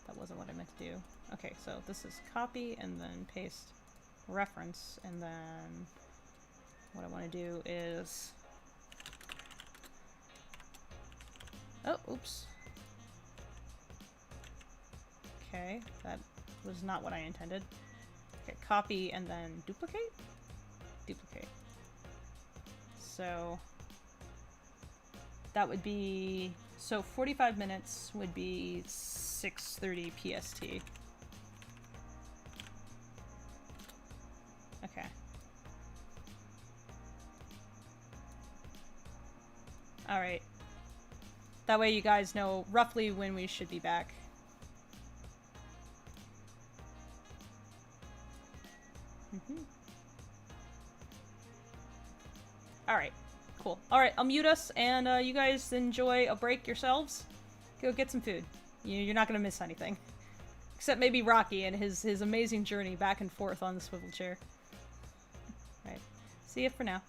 That wasn't what I meant to do. Okay, so this is copy and then paste reference, and then what I want to do is oh, oops. Okay, that was not what I intended. Okay, copy and then duplicate? Duplicate. So that would be, so 45 minutes would be 6:30 PST. Okay. Alright. That way you guys know roughly when we should be back. Alright. Cool. Alright, I'll mute us, and you guys enjoy a break yourselves. Go get some food. You're not gonna miss anything. Except maybe Rocky and his amazing journey back and forth on the swivel chair. Alright. See you for now.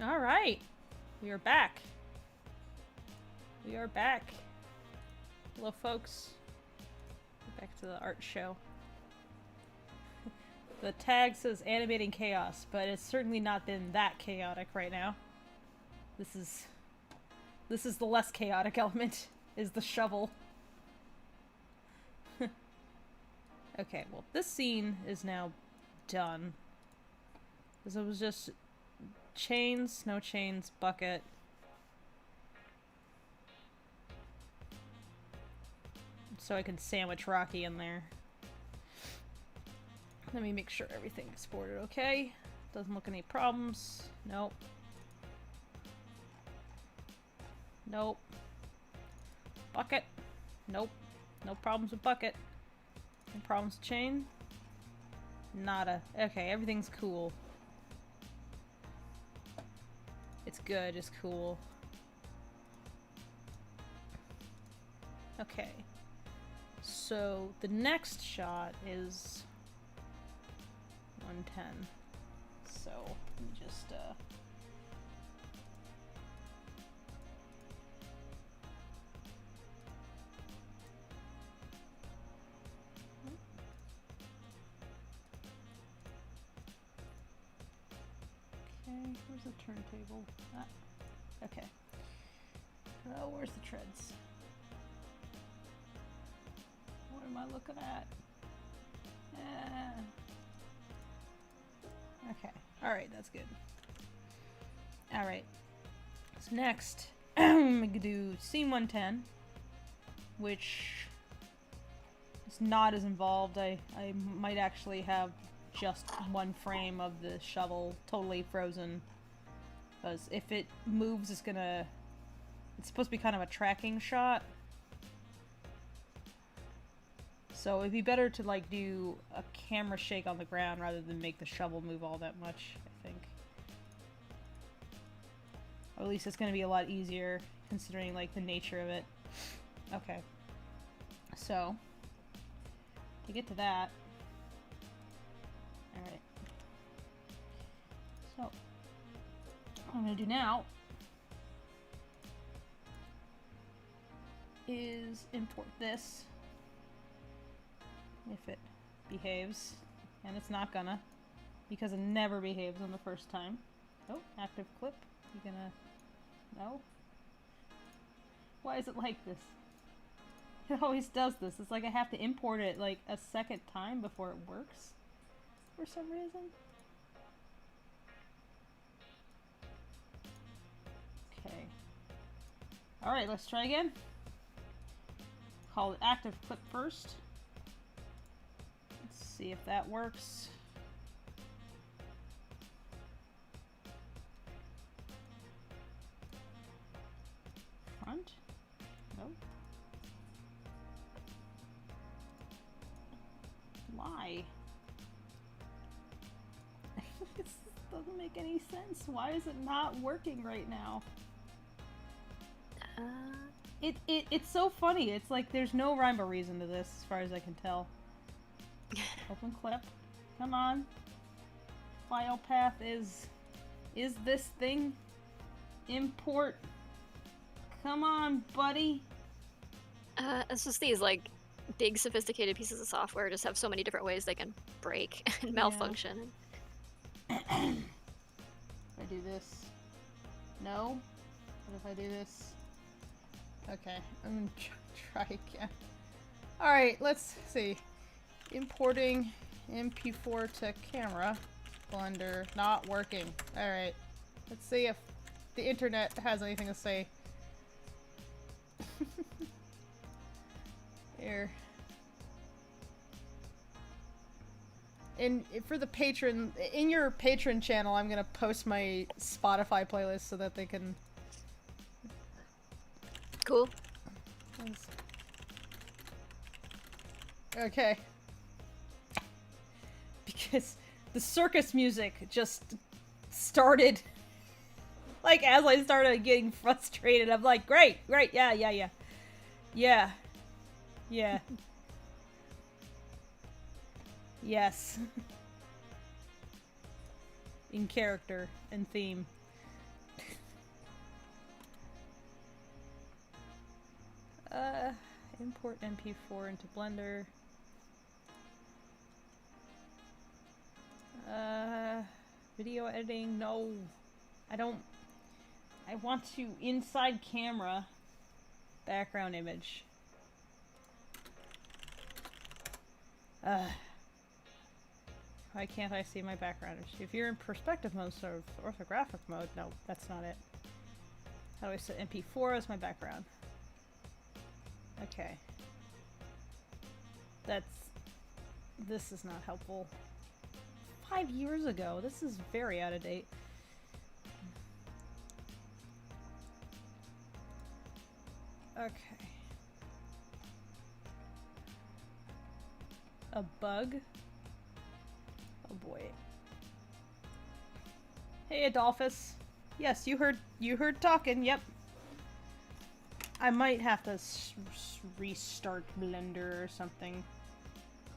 All right, we are back. We are back. Hello, folks. Back to the art show. The tag says animating chaos, but it's certainly not been that chaotic right now. This is the less chaotic element, is the shovel. Okay, well, this scene is now done. Because it was just chains, no chains, bucket. So I can sandwich Rocky in there. Let me make sure everything exported okay. Doesn't look any problems. Nope. Nope. Bucket. Nope. No problems with bucket. No problems with chain. Nada. Okay, everything's cool. It's good, it's cool. Okay. So the next shot is 110. So let me just okay, where's the turntable? Ah, okay. Oh, where's the treads? What am I looking at? Okay. Alright, that's good. Alright. So next, I'm gonna do scene 110, which is not as involved. I might actually have just one frame of the shovel totally frozen. Because if it moves, it's supposed to be kind of a tracking shot. So it'd be better to like do a camera shake on the ground rather than make the shovel move all that much, I think. Or at least it's going to be a lot easier considering like the nature of it. Okay. So to get to that. Alright. So what I'm going to do now is import this. If it behaves, and it's not gonna, because it never behaves on the first time. Oh, active clip. You gonna... No? Why is it like this? It always does this. It's like I have to import it like a second time before it works for some reason. Okay. Alright, let's try again. Call it active clip first. See if that works. Front? Nope. Why? This doesn't make any sense. Why is it not working right now? It's so funny. It's like there's no rhyme or reason to this as far as I can tell. Open clip. Come on. File path is this thing. Import. Come on, buddy. It's just these like big sophisticated pieces of software just have so many different ways they can break and malfunction. If I do this. No? What if I do this? Okay, I'm gonna try again. Alright, let's see. Importing MP4 to camera. Blender. Not working. Alright. Let's see if the internet has anything to say. Here. For the patron, in your patron channel, I'm gonna post my Spotify playlist so that they can... Cool. Okay. Because the circus music just started, like, as I started getting frustrated, I'm like, great, yeah. Yes. In character and theme. Import MP4 into Blender. Video editing, no. I don't... I want to inside camera background image. Why can't I see my background image? If you're in perspective mode, sort of orthographic mode, no, that's not it. How do I set MP4 as my background? Okay. This is not helpful. 5 years ago. This is very out of date. Okay. A bug? Oh boy. Hey Adolphus. Yes, you heard talking, yep. I might have to restart Blender or something.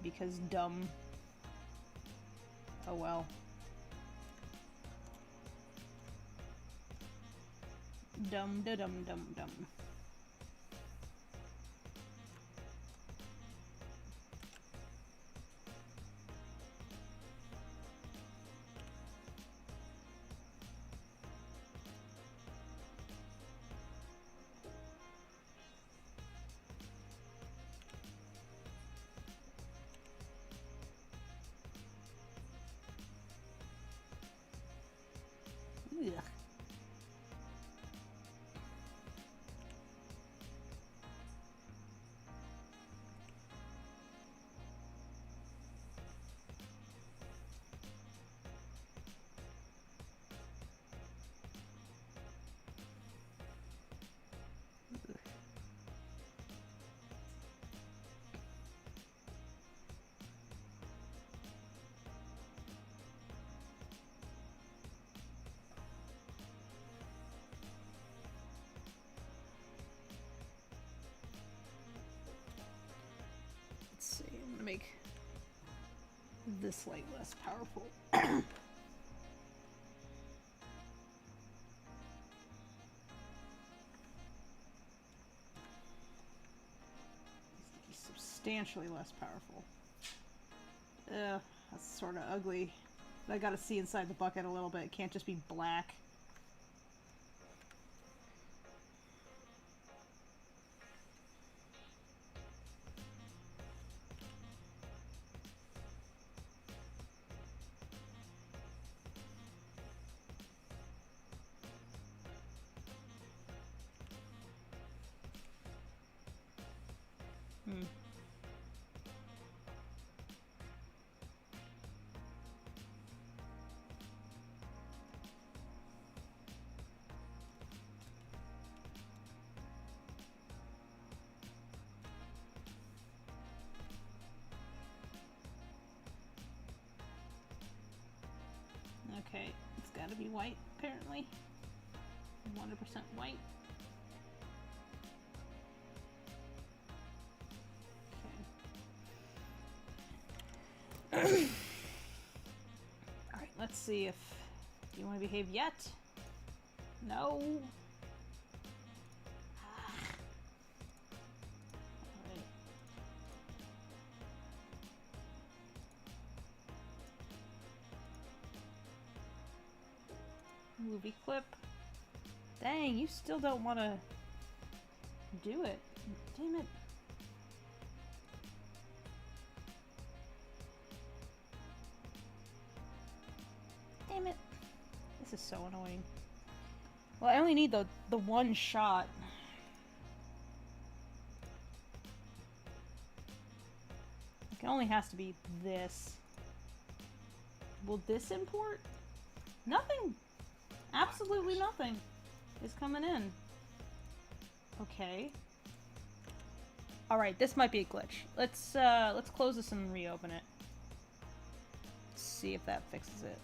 Because dumb. Oh well. Dum da dum dum dum. Ugh. Let's see, I'm gonna make this light less powerful. Substantially less powerful. Ugh, that's sort of ugly. But I gotta see inside the bucket a little bit. It can't just be black. Okay, it's gotta be white, apparently. 100% white. Okay. Alright, let's see if you want to behave yet. No. Alright. Movie clip. Dang, you still don't want to do it. Damn it. Damn it. This is so annoying. Well, I only need the one shot. It only has to be this. Will this import? Nothing. Absolutely nothing is coming in. Okay. All right, this might be a glitch. Let's close this and reopen it. See if that fixes it.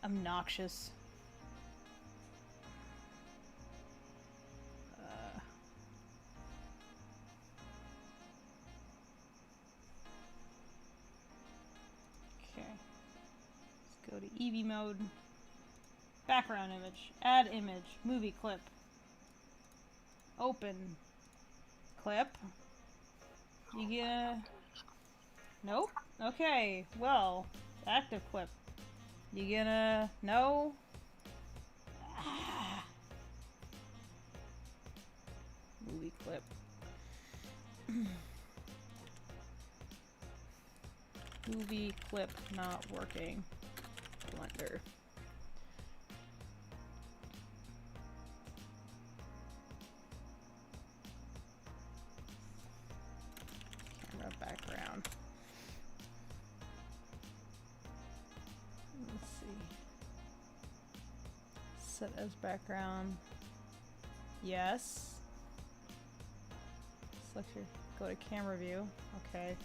Obnoxious. Okay. Let's go to Eevee mode. Background image. Add image. Movie clip. Open. Clip. You gonna... Nope. Okay, well, active clip. You gonna... No? Ah. Movie clip. Movie clip not working. Blender. Camera background. Let's see. Set as background. Yes. Select your, go to camera view. Okay.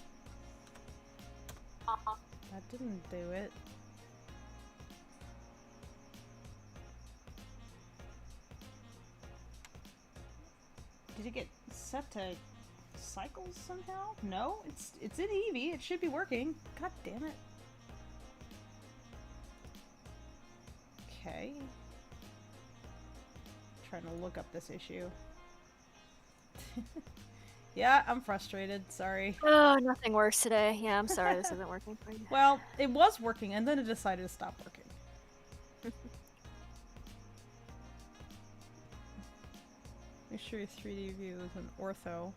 That didn't do it. Did it get set to cycles somehow? No, it's in Eevee. It should be working. God damn it. Okay. Trying to look up this issue. Yeah, I'm frustrated. Sorry. Oh, nothing works today. Yeah, I'm sorry this isn't working for you. Well, it was working, and then it decided to stop working. Make sure your 3D view is an ortho.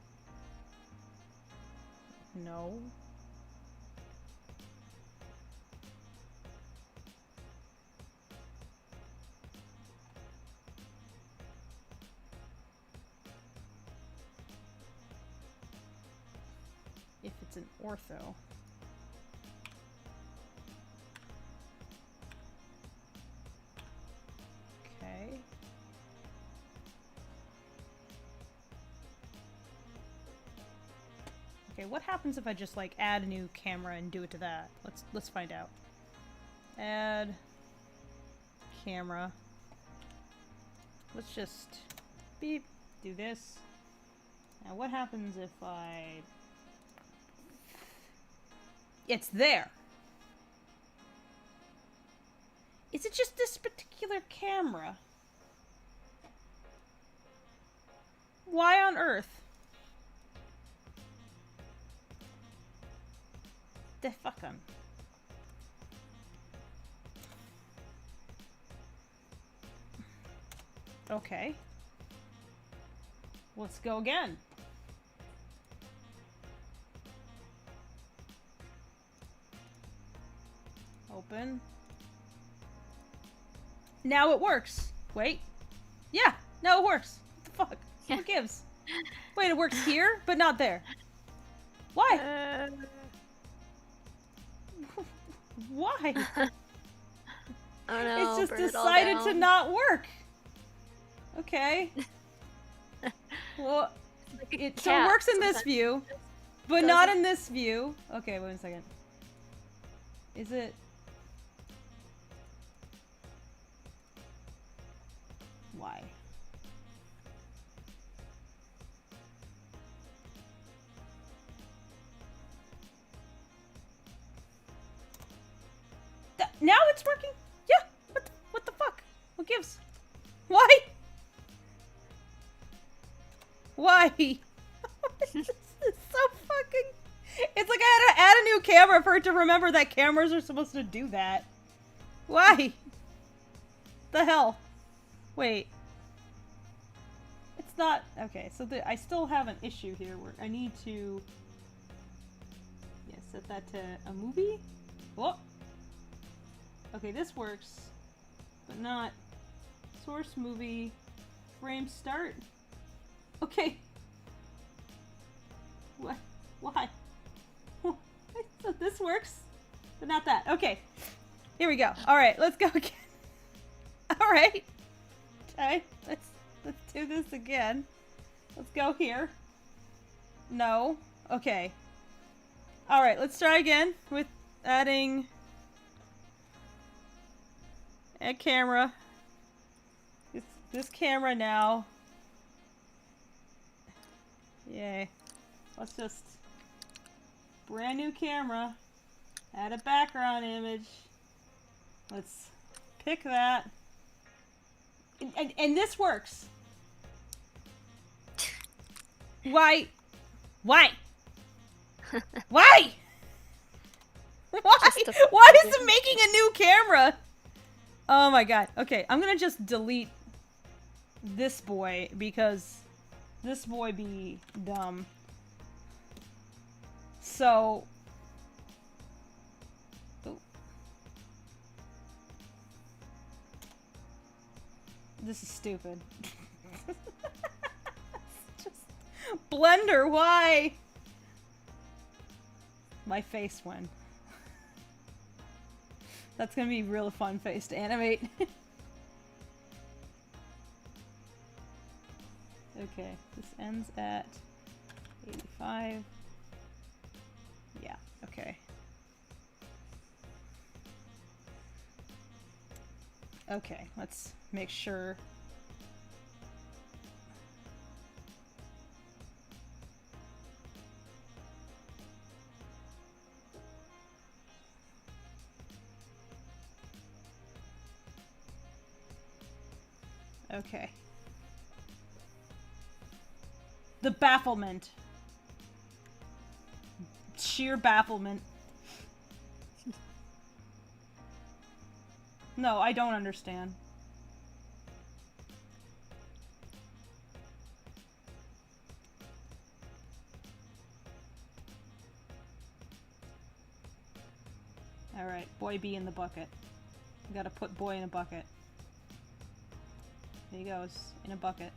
No. If it's an ortho. Okay. Okay, what happens if I just like add a new camera and do it to that? Let's find out. Add camera. Let's just beep, do this. Now what happens if I... It's there. Is it just this particular camera? Why on earth? The fuck on. Okay. Let's go again. Open. Now it works. Wait. Yeah, now it works. What the fuck? What gives? Wait, it works here, but not there. Why? Why? Oh no, It's just burn it all decided to down. not work. Okay. Well, Like a it so it cat works in this sometimes. view, but doesn't. not in this view. Okay, wait a second. Is it? Why? Now it's working? Yeah. What the fuck? What gives? Why? Why? It's so fucking... It's like I had to add a new camera for it to remember that cameras are supposed to do that. Why? The hell? Wait. It's not... Okay, so I still have an issue here where I need to... Yeah, set that to a movie? Oh! Okay, this works, but not source movie frame start. Okay. What? Why? So this works, but not that. Okay. Here we go. All right, let's go again. All right. Okay, let's do this again. Let's go here. No. Okay. All right, let's try again with adding a camera. This camera now. Yay. Let's just brand new camera. Add a background image. Let's pick that. And this works. Why? Why? Why? Why? Why is it making a new camera? Oh my god. Okay, I'm gonna just delete this boy because this boy be dumb. So... Ooh. This is stupid. Just... Blender, why? My face went. That's gonna be a real fun face to animate. Okay, this ends at 85. Yeah, okay. Okay, let's make sure. Okay. The bafflement. Sheer bafflement. No, I don't understand. Alright, boy B in the bucket. We gotta put boy in a bucket. There he goes, in a bucket.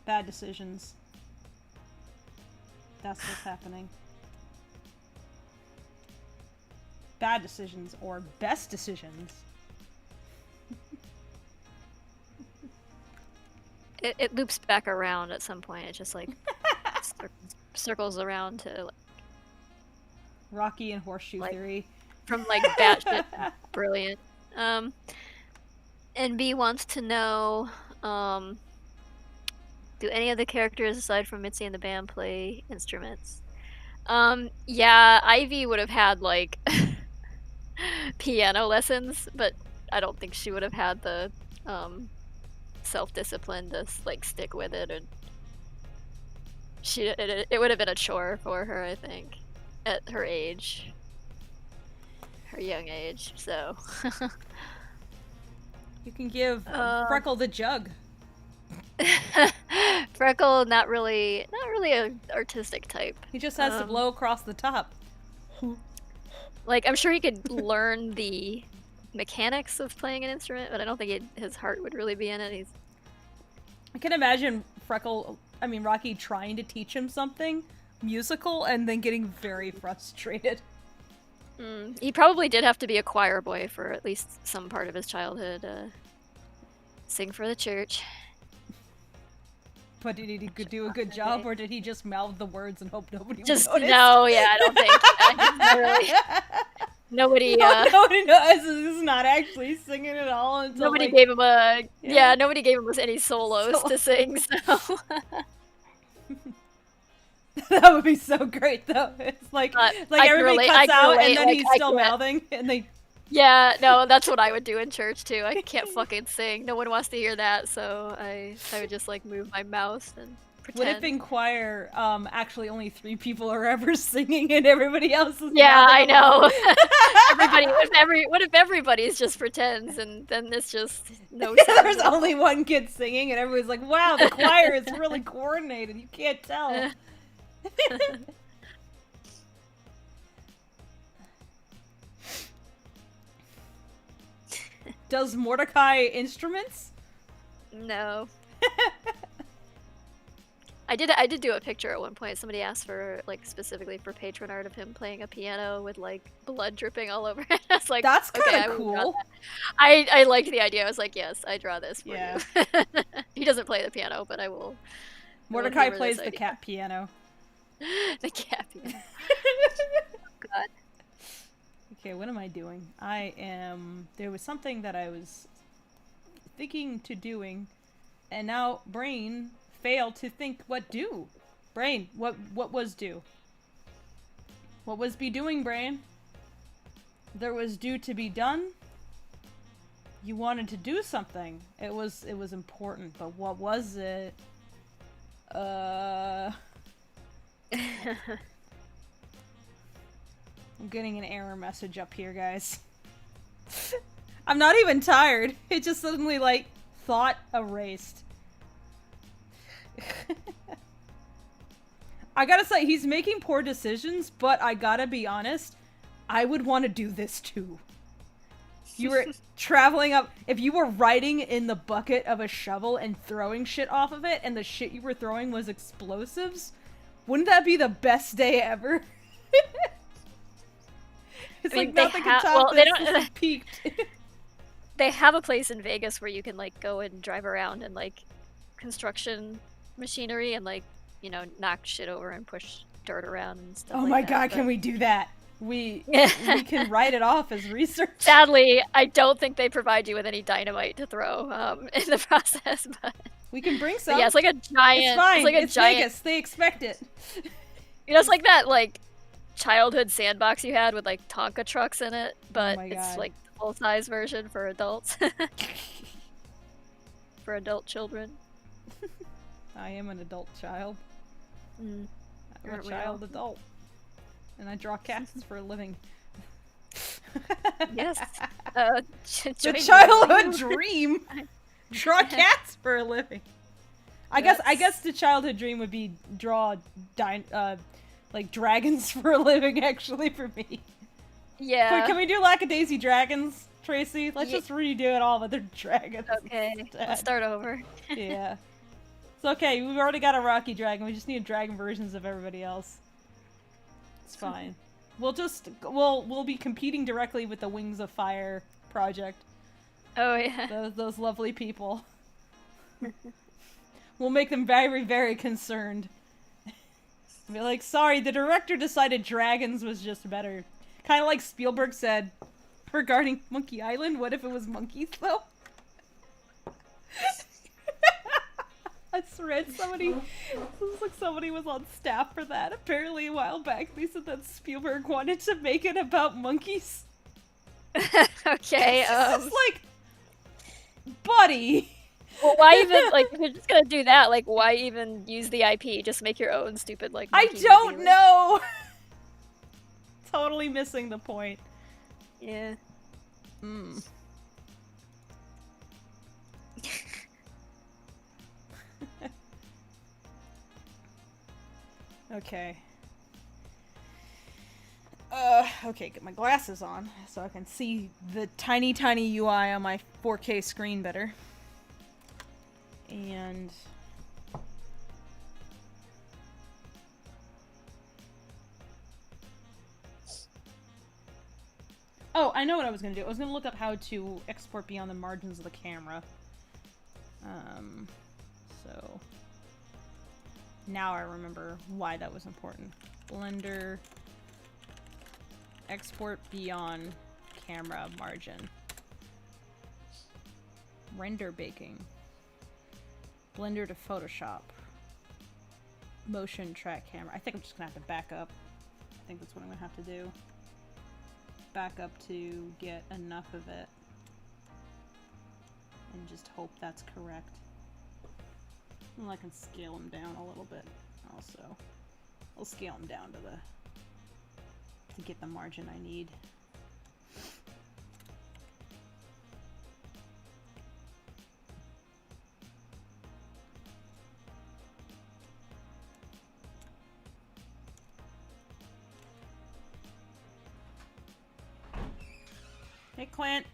Bad decisions. That's what's happening. Bad decisions, or best decisions. It loops back around at some point. It just like circles around to like, Rocky and horseshoe theory. from like batshit brilliant. And B wants to know, do any of the characters aside from Mitzi and the band play instruments? Yeah, Ivy would have had like piano lessons, but I don't think she would have had the self-discipline to like stick with it, and it would have been a chore for her, I think, at her age, her young age. So You can give Freckle the jug. Freckle, not really an artistic type. He just has to blow across the top. Like, I'm sure he could learn the mechanics of playing an instrument, but I don't think his heart would really be in it. I can imagine Rocky trying to teach him something musical and then getting very frustrated. He probably did have to be a choir boy for at least some part of his childhood. Sing for the church. But did he do a good job, or did he just mouth the words and hope nobody would Just notice? no, yeah, I don't think. Not really. Nobody. Nobody knows. He's not actually singing at all. Until, Nobody like, gave him nobody gave him any solos to sing. So. That would be so great, though. It's like everybody cuts out, and then he's still mouthing, and they. Yeah, no, that's what I would do in church too. I can't fucking sing. No one wants to hear that, so I would just like move my mouth and pretend. What if in choir, actually only 3 people are ever singing, and everybody else is? Yeah, I know. What if everybody's just pretends, and then it's just no. There's only one kid singing, and everybody's like, "Wow, the choir is really coordinated." You can't tell. Does Mordecai instruments? No. I did do a picture at one point. Somebody asked for like specifically for patron art of him playing a piano with like blood dripping all over it. I was like, that's kind of of cool. I liked the idea. I was like, yes, I draw this for Yeah. you. He doesn't play the piano, but I will. Mordecai plays the cat piano. The cat piano. God. Okay, what am I doing? There was something that I was thinking to doing, and now brain failed to think what do. Brain, what was do? What was be doing, brain? There was do to be done. You wanted to do something. It was important, but what was it? I'm getting an error message up here, guys. I'm not even tired. It just suddenly, like, thought erased. I gotta say, he's making poor decisions, but I gotta be honest, I would want to do this too. You were traveling up, if you were riding in the bucket of a shovel and throwing shit off of it, and the shit you were throwing was explosives, wouldn't that be the best day ever? It's I mean, like nothing can top they this. don't. This is peaked. They have a place in Vegas where you can like go and drive around and like construction machinery and like, you know, knock shit over and push dirt around and stuff. Oh like my that, god, but... can we do that? We can write it off as research. Sadly, I don't think they provide you with any dynamite to throw in the process. But we can bring some. but yeah, it's like a giant. It's fine. It's like a giant. Vegas. They expect it. You know, it's like that like childhood sandbox you had with like Tonka trucks in it, but my it's God. like the full-size version for adults. For adult children. I am an adult child. Mm. I'm Aren't a we all? child adult. And I draw cats for a living. Yes. The Join me. childhood dream. Draw cats for a living. I guess the childhood dream would be draw like dragons for a living actually for me. Yeah. Wait, can we do Lackadaisy dragons, Tracy? Let's Ye- just redo it all, but they're dragons. Okay. instead. Let's start over. Yeah. It's okay, we've already got a rocky dragon, we just need dragon versions of everybody else. It's fine. We'll be competing directly with the Wings of Fire project. Oh yeah. Those lovely people. We'll make them very, very concerned. Be like, sorry, the director decided dragons was just better. Kind of like Spielberg said regarding Monkey Island. What if it was monkeys, though? I read somebody. Looks like somebody was on staff for that. Apparently, a while back, they said that Spielberg wanted to make it about monkeys. Okay. It's just like, buddy. Well, why even like if you're just gonna do that? Like, why even use the IP? Just make your own stupid like. I monkey don't movie. know. Totally missing the point. Yeah. Mm. Okay. Okay, get my glasses on so I can see the tiny, tiny UI on my 4K screen better. And... oh, I know what I was gonna do. I was gonna look up how to export beyond the margins of the camera. So... now I remember why that was important. Blender... export beyond camera margin. Render baking. Blender to Photoshop. Motion track camera. I think I'm just gonna have to back up. I think that's what I'm gonna have to do. Back up to get enough of it. And just hope that's correct. Well, I can scale them down a little bit also. I'll scale them down to get the margin I need. Hey, Clint.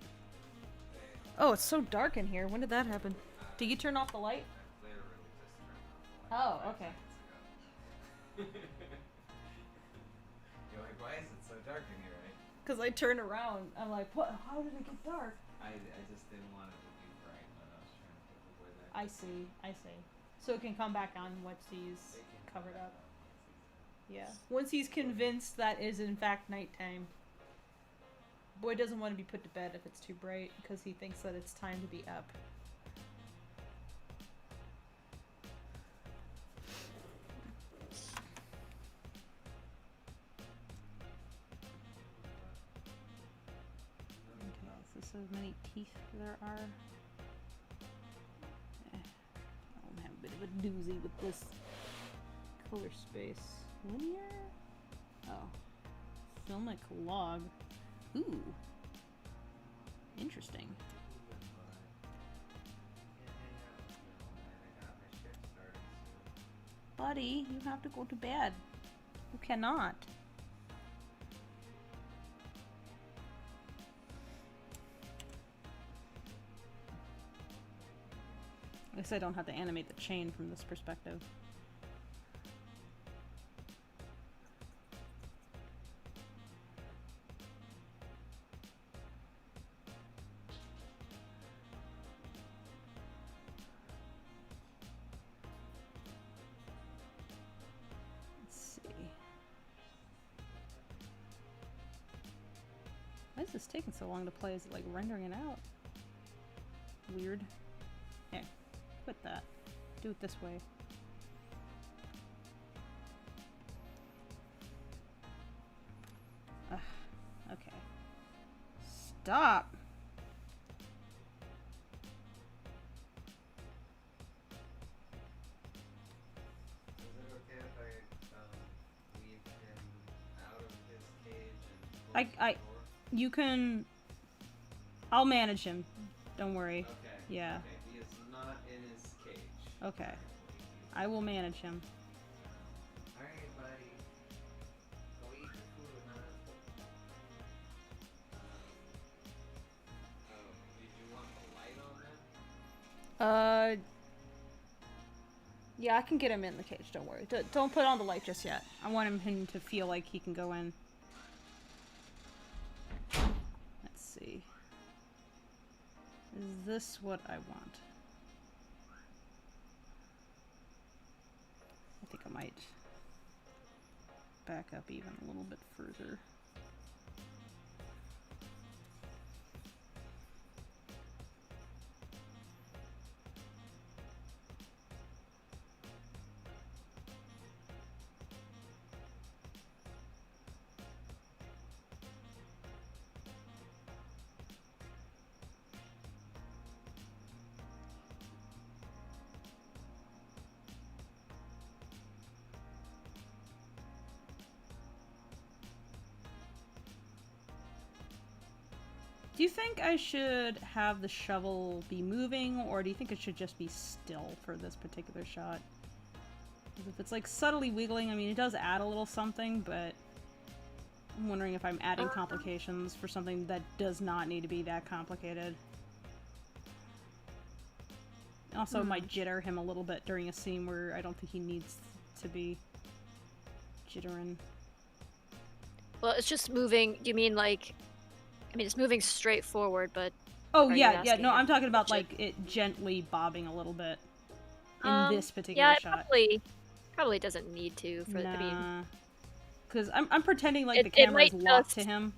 Oh, it's so dark in here. When did that happen? Did you turn off the light? Oh, okay. You're like, why is it so dark in here, right? Because I turned around. I'm like, what? How did it get dark? I just didn't want it to be bright when I was trying to put the boy there. I see. So it can come back on once he's covered up. Yeah. Once he's convinced that is in fact nighttime. Boy doesn't want to be put to bed if it's too bright because he thinks that it's time to be up. Okay, so this as many teeth there are. I'm having a bit of a doozy with this color space. Linear? Oh. Filmic log. Ooh. Interesting. Buddy, you have to go to bed. You cannot. I guess I don't have to animate the chain from this perspective. Let's see. Why is this taking so long to play? Is it like rendering it out? Weird. Hey, quit that. Do it this way. Ugh, okay. Stop! Is it okay if I leave him out of his cage and close the door? You can... I'll manage him. Don't worry. Okay. Yeah. Okay, he is not in his cage. Okay. currently. I will manage him. Alright, buddy. Go eat your food, huh? Oh, did you want the light on then? Yeah, I can get him in the cage, don't worry. Don't put on the light just yet. I want him to feel like he can go in. Let's see. Is this what I want? I think I might back up even a little bit further. Do you think I should have the shovel be moving, or do you think it should just be still for this particular shot? Because if it's like subtly wiggling, I mean, it does add a little something, but I'm wondering if I'm adding complications for something that does not need to be that complicated. Also, it might jitter him a little bit during a scene where I don't think he needs to be jittering. Well, it's just moving. Do you mean like? I mean, it's moving straight forward, but. Oh, are you yeah, asking no, if I'm talking about, it like, it gently bobbing a little bit in should- this particular yeah, it shot. probably doesn't need to. For I mean, Nah. Because I'm pretending like the It camera's might locked just- to him.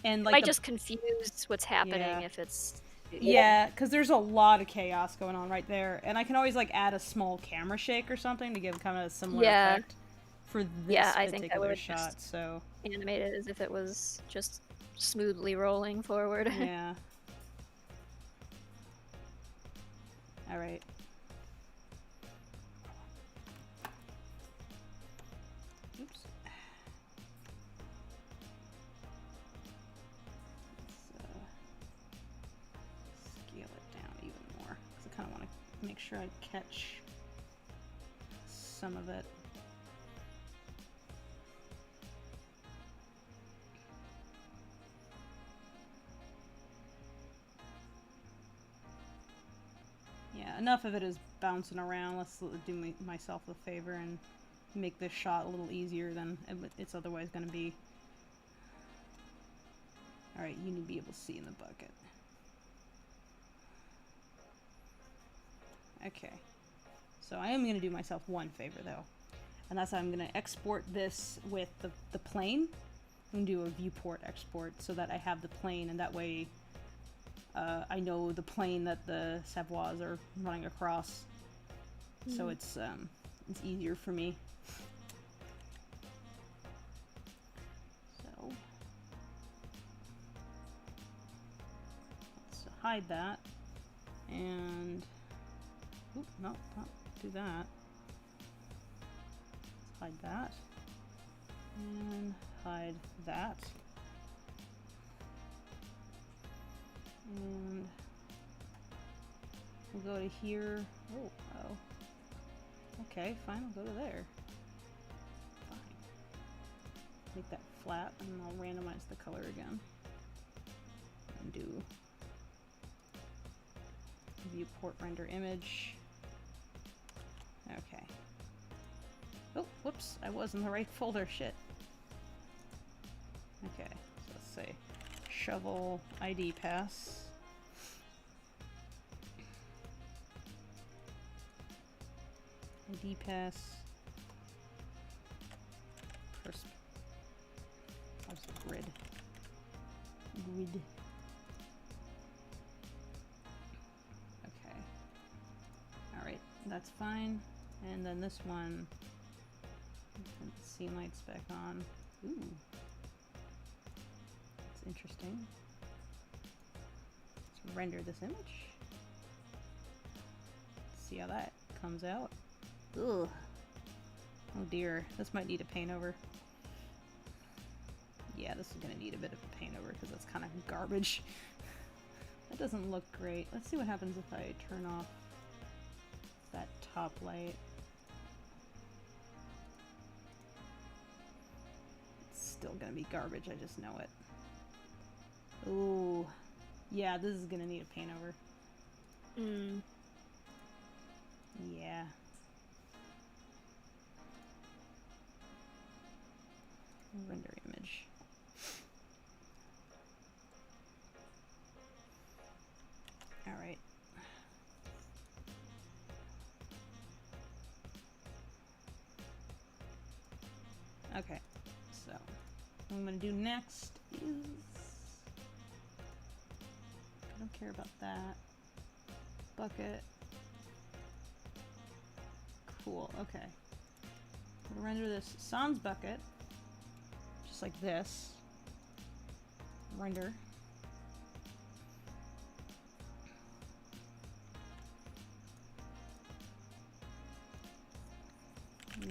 And, it like, might the- just confuse what's happening Yeah. if it's. Yeah, because there's a lot of chaos going on right there. And I can always, like, add a small camera shake or something to give kind of a similar Yeah. effect for this Yeah, I think I particular would shot, just- so... Animate it as if it was just smoothly rolling forward. Yeah. Alright. Oops. Let's scale it down even more, because I kind of want to make sure I catch some of it. Yeah, enough of it is bouncing around. Let's do myself a favor and make this shot a little easier than it's otherwise going to be. Alright, you need to be able to see in the bucket. Okay. So I am going to do myself one favor, though. And that's I'm going to export this with the plane. I'm going to do a viewport export so that I have the plane, and that way I know the plane that the Savoirs are running across. So it's easier for me. So hide that. And oop, no, not do that. Let's hide that. And hide that. And we'll go to here. Oh, oh. Okay, fine, I'll go to there. Fine. Make that flat, and then I'll randomize the color again. And do viewport render image. Okay. Oh, whoops, I was in the right folder, shit. Okay, so let's say shovel ID pass. ID pass. First. What's the grid? Grid. Okay. Alright, that's fine. And then this one. Turn the scene lights back on. Ooh. That's interesting. Let's render this image. See how that comes out. Ugh. Oh dear, this might need a paint over. Yeah, this is gonna need a bit of a paint over because that's kind of garbage. That doesn't look great. Let's see what happens if I turn off that top light. It's still gonna be garbage, I just know it. Ooh. Yeah, this is gonna need a paint over. Yeah. Render image. All right. Okay. So, what I'm going to do next is I don't care about that. Bucket. Cool. Okay. I'm going to render this sans bucket. Just like this. Render.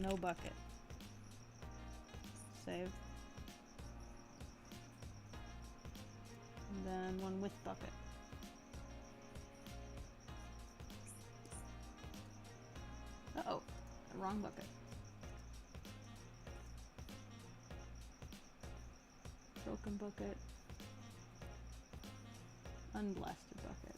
No bucket. Save. And then one with bucket. Uh-oh. The wrong bucket. Broken bucket. Unblasted bucket.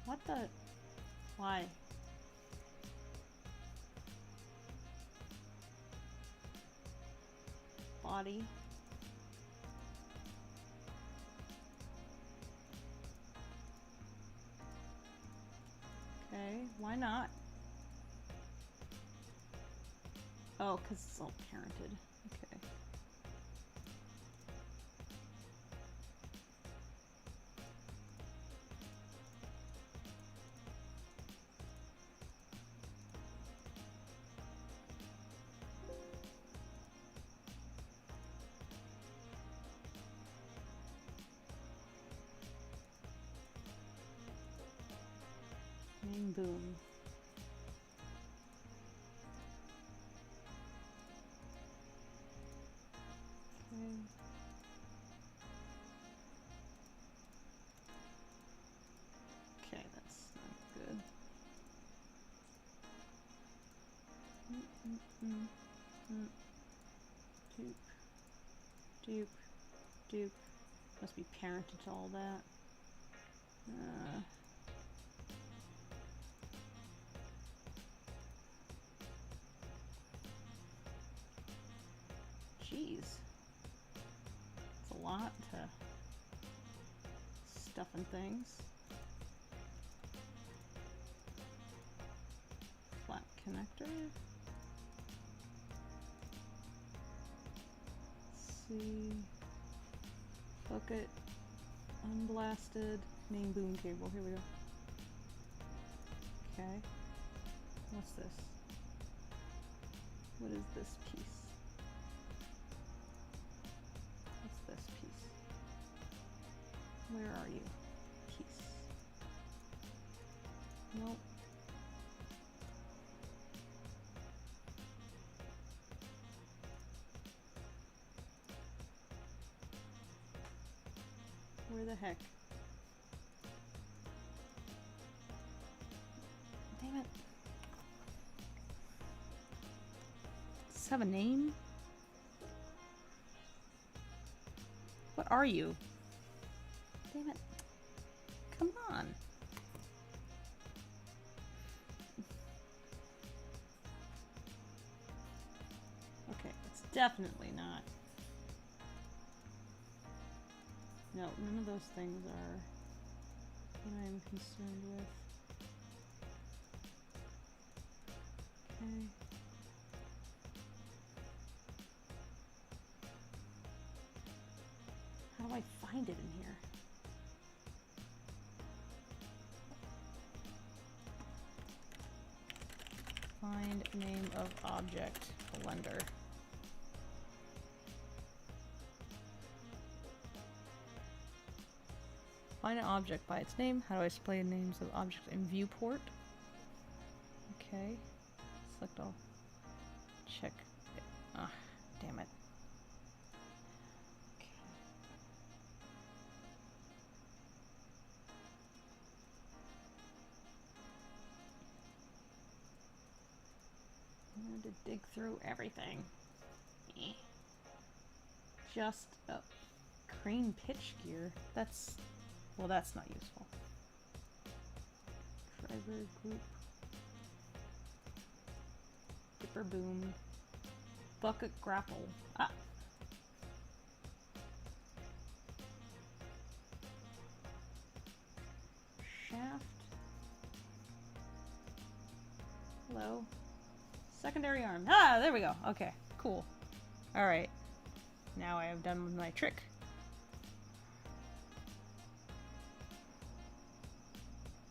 What the? Why? Body. Okay, why not? Oh, because it's all parented. Okay. Main boom. Okay. Okay, that's not good. Dupe. Dupe. Dupe. Must be parented to all that. Jeez. It's a lot to stuff in things. Flat connector. Let's see. Bucket. Unblasted. Main boom cable. Here we go. Okay. What's this? What is this piece? What's this piece? Where are you? Piece. Nope. Where the heck? Damn it. Does this have a name? What are you? Damn it. Come on. Okay, it's definitely not. No, none of those things are what I am concerned with. Okay. How do I find it in here? Find name of object, blender. Find an object by its name. How do I display names of objects in viewport? Okay. Select all. Check. Ah, damn it. Okay. I'm going to dig through everything. Eh. Just a crane pitch gear. That's... well, that's not useful. Driver group. Dipper boom. Bucket grapple. Ah. Shaft. Hello. Secondary arm. Ah, there we go. Okay, cool. Alright. Now I have done my trick.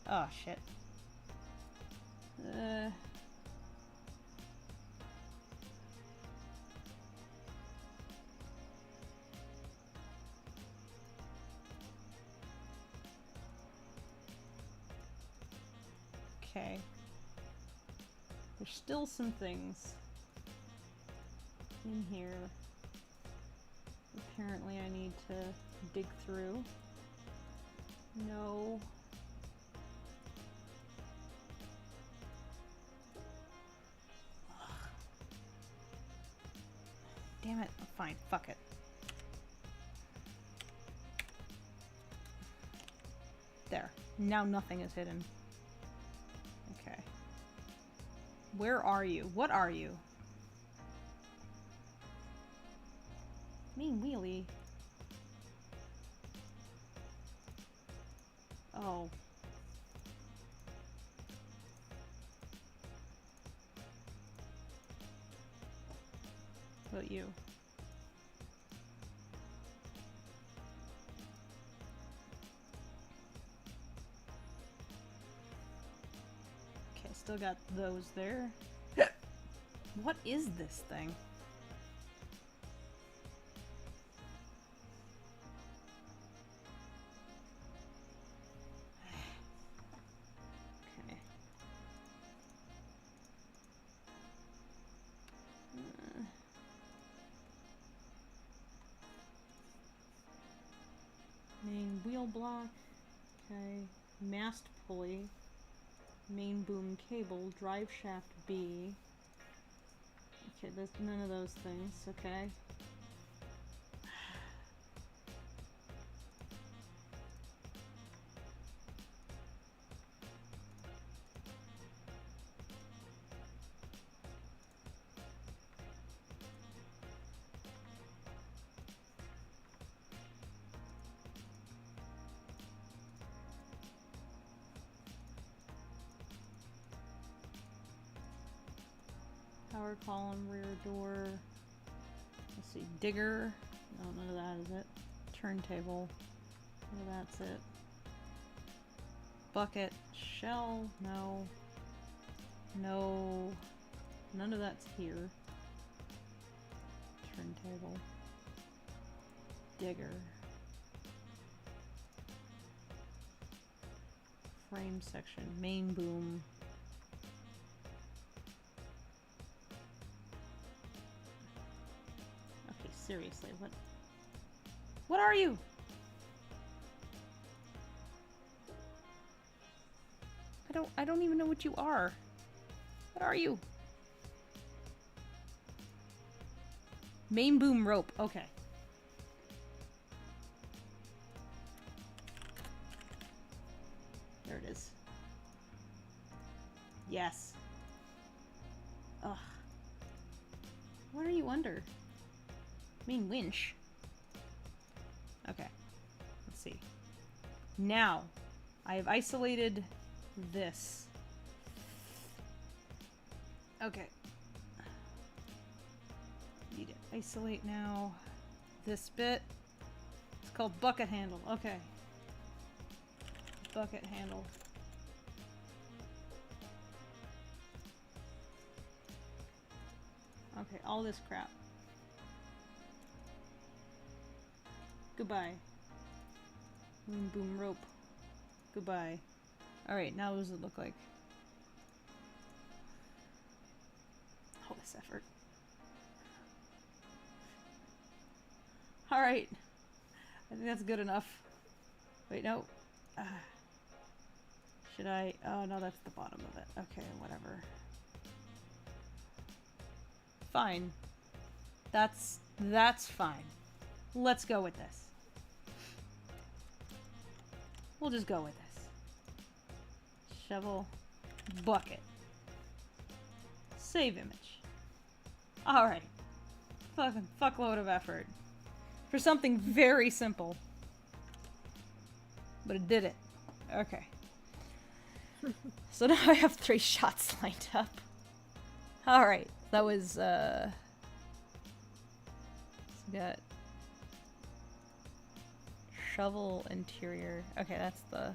Oh, shit. Okay. There's still some things in here. Apparently I need to dig through. No. Damn it. Fine. Fuck it. There. Now nothing is hidden. Okay. Where are you? What are you? Mean wheelie. Oh. What about you? Okay, still got those there. What is this thing? Okay. Main wheel block. Okay. Mast pulley. Main boom cable. Drive shaft B. Okay, there's none of those things. Okay. Power column, rear door. Let's see, digger. No, none of that is it. Turntable. No, that's it. Bucket. Shell. No. No. None of that's here. Turntable. Digger. Frame section. Main boom. Okay, seriously, what? What are you? I don't even know what you are. What are you? Main boom rope. Okay. There it is. Yes. Ugh. What are you under? Main winch. Okay. Let's see. Now, I have isolated this. Okay. Need to isolate now this bit. It's called bucket handle. Okay. Bucket handle. Okay, all this crap. Goodbye. Boom boom rope. Goodbye. Alright, now what does it look like? All this effort. Alright. I think that's good enough. Wait, no. Should I? Oh, no, that's the bottom of it. Okay, whatever. Fine. That's fine. Let's go with this. We'll just go with this. Shovel. Bucket. Save image. Alright. Fucking fuckload of effort. For something very simple. But it did it. Okay. So now I have 3 shots lined up. Alright. That was, so we got shovel interior. Okay, that's the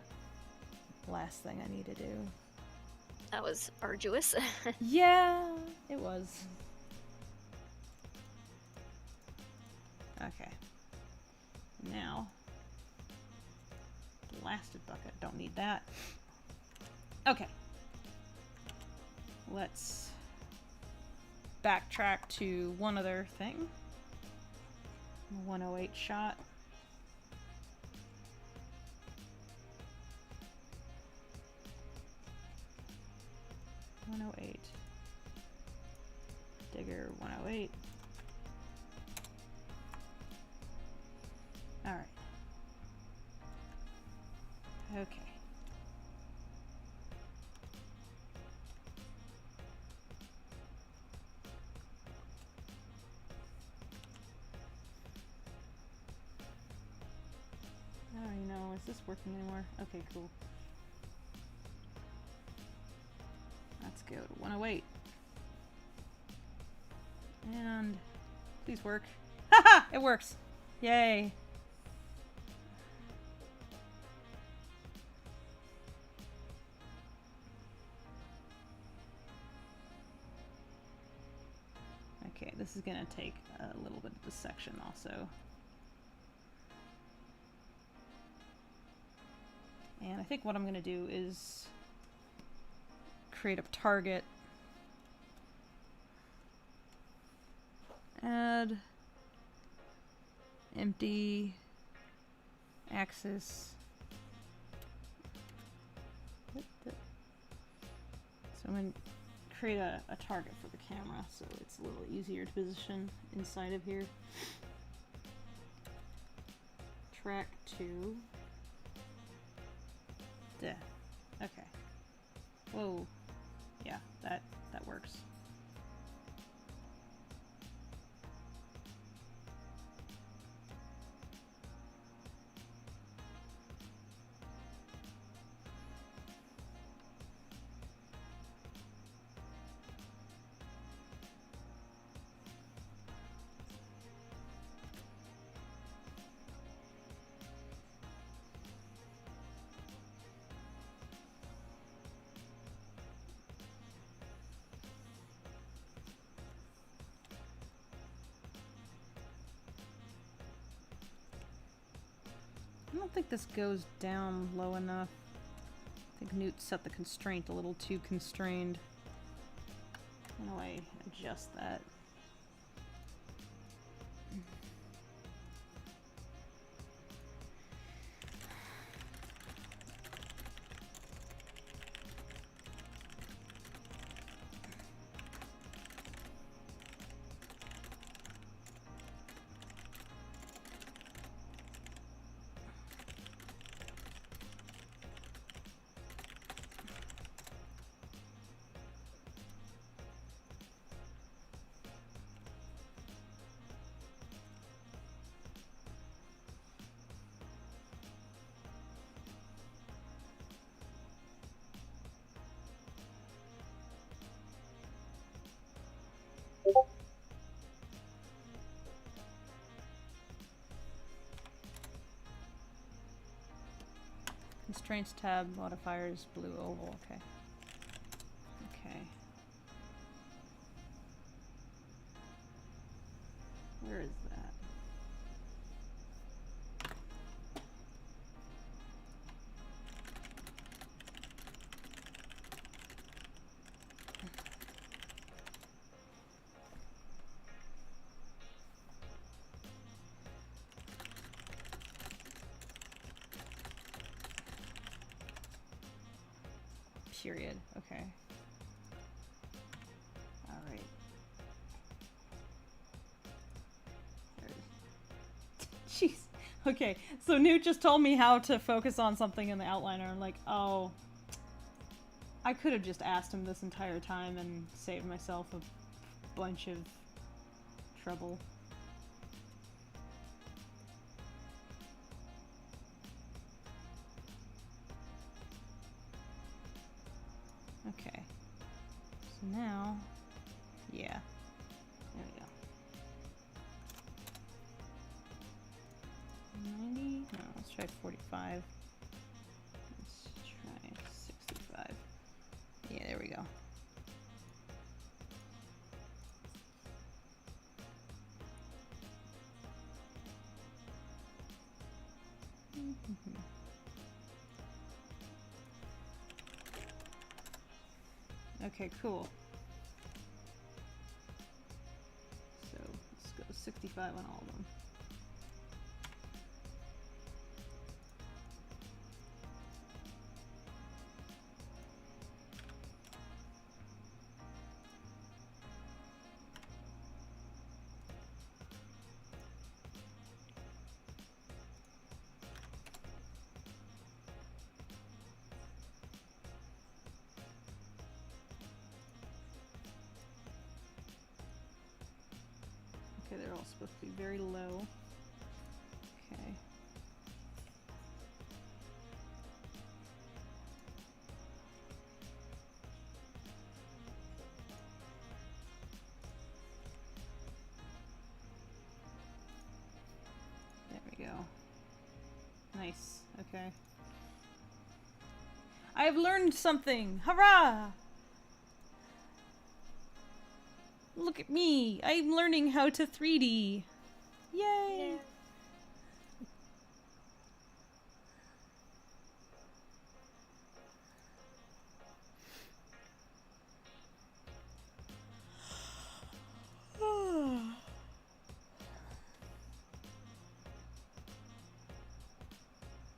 last thing I need to do. That was arduous. Yeah, it was. Okay. Now, blasted bucket. Don't need that. Okay. Let's backtrack to one other thing. 108 shot. $108. Digger 108. Alright. Okay. I don't even know, is this working anymore? Okay, cool. Let's go to 108. And please work. Haha! It works! Yay! Okay, this is gonna take a little bit of dissection also. And I think what I'm gonna do is create a target. Add empty axis. What the? So I'm going to create a target for the camera so it's a little easier to position inside of here. Track to. Duh. Okay. Whoa. Yeah, that works. I don't think this goes down low enough. I think Newt set the constraint a little too constrained. How do I adjust that? Constraints tab, modifiers, blue oval, okay. Okay. Where is that? Period. Okay. All right. Jeez. Okay. So Newt just told me how to focus on something in the outliner. I'm like, oh, I could have just asked him this entire time and saved myself a bunch of trouble. Okay. So now, yeah. There we go. 90? No, let's try 45. Let's try 65. Yeah, there we go. Okay, cool. So let's go 65 on all of them. Okay, they're all supposed to be very low. Okay. There we go. Nice. Okay. I have learned something! Hurrah! Look at me! I'm learning how to 3D! Yay!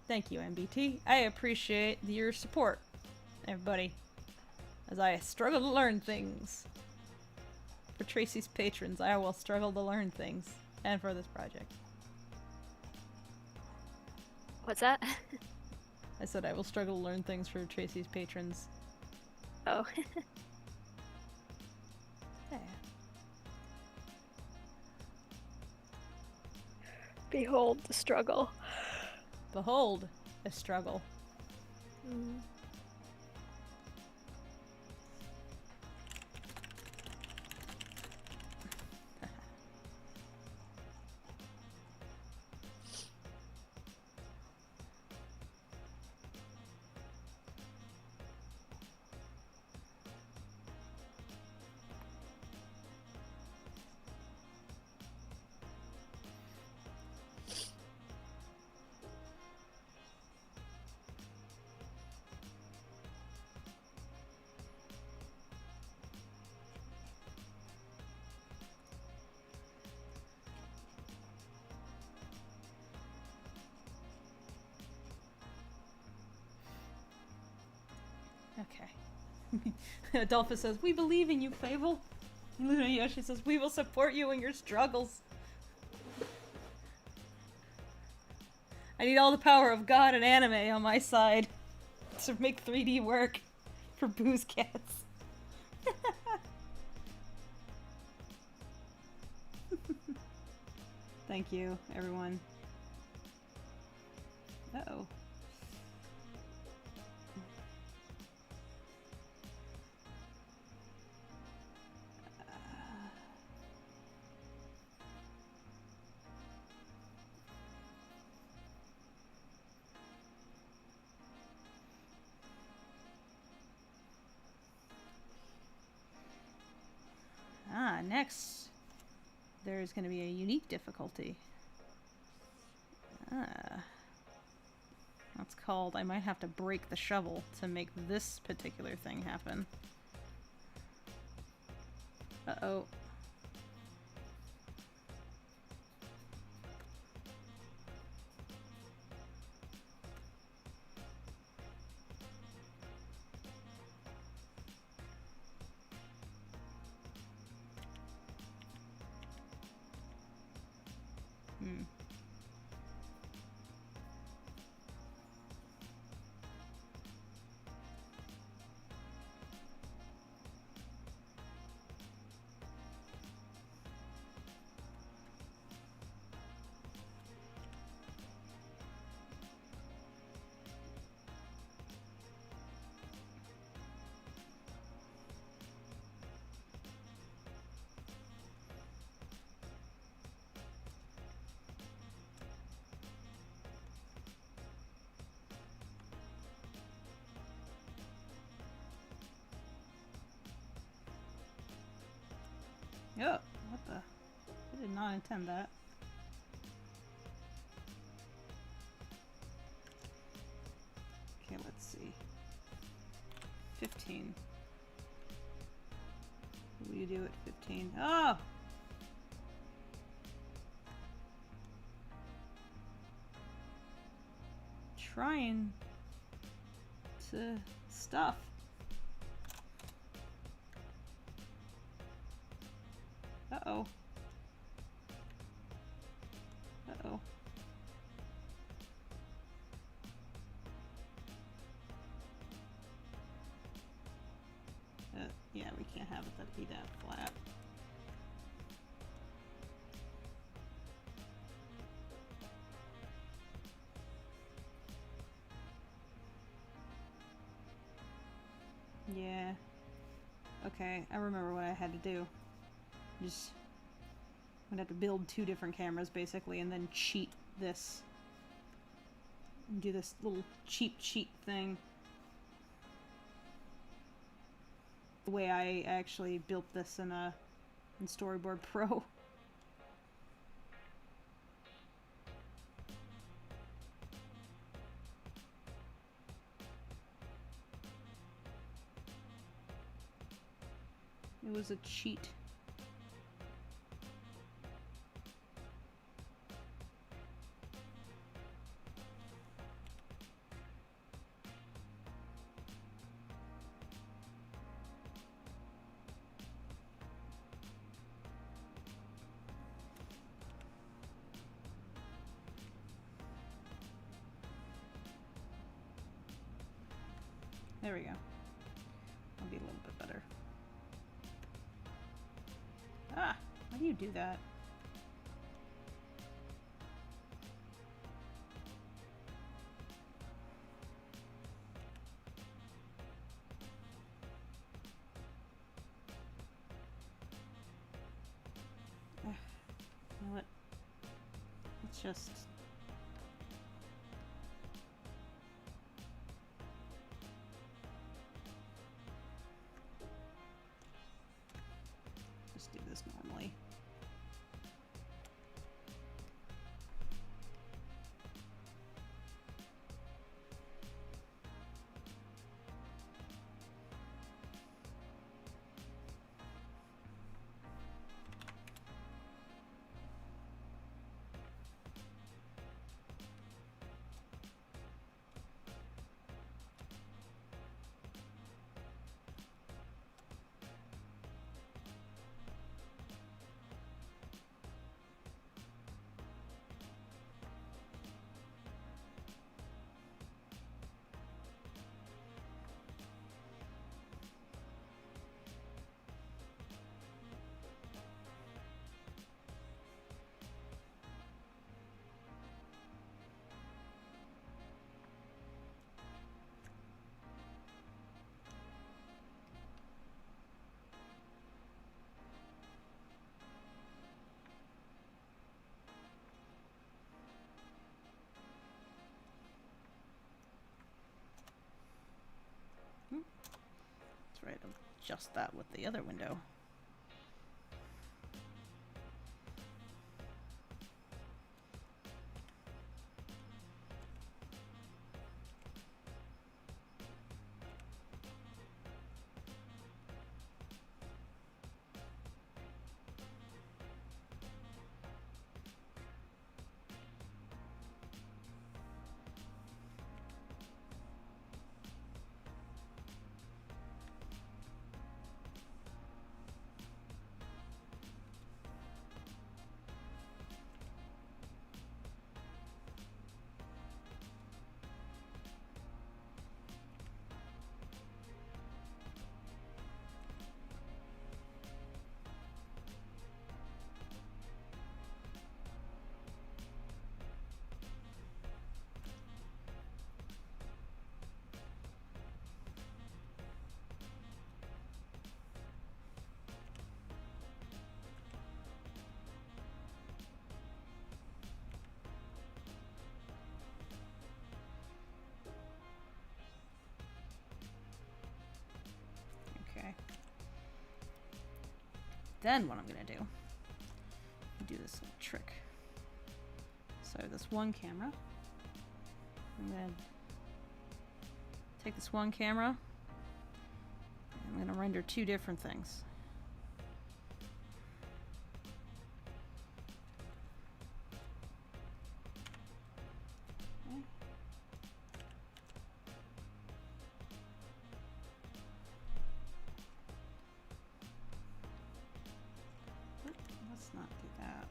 Thank you, MBT. I appreciate your support, everybody, as I struggle to learn things. For Tracy's patrons, I will struggle to learn things, and for this project. What's that? I said I will struggle to learn things for Tracy's patrons. Oh. Yeah. Behold the struggle. Behold, a struggle. Mm. Okay. Adolphus says, "We believe in you, Fable." Luna Yoshi says, "We will support you in your struggles." I need all the power of God and anime on my side to make 3D work for Booze Cats. Thank you, everyone. Uh-oh. Next, there's going to be a unique difficulty. That's called, I might have to break the shovel to make this particular thing happen. Uh-oh. Oh, what the? I did not intend that. Okay, let's see. 15. What do you do at 15? Oh! Trying to stuff. Uh-oh. Uh-oh. Yeah, we can't have it be that flat. Yeah. Okay, I remember what I had to do. Just... I'm gonna have to build 2 different cameras, basically, and then cheat this. And do this little cheat thing. The way I actually built this in Storyboard Pro. It was a cheat. There we go. That'll be a little bit better. Ah! Why do you do that? You know what? Let's just... do this normally. adjust that with the other window. Okay. Then what I'm gonna do this little trick. So this one camera, I'm gonna take this one camera, and I'm gonna render two different things. Okay. Let's not do that.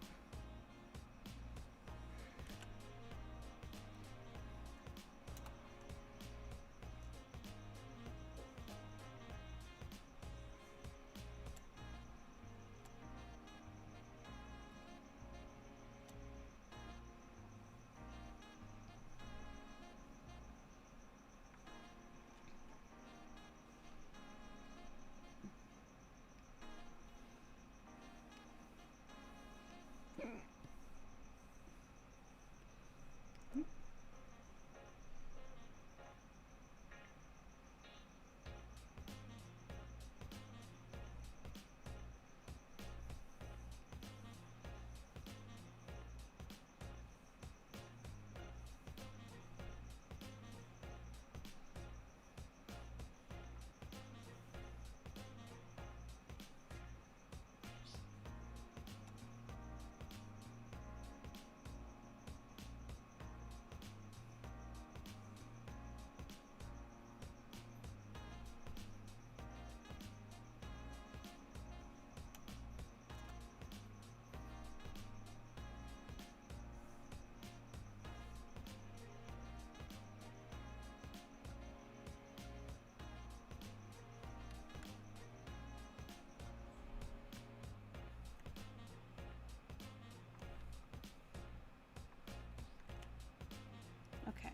Okay,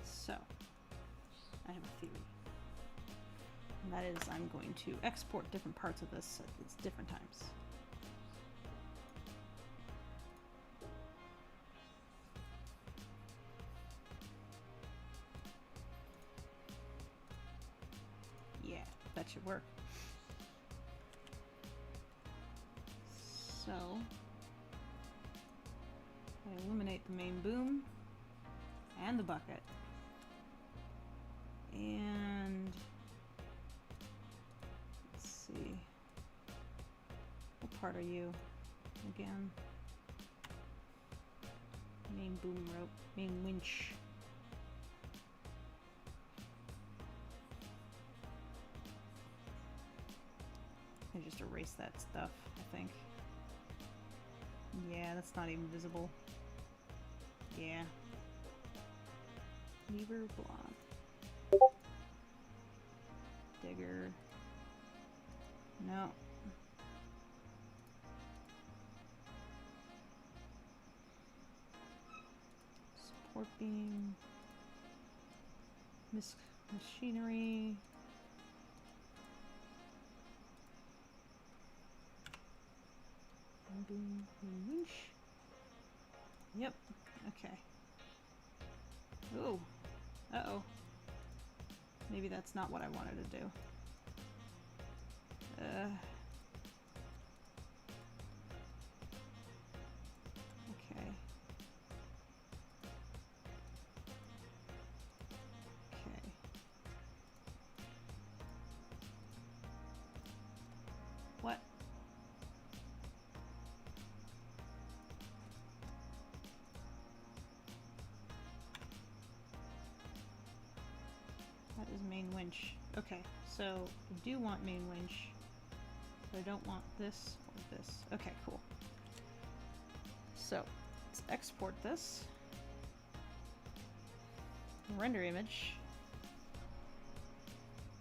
so I have a theory. And that is I'm going to export different parts of this at different times. Yeah, that should work. So I eliminate the main boom and the bucket. And let's see. What part are you again? Main boom rope, main winch. I just erase that stuff, I think. Yeah, that's not even visible. Yeah. Lever block. Digger. No. Support beam. Machinery. Boom, boom, winch. Yep. Okay. Ooh. Uh-oh. Maybe that's not what I wanted to do. Okay. Okay. What? That is main winch. Okay, so I do want main winch. But I don't want this or this. Okay, cool. So, let's export this. Render image.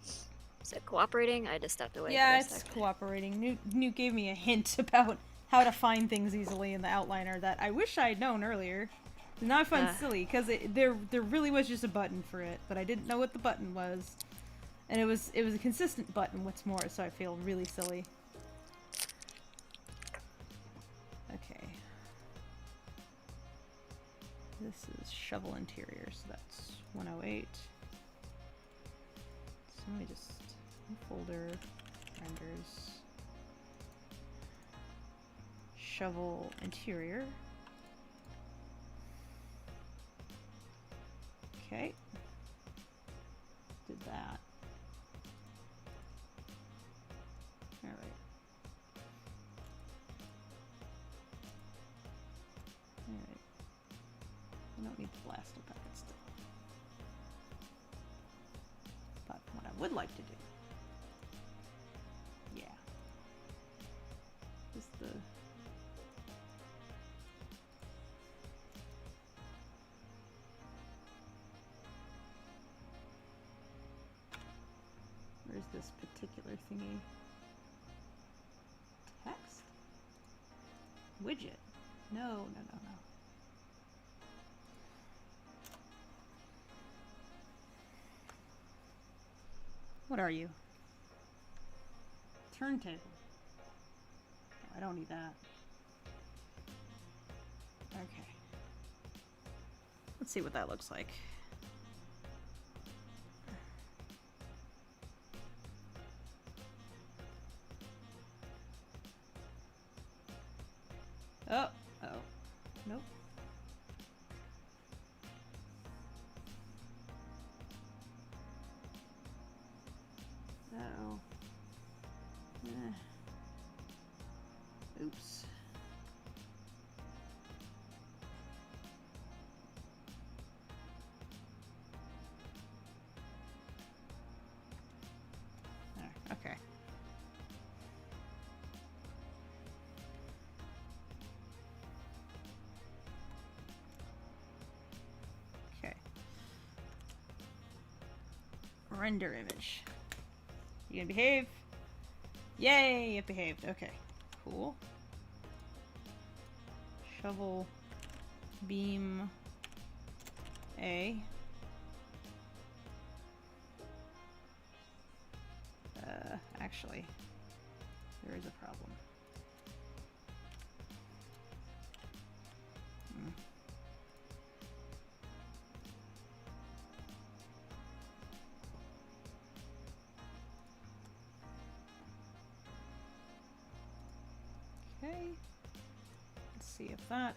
Is it cooperating? I just stepped away. Yeah, for a it's sec. cooperating. Newt gave me a hint about how to find things easily in the outliner that I wish I had known earlier. Now I find silly because there really was just a button for it, but I didn't know what the button was, and it was a consistent button. What's more, so I feel really silly. Okay. This is shovel interior, so that's 108. So let me just folder renders shovel interior. Okay. Did that. All right. Alright. I don't need the blaster packet still. But what I would like to do. Yeah. Is the. Where's this particular thingy? Text? Widget. No. What are you? Turntable. Oh, I don't need that. Okay. Let's see what that looks like. Oh, nope. Uh-oh. Oops. There, okay. Okay. Render image. You gonna behave? Yay, it behaved. Okay, cool. Shovel beam A. Actually, there is a problem. Okay, let's see if that.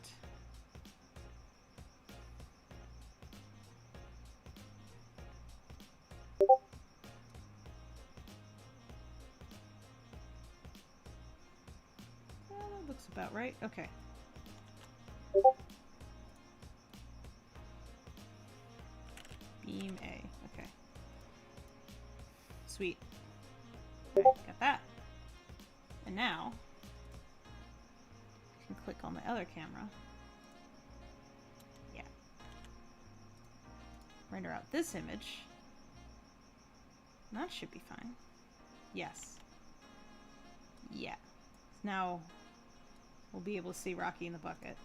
That looks about right. Okay. Beam A. Okay. Sweet. Alright, got that. And now, I can click on the other camera. Yeah. Render out this image. That should be fine. Yes. Yeah. Now, we'll be able to see Rocky in the bucket.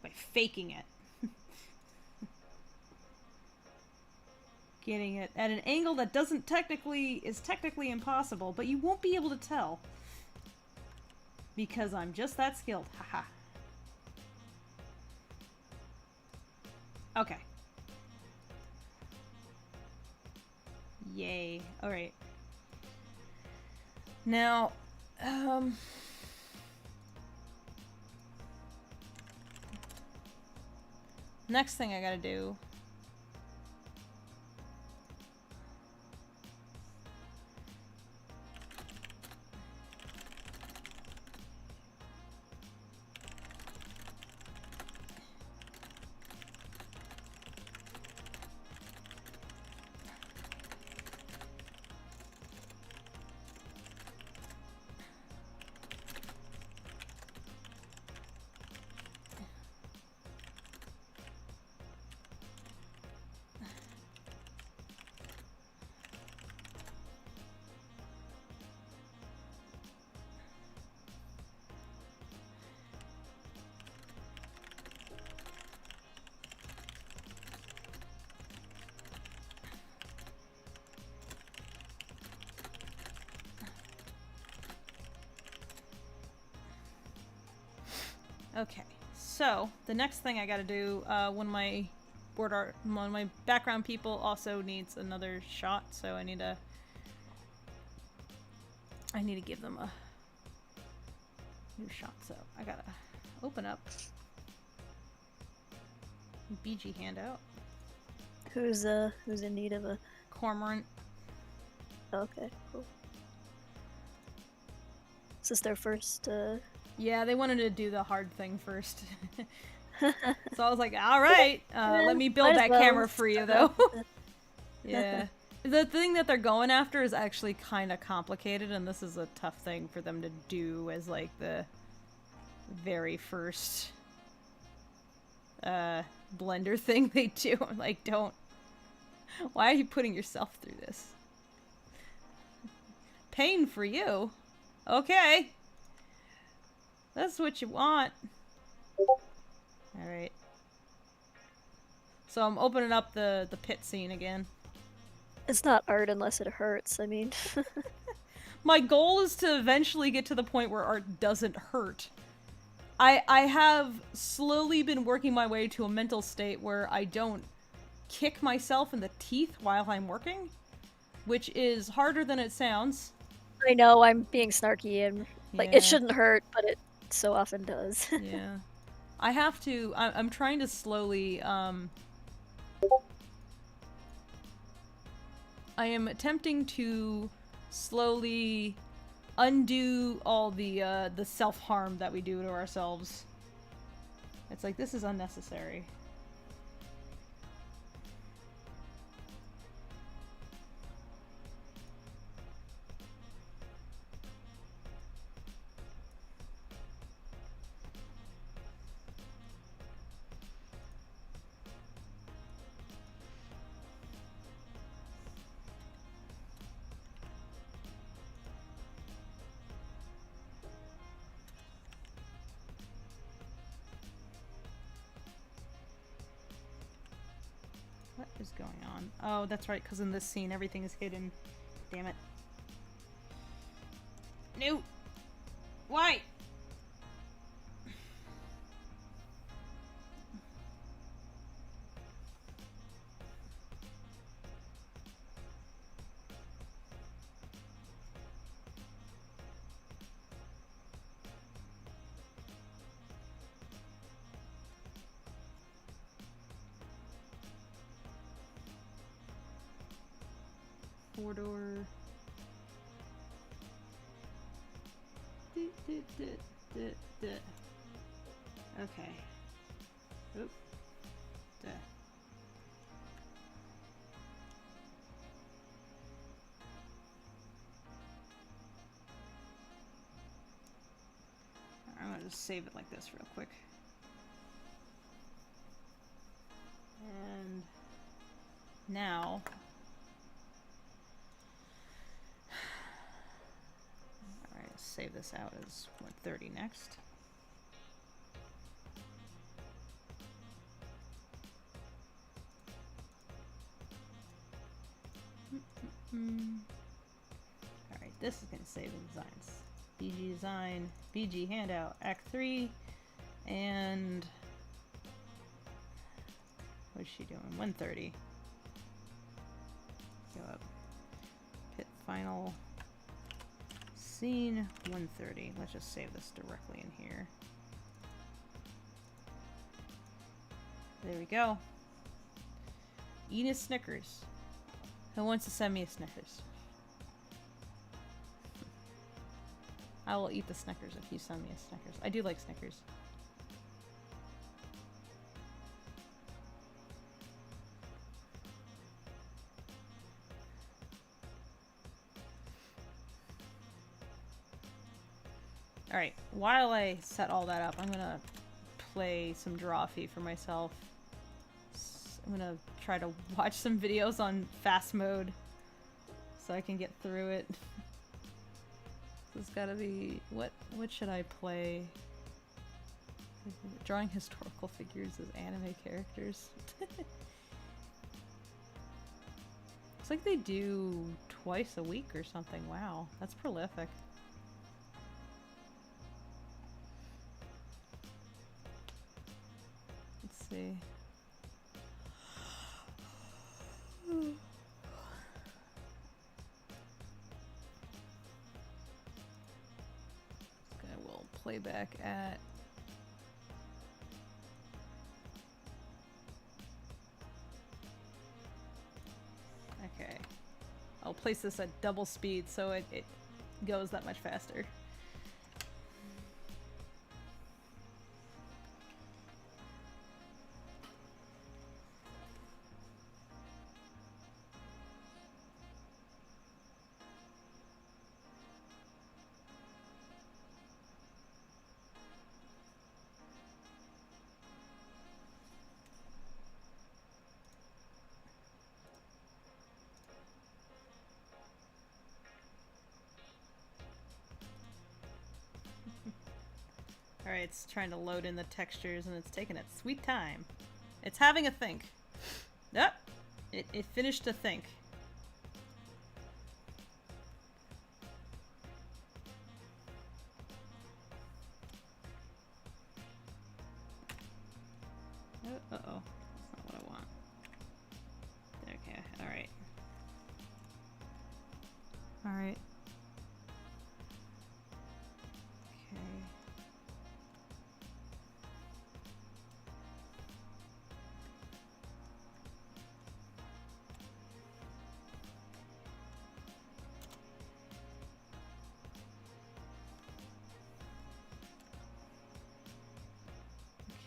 By faking it. Getting it at an angle that is technically impossible, but you won't be able to tell. Because I'm just that skilled. Haha. Okay. Yay. Alright. Now, next thing I gotta do. Okay, so the next thing I gotta do, when my one of my background people also needs another shot, so I need to give them a new shot. So I gotta open up BG handout. Who's in need of a Cormorant. Okay, cool. Is this their first Yeah, they wanted to do the hard thing first. So I was like, all right, let me build might as that well camera for you, start though. off with it. Yeah. The thing that they're going after is actually kind of complicated, and this is a tough thing for them to do as, like, the very first Blender thing they do. I'm like, don't. Why are you putting yourself through this? Pain for you? Okay. That's what you want. Alright. So I'm opening up the pit scene again. It's not art unless it hurts, I mean. My goal is to eventually get to the point where art doesn't hurt. I have slowly been working my way to a mental state where I don't kick myself in the teeth while I'm working, which is harder than it sounds. I know, I'm being snarky and, like, Yeah. it shouldn't hurt, but it so often does. Yeah. I have to, I'm trying to slowly, I am attempting to slowly undo all the self-harm that we do to ourselves. It's like, this is unnecessary. What is going on? Oh, that's right, because in this scene everything is hidden. Damn it. No! Why? Four-door. Okay. Oop. Duh. I'm gonna just save it like this real quick. And now alright, let's save this out as 130 next. Alright, this is gonna save the designs. BG design, BG handout, Act 3, and what's she doing? 130. Go up. Pit final Scene 130. Let's just save this directly in here. There we go. Eat a Snickers. Who wants to send me a Snickers? I will eat the Snickers if you send me a Snickers. I do like Snickers. Alright, while I set all that up, I'm gonna play some Drawfee for myself. I'm gonna try to watch some videos on fast mode so I can get through it. This has gotta be... What should I play? Drawing historical figures as anime characters. It's like they do twice a week or something. Wow, that's prolific. Let's see. Okay, we'll play back at... Okay. I'll place this at double speed so it goes that much faster. Alright, it's trying to load in the textures and it's taking its sweet time. It's having a think. Yep. It finished a think. Uh-oh. That's not what I want. Okay, alright. Alright.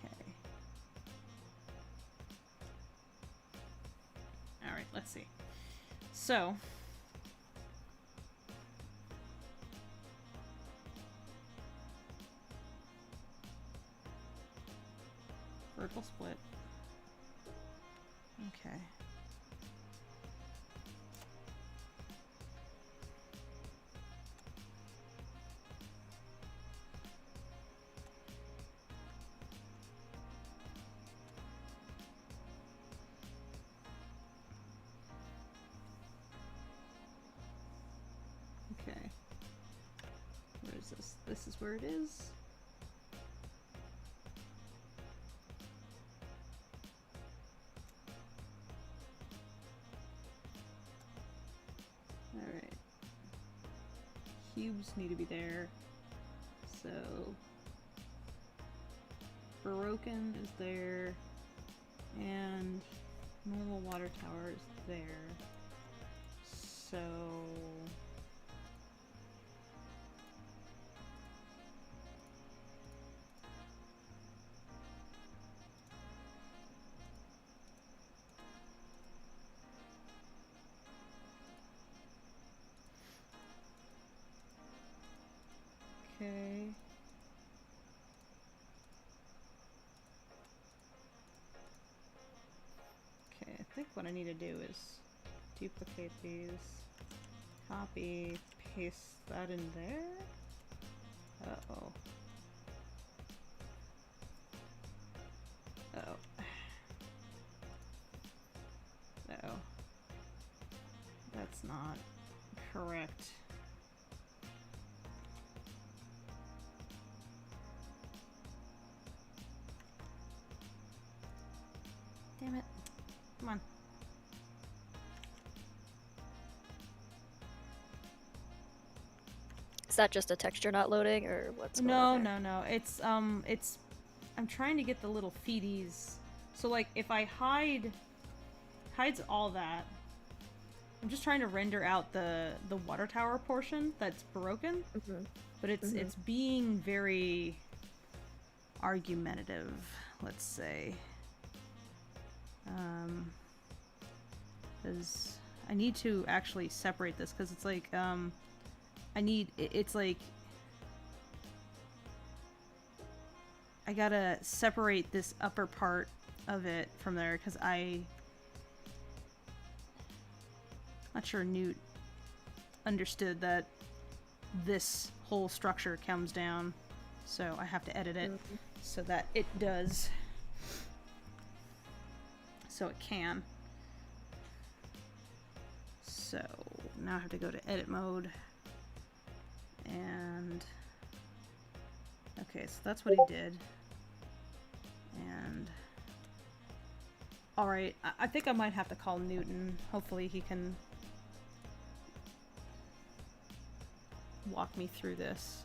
Okay. Alright, let's see. So, vertical split. Okay. Okay. Where is this? This is where it is. Alright. Cubes need to be there. So... Broken is there. And normal water tower is there. So... Okay. Okay, I think what I need to do is duplicate these, copy, paste that in there. Uh-oh. Uh-oh. Uh-oh. That's not correct. Damn it. Come on. that just a texture not loading, or what's going No, on there? no, no. It's I'm trying to get the little feeties. So like if I hides all that. I'm just trying to render out the water tower portion that's broken, but it's being very argumentative, let's say. Because I need to actually separate this, because it's like it's like I gotta separate this upper part of it from there, because not sure Newt understood that this whole structure comes down, so I have to edit it so that it does, so it can. So now I have to go to edit mode, and okay, so that's what he did. And alright, I think I might have to call Newton. Hopefully he can walk me through this.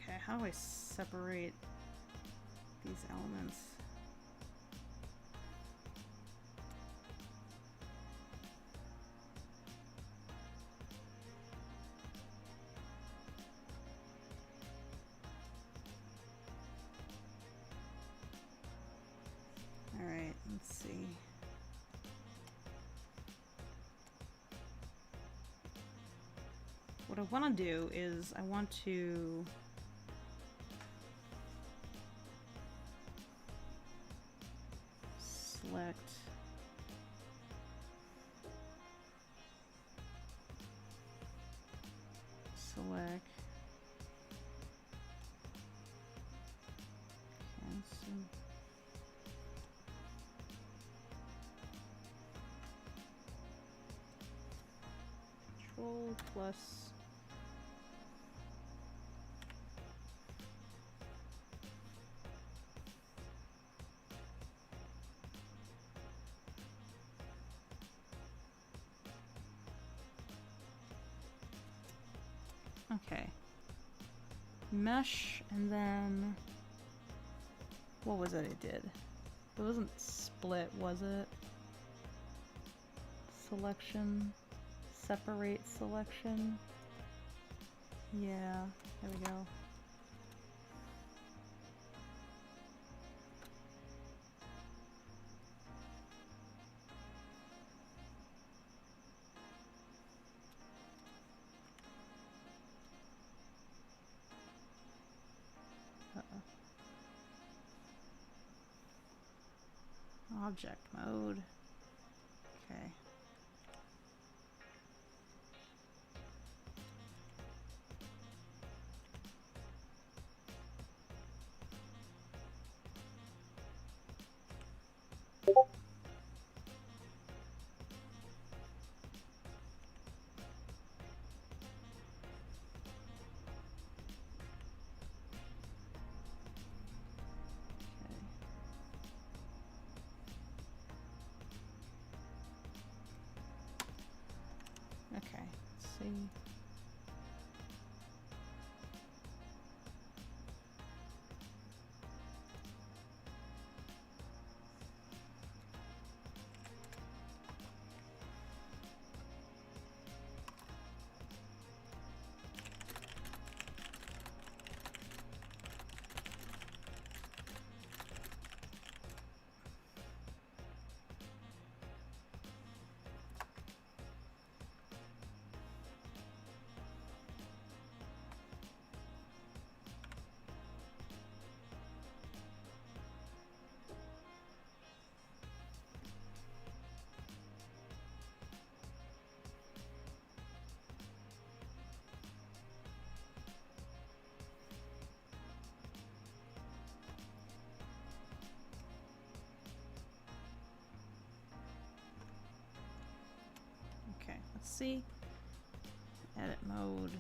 Okay, how do I separate these elements? Alright, let's see. What I want to do is I want to select cancel. Control plus okay. Mesh, and then what was it did? It wasn't split, was it? Selection, separate selection. Yeah, there we go. Object mode. Okay. Okay, let's see. see. Edit mode.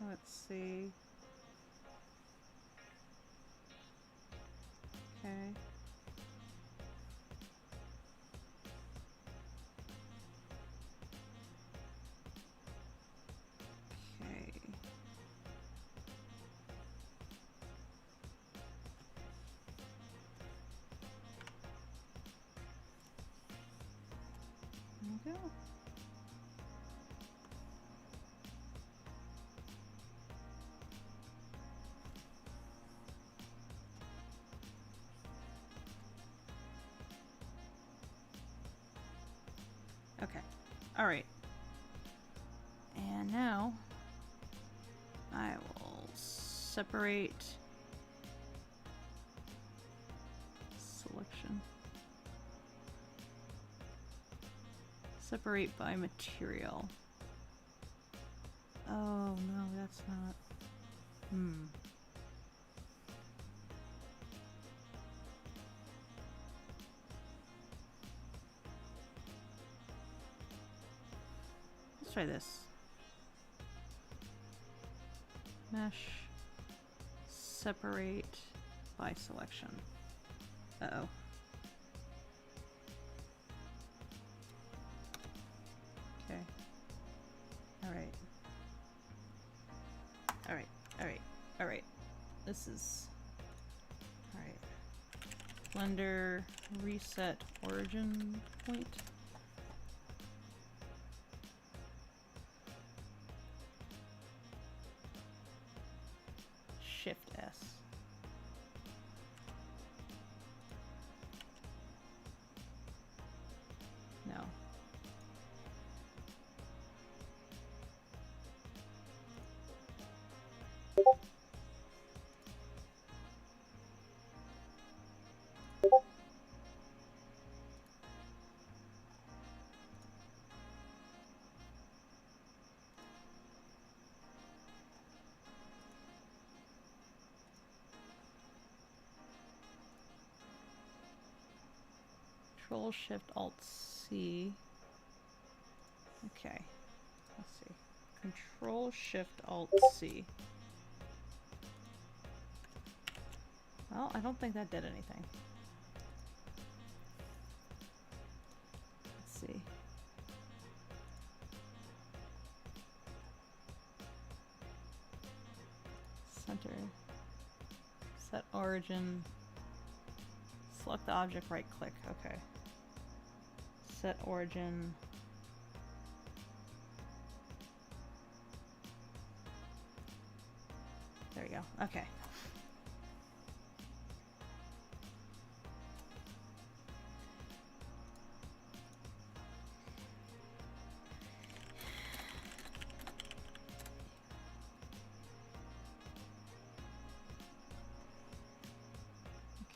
Let's see. Okay. Okay. There we go. Okay. All right. And now I will separate selection. Separate by material. Oh no, that's not. Let's try this. Mesh. Separate by selection. Uh-oh. Okay. Alright. Alright, alright, alright. This is... Alright. Blender reset origin point. Shift S. No. Control Shift Alt C. Okay. Let's see. Control Shift Alt C. Well, I don't think that did anything. Let's see. Center. Set origin. Select the object, right click. Okay. Set origin. There we go. Okay.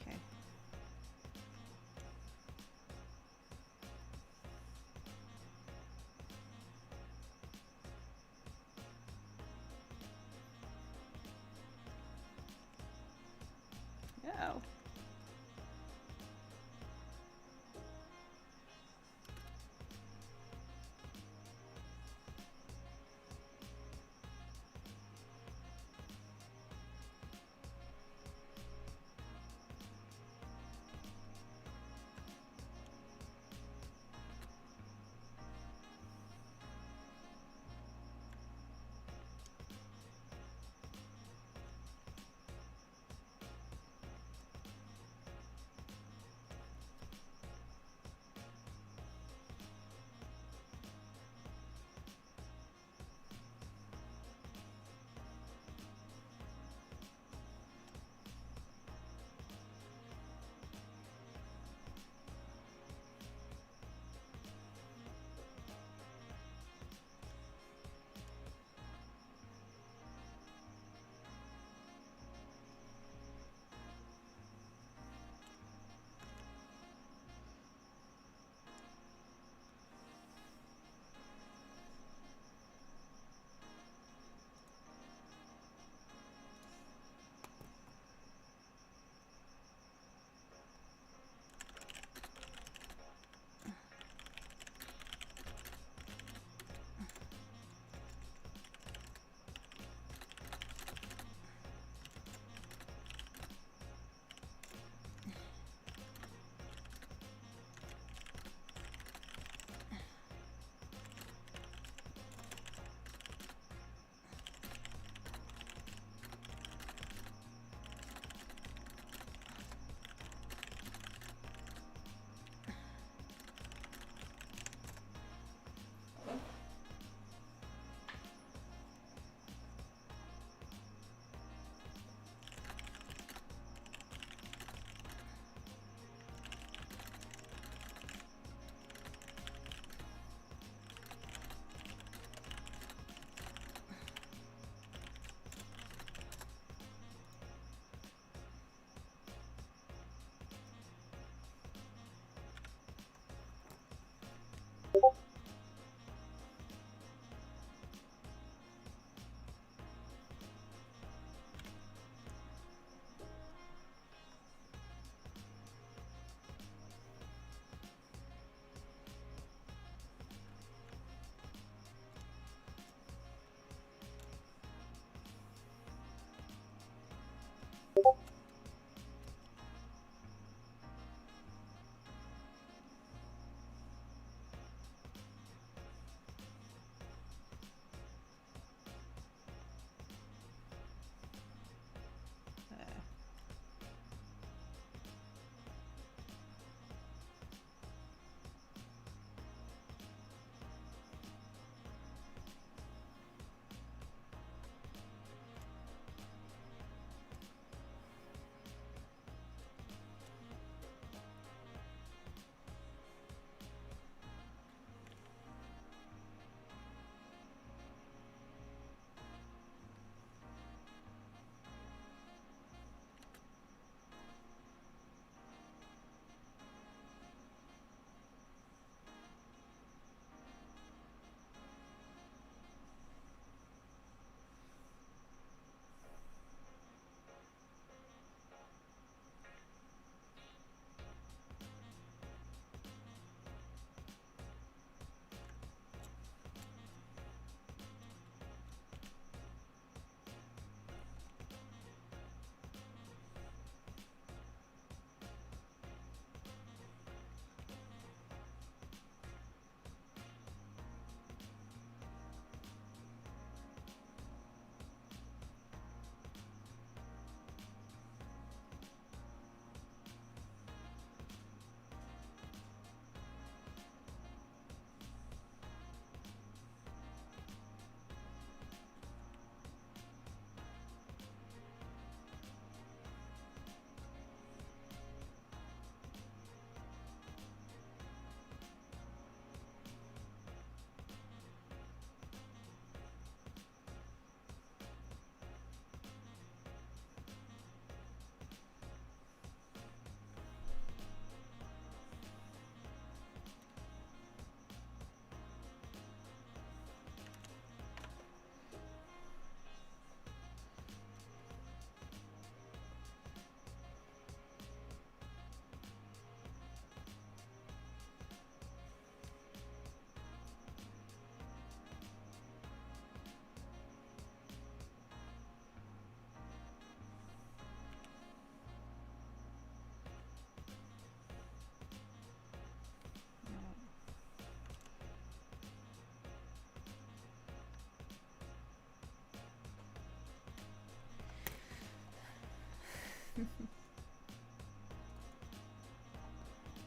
Okay. Oh.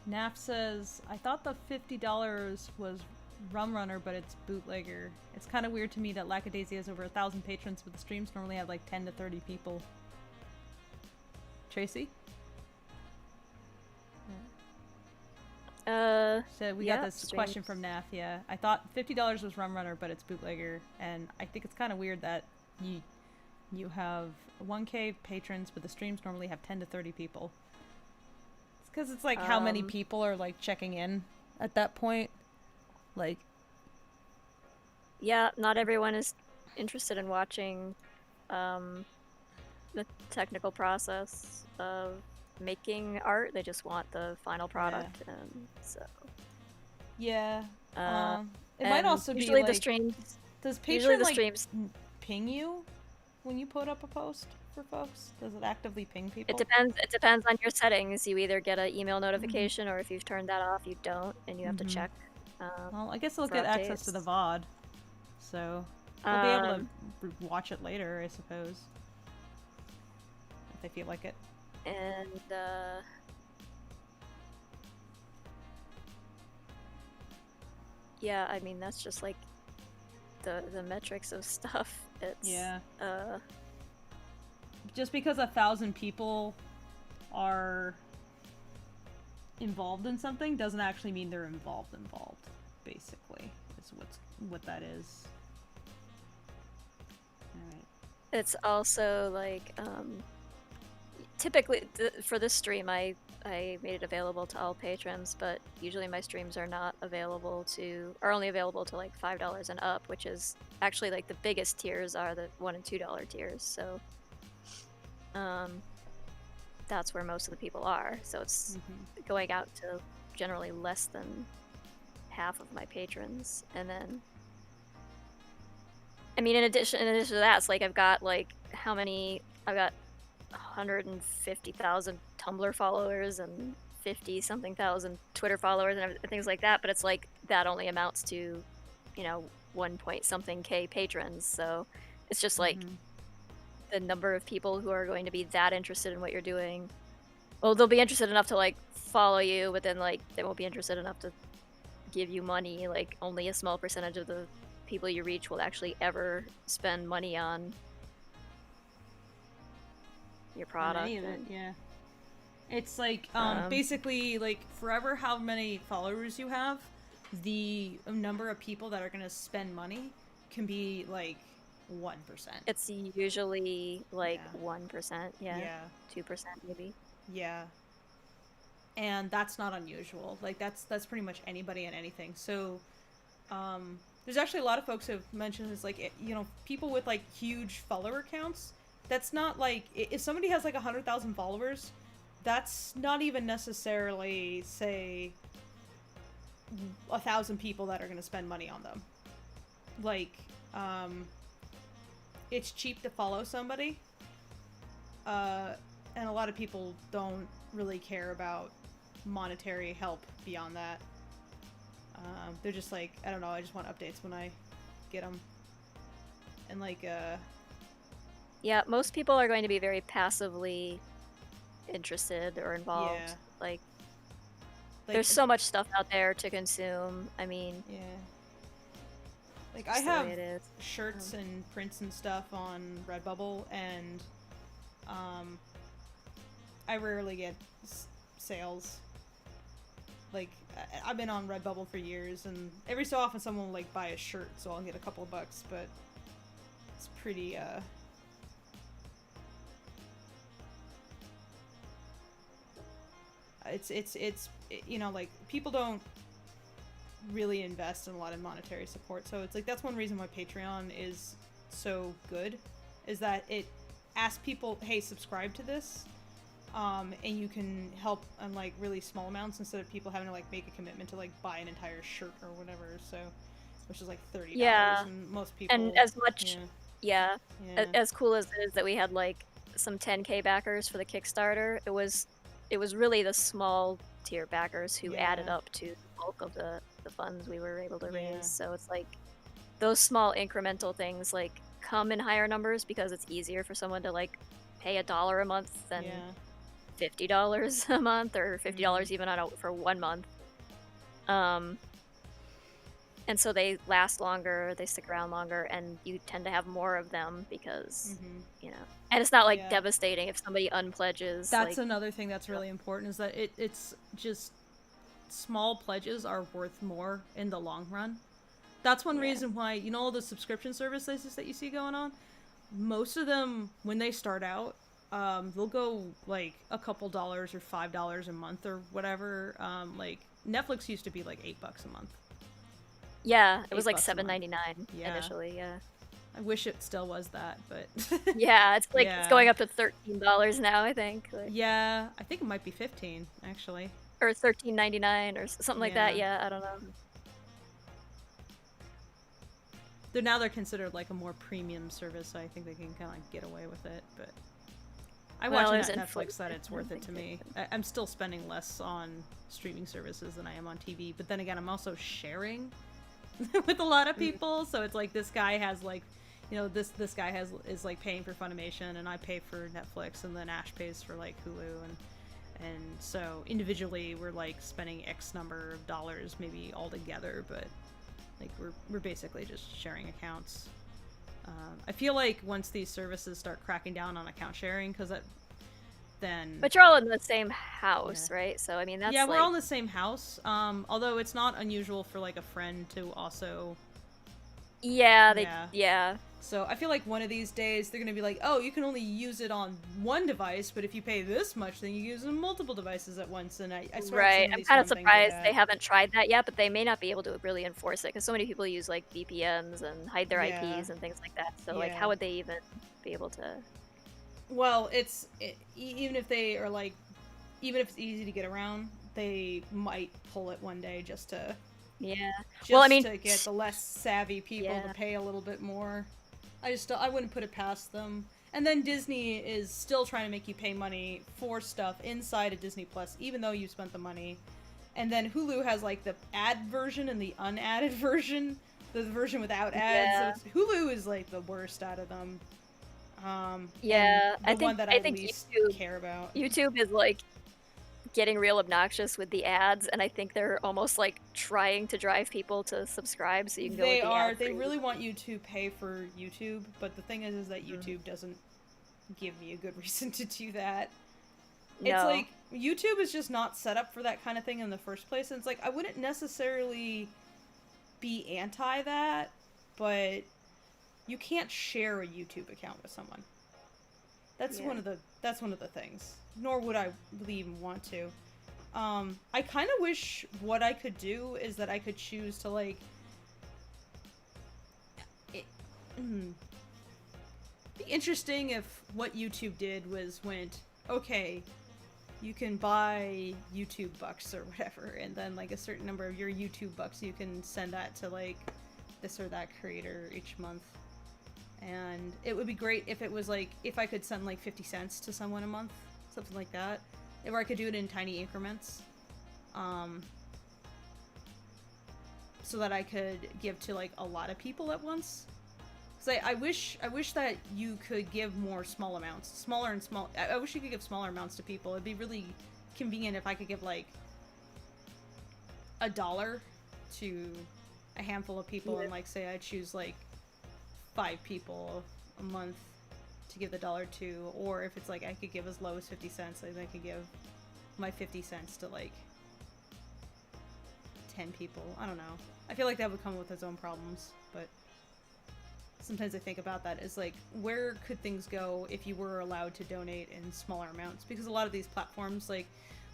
Naf says, I thought the $50 was Rum Runner, but it's bootlegger. It's kind of weird to me that Lackadaisy has over 1,000 patrons, but the streams normally have like 10 to 30 people. Tracy? So we got this question from Naf, yeah. I thought $50 was Rum Runner, but it's bootlegger, and I think it's kind of weird that you have 1K patrons, but the streams normally have 10 to 30 people. It's because it's like how many people are like checking in at that point. Like, yeah, not everyone is interested in watching the technical process of making art. They just want the final product, and so yeah. It might also be usually like, the streams. Does Usually Patreon the like streams. ping you when you put up a post for folks? Does it actively ping people? It depends. It depends on your settings. You either get an email notification, or if you've turned that off, you don't, and you have to check. Well, I guess they'll for get access to the updates. VOD, so they'll be able to watch it later, I suppose, if they feel like it. And yeah, I mean that's just like the metrics of stuff. It's just because 1,000 people are involved in something doesn't actually mean they're involved. Basically, is what that is. All right. it's also like typically for this stream I made it available to all patrons, but usually my streams are only available to like $5 and up, which is actually like the biggest tiers are the $1 and $2 tiers. So that's where most of the people are. So it's going out to generally less than half of my patrons. And then, I mean, in addition to that, it's like I've got 150,000 Tumblr followers and 50-something thousand Twitter followers and things like that. But it's like that only amounts to, 1 point something K patrons. So it's just like the number of people who are going to be that interested in what you're doing. Well, they'll be interested enough to like follow you, but then like they won't be interested enough to give you money. Like only a small percentage of the people you reach will actually ever spend money on your product. Any of it, yeah. It's like basically like forever how many followers you have, the number of people that are gonna spend money can be like 1%. It's usually like 1%, yeah. 2% maybe. Yeah. And that's not unusual. Like that's pretty much anybody and anything. So there's actually a lot of folks who have mentioned it's like people with like huge follower counts. That's not like if somebody has like 100,000 followers, that's not even necessarily say 1,000 people that are going to spend money on them. Like it's cheap to follow somebody, and a lot of people don't really care about monetary help beyond that. They're just like, I don't know, I just want updates when I get them. And like yeah, most people are going to be very passively interested or involved. Yeah. Like there's so much stuff out there to consume. I mean, yeah. Like I just the have way it is. shirts and prints and stuff on Redbubble, and I rarely get sales. Like I've been on Redbubble for years, and every so often someone will like buy a shirt, so I'll get a couple of bucks, but it's pretty it's like people don't really invest in a lot of monetary support, so it's like that's one reason why Patreon is so good, is that it asks people, hey, subscribe to this, and you can help on like really small amounts instead of people having to like make a commitment to like buy an entire shirt or whatever, so which is like $30. Yeah. And most people, And as much as cool as it is that we had like some 10K backers for the Kickstarter, it was really the small tier backers who added up to the bulk of the funds we were able to raise. So it's like those small incremental things like come in higher numbers because it's easier for someone to like pay $1 a month than $50 a month or $50 even for 1 month. And so they last longer, they stick around longer, and you tend to have more of them because, you know, and it's not like Yeah. devastating if somebody unpledges. That's like, another thing that's really important, is that it's just small pledges are worth more in the long run. That's one reason why, you know, all the subscription services that you see going on, most of them, when they start out, they'll go like a couple dollars or $5 a month or whatever. Like Netflix used to be like $8 a month. Yeah, it was like $8 a month. $7.99 Yeah. initially. Yeah. I wish it still was that, but Yeah, it's like Yeah. it's going up to $13 now, I think. Like, yeah, I think it might be 15 actually. or $13.99 or something like that. Yeah. Yeah, I don't know. They're considered like a more premium service, so I think they can kind of get away with it. But I Well, watch there's it on Netflix that inflation, it's I worth it think to they me. I'm still spending less on streaming services than I am on TV. But then again, I'm also sharing with a lot of people, so it's like this guy has like, you know, this guy is like paying for Funimation, and I pay for Netflix, and then Ash pays for like Hulu, and so individually we're like spending X number of dollars maybe all together, but like we're basically just sharing accounts. I feel like once these services start cracking down on account sharing, because then. But you're all in the same house, right? So I mean, that's yeah, like... we're all in the same house. Although it's not unusual for like a friend to also. Yeah, Yeah. So I feel like one of these days they're gonna be like, oh, you can only use it on one device, but if you pay this much, then you use it on multiple devices at once. And I swear I've seen I'm these kind of fun things surprised like they that. haven't tried that yet, but they may not be able to really enforce it because so many people use like VPNs and hide their Yeah. IPs and things like that. So like, Yeah. how would they even be able to? Well, even if they are like, even if it's easy to get around, they might pull it one day just to. Yeah. Just Well, I mean, to get the less savvy people Yeah. to pay a little bit more. I wouldn't put it past them. And then Disney is still trying to make you pay money for stuff inside of Disney Plus, even though you spent the money. And then Hulu has like the ad version and the unadded version, the version without ads. Yeah. So Hulu is like the worst out of them. Yeah, and the one that I think least YouTube, care about. YouTube is like getting real obnoxious with the ads, and I think they're almost like trying to drive people to subscribe so you can go with They the are. ad They free. really want you to pay for YouTube, but the thing is that YouTube doesn't give me a good reason to do that. It's No. like YouTube is just not set up for that kind of thing in the first place, and it's like I wouldn't necessarily be anti that, but you can't share a YouTube account with someone. That's Yeah. one of the things. Nor would I really even want to. I kind of wish what I could do is that I could choose to like. Be interesting if what YouTube did was went, okay, you can buy YouTube bucks or whatever, and then like a certain number of your YouTube bucks you can send that to like this or that creator each month. And it would be great if it was like, if I could send like 50 cents to someone a month, something like that. Or I could do it in tiny increments. So that I could give to like a lot of people at once. Cause I wish that you could give more small amounts. I wish you could give smaller amounts to people. It'd be really convenient if I could give like $1 to a handful of people, and like say I choose like 5 people a month to give the $1 to, or if it's like I could give as low as 50 cents, I could give my 50 cents to like 10 people. I don't know. I feel like that would come with its own problems, but sometimes I think about that as like, where could things go if you were allowed to donate in smaller amounts? Because a lot of these platforms, like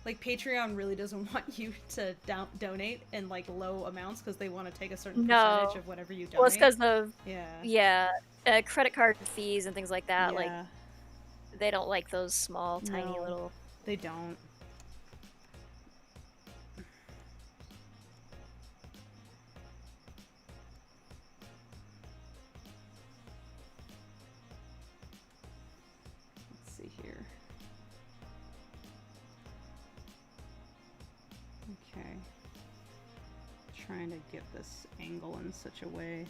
Patreon really doesn't want you to donate in like low amounts because they want to take a certain percentage of whatever you donate. Well, it's because of yeah, credit card fees and things like that. Yeah. Like they don't like those small, tiny No. little. They don't. Let's see here. Okay. Trying to get this angle in such a way.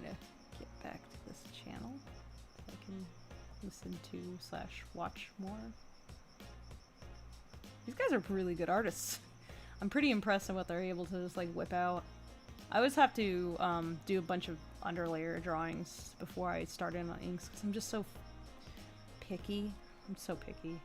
trying to get back to this channel so I can listen to / watch more. These guys are really good artists. I'm pretty impressed at what they're able to just like whip out. I always have to do a bunch of underlayer drawings before I start in on inks because I'm just so picky. I'm so picky.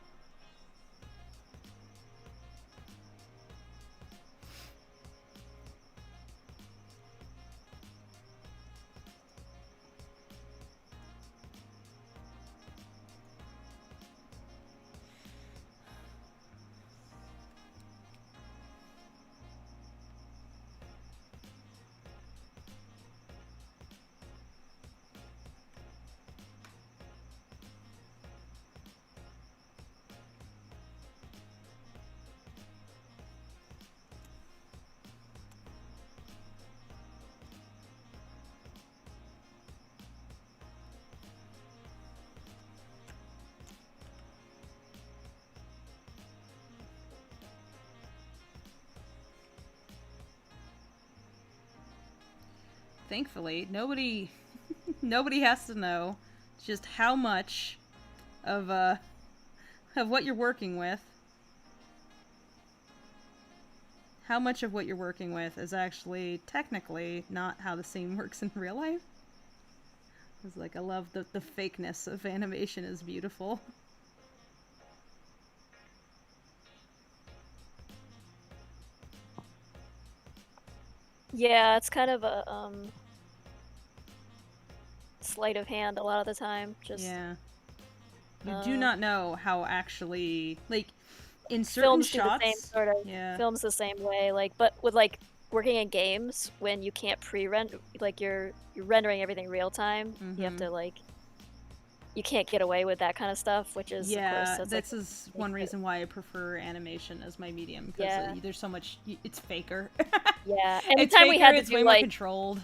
Thankfully, nobody has to know just how much of what you're working with. How much of what you're working with is actually technically not how the scene works in real life. It's like I love the fakeness of animation is beautiful. Yeah, it's kind of a sleight of hand a lot of the time. Just Yeah. You do not know how actually, like, in certain films shots. do the same sort of Yeah. films the same way. Like, but with like working in games when you can't pre-render, like you're rendering everything real time. You have to like. You can't get away with that kind of stuff, which is Yeah, of course, this is one reason why I prefer animation as my medium because there's so much. It's faker. Yeah, It's anytime faker, we had to it's do way more like controlled.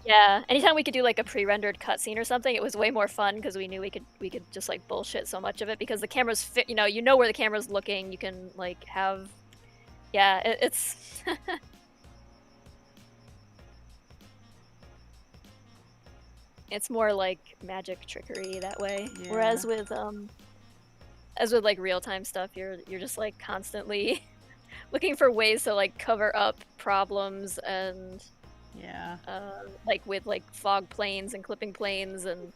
yeah, anytime we could do like a pre-rendered cutscene or something, it was way more fun because we knew we could just like bullshit so much of it because the camera's fit. You know where the camera's looking. You can like have, yeah, it's. It's more like magic trickery that way. Yeah. Whereas with as with like real-time stuff, you're just like constantly looking for ways to like cover up problems and Yeah. like with like fog planes and clipping planes and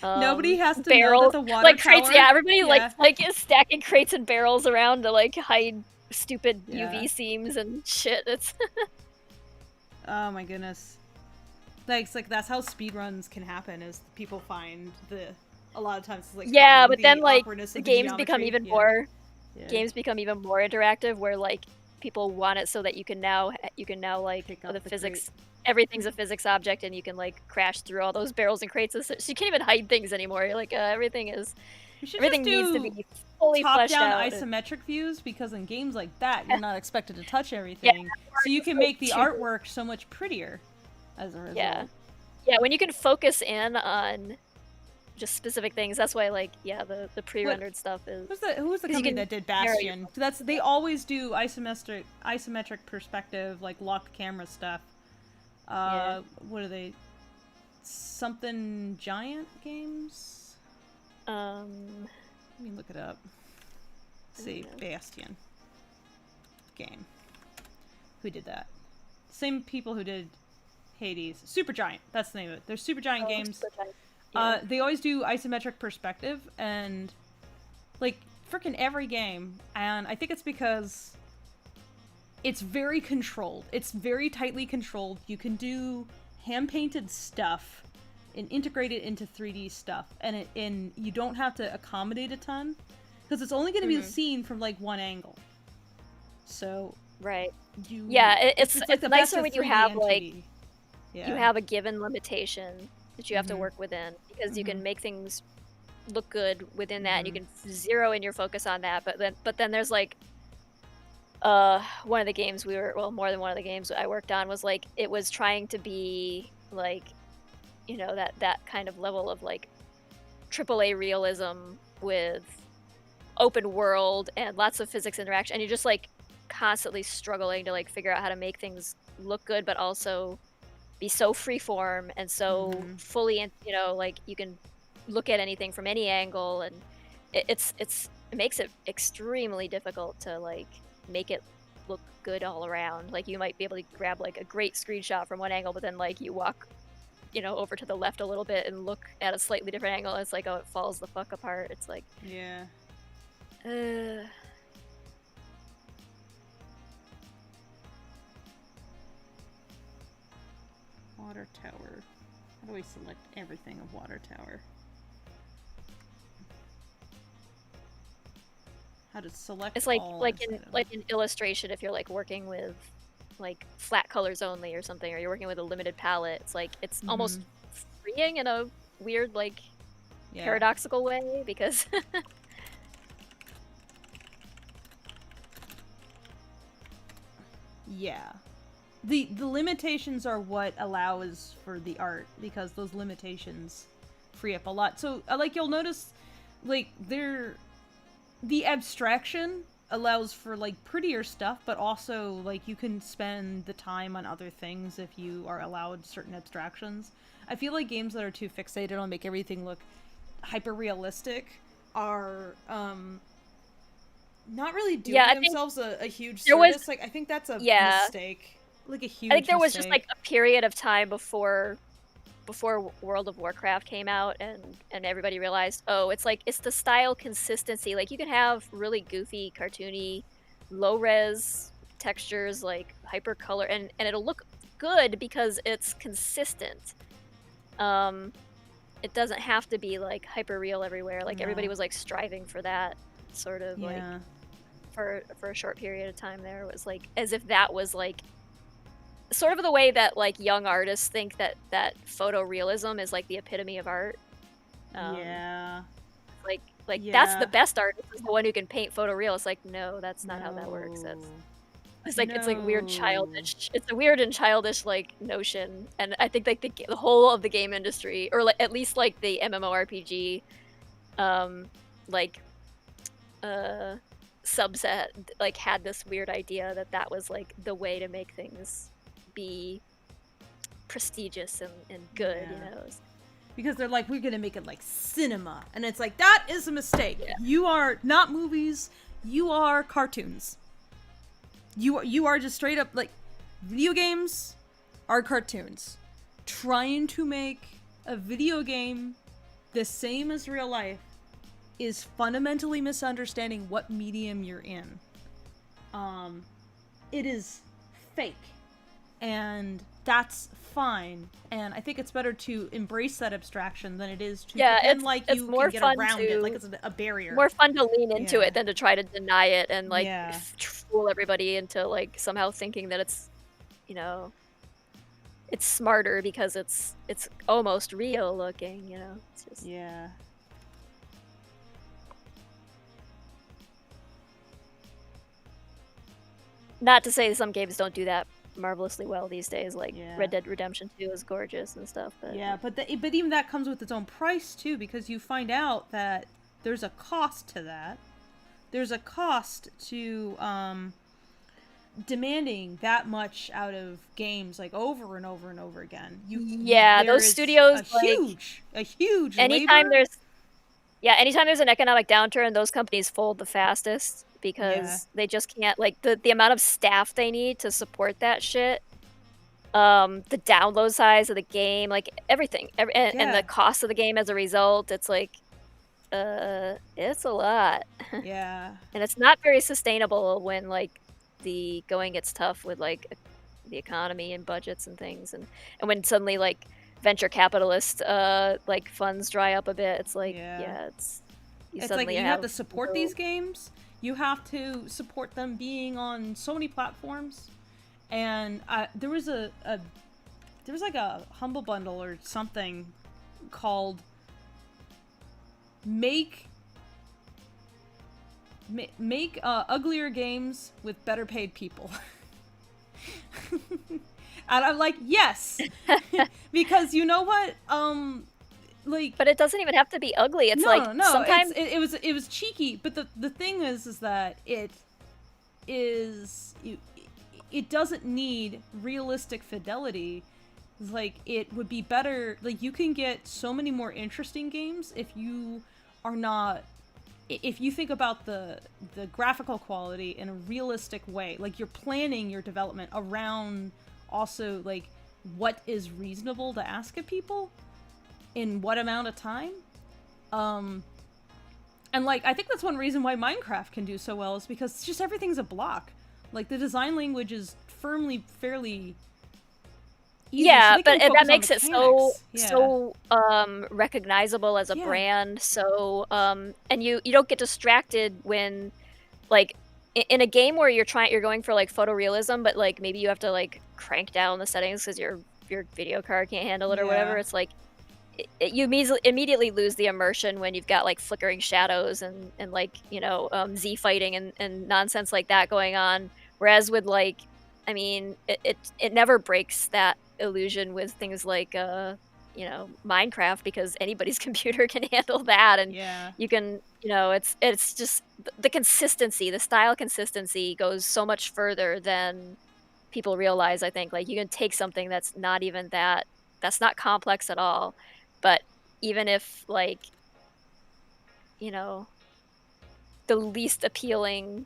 nobody has to barrels, know that the water like crates. tower. Yeah, everybody Yeah. like is stacking crates and barrels around to like hide stupid Yeah. UV seams and shit. It's Oh my goodness. Like, it's like that's how speedruns can happen is people find a lot of times it's like yeah, finding but then the like awkwardness the of games become geometry. even Yeah. more Yeah. games become even more interactive where like people want it so that you can now like Pick up the the physics everything's a physics object and you can like crash through all those barrels and crates. So you can't even hide things anymore. You're like everything You should needs just to do be fully fleshed top-down out. isometric views because in games like that you're not expected to touch everything, so you can make the artwork so much prettier as a result. Yeah, when you can focus in on just specific things, that's why like the pre-rendered stuff is. Who was the 'cause you company can that did narrow Bastion? They always do isometric perspective, like locked camera stuff. What are they? Something Giant Games? Let me look it up. Let's see, Bastion game. Who did that? Same people who did Hades. Supergiant. That's the name of it. They're Supergiant games. Supergiant. They always do isometric perspective and like freaking every game, and I think it's because it's very controlled. It's very tightly controlled. You can do hand-painted stuff and integrate it into 3D stuff, and you don't have to accommodate a ton because it's only going to be seen from like one angle. So right. it's like the best nicer of when you 3D have and like 2D. you have a given limitation that you have to work within because you can make things look good within that and you can zero in your focus on that, but then there's like one of the games more than one of the games I worked on was like it was trying to be like that kind of level of like AAA realism with open world and lots of physics interaction, and you're just like constantly struggling to like figure out how to make things look good but also be so freeform and so fully, you know, like you can look at anything from any angle, and it makes it extremely difficult to like make it look good all around. Like you might be able to grab like a great screenshot from one angle, but then like you walk, you know, over to the left a little bit and look at a slightly different angle, and it's like, oh, it falls the fuck apart. It's like, Yeah. Water tower. How do we select everything of water tower? How to select it's like all in illustration, if you're like working with like flat colors only or something, or you're working with a limited palette, it's like it's almost freeing in a weird like paradoxical way, because yeah. The limitations are what allows for the art, because those limitations free up a lot. So like you'll notice like the abstraction allows for like prettier stuff, but also like you can spend the time on other things if you are allowed certain abstractions. I feel like games that are too fixated on make everything look hyper realistic are not really doing themselves a huge service. Like I think that's a mistake. Like a huge I think there was mistake. just like a period of time before World of Warcraft came out, and everybody realized, oh, it's the style consistency. Like you can have really goofy, cartoony, low res textures, like hyper color, and it'll look good because it's consistent. It doesn't have to be like hyper real everywhere. Like everybody was like striving for that sort of like for a short period of time there. It was like as if that was like sort of the way that like young artists think that photorealism is like the epitome of art. Like that's the best artist, is the one who can paint photoreal. It's like, no, that's not how that works. It's like weird childish. It's a weird and childish like notion, and I think like the whole of the game industry, or like at least like the MMORPG, subset, like had this weird idea that was like the way to make things be prestigious and good, you know. Because they're like, we're gonna make it like cinema, and it's like, that is a mistake. You are not movies, you are cartoons. You are just straight up like, video games are cartoons. Trying to make a video game the same as real life is fundamentally misunderstanding what medium you're in. It is fake, and that's fine. And I think it's better to embrace that abstraction than it is to pretend like you can get around it, like it's a barrier. More fun to lean into it than to try to deny it and like fool everybody into like somehow thinking that it's, you know, it's smarter because it's almost real looking, you know. It's just... Not to say some games don't do that marvelously well these days, like Red Dead Redemption 2 is gorgeous and stuff, but but even that comes with its own price too, because you find out that there's a cost to that. There's a cost to demanding that much out of games like over and over and over again. Those studios a huge anytime labor. Anytime there's an economic downturn, those companies fold the fastest, because they just can't, like, the amount of staff they need to support that shit, the download size of the game, like everything, and the cost of the game as a result, it's like, it's a lot. And it's not very sustainable when like the going gets tough with like the economy and budgets and things, and when suddenly like venture capitalist like funds dry up a bit, it's like it's like you have to support these games. You have to support them being on so many platforms, and there was like a Humble Bundle or something called make uglier games with better paid people. And I'm like, yes, because you know what, like, but it doesn't even have to be ugly. It's sometimes it was cheeky, but the thing is that it doesn't need realistic fidelity It's like, it would be better, like, you can get so many more interesting games if you are not, if you think about the graphical quality in a realistic way. Like, you're planning your development around also, like, what is reasonable to ask of people in what amount of time. And, like, I think that's one reason why Minecraft can do so well, is because it's just everything's a block. Like, the design language is fairly easy, Yeah, so but they can that focus on makes it so mechanics. recognizable as a Yeah. brand. So and you don't get distracted when, like, in a game where you're going for like photorealism, but like maybe you have to like crank down the settings because your video card can't handle it or whatever. Yeah. It's like you immediately lose the immersion when you've got like flickering shadows and like, you know, Z fighting and nonsense like that going on. Whereas with, like, I mean, it never breaks that illusion with things like you know, Minecraft, because anybody's computer can handle that, and Yeah. you can, you know, it's just the consistency, the style consistency goes so much further than people realize. I think, like, you can take something that's not even that's not complex at all, but even if, like, you know, the least appealing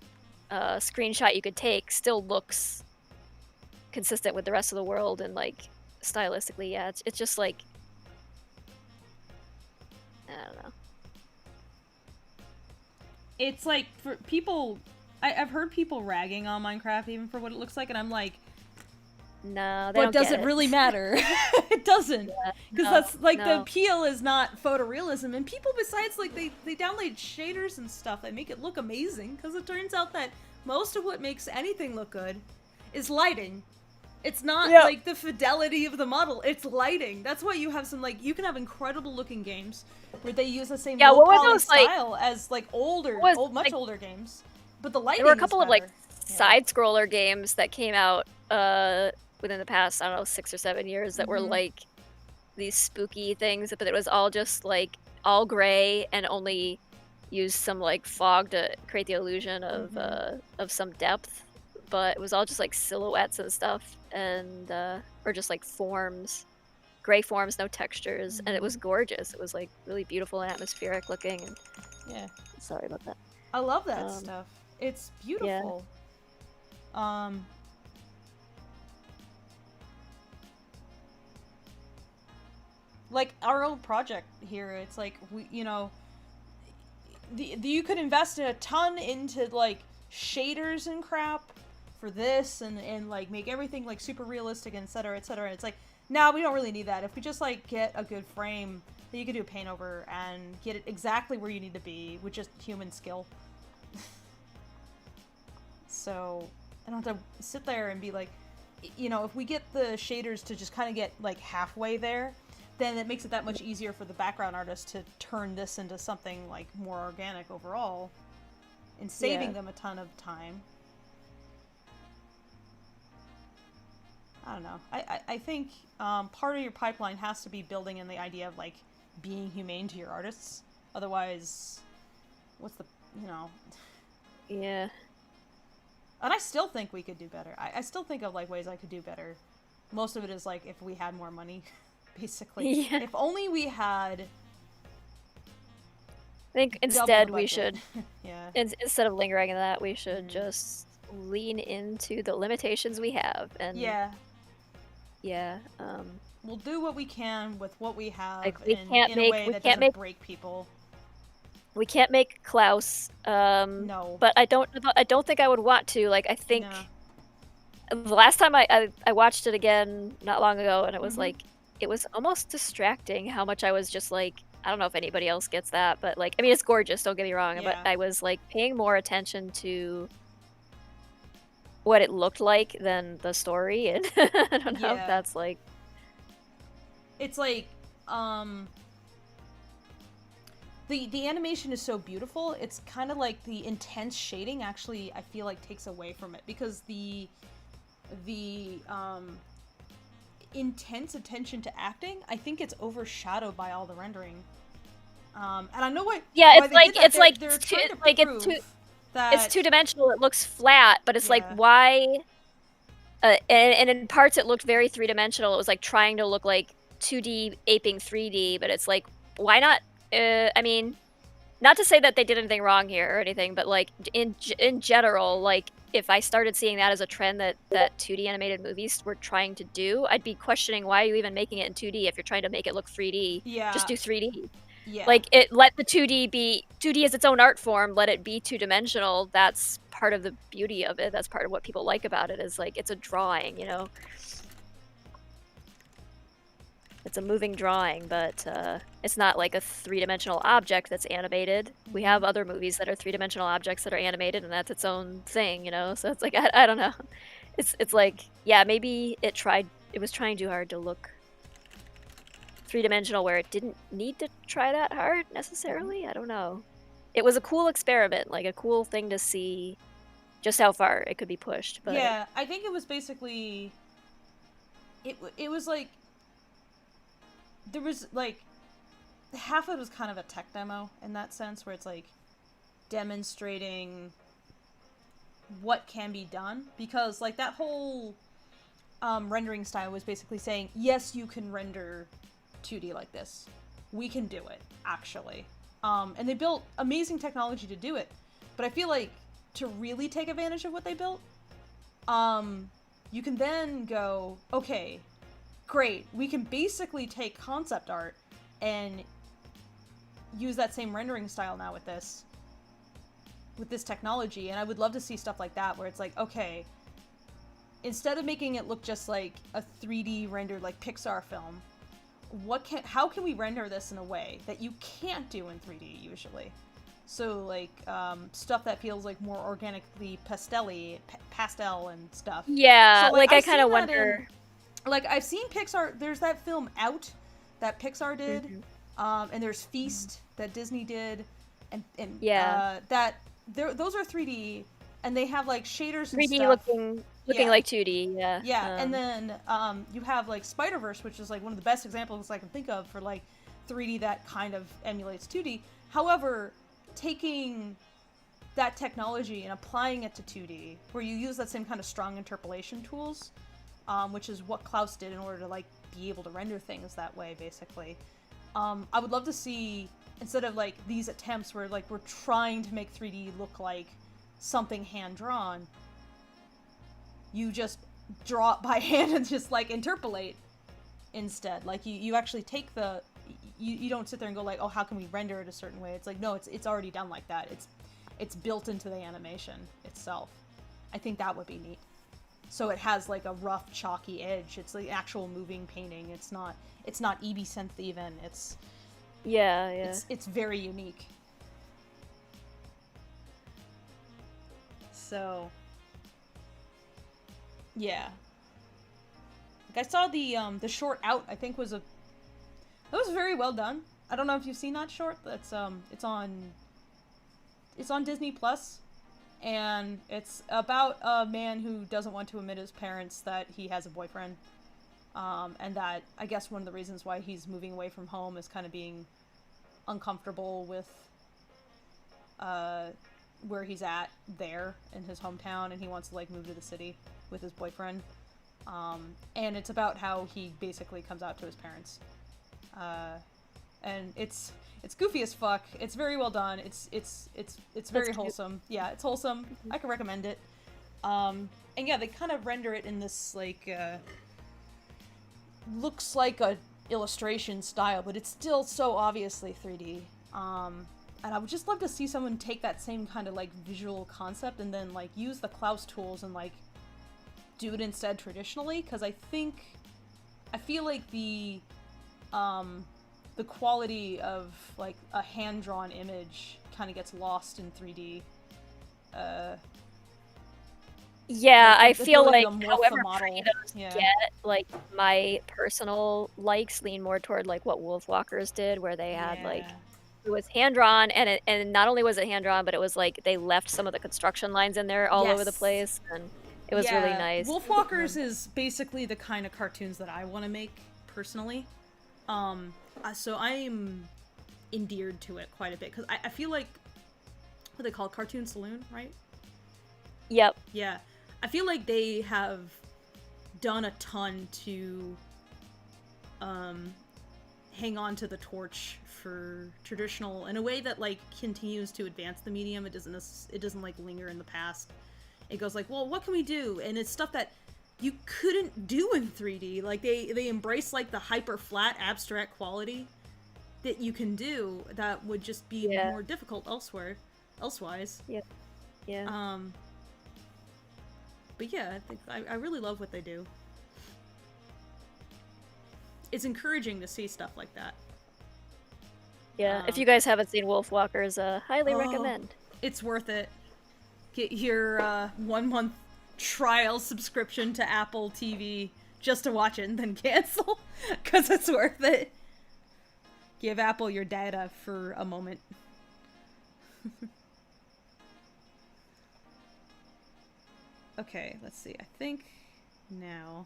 screenshot you could take still looks consistent with the rest of the world, and like stylistically, yeah, it's just like, I don't know. It's like, for people, I've heard people ragging on Minecraft even for what it looks like, and I'm like, No, they but don't does get it really matter? It doesn't. Because no, that's, like, the no. appeal is not photorealism, and people, besides, like, they download shaders and stuff that make it look amazing, because it turns out that most of what makes anything look good is lighting. It's not, Yeah. like, the fidelity of the model, it's lighting. That's why you have some, like, you can have incredible looking games where they use the same Yeah, low what were poly those, like- style as, like, much like- older games. But the lighting There were a is couple of like better. Yeah. side scroller games that came out within the past, I don't know, 6 or 7 years that were Mhm. like these spooky things, but it was all just like all gray and only used some like fog to create the illusion of some depth, but it was all just like silhouettes and stuff, and or just like forms, gray forms, no textures, and it was gorgeous. It was like really beautiful and atmospheric looking. And Yeah. sorry about that. I love that stuff. It's beautiful. Like, our own project here, it's like, we, you know, you could invest a ton into, like, shaders and crap for this, and like, make everything, like, super realistic, and et cetera, et cetera. It's like, no, we don't really need that. If we just, like, get a good frame, then you can do a paint over and get it exactly where you need to be with just human skill. So, I don't have to sit there and be like, you know, if we get the shaders to just kind of get, like, halfway there, then it makes it that much easier for the background artist to turn this into something, like, more organic overall, and saving them a ton of time. I don't know. I think part of your pipeline has to be building in the idea of, like, being humane to your artists. Otherwise, what's the, you know... Yeah. And I still think we could do better. I still think of, like, ways I could do better. Most of it is, like, if we had more money, basically. Yeah. If only we had... I think double instead the we budget. should, Yeah. instead of lingering in that, we should just lean into the limitations we have. And Yeah. yeah, We'll do what we can with what we have, Like, we in can't a make- way we that can't doesn't make- break people. we can't make Klaus. No. But I don't think I would want to. Like, I think No. the last time I watched it again not long ago, and it was Mhm. like, it was almost distracting how much I was just like, I don't know if anybody else gets that, but like, I mean, it's gorgeous, don't get me wrong, but Yeah. I was like paying more attention to what it looked like than the story, and I don't know if Yeah. that's like, It's like, the animation is so beautiful, it's kind of like the intense shading actually, I feel like, takes away from it, because the intense attention to acting, I think it's overshadowed by all the rendering. And I know why. Yeah, why it's they like- did that. it's like they're too- trying to like, it's prove too- that it's two-dimensional, it looks flat, but it's like, Yeah. why and in parts it looked very three-dimensional. It was like trying to look like 2D aping 3D, but it's like, why not? I mean, not to say that they did anything wrong here or anything, but like in general, like if I started seeing that as a trend that 2D animated movies were trying to do, I'd be questioning, why are you even making it in 2D if you're trying to make it look 3D? Yeah. Just do 3D. Yeah. Like, let the 2D be 2D as its own art form. Let it be two-dimensional. That's part of the beauty of it. That's part of what people like about it. Is like, it's a drawing, you know. It's a moving drawing, but it's not like a three-dimensional object that's animated. We have other movies that are three-dimensional objects that are animated, and that's its own thing, you know. So it's like, I don't know. It's like, yeah, maybe it was trying too hard to look three-dimensional where it didn't need to try that hard necessarily. I don't know. It was a cool experiment, like a cool thing to see just how far it could be pushed. But yeah, I think it was basically it was like there was like half of it was kind of a tech demo in that sense, where it's like demonstrating what can be done, because like that whole rendering style was basically saying, yes, you can render 2D like this. We can do it, actually. And they built amazing technology to do it. But I feel like to really take advantage of what they built, you can then go, okay, great. We can basically take concept art and use that same rendering style now with this technology. And I would love to see stuff like that, where it's like, okay, instead of making it look just like a 3D rendered like Pixar film, how can we render this in a way that you can't do in 3D usually? So like stuff that feels like more organically pastel and stuff. Yeah, so, like I kind of wonder. Like I've seen Pixar. There's that film Out that Pixar did, and there's Feast that Disney did, and those are 3D, and they have like shaders and 3D stuff. looking like 2D, yeah. Yeah, and then you have like Spider-Verse, which is like one of the best examples I can think of for like 3D that kind of emulates 2D. However, taking that technology and applying it to 2D, where you use that same kind of strong interpolation tools, which is what Klaus did in order to like be able to render things that way, basically. I would love to see, instead of like these attempts where like we're trying to make 3D look like something hand-drawn, you just draw it by hand and just like interpolate instead. Like you actually take you don't sit there and go like, oh, how can we render it a certain way? It's like, no, it's already done like that. It's built into the animation itself. I think that would be neat. So it has like a rough, chalky edge. It's like actual moving painting. It's not EB synth even. It's It's very unique. So yeah. Like I saw the short Out, I think that was very well done. I don't know if you've seen that short. That's it's on Disney Plus, and it's about a man who doesn't want to admit his parents that he has a boyfriend. And that I guess one of the reasons why he's moving away from home is kind of being uncomfortable with where he's at there in his hometown, and he wants to like move to the city with his boyfriend. And it's about how he basically comes out to his parents. And it's goofy as fuck. It's very well done. It's very wholesome. Yeah, it's wholesome. I can recommend it. And yeah, they kind of render it in this like looks like a illustration style, but it's still so obviously 3D. And I would just love to see someone take that same kind of like visual concept and then like use the Klaus tools and like do it instead traditionally, because I feel like the quality of like a hand-drawn image kind of gets lost in 3D. Yeah, like, I feel like to morph the however model. Kratos Yeah. get, like my personal likes lean more toward like what Wolfwalkers did, where they had like it was hand drawn, and not only was it hand drawn, but it was like they left some of the construction lines in there all over the Yes. place, and it was really nice. Wolfwalkers is basically the kind of cartoons that I want to make personally. So I'm endeared to it quite a bit, because I feel like what they call it, Cartoon Saloon, right? Yep. Yeah. I feel like they have done a ton to hang on to the torch for traditional in a way that like continues to advance the medium. It doesn't like linger in the past. It goes like, well, what can we do? And it's stuff that you couldn't do in 3D. Like they embrace like the hyper flat abstract quality that you can do that would just be more difficult elsewise. Yeah. But yeah, I think I really love what they do. It's encouraging to see stuff like that. Yeah, if you guys haven't seen Wolfwalkers, highly recommend. It's worth it. Get your 1 month trial subscription to Apple TV just to watch it and then cancel, because it's worth it. Give Apple your data for a moment. Okay, let's see. I think now...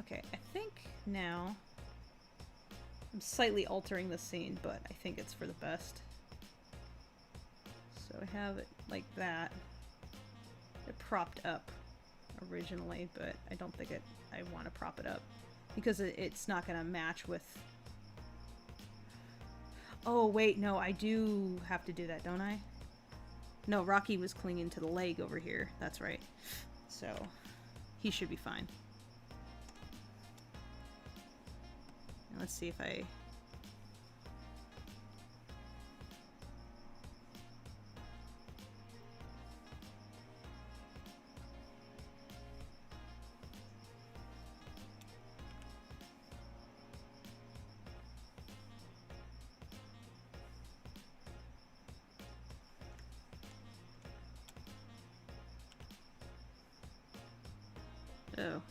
Okay, I think now... I'm slightly altering the scene, but I think it's for the best. So I have it like that. It propped up originally, but I don't think I want to prop it up because it's not going to match with... Oh, wait, no, I do have to do that, don't I? No, Rocky was clinging to the leg over here. That's right. So, he should be fine. Now let's see if I... Oh.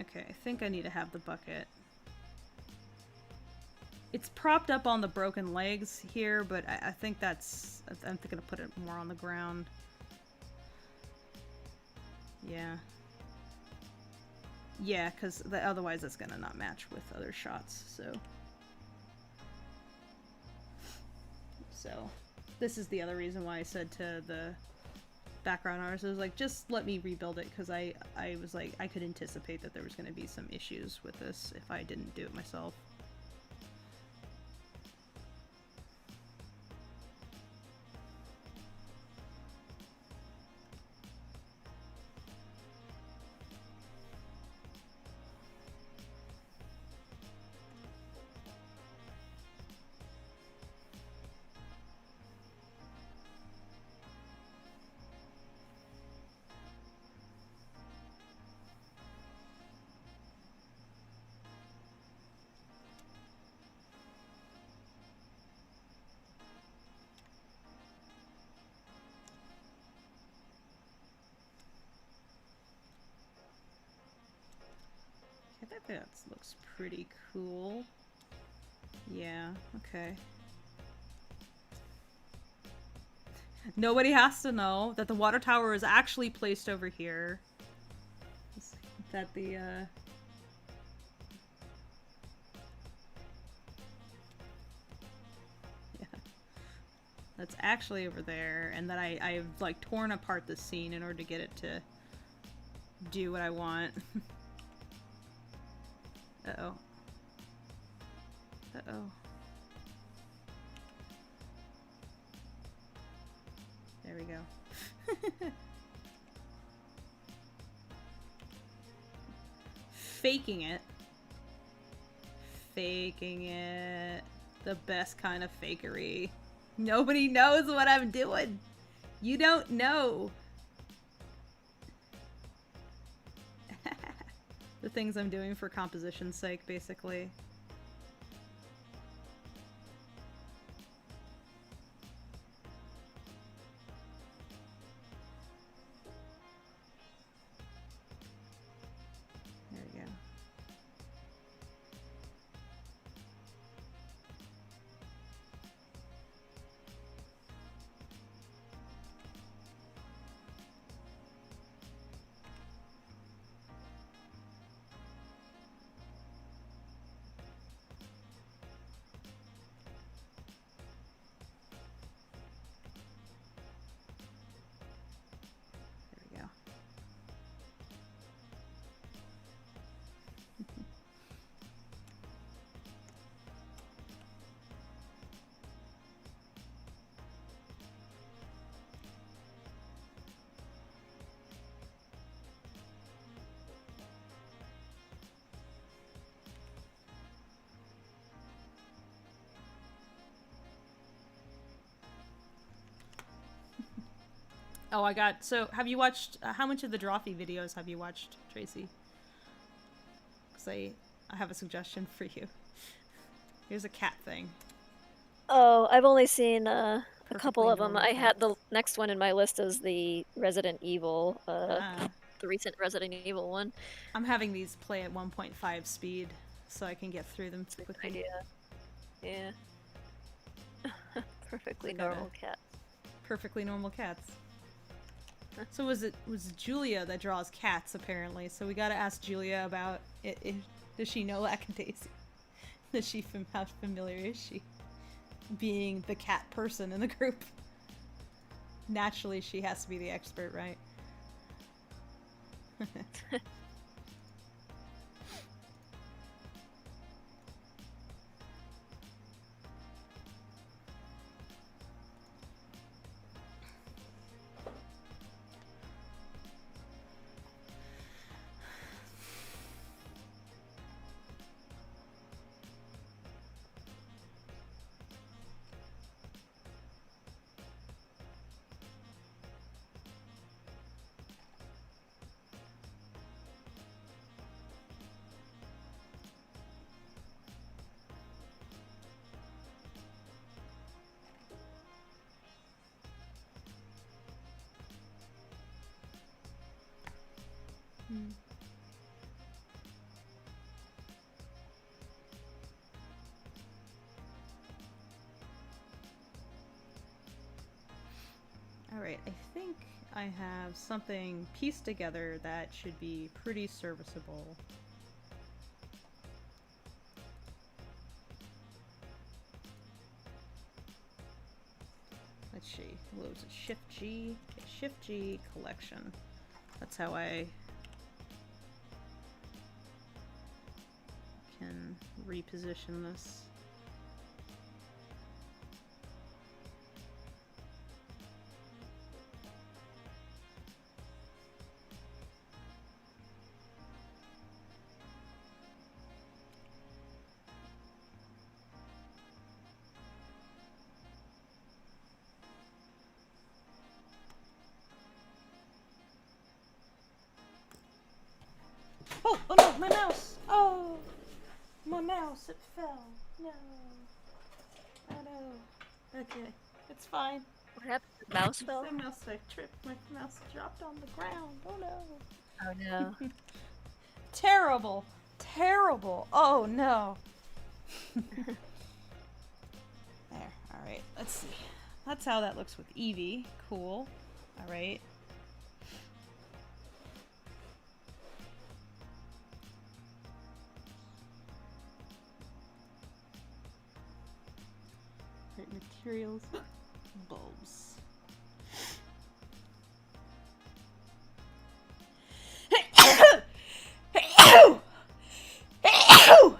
Okay, I think I need to have the bucket. It's propped up on the broken legs here, but I think that's... I'm thinking to put it more on the ground. Yeah. Yeah, because otherwise it's gonna not match with other shots, so... This is the other reason why I said to the background artist, I was like, just let me rebuild it, because I was like, I could anticipate that there was going to be some issues with this if I didn't do it myself. I think that looks pretty cool. Yeah, okay. Nobody has to know that the water tower is actually placed over here. That the, yeah. That's actually over there, and that I've, like, torn apart the scene in order to get it to do what I want. Uh-oh. Uh-oh. There we go. Faking it. Faking it. The best kind of fakery. Nobody knows what I'm doing. You don't know. The things I'm doing for composition's sake, basically. There we go. Oh, I got... So, have you watched... how much of the Drawfee videos have you watched, Tracy? Because I have a suggestion for you. Here's a cat thing. Oh, I've only seen a couple Perfectly of them. normal I had the cats. next one in my list is the Resident Evil, Ah. the recent Resident Evil one. I'm having these play at 1.5 speed, so I can get through them It's a good quickly. idea. Yeah. Perfectly I gotta- normal cat. Perfectly normal cats. So was it Julia that draws cats apparently? So we gotta ask Julia about it. Does she know Lackadaisy? Does she how familiar is she? Being the cat person in the group. Naturally, she has to be the expert, right? Alright, I think I have something pieced together that should be pretty serviceable. Let's see. What was it? Shift G? Okay, Shift G collection. That's how I can reposition this. Oh no, my mouse! Oh! My mouse, it fell. No. Oh no. Okay, it's fine. What happened? The mouse fell? The mouse, I tripped. My mouse dropped on the ground. Oh no. Oh no. Terrible. Terrible. Oh no. There. Alright, let's see. That's how that looks with Eevee. Cool. Alright. Right, materials. Bulbs.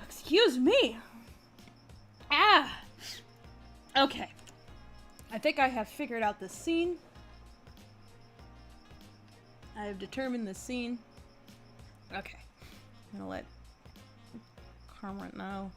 Excuse me. Ah. Okay. I think I have figured out this scene. I have determined this scene. Okay. I'm gonna let Cormorant know.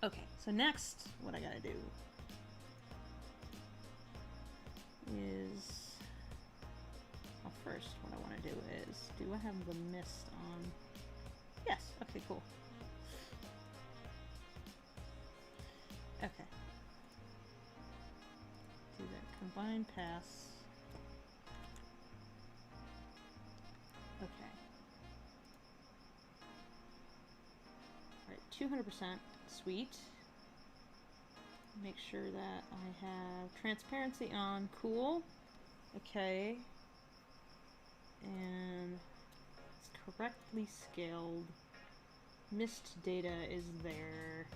Okay, so next, what I gotta do is, well, first, what I want to do is, do I have the mist on? Yes, okay, cool. Okay. Do that combine pass. Okay. Alright, 200%, sweet. Make sure that I have transparency on. Cool. Okay. And it's correctly scaled. Mist data is there.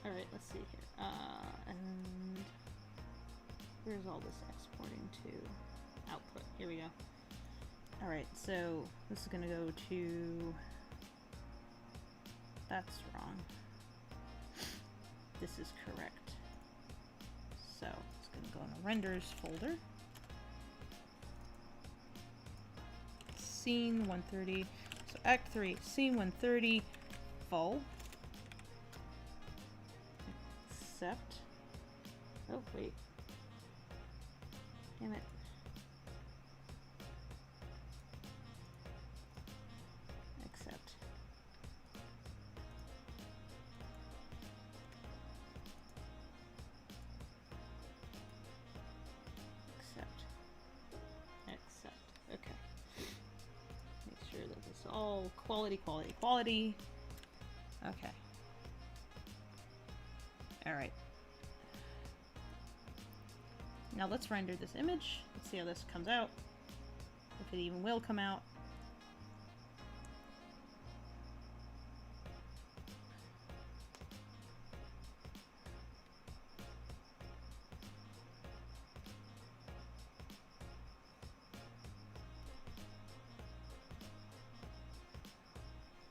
Alright, let's see here. And where's all this exporting to? Output. Here we go. Alright, so this is gonna go to... That's wrong. This is correct. So, it's gonna go in the renders folder. Scene 130. So Act 3, Scene 130, full. Accept. Oh, wait. Damn it. Accept. Accept. Okay. Make sure that this is all quality. Okay. Alright. Now let's render this image. Let's see how this comes out. If it even will come out.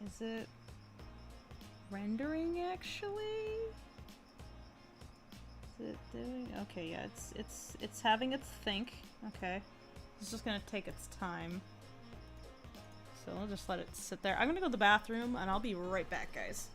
Is it rendering actually? Is it doing? Okay, yeah, it's having its think. Okay. It's just gonna take its time. So I'll just let it sit there. I'm gonna go to the bathroom and I'll be right back, guys.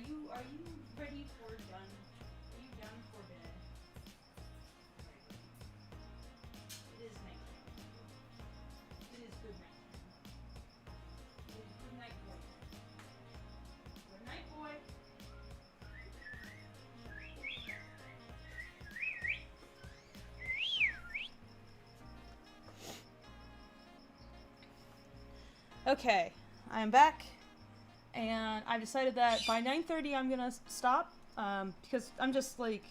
you ready for done? Are you done for bed? It is night. It is good night. It is good night, boy. Good night, boy. Okay, I'm back, and I've decided that by 9:30 I'm gonna stop, because I'm just like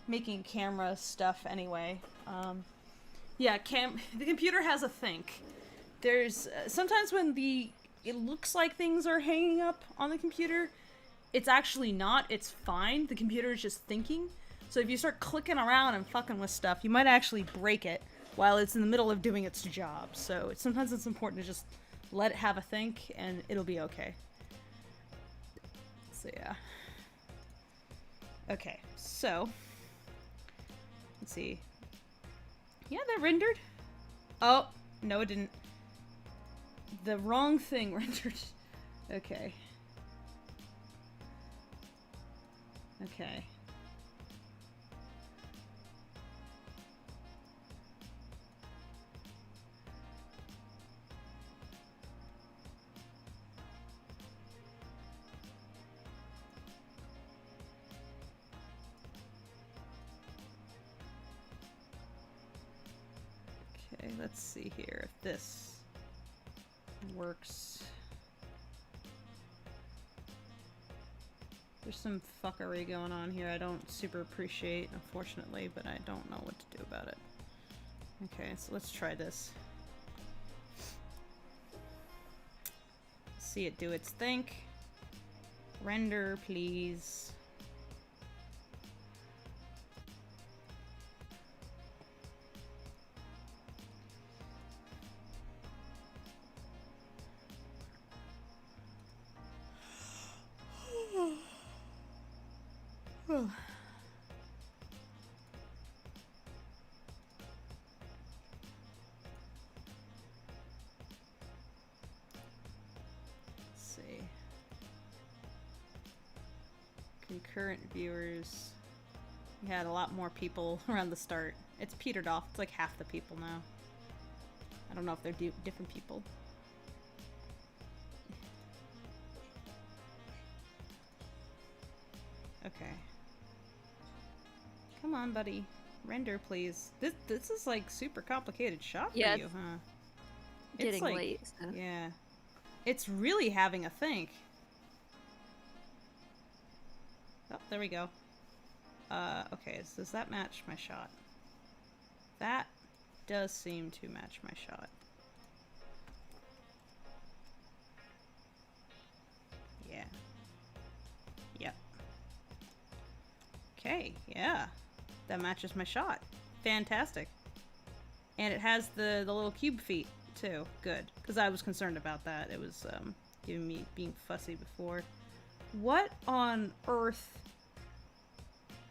making camera stuff anyway. Yeah, the computer has a think. There's sometimes when it looks like things are hanging up on the computer, it's actually not. It's fine. The computer is just thinking. So if you start clicking around and fucking with stuff, you might actually break it while it's in the middle of doing its job. So sometimes it's important to just let it have a think, and it'll be okay. So yeah. Okay, so let's see. Yeah, that rendered. Oh, no it didn't. The wrong thing rendered. Okay. Okay. Okay, let's see here if this works. There's some fuckery going on here I don't super appreciate, unfortunately, but I don't know what to do about it. Okay, so let's try this. See it do its think. Render, please. Oh. Let's see. Concurrent viewers. We had a lot more people around the start. It's petered off. It's like half the people now. I don't know if they're different people. Okay. Come on, buddy. Render, please. This is like super complicated shot for Yeah, you, huh? Getting like, late. So. Yeah. It's really having a think. Oh, there we go. Okay, so does that match my shot? That does seem to match my shot. Yeah. Yep. Okay, yeah. That matches my shot. Fantastic. And it has the little cube feet, too. Good. Because I was concerned about that. It was, giving me being fussy before. What on earth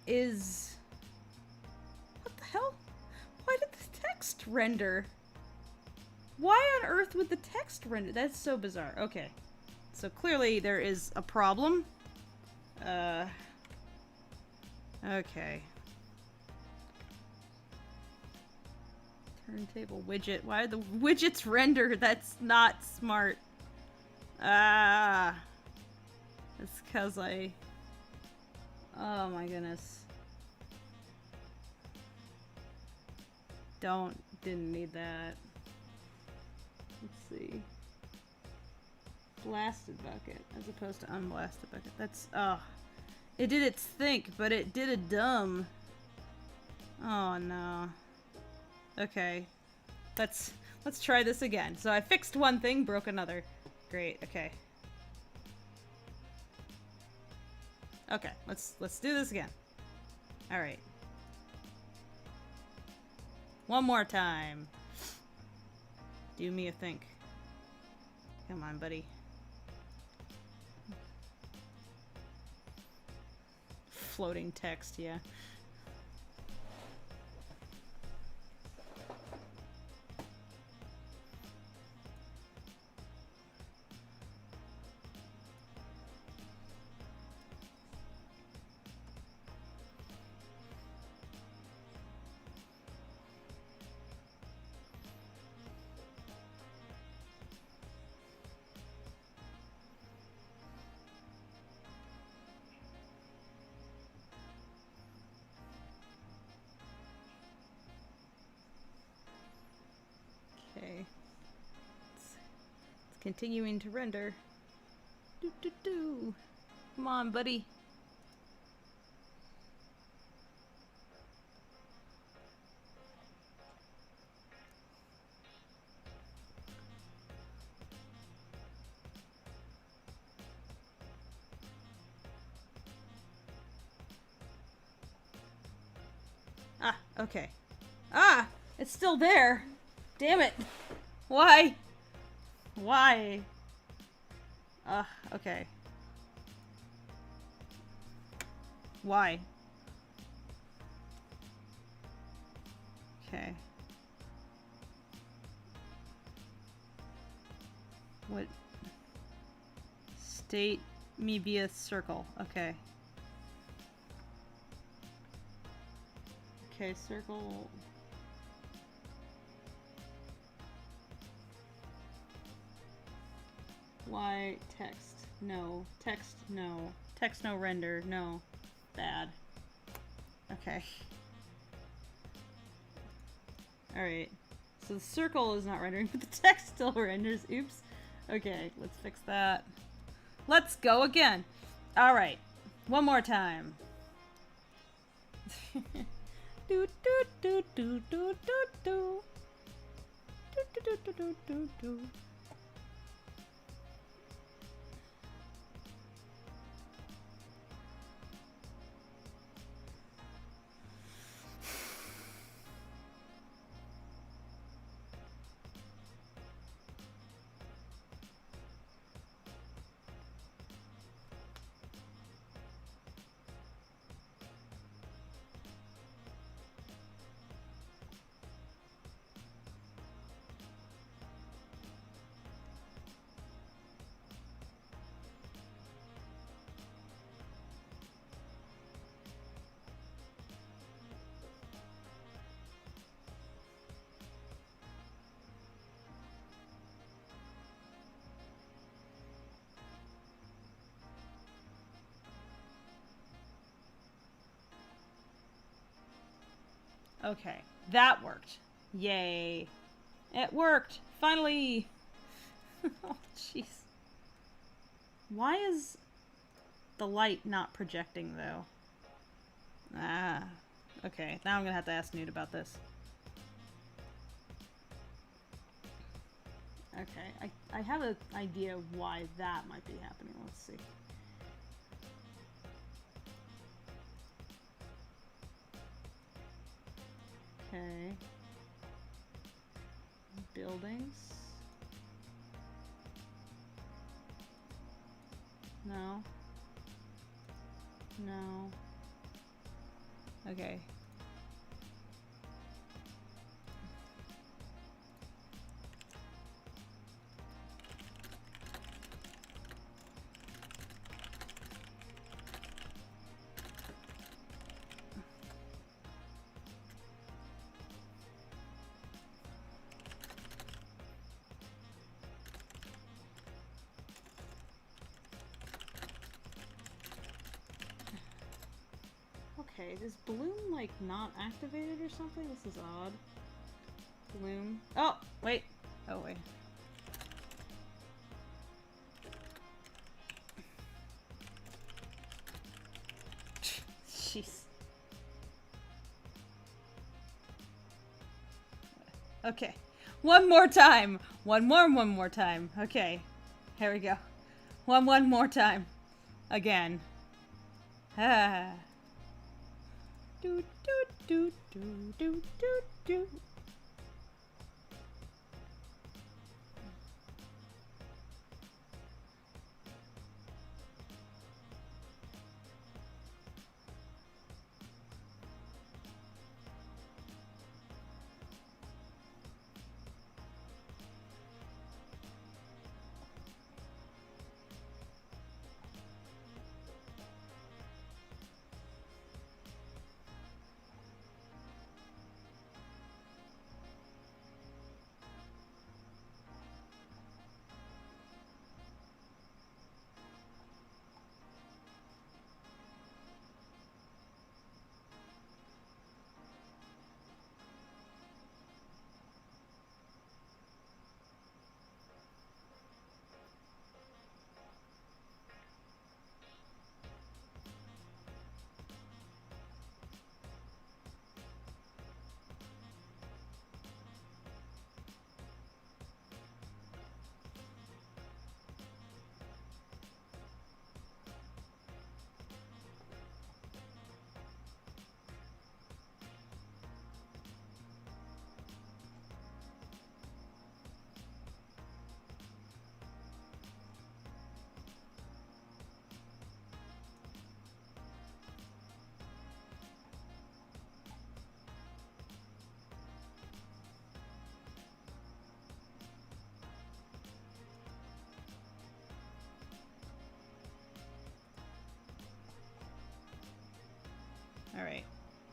is... What the hell? Why did the text render? Why on earth would the text render? That's so bizarre. Okay. So clearly there is a problem. Okay. Turntable widget. Why are the widgets render? That's not smart. Ah. It's cause I... Oh my goodness. Didn't need that. Let's see. Blasted bucket as opposed to unblasted bucket. That's, it did its think, but it did a dumb. Oh no. Okay. Let's try this again. So I fixed one thing, broke another. Great, okay. Okay, let's do this again. Alright. One more time. Do me a think. Come on, buddy. Floating text, yeah. Continuing to render. Do do do. Come on, buddy. Ah, okay. Ah! It's still there! Damn it! Why? Why? Okay. Why? Okay. What? State me be a circle. Okay. Okay, circle. Why text? No. Text, no. Text, no render. No. Bad. Okay. Alright. So the circle is not rendering, but the text still renders. Oops. Okay, let's fix that. Let's go again. Alright. One more time. Do do do do do do do. Do do do do do do do. Okay, that worked. Yay. It worked! Finally! Oh, jeez. Why is the light not projecting, though? Ah. Okay, now I'm gonna have to ask Newt about this. Okay, I have an idea of why that might be happening. Let's see. Okay. Buildings. No. No. Okay. Okay, is Bloom, like, not activated or something? This is odd. Bloom. Oh, wait. Oh, wait. Jeez. Okay. One more time. One more time. Okay. Here we go. One more time. Again. Ah. Do do do do do do do.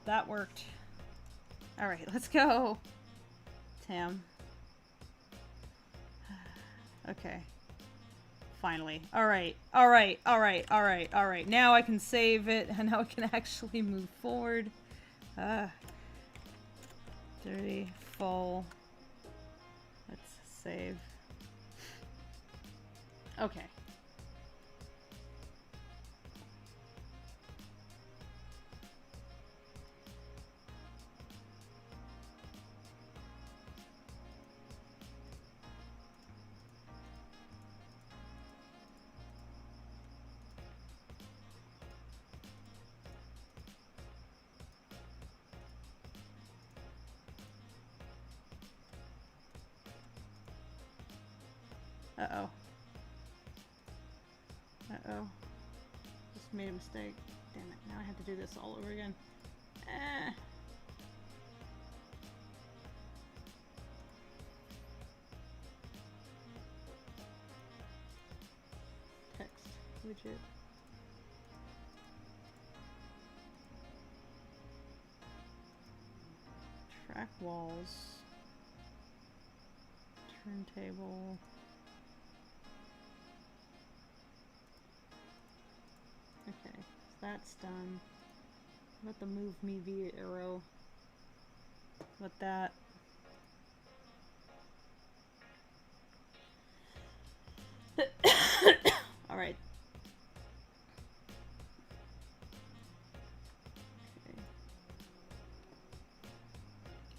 that worked. Alright, let's go. Tam. Okay. Finally. Alright. Alright. Alright. Alright. Alright. Now I can save it, and now I can actually move forward. Dirty. Full. Let's save. Okay. Uh-oh. Uh-oh. Just made a mistake. Damn it. Now I have to do this all over again. Text widget. Track walls. Turntable. Okay, so that's done. Let the move me via arrow. Let that. Alright. Okay.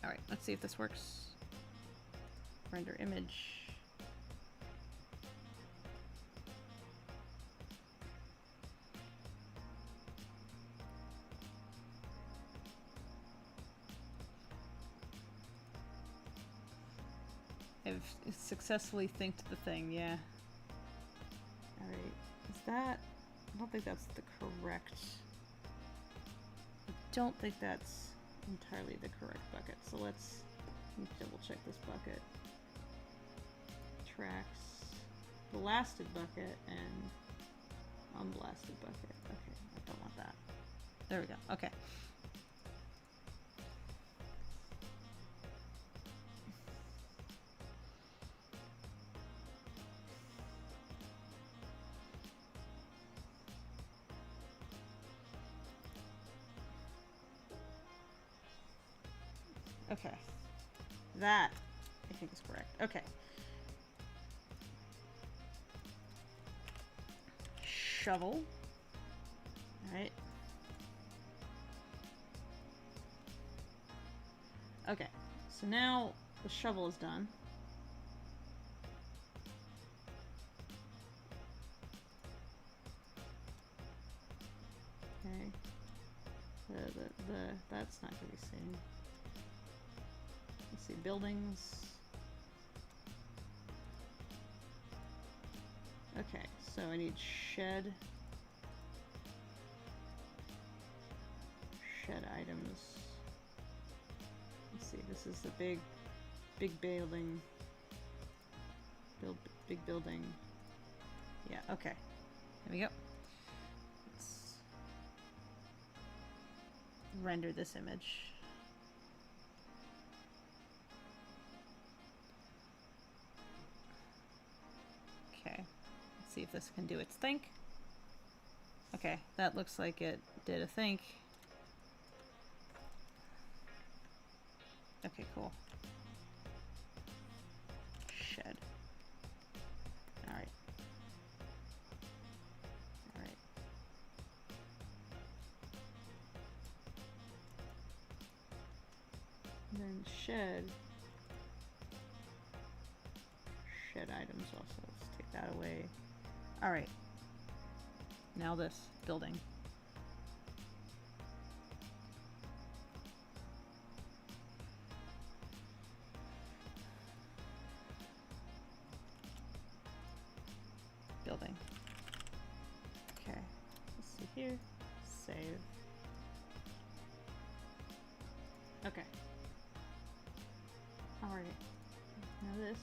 Alright, let's see if this works. Render image. I've successfully thinked the thing, yeah. Alright, is that... I don't think that's the correct... I don't think that's entirely the correct bucket, so let's double check this bucket. Tracks, blasted bucket, and unblasted bucket. Okay, I don't want that. There we go, okay. Okay. That, I think, is correct. Okay. Shovel. Alright. Okay. So now the shovel is done. Okay. That's not gonna be seen. Let's see, buildings. Okay, so I need shed. Shed items. Let's see, this is the big building. Big building. Yeah, okay. There we go. Let's render this image. Okay, let's see if this can do its think. Okay, that looks like it did a think. Okay, cool. Shed. Alright. Alright. Then shed. Shed items also. Let's take that away. Alright. Now this building. Building. Okay. Let's see here. Save. Okay. Alright. Now this.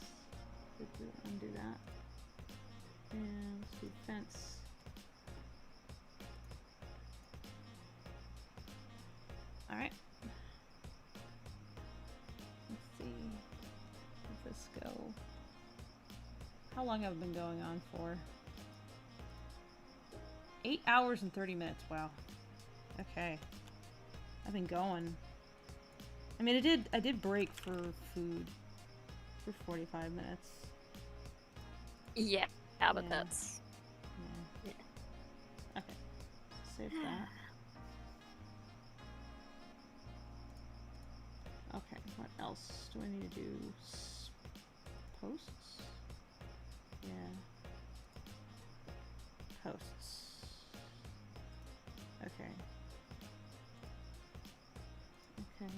Undo that. And let's do fence. Alright. Let's see. Let this go. How long have I been going on for? 8 hours and 30 minutes. Wow. Okay. I've been going. I mean, I did break for food for 45 minutes. Yeah, but Yeah. that's... Yeah. Okay. Save that. Okay, what else do I need to do? Posts? Yeah. Posts. Okay. Okay.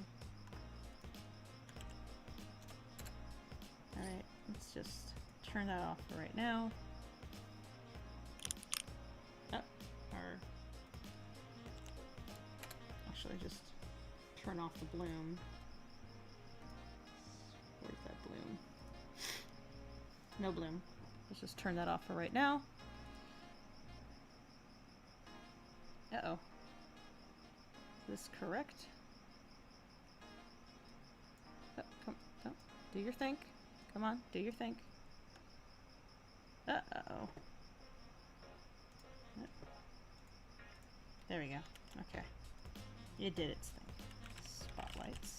Alright, let's just turn that off for right now. Oh, or actually just turn off the bloom. Where's that bloom? No bloom. Let's just turn that off for right now. Uh-oh. Is this correct? Oh, come, oh, do your think. Come on, do your think. Uh-oh. There we go. Okay. It did its thing. Spotlights.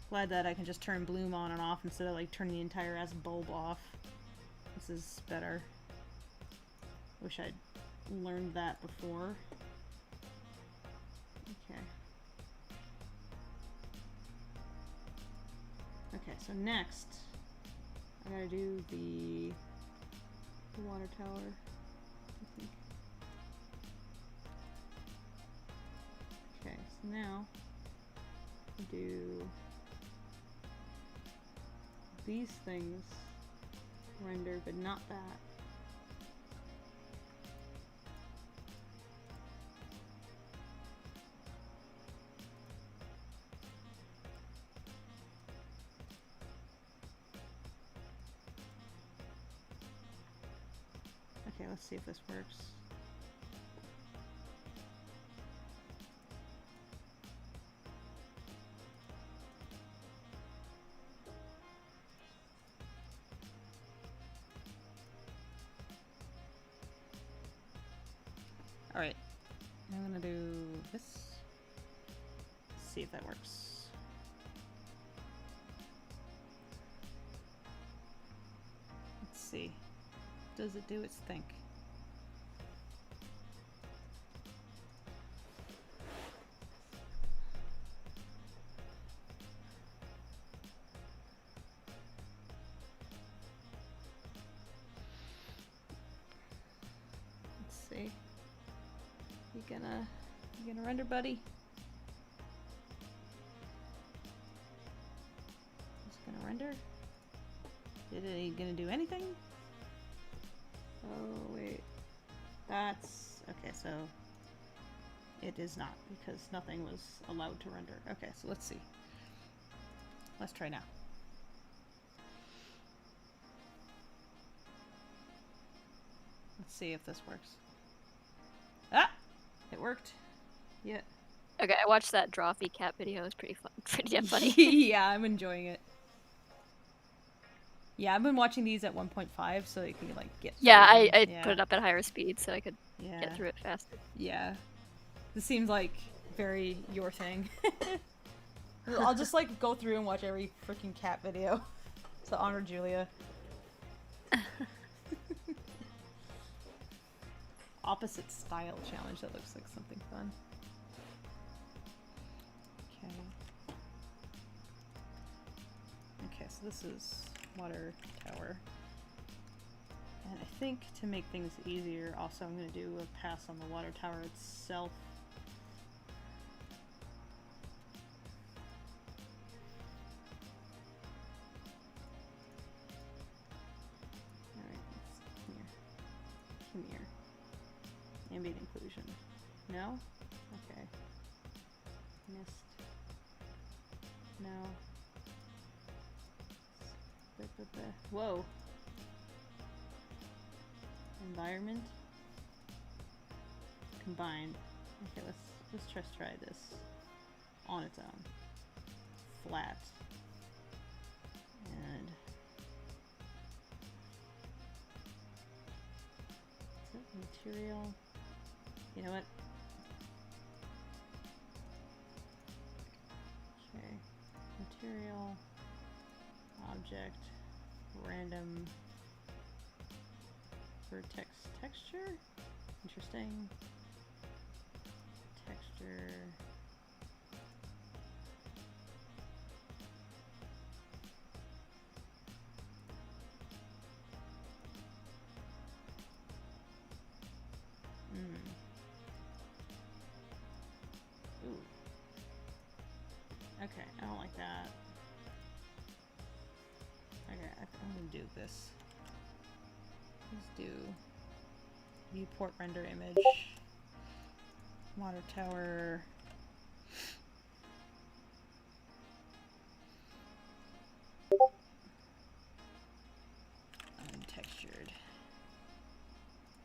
Glad that I can just turn bloom on and off instead of like turning the entire ass bulb off. This is better. Wish I'd learned that before. Okay. Okay, so next I gotta do the water tower, I think. Okay, so now I do these things render, but not that. Okay, let's see if this works. Alright, I'm gonna do this. See if that works. Let's see. Does it do its thing? Let's see. You gonna render, buddy? It's gonna render? Is it gonna do anything? Oh, wait. That's... okay, so... it is not, because nothing was allowed to render. Okay, so let's see. Let's try now. Let's see if this works. Ah! It worked. Yeah. Okay, I watched that Drawfee cat video. It was pretty fun. Pretty damn funny. Yeah, I'm enjoying it. Yeah, I've been watching these at 1.5 so you can like get through Yeah, them. I Yeah. put it up at higher speed so I could Yeah. get through it faster. Yeah. This seems like very your thing. I'll just like go through and watch every freaking cat video to honor Julia. Opposite style challenge. That looks like something fun. Okay. Okay, so this is water tower. And I think to make things easier, also I'm going to do a pass on the water tower itself. Alright, come here. Come here. Ambient inclusion. No? Okay. Mist. No. Whoa. Environment. Combined. Okay, let's just try this on its own. Flat. And is it material? You know what? Okay. Material, object, random vertex texture. Interesting. Texture. Ooh. Okay, I don't like that. Okay, I'm gonna do this. Let's do viewport render image. Water tower. Untextured.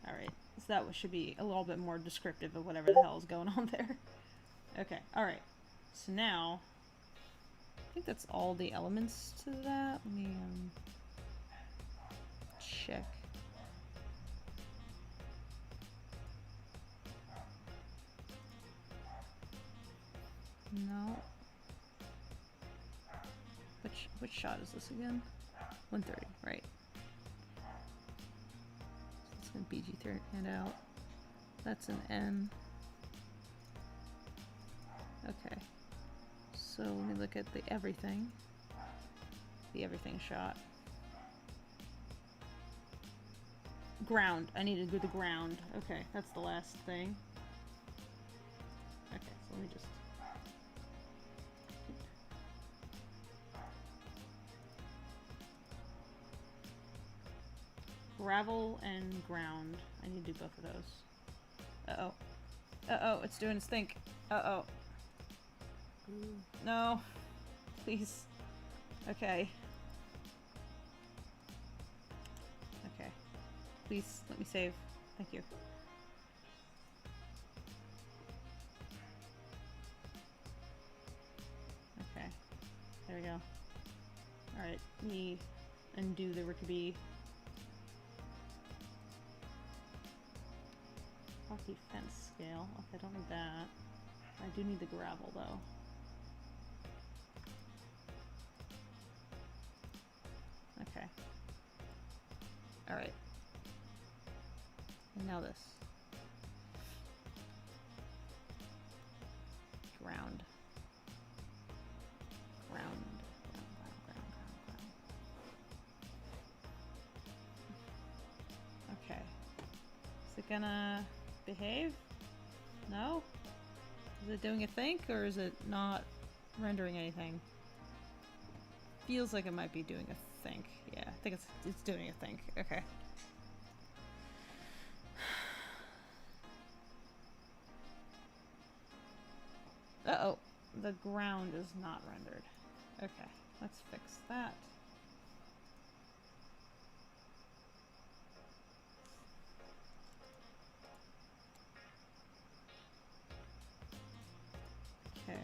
Alright, so that should be a little bit more descriptive of whatever the hell is going on there. Okay, alright. So now, I think that's all the elements to that. Let me check. No. Which shot is this again? 130, right. So it's gonna BG hand out. That's an N. Okay. So let me look at the everything. The everything shot. Ground. I need to do the ground. Okay, that's the last thing. Okay, so let me just... Gravel and ground. I need to do both of those. Uh-oh. Uh-oh, it's doing its thing. Uh-oh. No. Please. Okay. Okay. Please, let me save. Thank you. Okay. There we go. Alright, let me undo the Rickaby. Hockey fence scale. Okay, I don't need that. I do need the gravel though. Okay. Alright. And now this. Ground. Ground. Okay. Is it gonna behave? No? Is it doing a think, or is it not rendering anything? Feels like it might be doing a think. Yeah, I think it's doing a think. Okay. Uh-oh. The ground is not rendered. Okay, let's fix that. Okay.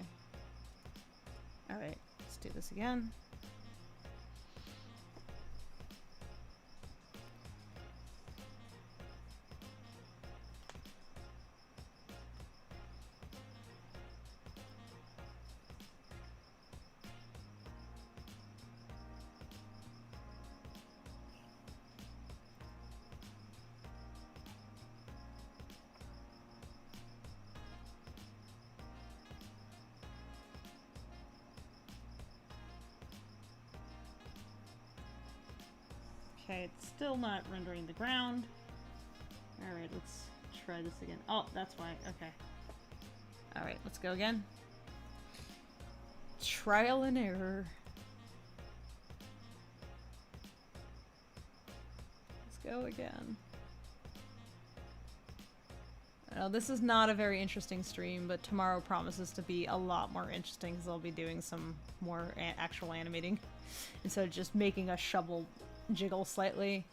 Alright, let's do this again. Okay, it's still not rendering the ground. Alright, let's try this again. Oh, that's why. Okay. Alright, let's go again. Trial and error. Let's go again. Now, this is not a very interesting stream, but tomorrow promises to be a lot more interesting because I'll be doing some more actual animating instead of just making a shovel jiggle slightly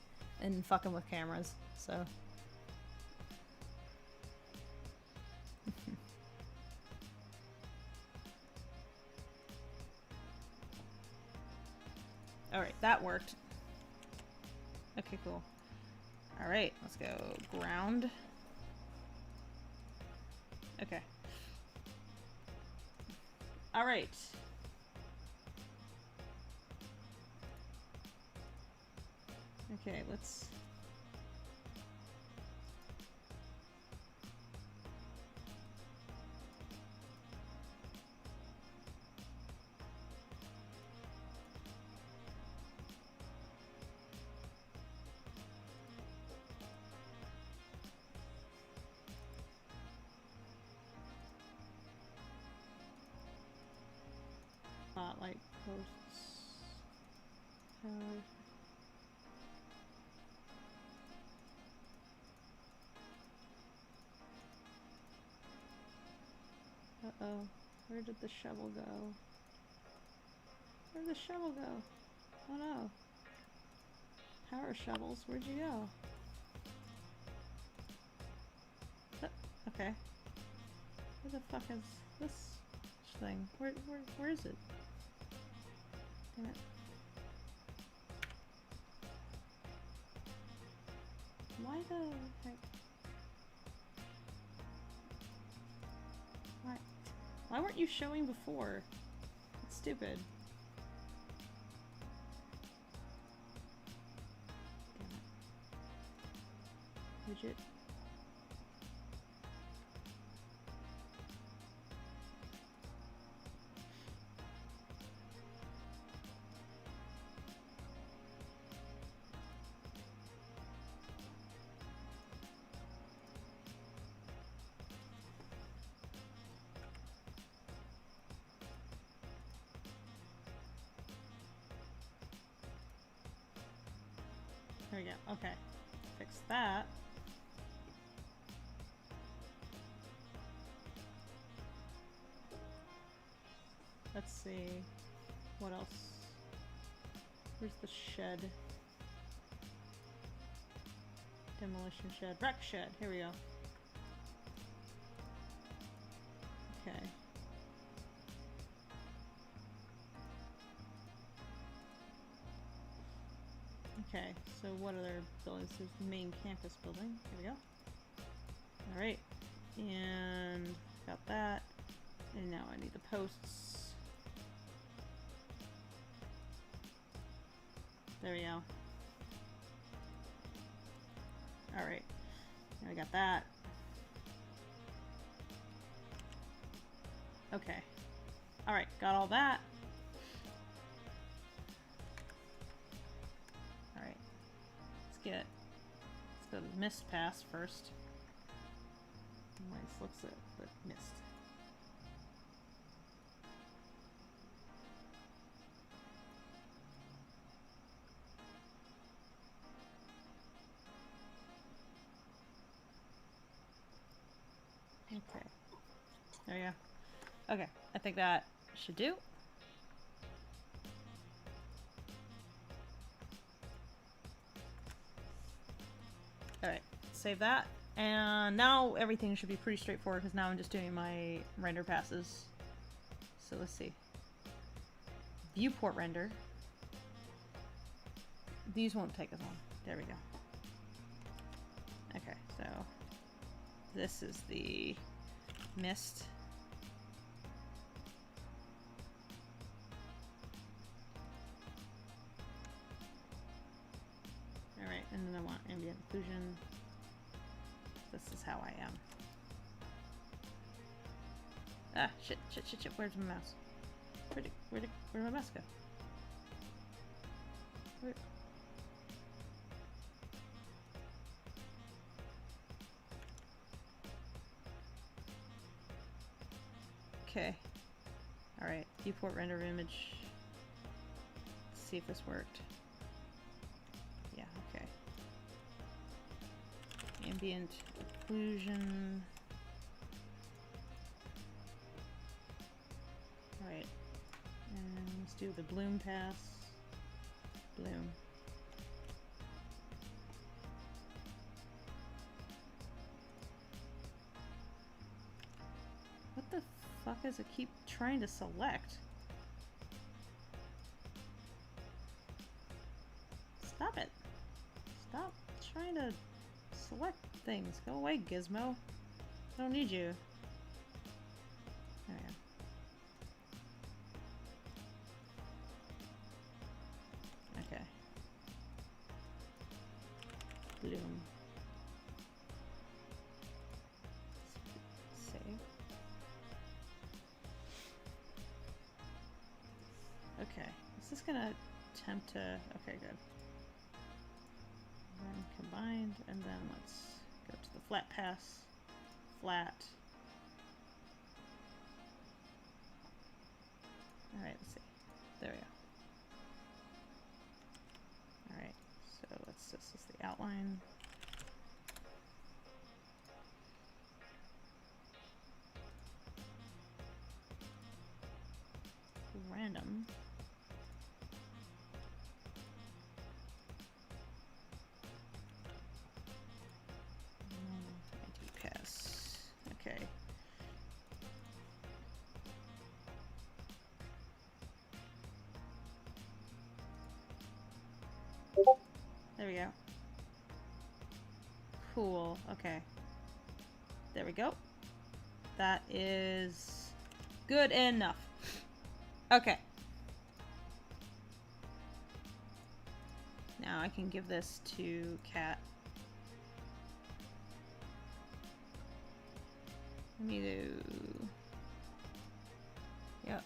and fucking with cameras, so. Alright, that worked. Okay, cool. Alright, let's go ground. Okay. Alright. Okay, let's... Spotlight posts. Uh-oh. Where did the shovel go? Where'd the shovel go? Oh no. Power shovels, where'd you go? Okay. Where the fuck is this thing? Where is it? Damn it. Why the heck? Why weren't you showing before? It's stupid. Damn it. Widget. There we go. Okay. Fix that. Let's see. What else? Where's the shed? Demolition shed. Wreck shed. Here we go. Okay. Okay, so what other buildings? There's the main campus building. Here we go. Alright. And got that. And now I need the posts. There we go. Alright. Now I got that. Okay. Alright, got all that. Alright. Let's go to the mist pass first. Nice, looks at the mist. Okay. There you go. Okay, I think that should do. Alright, save that. And now everything should be pretty straightforward because now I'm just doing my render passes. So let's see. Viewport render. These won't take as long. There we go. Okay, so this is the mist. Alright, and then I want ambient occlusion. This is how I am. Ah, shit. Where's my mouse? Where'd my mouse go? Where? Okay. Alright, viewport render image. Let's see if this worked. Yeah, okay. Ambient occlusion. Alright. And let's do the bloom pass. Bloom. What the fuck does it keep trying to select? Stop it. Stop trying to select things. Go away, Gizmo. I don't need you. There we go. Okay. Bloom. Save. Okay. Is this gonna attempt to... Okay, good. Then combined, and then let's go to the flat pass. Flat. Alright, let's see. There we go. Alright, so let's just, this is the outline. Random. ID pass. Okay. There we go. Cool. Okay. There we go. That is good enough. Okay. Now I can give this to Cat. Let me do... Yep.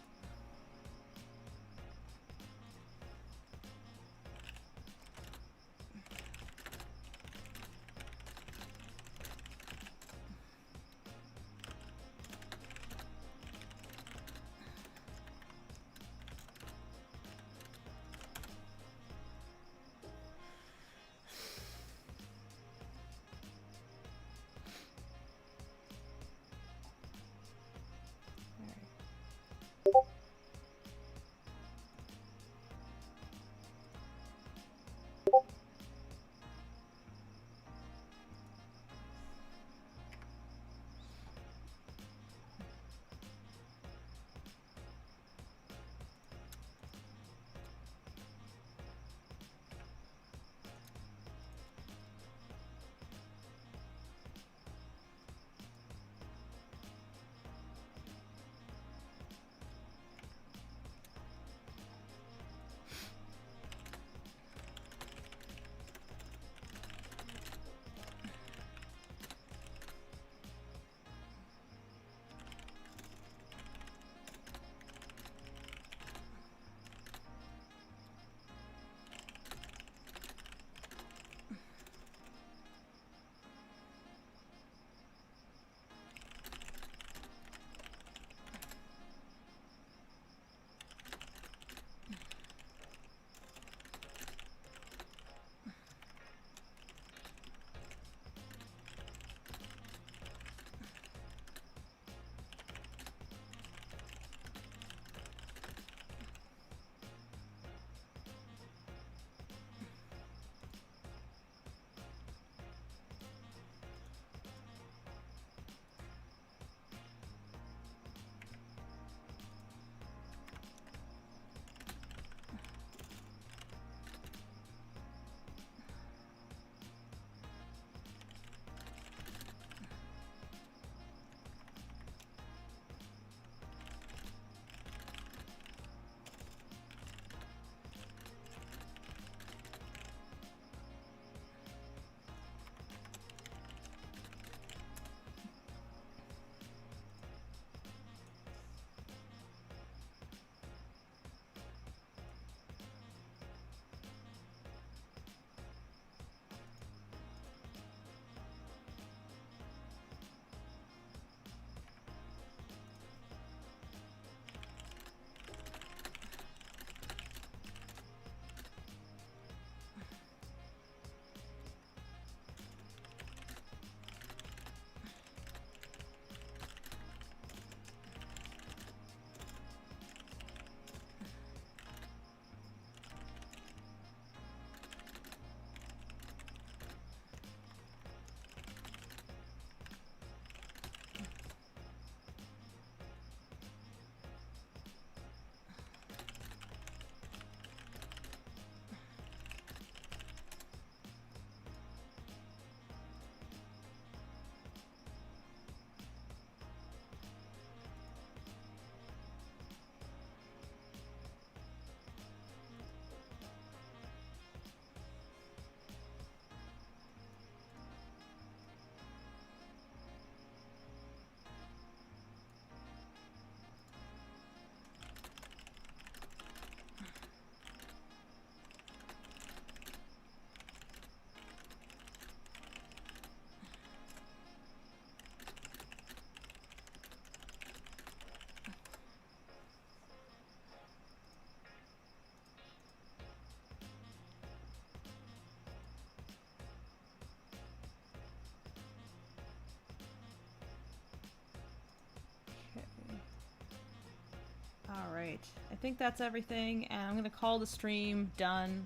right. I think that's everything, and I'm gonna call the stream done.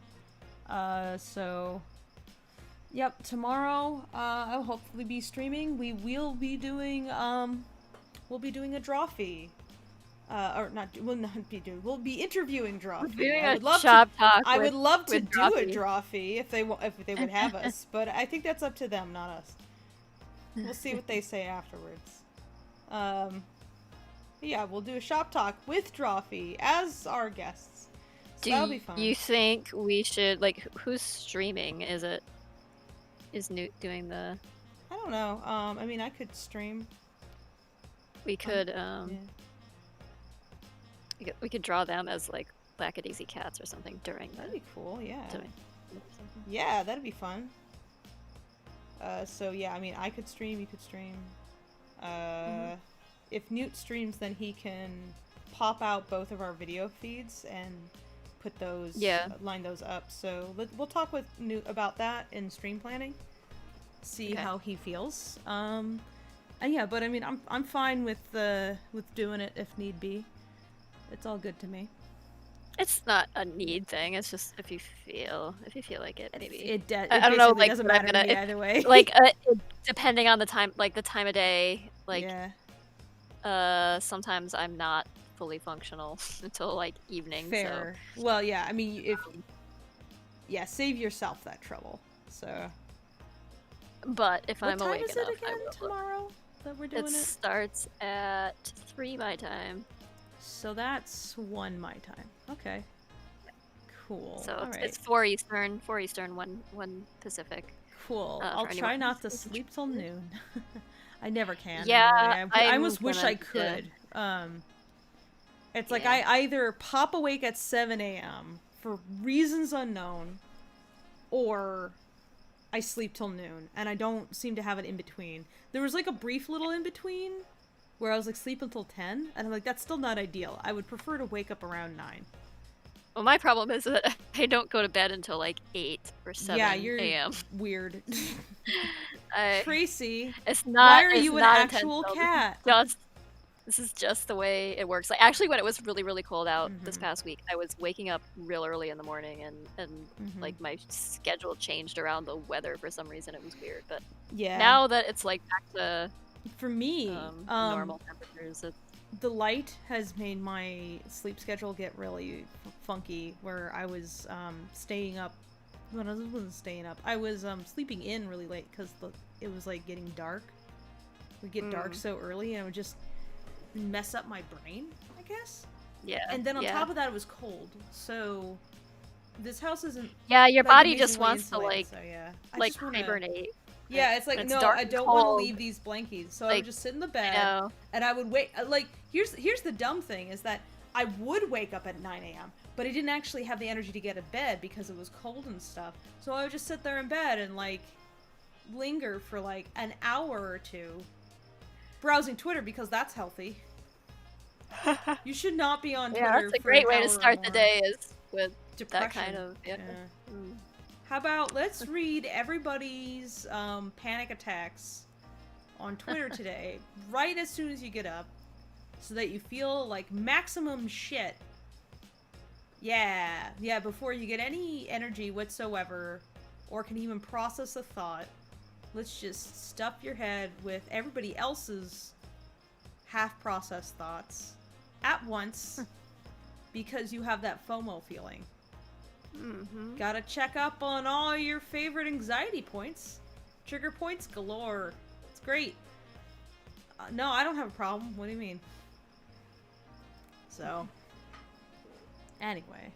So, yep, tomorrow I'll hopefully be streaming. We will be doing we'll be doing a drawfee. Or not, we'll be interviewing Drawfee. Doing I a would love shop to, talk I with- would love to with do a Drawfee. Drawfee if they would have us, but I think that's up to them, not us. We'll see what they say afterwards. Yeah, we'll do a shop talk with Drawfee as our guests. So Do that'll be fun. you think we should, like, who's streaming? Is Newt doing the... I don't know. I mean, I could stream. We could, Yeah. we could draw them as, like, Lackadaisy cats or something during That'd the... be cool. Yeah. during- Yeah, that'd be fun. So yeah, I mean, I could stream, you could stream. If Newt streams, then he can pop out both of our video feeds and put those, Yeah. line those up. So we'll talk with Newt about that in stream planning. See Okay. how he feels. And yeah, but I mean, I'm fine with doing it if need be. It's all good to me. It's not a need thing. It's just if you feel like it, maybe. It I don't know, basically like, doesn't what I'm matter to gonna- me if- either way. like depending on the time of day. Like yeah. sometimes I'm not fully functional until like evening. Fair. Well, yeah. I mean, save yourself that trouble. So. But if What I'm time awake is enough, it again I will. tomorrow that we're doing It it? starts at 3 my time. So that's 1 my time. Okay. Cool. So All right. it's 4 Eastern, 1 Pacific. Cool. for I'll try anyone not to who's sleep till noon. I never can. Yeah, anyway. I I'm almost wish gonna- I could. It's like Yeah. I either pop awake at 7 a.m. for reasons unknown, or I sleep till noon, and I don't seem to have an in between. There was like a brief little in between where I was like sleep until 10, and I'm like, that's still not ideal. I would prefer to wake up around 9. Well, my problem is that I don't go to bed until like 8 or 7 Yeah, you're a.m. weird. I- Tracy, It's not. why are it's you an not actual intentional. cat? This is just the way it works. Like actually, when it was really, really cold out this Mhm. past week, I was waking up real early in the morning, and Mhm. like my schedule changed around the weather for some reason. It was weird, but Yeah. now that it's like back to for me, normal temperatures, the light has made my sleep schedule get really funky, where I was staying up. Well, I wasn't staying up. I was sleeping in really late because it was like getting dark. It would get dark so early, and it would just mess up my brain, I guess. yeah. And then on yeah. top of that, it was cold. So this house isn't yeah, your like, body just amazingly wants to insulated, like so yeah. I like just wanna- hibernate. Yeah, it's like, It's no, dark I and don't want to cold. leave these blankies. So I Like, would just sit in the You bed, know, and I would wait. Like, here's the dumb thing is that I would wake up at 9 a.m., but I didn't actually have the energy to get to bed because it was cold and stuff. So I would just sit there in bed and, like, linger for, like, an hour or two browsing Twitter because that's healthy. You should not be on Twitter. yeah, that's a for great an way hour to or start the more. day is with Depression. that kind of yeah. Yeah. Mm. How about let's read everybody's panic attacks on Twitter today, right as soon as you get up, so that you feel like maximum shit. Yeah, before you get any energy whatsoever, or can even process a thought. Let's just stuff your head with everybody else's half-processed thoughts at once, because you have that FOMO feeling. Mm-hmm. Gotta check up on all your favorite anxiety points. Trigger points galore. It's great. No, I don't have a problem. What do you mean? So, anyway.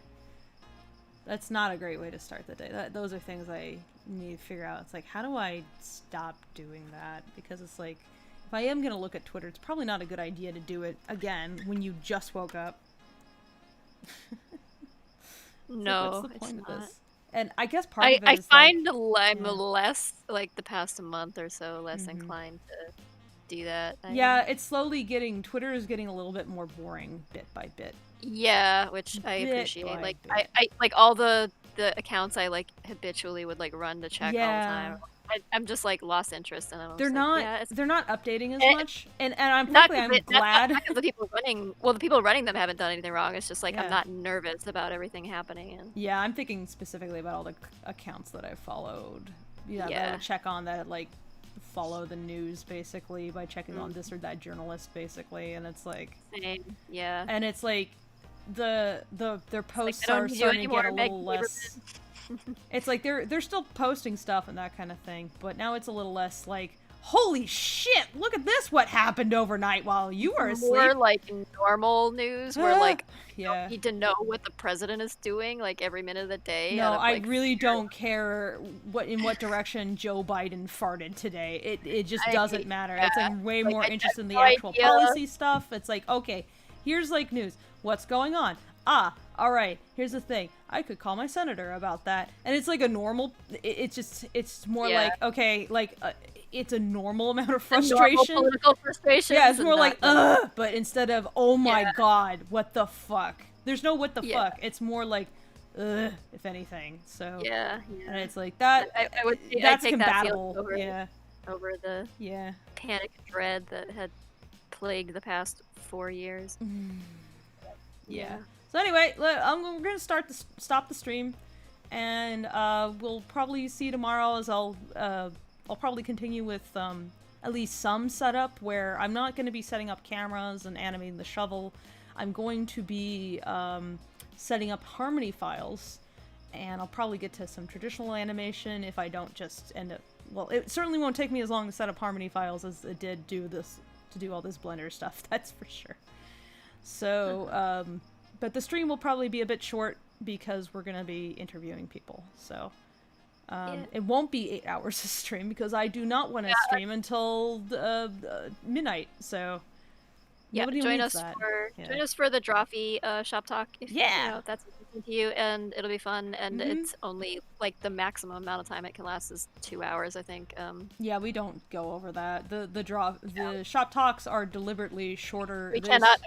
That's not a great way to start the day. Those are things I need to figure out. It's like, how do I stop doing that? Because it's like, if I am gonna look at Twitter, it's probably not a good idea to do it again when you just woke up. No, What's the it's point of not. this? And I guess part of it I is find like, I'm yeah. less like the past a month or so less Mhm. inclined to do that. yeah, it's slowly Twitter is getting a little bit more boring bit by bit. Yeah, which I Bit appreciate. by Like bit. I like all the accounts I like habitually would like run to check all the Yeah. time. I'm just like lost interest in them. They're Like, not. yeah, it's They're not updating as it- much, and I'm not frankly 'cause I'm it- glad. Not 'cause the people running. Well, the people running them haven't done anything wrong. It's just like Yeah. I'm not nervous about everything happening. And Yeah, I'm thinking specifically about all the accounts that I've followed. Yeah, that I Yeah. would check on that like follow the news basically by checking on this or that journalist basically, and it's like, same. Yeah. and it's like their posts I don't are need you starting to get a anymore, Meg little less. Lieberman. It's like they're still posting stuff and that kind of thing, but now it's a little less like, holy shit, look at this, what happened overnight while you were asleep. More like normal news, where like Yeah. you need to know what the president is doing like every minute of the day. No, out of, I like, really fear. don't care in what direction Joe Biden farted today. It just doesn't matter. It's yeah. like way Like, more I interested in the no actual idea. policy stuff. It's like, okay, here's like news. What's going on? Ah, all right. Here's the thing. I could call my senator about that, and it's like a normal. It's more Yeah. like, okay, like it's a normal amount of The normal frustration. political frustration. Yeah, it's more like but instead of oh my Yeah. god, what the fuck? There's no what the Yeah. fuck. It's more like if anything. So Yeah. and it's like that. I would. I'd That's take that feeling compatible. over, Yeah, over the yeah. panic and dread that had plagued the past 4 years. Yeah. So anyway, we're gonna stop the stream, and we'll probably see you tomorrow. As I'll probably continue with at least some setup where I'm not going to be setting up cameras and animating the shovel. I'm going to be setting up Harmony files, and I'll probably get to some traditional animation if I don't just end up. Well, it certainly won't take me as long to set up Harmony files as it did to do all this Blender stuff. That's for sure. So, but the stream will probably be a bit short because we're gonna be interviewing people. So, it won't be 8 hours of stream because I do not want to stream until midnight. So, Yeah, nobody join needs us that. join us for the Drawfee shop talk if Yeah. you know, if that's interesting to you, and it'll be fun. And it's only like the maximum amount of time it can last is 2 hours, I think. Yeah, we don't go over that. The shop talks are deliberately shorter. We There's- cannot